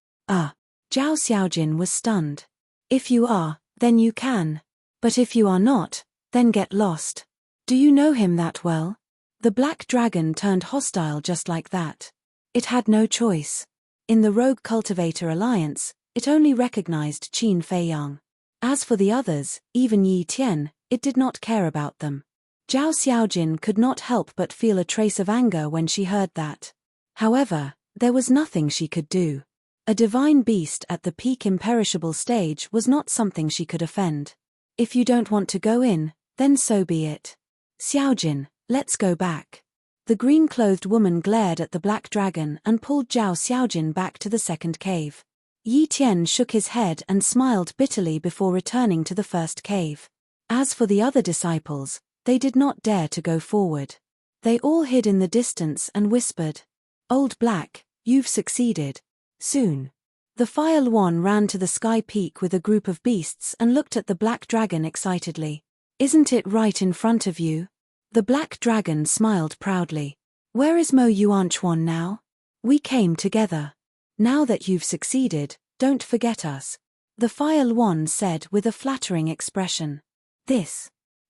Zhao Xiaojin was stunned. If you are, then you can. But if you are not, then get lost. Do you know him that well? The Black Dragon turned hostile just like that. It had no choice. In the Rogue Cultivator Alliance, it only recognized Qin Feiyang. As for the others, even Yi Tian, it did not care about them. Zhao Xiaojin could not help but feel a trace of anger when she heard that. However, there was nothing she could do. A divine beast at the peak imperishable stage was not something she could offend. If you don't want to go in, then so be it. Xiaojin, let's go back. The green-clothed woman glared at the black dragon and pulled Zhao Xiaojin back to the second cave. Yi Tian shook his head and smiled bitterly before returning to the first cave. As for the other disciples, they did not dare to go forward. They all hid in the distance and whispered, "Old Black, you've succeeded. Soon." The Fire Luan ran to the sky peak with a group of beasts and looked at the black dragon excitedly. "Isn't it right in front of you?" The black dragon smiled proudly. "Where is Mo Yuanchuan now? We came together. Now that you've succeeded, don't forget us," the Fire Luan said with a flattering expression.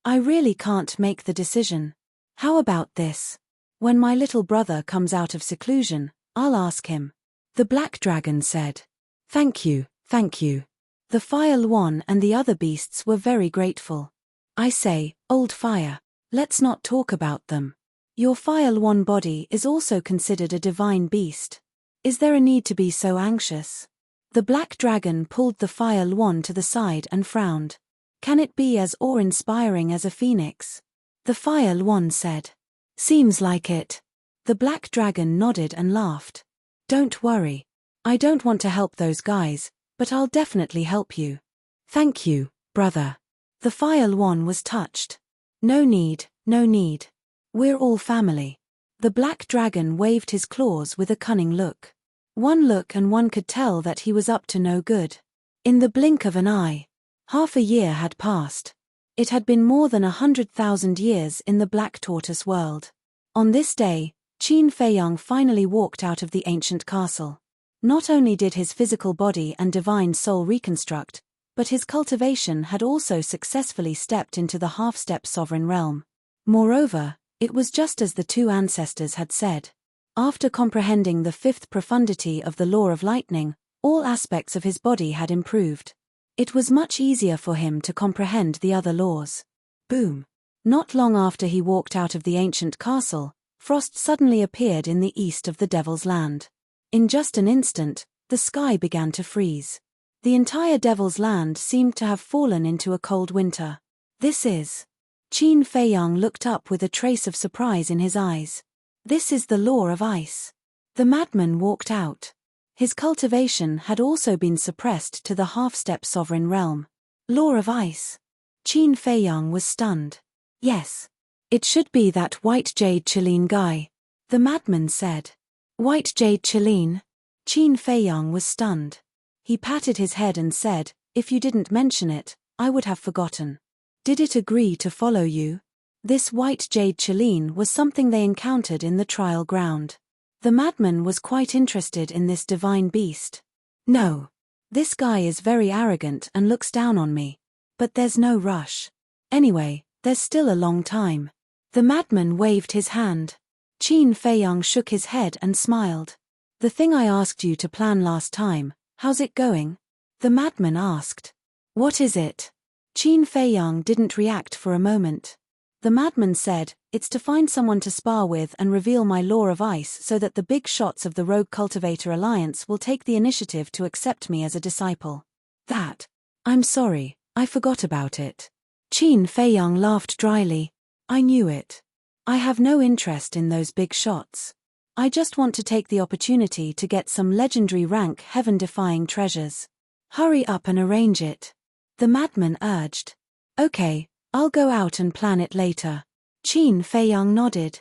I really can't make the decision. How about this? When my little brother comes out of seclusion, I'll ask him," the black dragon said. Thank you. The Fire Luan and the other beasts were very grateful. "I say, old fire, let's not talk about them. Your Fire Luan body is also considered a divine beast. Is there a need to be so anxious?" The black dragon pulled the Fire Luan to the side and frowned. "Can it be as awe-inspiring as a phoenix?" the Fire Luan said. "Seems like it." The black dragon nodded and laughed. "Don't worry. I don't want to help those guys, but I'll definitely help you." "Thank you, brother." The Fire Luan was touched. No need. We're all family." The black dragon waved his claws with a cunning look. One look and one could tell that he was up to no good. In the blink of an eye, half a year had passed. It had been more than 100,000 years in the Black Tortoise world. On this day, Qin Feiyang finally walked out of the ancient castle. Not only did his physical body and divine soul reconstruct, but his cultivation had also successfully stepped into the half-step sovereign realm. Moreover, it was just as the two ancestors had said. After comprehending the fifth profundity of the law of lightning, all aspects of his body had improved. It was much easier for him to comprehend the other laws. Boom! Not long after he walked out of the ancient castle, frost suddenly appeared in the east of the Devil's Land. In just an instant, the sky began to freeze. The entire Devil's Land seemed to have fallen into a cold winter. "This is..." Qin Feiyang looked up with a trace of surprise in his eyes. "This is the law of ice." The madman walked out. His cultivation had also been suppressed to the half-step sovereign realm. Law of ice. Qin Feiyang was stunned. "Yes. It should be that white jade Chilean guy," the madman said. "White jade Chilean?" Qin Feiyang was stunned. He patted his head and said, "If you didn't mention it, I would have forgotten." "Did it agree to follow you?" This white jade Chilean was something they encountered in the trial ground. The madman was quite interested in this divine beast. "No. This guy is very arrogant and looks down on me. But there's no rush. Anyway, there's still a long time." The madman waved his hand. Qin Feiyang shook his head and smiled. "The thing I asked you to plan last time, how's it going?" the madman asked. "What is it?" Qin Feiyang didn't react for a moment. The madman said, "It's to find someone to spar with and reveal my law of ice so that the big shots of the Rogue Cultivator Alliance will take the initiative to accept me as a disciple." "I'm sorry, I forgot about it." Qin Feiyang laughed dryly. "I knew it. I have no interest in those big shots. I just want to take the opportunity to get some legendary rank heaven-defying treasures." "Hurry up and arrange it," the madman urged. "Okay, I'll go out and plan it later." Qin Feiyang nodded.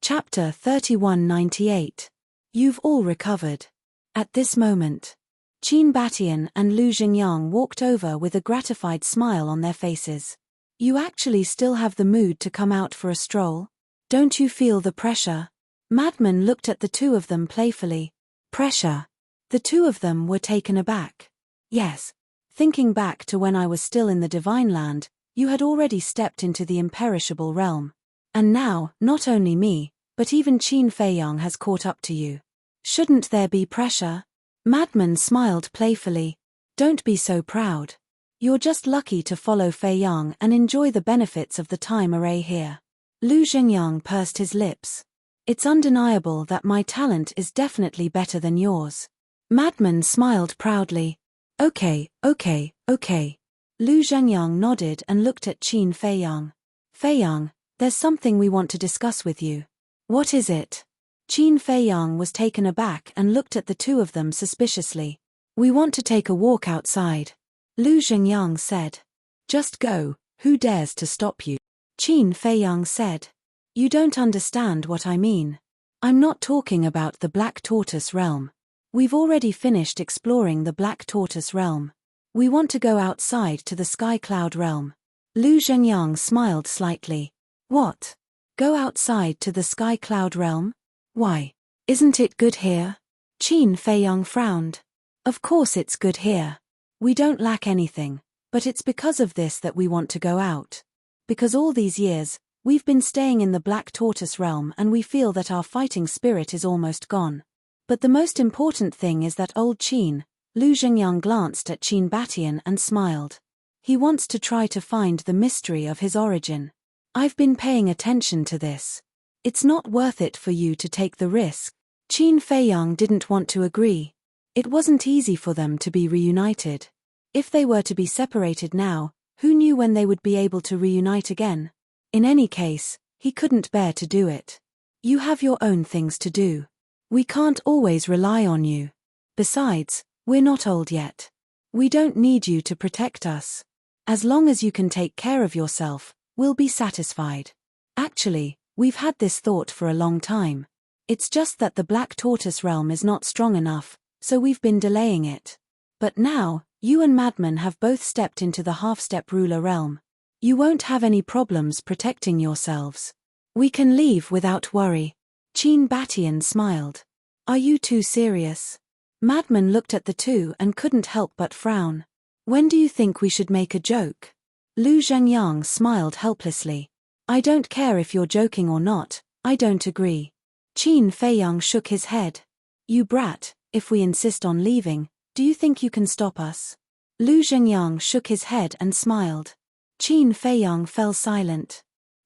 Chapter 3198. You've all recovered. At this moment, Qin Batian and Lu Jingyang walked over with a gratified smile on their faces. "You actually still have the mood to come out for a stroll? Don't you feel the pressure?" Madman looked at the two of them playfully. "Pressure?" The two of them were taken aback. "Yes. Thinking back to when I was still in the Divine Land, you had already stepped into the imperishable realm. And now, not only me, but even Qin Feiyang has caught up to you. Shouldn't there be pressure?" Madman smiled playfully. "Don't be so proud. You're just lucky to follow Feiyang and enjoy the benefits of the time array here. Lu Zhengyang pursed his lips. It's undeniable that my talent is definitely better than yours. Madman smiled proudly. Okay. Lu Zhengyang nodded and looked at Qin Feiyang. Feiyang, there's something we want to discuss with you. What is it? Qin Feiyang was taken aback and looked at the two of them suspiciously. We want to take a walk outside. Lu Zhengyang said. Just go, who dares to stop you? Qin Feiyang said. You don't understand what I mean. I'm not talking about the Black Tortoise realm. We've already finished exploring the Black Tortoise realm. We want to go outside to the Sky Cloud realm. Lu Zhengyang smiled slightly. What? Go outside to the Sky Cloud realm? Why? Isn't it good here? Qin Feiyang frowned. Of course it's good here. We don't lack anything, but it's because of this that we want to go out. Because all these years, we've been staying in the Black Tortoise realm and we feel that our fighting spirit is almost gone. But the most important thing is that old Qin, Lu Zhengyang glanced at Qin Batian and smiled. He wants to try to find the mystery of his origin. I've been paying attention to this. It's not worth it for you to take the risk. Qin Feiyang didn't want to agree. It wasn't easy for them to be reunited. If they were to be separated now, who knew when they would be able to reunite again? In any case, he couldn't bear to do it. You have your own things to do. We can't always rely on you. Besides, we're not old yet. We don't need you to protect us. As long as you can take care of yourself, we'll be satisfied. Actually, we've had this thought for a long time. It's just that the Black Tortoise realm is not strong enough, so we've been delaying it. But now, you and Madman have both stepped into the half-step ruler realm. You won't have any problems protecting yourselves. We can leave without worry. Qin Batian smiled. Are you too serious? Madman looked at the two and couldn't help but frown. When do you think we should make a joke? Lu Zhengyang smiled helplessly. I don't care if you're joking or not, I don't agree. Qin Feiyang shook his head. You brat, if we insist on leaving, do you think you can stop us? Lu Zhengyang shook his head and smiled. Qin Feiyang fell silent.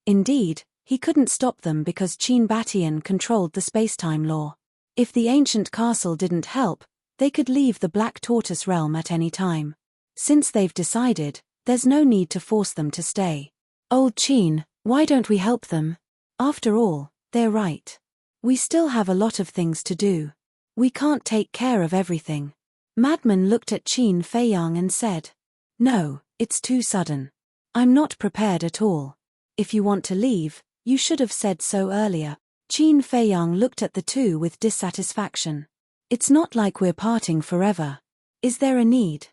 Indeed, he couldn't stop them because Qin Batian controlled the space-time law. If the ancient castle didn't help, they could leave the Black Tortoise realm at any time. Since they've decided, there's no need to force them to stay. Old Qin, why don't we help them? After all, they're right. We still have a lot of things to do. We can't take care of everything. Madman looked at Qin Feiyang and said. No, it's too sudden. I'm not prepared at all. If you want to leave, you should have said so earlier. Qin Feiyang looked at the two with dissatisfaction. It's not like we're parting forever. Is there a need?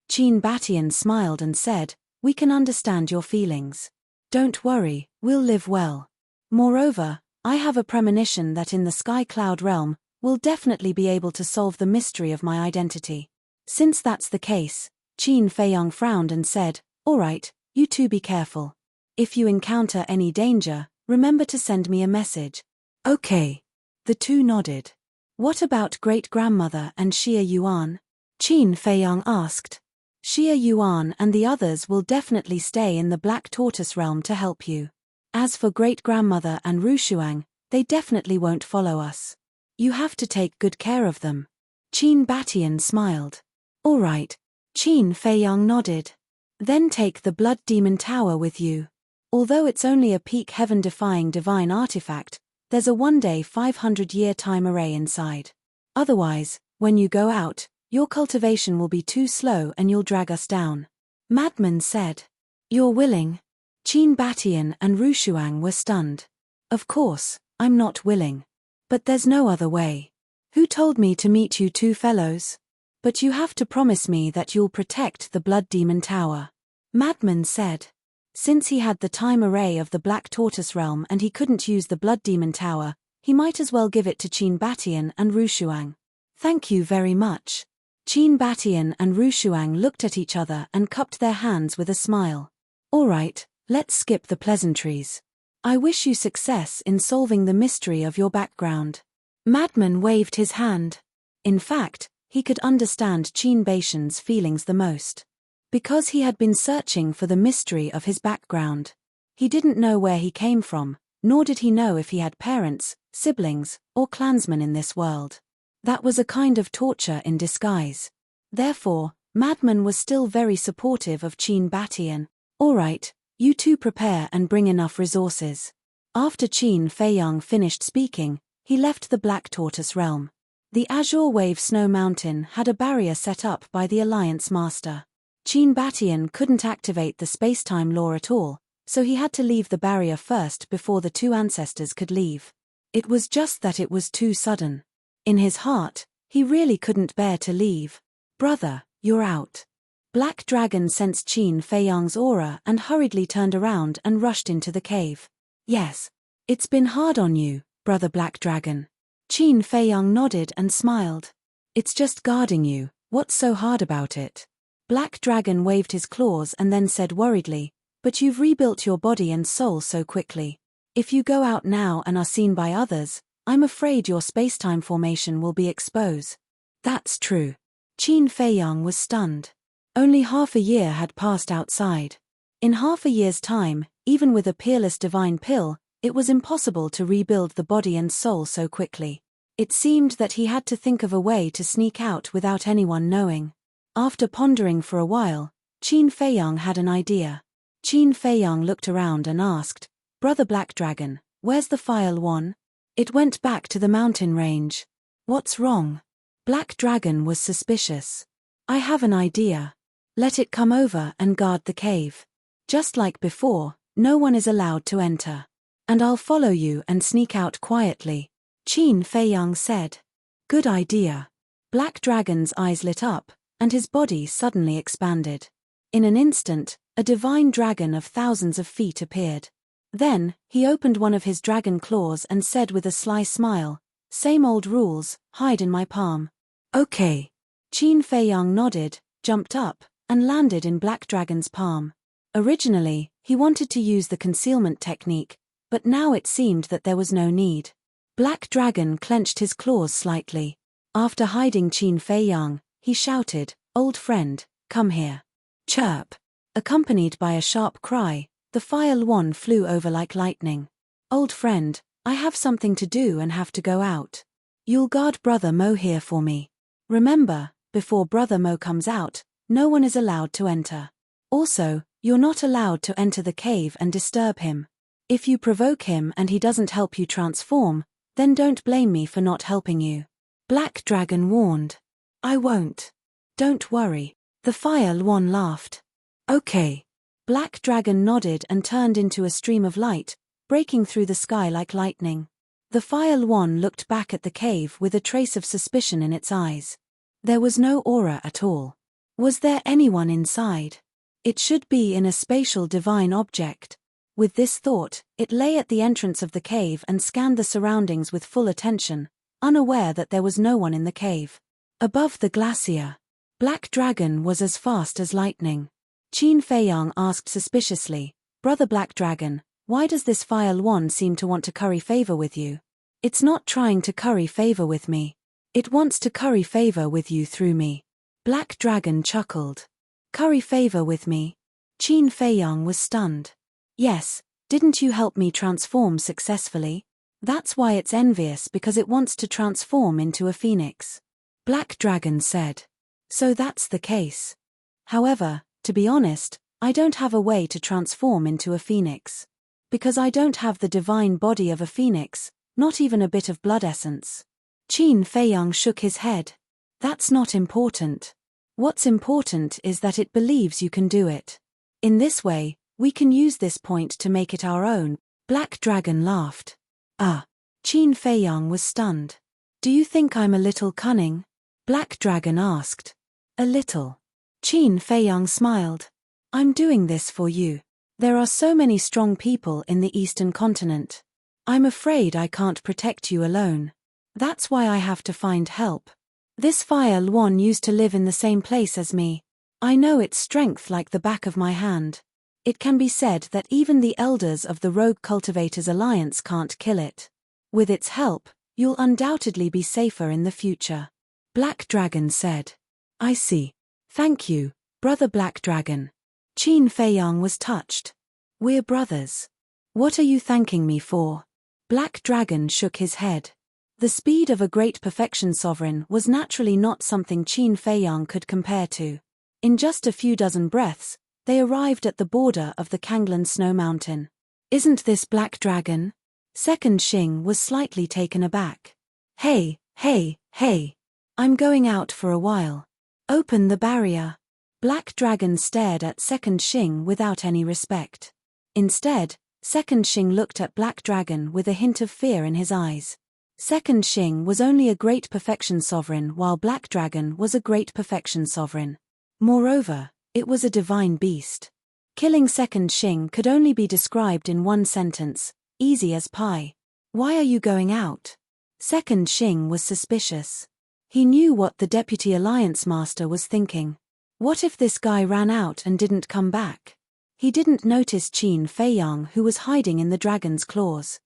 Qin Batian smiled and said, we can understand your feelings. Don't worry, we'll live well. Moreover, I have a premonition that in the Sky Cloud realm, we'll definitely be able to solve the mystery of my identity. Since that's the case, Qin Feiyang frowned and said, all right, you two be careful. If you encounter any danger, remember to send me a message. Okay. The two nodded. What about great-grandmother and Xie Yuan? Qin Feiyang asked. Xie Yuan and the others will definitely stay in the Black Tortoise realm to help you. As for great-grandmother and Rushuang, they definitely won't follow us. You have to take good care of them. Qin Batian smiled. All right. Qin Feiyang nodded. Then take the Blood Demon Tower with you. Although it's only a peak heaven-defying divine artifact, there's a one-day 500-year time array inside. Otherwise, when you go out, your cultivation will be too slow and you'll drag us down. Madman said. You're willing? Qin Batian and Rushuang were stunned. Of course, I'm not willing. But there's no other way. Who told me to meet you two fellows? But you have to promise me that you'll protect the Blood Demon Tower. Madman said. Since he had the time array of the Black Tortoise realm and he couldn't use the Blood Demon Tower, he might as well give it to Qin Batian and Rushuang. Thank you very much. Qin Batian and Rushuang looked at each other and cupped their hands with a smile. All right, let's skip the pleasantries. I wish you success in solving the mystery of your background. Madman waved his hand. In fact, he could understand Qin Batian's feelings the most. Because he had been searching for the mystery of his background. He didn't know where he came from, nor did he know if he had parents, siblings, or clansmen in this world. That was a kind of torture in disguise. Therefore, Madman was still very supportive of Qin Batian. All right, you two prepare and bring enough resources. After Qin Feiyang finished speaking, he left the Black Tortoise realm. The Azure Wave Snow Mountain had a barrier set up by the Alliance Master. Qin Batian couldn't activate the space-time law at all, so he had to leave the barrier first before the two ancestors could leave. It was just that it was too sudden. In his heart, he really couldn't bear to leave. Brother, you're out. Black Dragon sensed Qin Feiyang's aura and hurriedly turned around and rushed into the cave. Yes. It's been hard on you, Brother Black Dragon. Qin Feiyang nodded and smiled. It's just guarding you, what's so hard about it? Black Dragon waved his claws and then said worriedly, but you've rebuilt your body and soul so quickly. If you go out now and are seen by others, I'm afraid your space-time formation will be exposed. That's true. Qin Feiyang was stunned. Only half a year had passed outside. In half a year's time, even with a peerless divine pill, it was impossible to rebuild the body and soul so quickly. It seemed that he had to think of a way to sneak out without anyone knowing. After pondering for a while, Qin Feiyang had an idea. Qin Feiyang looked around and asked, Brother Black Dragon, where's the File One? It went back to the mountain range. What's wrong? Black Dragon was suspicious. I have an idea. Let it come over and guard the cave. Just like before, no one is allowed to enter. And I'll follow you and sneak out quietly, Qin Feiyang said. Good idea. Black Dragon's eyes lit up, and his body suddenly expanded. In an instant, a divine dragon of thousands of feet appeared. Then, he opened one of his dragon claws and said with a sly smile, Same old rules, hide in my palm. Okay. Qin Feiyang nodded, jumped up, and landed in Black Dragon's palm. Originally, he wanted to use the concealment technique, but now it seemed that there was no need. Black Dragon clenched his claws slightly. After hiding Qin Feiyang, he shouted, Old friend, come here. Chirp. Accompanied by a sharp cry, the File One flew over like lightning. Old friend, I have something to do and have to go out. You'll guard Brother Mo here for me. Remember, before Brother Mo comes out, no one is allowed to enter. Also, you're not allowed to enter the cave and disturb him. If you provoke him and he doesn't help you transform, then don't blame me for not helping you. Black Dragon warned. I won't. Don't worry. The File One laughed. Okay. Black Dragon nodded and turned into a stream of light, breaking through the sky like lightning. The File One looked back at the cave with a trace of suspicion in its eyes. There was no aura at all. Was there anyone inside? It should be in a spatial divine object. With this thought, it lay at the entrance of the cave and scanned the surroundings with full attention, unaware that there was no one in the cave. Above the glacier, Black Dragon was as fast as lightning. Qin Feiyang asked suspiciously, Brother Black Dragon, why does this File One seem to want to curry favor with you? It's not trying to curry favor with me. It wants to curry favor with you through me. Black Dragon chuckled. Curry favor with me? Qin Feiyang was stunned. Yes, didn't you help me transform successfully? That's why it's envious, because it wants to transform into a phoenix. Black Dragon said. So that's the case. However, to be honest, I don't have a way to transform into a phoenix. Because I don't have the divine body of a phoenix, not even a bit of blood essence. Qin Feiyang shook his head. That's not important. What's important is that it believes you can do it. In this way, we can use this point to make it our own. Black Dragon laughed. Ah. Qin Feiyang was stunned. Do you think I'm a little cunning? Black Dragon asked. A little. Qin Feiyang smiled. I'm doing this for you. There are so many strong people in the Eastern continent. I'm afraid I can't protect you alone. That's why I have to find help. This File One used to live in the same place as me. I know its strength like the back of my hand. It can be said that even the elders of the Rogue Cultivators Alliance can't kill it. With its help, you'll undoubtedly be safer in the future. Black Dragon said. I see. Thank you, Brother Black Dragon. Qin Feiyang was touched. We're brothers. What are you thanking me for? Black Dragon shook his head. The speed of a great perfection sovereign was naturally not something Qin Feiyang could compare to. In just a few dozen breaths, they arrived at the border of the Kanglan Snow Mountain. Isn't this Black Dragon? Second Xing was slightly taken aback. Hey, I'm going out for a while. Open the barrier. Black Dragon stared at Second Xing without any respect. Instead, Second Xing looked at Black Dragon with a hint of fear in his eyes. Second Xing was only a great perfection sovereign while Black Dragon was a great perfection sovereign. Moreover, it was a divine beast. Killing Second Xing could only be described in one sentence: easy as pie. Why are you going out? Second Xing was suspicious. He knew what the Deputy Alliance Master was thinking. What if this guy ran out and didn't come back? He didn't notice Qin Feiyang, who was hiding in the dragon's claws.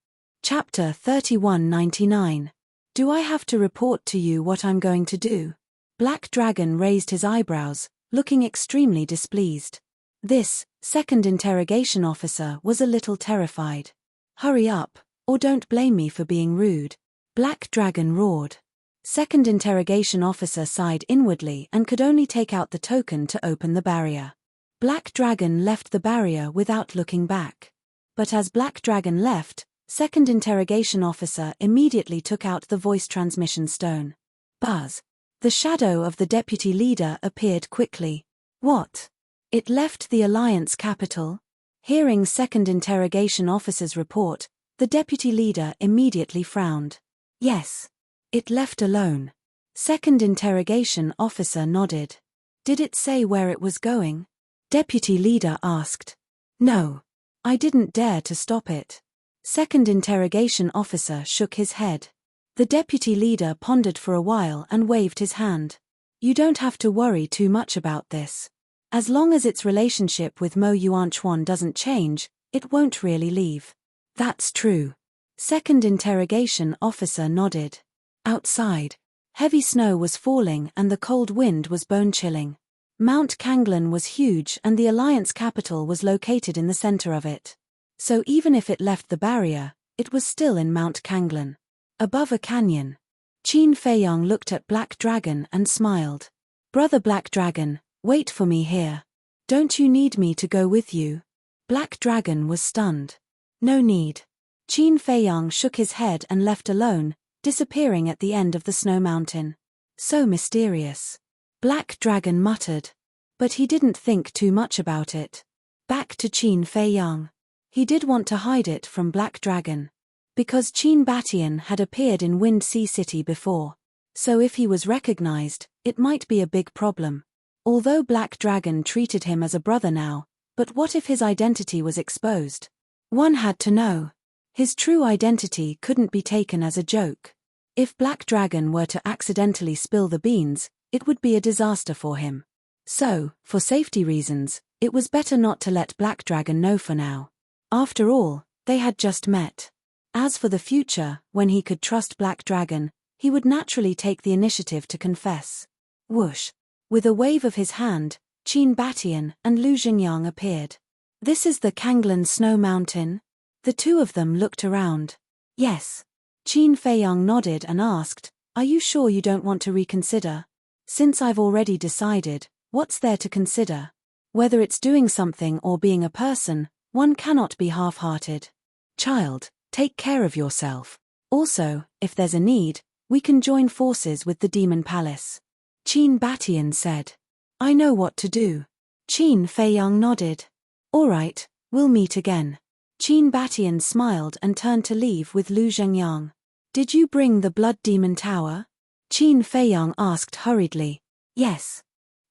Chapter 3199. Do I have to report to you what I'm going to do? Black Dragon raised his eyebrows, looking extremely displeased. This second interrogation officer was a little terrified. Hurry up, or don't blame me for being rude. Black Dragon roared. Second interrogation officer sighed inwardly and could only take out the token to open the barrier. Black Dragon left the barrier without looking back. But as Black Dragon left, second interrogation officer immediately took out the voice transmission stone. Buzz. The shadow of the deputy leader appeared quickly. What? It left the Alliance capital? Hearing second interrogation officer's report, the deputy leader immediately frowned. Yes. It left alone. Second interrogation officer nodded. Did it say where it was going? Deputy leader asked. No. I didn't dare to stop it. Second interrogation officer shook his head. The deputy leader pondered for a while and waved his hand. You don't have to worry too much about this. As long as its relationship with Mo Yuanchuan doesn't change, it won't really leave. That's true. Second interrogation officer nodded. Outside, heavy snow was falling and the cold wind was bone-chilling. Mount Kanglan was huge and the Alliance capital was located in the center of it. So even if it left the barrier, it was still in Mount Kanglan. Above a canyon. Qin Feiyang looked at Black Dragon and smiled. Brother Black Dragon, wait for me here. Don't you need me to go with you? Black Dragon was stunned. No need. Qin Feiyang shook his head and left alone, disappearing at the end of the snow mountain. So mysterious. Black Dragon muttered. But he didn't think too much about it. Back to Qin Feiyang. He did want to hide it from Black Dragon. Because Qin Batian had appeared in Wind Sea City before. So if he was recognized, it might be a big problem. Although Black Dragon treated him as a brother now, but what if his identity was exposed? One had to know. His true identity couldn't be taken as a joke. If Black Dragon were to accidentally spill the beans, it would be a disaster for him. So, for safety reasons, it was better not to let Black Dragon know for now. After all, they had just met. As for the future, when he could trust Black Dragon, he would naturally take the initiative to confess. Whoosh! With a wave of his hand, Qin Batian and Lu Jingyang appeared. This is the Kanglan Snow Mountain? The two of them looked around. Yes. Qin Feiyang nodded and asked, Are you sure you don't want to reconsider? Since I've already decided, what's there to consider? Whether it's doing something or being a person, one cannot be half-hearted. Child, take care of yourself. Also, if there's a need, we can join forces with the Demon Palace. Qin Batian said. I know what to do. Qin Feiyang nodded. All right, we'll meet again. Qin Batian smiled and turned to leave with Lu Zhengyang. Did you bring the Blood Demon Tower? Qin Feiyang asked hurriedly. Yes.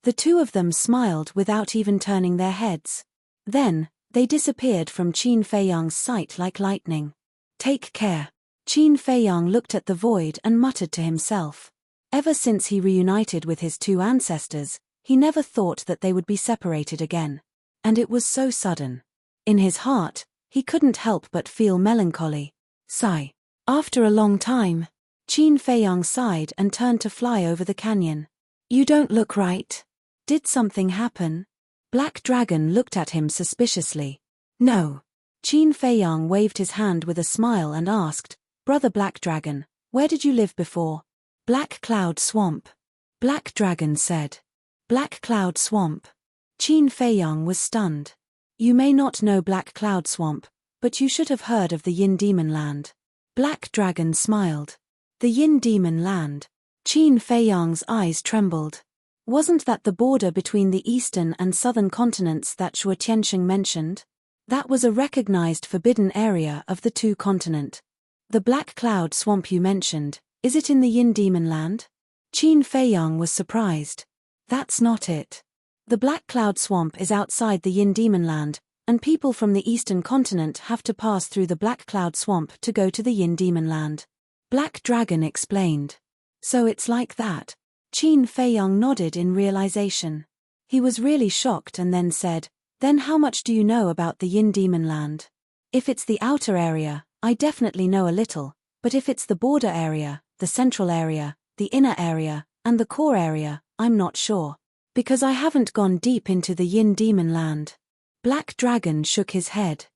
The two of them smiled without even turning their heads. Then, they disappeared from Qin Feiyang's sight like lightning. Take care. Qin Feiyang looked at the void and muttered to himself. Ever since he reunited with his two ancestors, he never thought that they would be separated again. And it was so sudden. In his heart, he couldn't help but feel melancholy. Sigh. After a long time, Qin Feiyang sighed and turned to fly over the canyon. You don't look right. Did something happen? Black Dragon looked at him suspiciously. No. Qin Feiyang waved his hand with a smile and asked, Brother Black Dragon, where did you live before? Black Cloud Swamp. Black Dragon said. Black Cloud Swamp. Qin Feiyang was stunned. You may not know Black Cloud Swamp, but you should have heard of the Yin Demon Land. Black Dragon smiled. The Yin Demon Land. Qin Feiyang's eyes trembled. Wasn't that the border between the eastern and southern continents that Shuo Tianxing mentioned? That was a recognized forbidden area of the two continent. The Black Cloud Swamp you mentioned, is it in the Yin Demon Land? Qin Feiyang was surprised. That's not it. The Black Cloud Swamp is outside the Yin Demon Land, and people from the eastern continent have to pass through the Black Cloud Swamp to go to the Yin Demon Land. Black Dragon explained. So it's like that. Qin Feiyang nodded in realization. He was really shocked and then said, Then how much do you know about the Yin Demon Land? If it's the outer area, I definitely know a little, but if it's the border area, the central area, the inner area, and the core area, I'm not sure. Because I haven't gone deep into the Yin Demon Land. Black Dragon shook his head.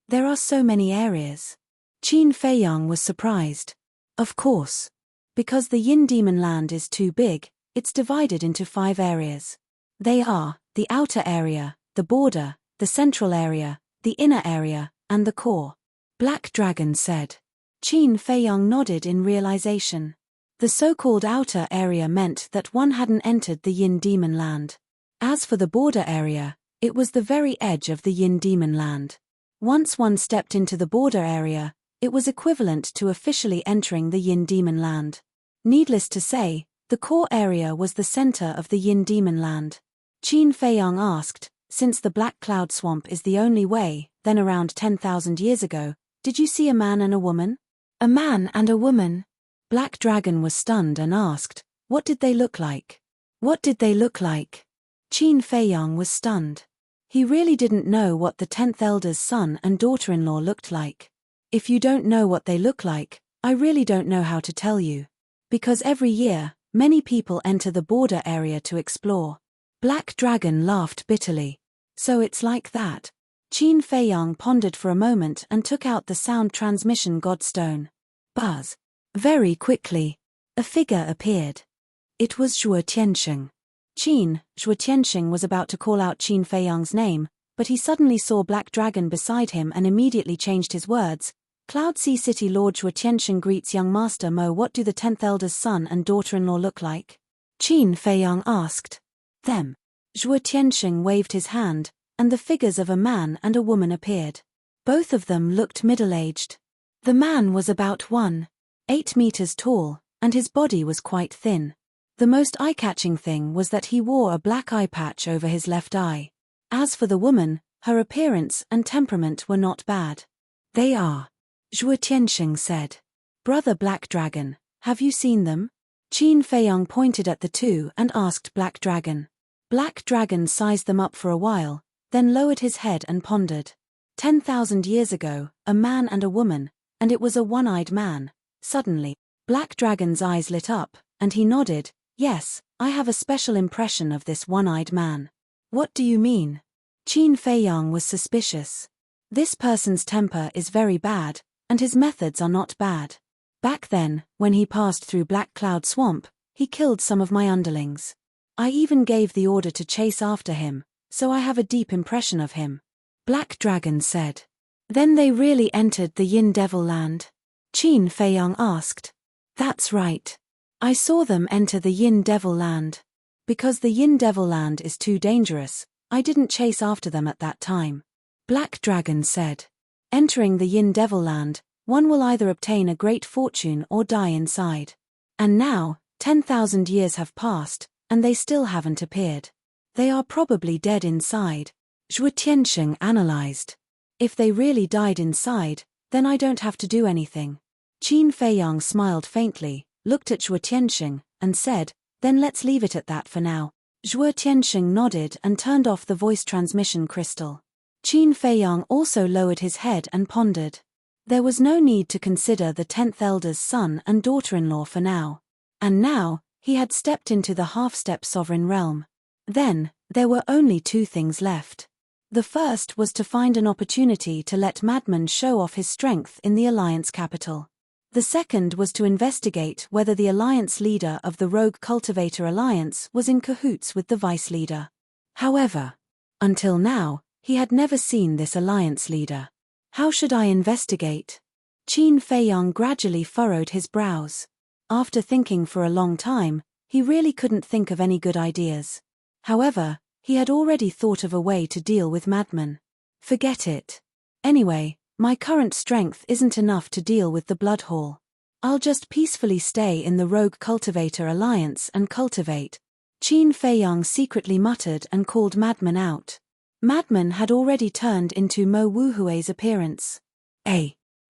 There are so many areas. Qin Feiyang was surprised. Of course. Because the Yin Demon Land is too big, it's divided into 5 areas. They are, the outer area, the border, the central area, the inner area, and the core. Black Dragon said. Qin Feiyang nodded in realization. The so-called outer area meant that one hadn't entered the Yin Demon Land. As for the border area, it was the very edge of the Yin Demon Land. Once one stepped into the border area, it was equivalent to officially entering the Yin Demon Land. Needless to say, the core area was the center of the Yin Demon Land. Qin Feiyang asked, Since the Black Cloud Swamp is the only way, then around 10,000 years ago, did you see a man and a woman? A man and a woman. Black Dragon was stunned and asked, What did they look like? What did they look like? Qin Feiyang was stunned. He really didn't know what the 10th Elder's son and daughter-in-law looked like. If you don't know what they look like, I really don't know how to tell you. Because every year, many people enter the border area to explore. Black Dragon laughed bitterly. So it's like that. Qin Feiyang pondered for a moment and took out the sound transmission godstone. Buzz. Very quickly, a figure appeared. It was Shuo Tianxing. Shuo Tianxing was about to call out Qin Feiyang's name, but he suddenly saw Black Dragon beside him and immediately changed his words. Cloud Sea City Lord Shuo Tianxing greets young Master Mo. What do the 10th Elder's son and daughter-in-law look like? Qin Feiyang asked. Them. Shuo Tianxing waved his hand, and the figures of a man and a woman appeared. Both of them looked middle-aged. The man was about 1.8 meters tall, and his body was quite thin. The most eye-catching thing was that he wore a black eye patch over his left eye. As for the woman, her appearance and temperament were not bad. They are. Shuo Tianxing said. Brother Black Dragon, have you seen them? Qin Feiyang pointed at the two and asked Black Dragon. Black Dragon sized them up for a while, then lowered his head and pondered. 10,000 years ago, a man and a woman, and it was a one-eyed man. Suddenly, Black Dragon's eyes lit up, and he nodded. Yes, I have a special impression of this one-eyed man. What do you mean? Qin Feiyang was suspicious. This person's temper is very bad, and his methods are not bad. Back then, when he passed through Black Cloud Swamp, he killed some of my underlings. I even gave the order to chase after him, so I have a deep impression of him. Black Dragon said. Then they really entered the Yin Devil Land? Qin Feiyang asked. That's right. I saw them enter the Yin Devil Land. Because the Yin Devil Land is too dangerous, I didn't chase after them at that time. Black Dragon said. Entering the Yin Devil Land, one will either obtain a great fortune or die inside. And now, 10,000 years have passed, and they still haven't appeared. They are probably dead inside. Shuo Tianxing analyzed. If they really died inside, then I don't have to do anything. Qin Feiyang smiled faintly, looked at Shuo Tianxing, and said, Then let's leave it at that for now. Shuo Tianxing nodded and turned off the voice transmission crystal. Qin Feiyang also lowered his head and pondered. There was no need to consider the 10th Elder's son and daughter-in-law for now. And now, he had stepped into the half-step sovereign realm. Then, there were only 2 things left. The first was to find an opportunity to let Madman show off his strength in the Alliance capital. The second was to investigate whether the Alliance leader of the Rogue Cultivator Alliance was in cahoots with the Vice leader. However, until now, he had never seen this Alliance leader. How should I investigate? Qin Feiyang gradually furrowed his brows. After thinking for a long time, he really couldn't think of any good ideas. However, he had already thought of a way to deal with Madman. Forget it. Anyway, my current strength isn't enough to deal with the Blood Hall. I'll just peacefully stay in the Rogue Cultivator Alliance and cultivate. Qin Feiyang secretly muttered and called Madman out. Madman had already turned into Mo Wuhui's appearance.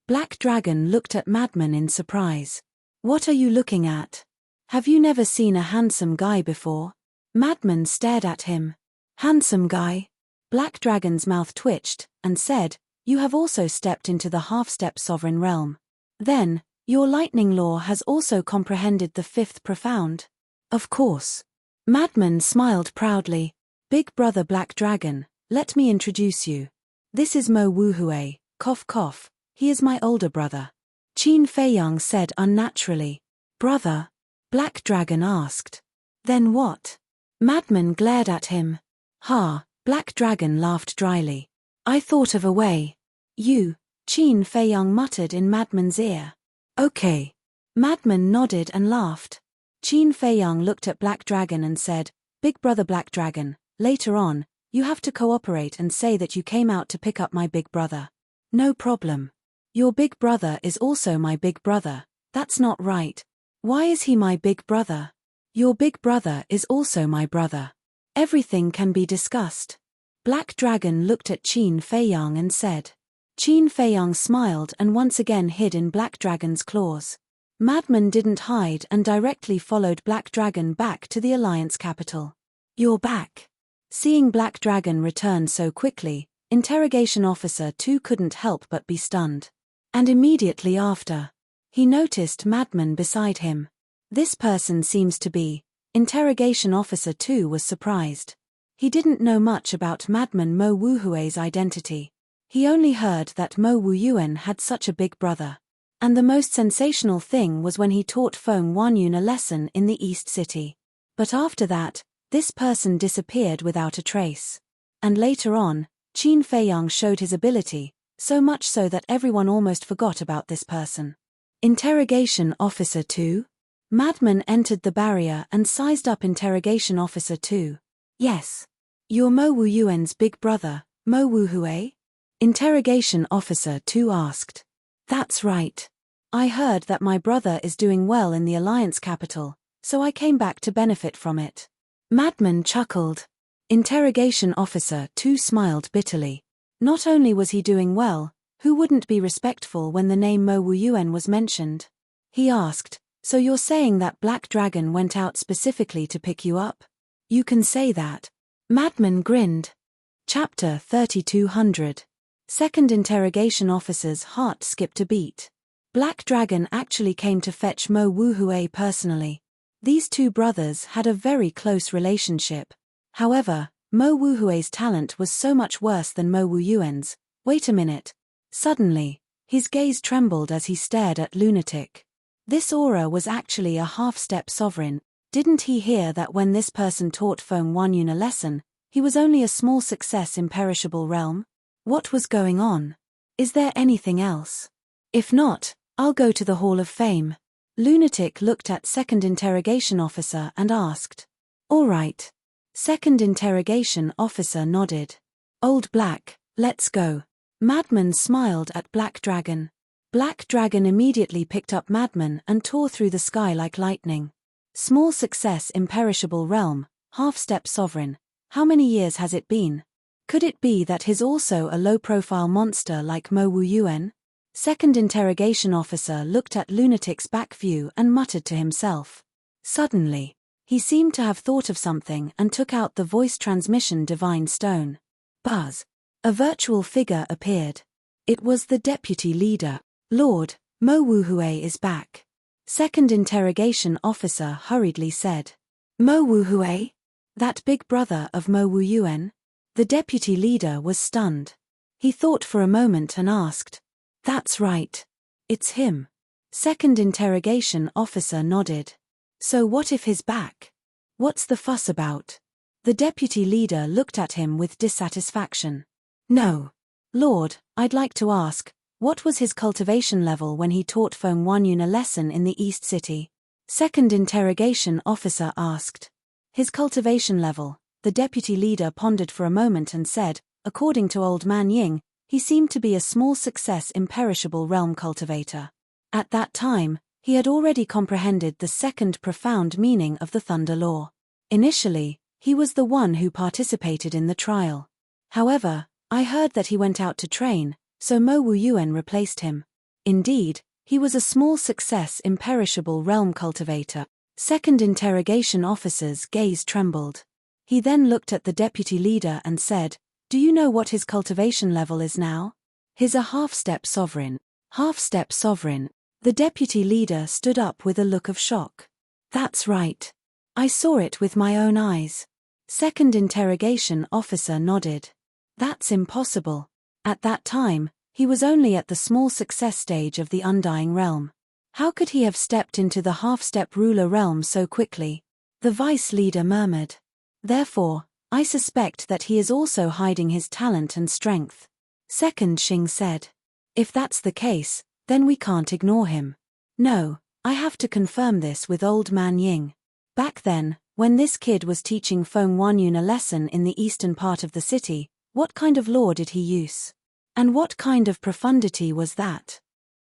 Black Dragon looked at Madman in surprise. What are you looking at? Have you never seen a handsome guy before? Madman stared at him. Handsome guy? Black Dragon's mouth twitched, and said, you have also stepped into the half-step sovereign realm. Then, your lightning law has also comprehended the fifth profound. Of course. Madman smiled proudly. Big brother Black Dragon, let me introduce you. This is Mo Wuhui, cough cough, he is my older brother. Qin Feiyang said unnaturally. Brother? Black Dragon asked. Then what? Madman glared at him. Ha, Black Dragon laughed dryly. I thought of a way. You, Qin Feiyang muttered in Madman's ear. Okay. Madman nodded and laughed. Qin Feiyang looked at Black Dragon and said, Big brother Black Dragon, later on, you have to cooperate and say that you came out to pick up my big brother. No problem. Your big brother is also my big brother. That's not right. Why is he my big brother? Your big brother is also my brother. Everything can be discussed. Black Dragon looked at Qin Feiyang and said. Qin Feiyang smiled and once again hid in Black Dragon's claws. Madman didn't hide and directly followed Black Dragon back to the Alliance capital. You're back. Seeing Black Dragon return so quickly, Interrogation Officer 2 couldn't help but be stunned. And immediately after, he noticed Madman beside him. This person seems to be. Interrogation Officer 2 was surprised. He didn't know much about Madman Mo Wuhui's identity. He only heard that Mo Wuyuan had such a big brother. And the most sensational thing was when he taught Feng Wanyun a lesson in the East City. But after that, this person disappeared without a trace. And later on, Qin Feiyang showed his ability, so much so that everyone almost forgot about this person. Interrogation Officer 2? Madman entered the barrier and sized up Interrogation Officer 2. Yes. You're Mo Wuyuan's big brother, Mo Wuhui? Interrogation Officer 2 asked. That's right. I heard that my brother is doing well in the Alliance capital, so I came back to benefit from it. Madman chuckled. Interrogation Officer 2 smiled bitterly. Not only was he doing well, who wouldn't be respectful when the name Mo Wuyuan was mentioned? He asked, so you're saying that Black Dragon went out specifically to pick you up? You can say that. Madman grinned. Chapter 3200. Second Interrogation Officer's heart skipped a beat. Black Dragon actually came to fetch Mo Wuhui personally. These two brothers had a very close relationship. However, Mo Wuhui's talent was so much worse than Mo Wuyuan's. Wait a minute. Suddenly, his gaze trembled as he stared at Lunatic. This aura was actually a half-step sovereign. Didn't he hear that when this person taught Feng Wanyun a lesson, he was only a small success in Perishable Realm? What was going on? Is there anything else? If not, I'll go to the Hall of Fame. Lunatic looked at Second Interrogation Officer and asked. All right. Second Interrogation Officer nodded. Old Black, let's go. Madman smiled at Black Dragon. Black Dragon immediately picked up Madman and tore through the sky like lightning. Small success Imperishable Realm, half-step sovereign. How many years has it been? Could it be that he's also a low-profile monster like Mo Wuyuan? Second Interrogation Officer looked at Lunatic's back view and muttered to himself. Suddenly, he seemed to have thought of something and took out the voice transmission divine stone. Buzz. A virtual figure appeared. It was the deputy leader. Lord, Mo Wuhui is back. Second Interrogation Officer hurriedly said. Mo Wuhui? That big brother of Mo Wuyuan? The deputy leader was stunned. He thought for a moment and asked, "That's right. It's him." Second interrogation officer nodded. "So what if he's back? What's the fuss about?" The deputy leader looked at him with dissatisfaction. "No. Lord, I'd like to ask, what was his cultivation level when he taught Feng Wanyun a lesson in the East City?" Second interrogation officer asked. His cultivation level, the deputy leader pondered for a moment and said, according to Old Man Ying, he seemed to be a small success imperishable realm cultivator. At that time, he had already comprehended the second profound meaning of the Thunder Law. Initially, he was the one who participated in the trial. However, I heard that he went out to train, so Mo Wu Yuan replaced him. Indeed, he was a small success imperishable realm cultivator. Second interrogation officer's gaze trembled. He then looked at the deputy leader and said, "Do you know what his cultivation level is now?" "He's a half-step sovereign." "Half-step sovereign." The deputy leader stood up with a look of shock. "That's right. I saw it with my own eyes." Second interrogation officer nodded. "That's impossible. At that time, he was only at the small success stage of the Undying Realm. How could he have stepped into the half-step ruler realm so quickly?" The vice leader murmured. "Therefore, I suspect that he is also hiding his talent and strength." Second Xing said. "If that's the case, then we can't ignore him." "No, I have to confirm this with Old Man Ying. Back then, when this kid was teaching Feng Wanyun a lesson in the eastern part of the city, what kind of law did he use? And what kind of profundity was that?"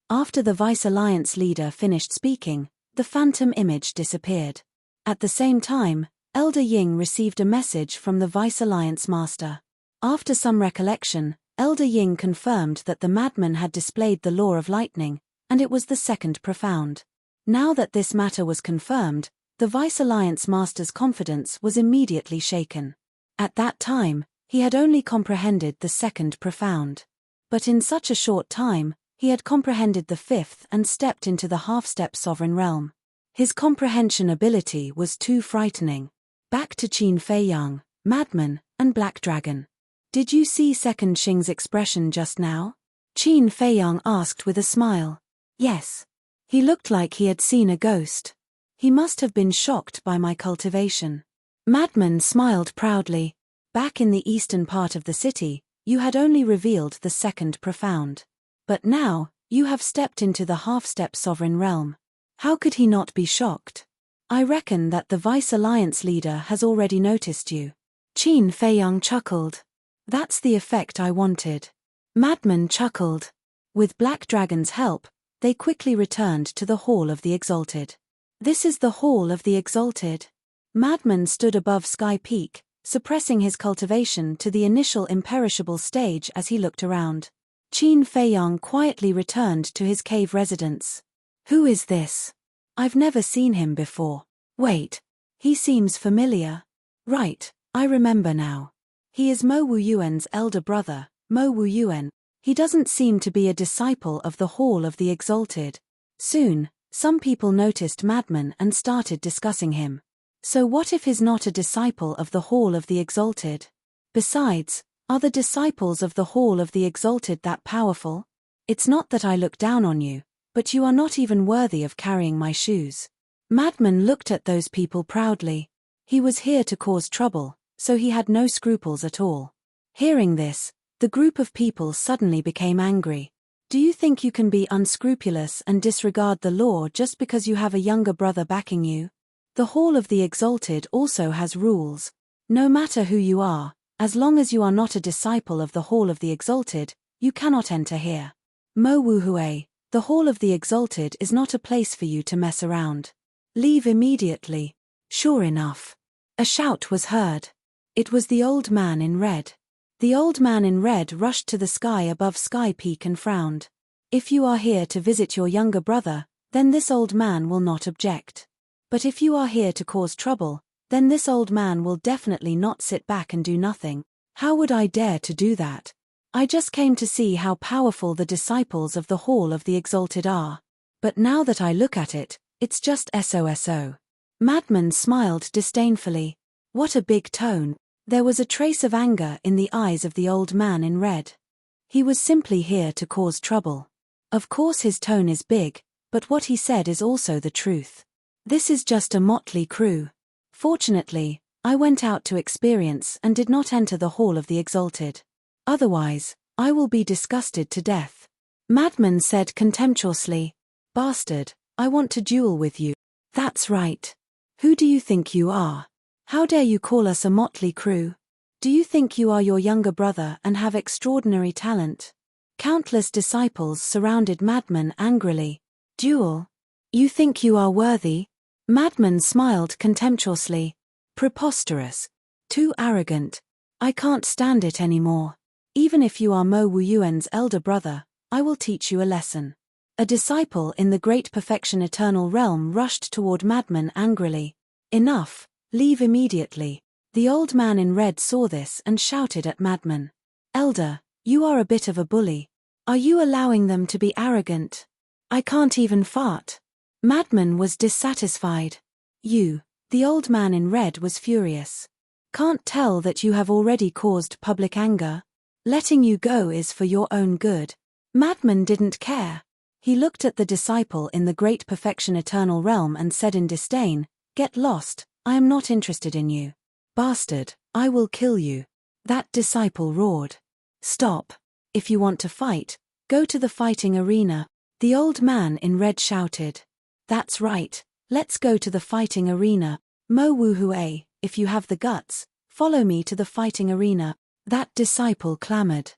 After the Vice Alliance leader finished speaking, the phantom image disappeared. At the same time, Elder Ying received a message from the Vice Alliance master. After some recollection, Elder Ying confirmed that the madman had displayed the law of lightning, and it was the second profound. Now that this matter was confirmed, the Vice Alliance master's confidence was immediately shaken. At that time, he had only comprehended the second profound. But in such a short time, he had comprehended the fifth and stepped into the half-step sovereign realm. His comprehension ability was too frightening. Back to Qin Feiyang, madman, and Black Dragon. "Did you see Second Xing's expression just now?" Qin Feiyang asked with a smile. "Yes. He looked like he had seen a ghost. He must have been shocked by my cultivation." Madman smiled proudly. "Back in the eastern part of the city, you had only revealed the second profound. But now, you have stepped into the half-step sovereign realm. How could he not be shocked? I reckon that the Vice Alliance leader has already noticed you." Qin Feiyang chuckled. "That's the effect I wanted." Madman chuckled. With Black Dragon's help, they quickly returned to the Hall of the Exalted. "This is the Hall of the Exalted." Madman stood above Sky Peak, suppressing his cultivation to the initial imperishable stage as he looked around. Qin Feiyang quietly returned to his cave residence. "Who is this? I've never seen him before. Wait. He seems familiar. Right, I remember now. He is Mo Wu Yuan's elder brother, Mo Wu Yuan. He doesn't seem to be a disciple of the Hall of the Exalted." Soon, some people noticed Madman and started discussing him. So what if he's not a disciple of the Hall of the Exalted? Besides, are the disciples of the Hall of the Exalted that powerful? "It's not that I look down on you, but you are not even worthy of carrying my shoes." Madman looked at those people proudly. He was here to cause trouble, so he had no scruples at all. Hearing this, the group of people suddenly became angry. "Do you think you can be unscrupulous and disregard the law just because you have a younger brother backing you? The Hall of the Exalted also has rules. No matter who you are, as long as you are not a disciple of the Hall of the Exalted, you cannot enter here. Mo Wu Hui, the Hall of the Exalted is not a place for you to mess around. Leave immediately." Sure enough, a shout was heard. It was the old man in red. The old man in red rushed to the sky above Sky Peak and frowned. "If you are here to visit your younger brother, then this old man will not object. But if you are here to cause trouble, then this old man will definitely not sit back and do nothing. How would I dare to do that? I just came to see how powerful the disciples of the Hall of the Exalted are. But now that I look at it, it's just SOSO. Madman smiled disdainfully. What a big tone. There was a trace of anger in the eyes of the old man in red. He was simply here to cause trouble. Of course his tone is big, but what he said is also the truth. This is just a motley crew. Fortunately, I went out to experience and did not enter the hall of the exalted. Otherwise, I will be disgusted to death. Madman said contemptuously. Bastard, I want to duel with you. That's right. Who do you think you are? How dare you call us a motley crew? Do you think you are your younger brother and have extraordinary talent? Countless disciples surrounded Madman angrily. Duel? You think you are worthy? Madman smiled contemptuously. Preposterous. Too arrogant. I can't stand it anymore. Even if you are Mo Wuyuan's elder brother, I will teach you a lesson. A disciple in the Great Perfection Eternal Realm rushed toward Madman angrily. Enough, leave immediately. The old man in red saw this and shouted at Madman. Elder, you are a bit of a bully. Are you allowing them to be arrogant? I can't even fart. Madman was dissatisfied. The old man in red was furious. Can't tell that you have already caused public anger? Letting you go is for your own good. Madman didn't care. He looked at the disciple in the Great Perfection Eternal Realm and said in disdain, Get lost, I am not interested in you. Bastard, I will kill you. That disciple roared. Stop. If you want to fight, go to the fighting arena. The old man in red shouted. That's right, let's go to the fighting arena. Mo Wuhue, if you have the guts, follow me to the fighting arena. That disciple clamored.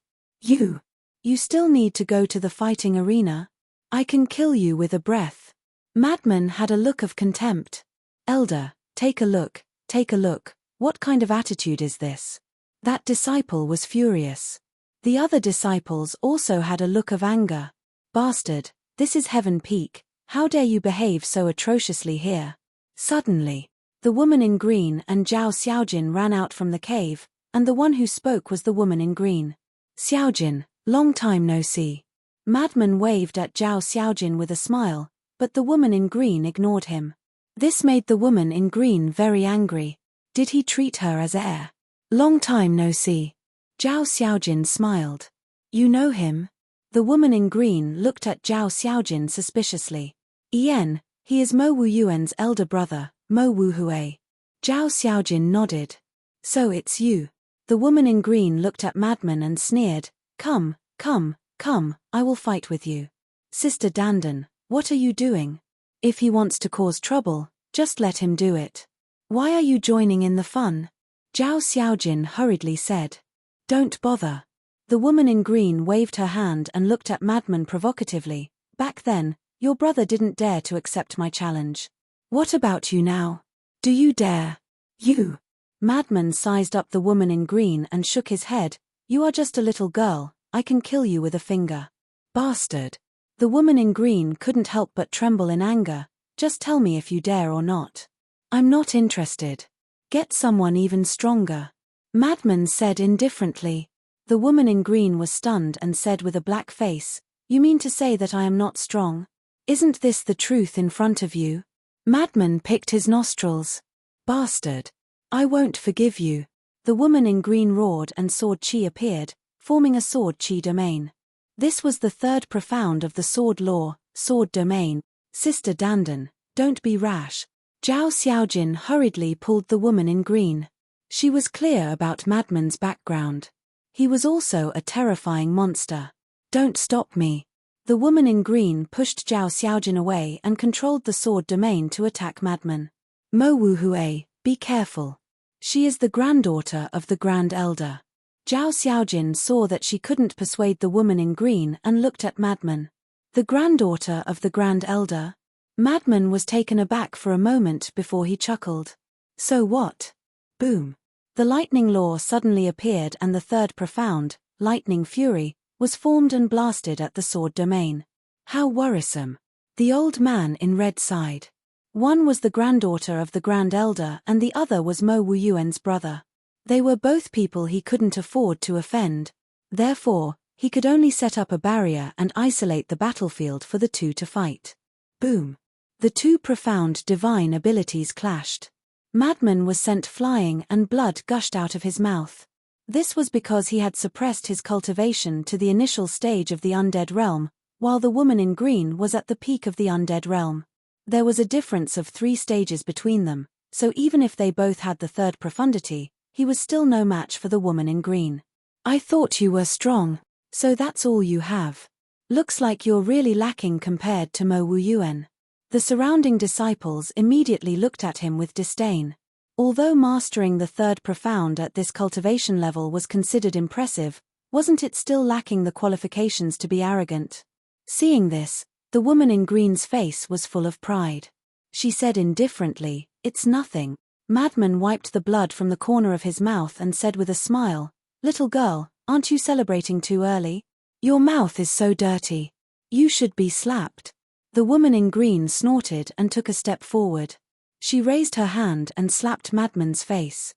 You still need to go to the fighting arena? I can kill you with a breath. Madman had a look of contempt. Elder, take a look. What kind of attitude is this? That disciple was furious. The other disciples also had a look of anger. Bastard, this is Heaven Peak, how dare you behave so atrociously here? Suddenly, the woman in green and Zhao Xiaojin ran out from the cave, and the one who spoke was the woman in green. Xiaojin, long time no see. Madman waved at Zhao Xiaojin with a smile, but the woman in green ignored him. This made the woman in green very angry. Did he treat her as heir? Long time no see. Zhao Xiaojin smiled. You know him? The woman in green looked at Zhao Xiaojin suspiciously. He is Mo Wuyuan's elder brother, Mo Wuhue. Zhao Xiaojin nodded. So it's you. The woman in green looked at Madman and sneered. Come, I will fight with you. Sister Dandan, what are you doing? If he wants to cause trouble, just let him do it. Why are you joining in the fun? Zhao Xiaojin hurriedly said. Don't bother. The woman in green waved her hand and looked at Madman provocatively. Back then, your brother didn't dare to accept my challenge. What about you now? Do you dare? You. Madman sized up the woman in green and shook his head. You are just a little girl, I can kill you with a finger. Bastard. The woman in green couldn't help but tremble in anger. Just tell me if you dare or not. I'm not interested. Get someone even stronger. Madman said indifferently. The woman in green was stunned and said with a black face, You mean to say that I am not strong? Isn't this the truth in front of you? Madman picked his nostrils. Bastard. I won't forgive you. The woman in green roared and sword chi appeared, forming a sword chi domain. This was the third profound of the sword law, sword domain. Sister Dandan, don't be rash. Zhao Xiaojin hurriedly pulled the woman in green. She was clear about Madman's background. He was also a terrifying monster. Don't stop me. The woman in green pushed Zhao Xiaojin away and controlled the sword domain to attack Madman. Mo Wuhue, be careful. She is the granddaughter of the Grand Elder. Zhao Xiaojin saw that she couldn't persuade the woman in green and looked at Madman. The granddaughter of the Grand Elder? Madman was taken aback for a moment before he chuckled. So what? Boom. The lightning law suddenly appeared and the third profound, lightning fury, was formed and blasted at the sword domain. How worrisome. The old man in red sighed. One was the granddaughter of the Grand Elder and the other was Mo Wuyuan's brother. They were both people he couldn't afford to offend. Therefore, he could only set up a barrier and isolate the battlefield for the two to fight. Boom. The two profound divine abilities clashed. Madman was sent flying and blood gushed out of his mouth. This was because he had suppressed his cultivation to the initial stage of the undead realm, while the woman in green was at the peak of the undead realm. There was a difference of 3 stages between them, so even if they both had the third profundity, he was still no match for the woman in green. I thought you were strong, so that's all you have. Looks like you're really lacking compared to Mo Wu Yuan. The surrounding disciples immediately looked at him with disdain. Although mastering the third profound at this cultivation level was considered impressive, wasn't it still lacking the qualifications to be arrogant? Seeing this, the woman in green's face was full of pride. She said indifferently, "It's nothing." Madman wiped the blood from the corner of his mouth and said with a smile, "Little girl, aren't you celebrating too early? Your mouth is so dirty. You should be slapped." The woman in green snorted and took a step forward. She raised her hand and slapped Madman's face.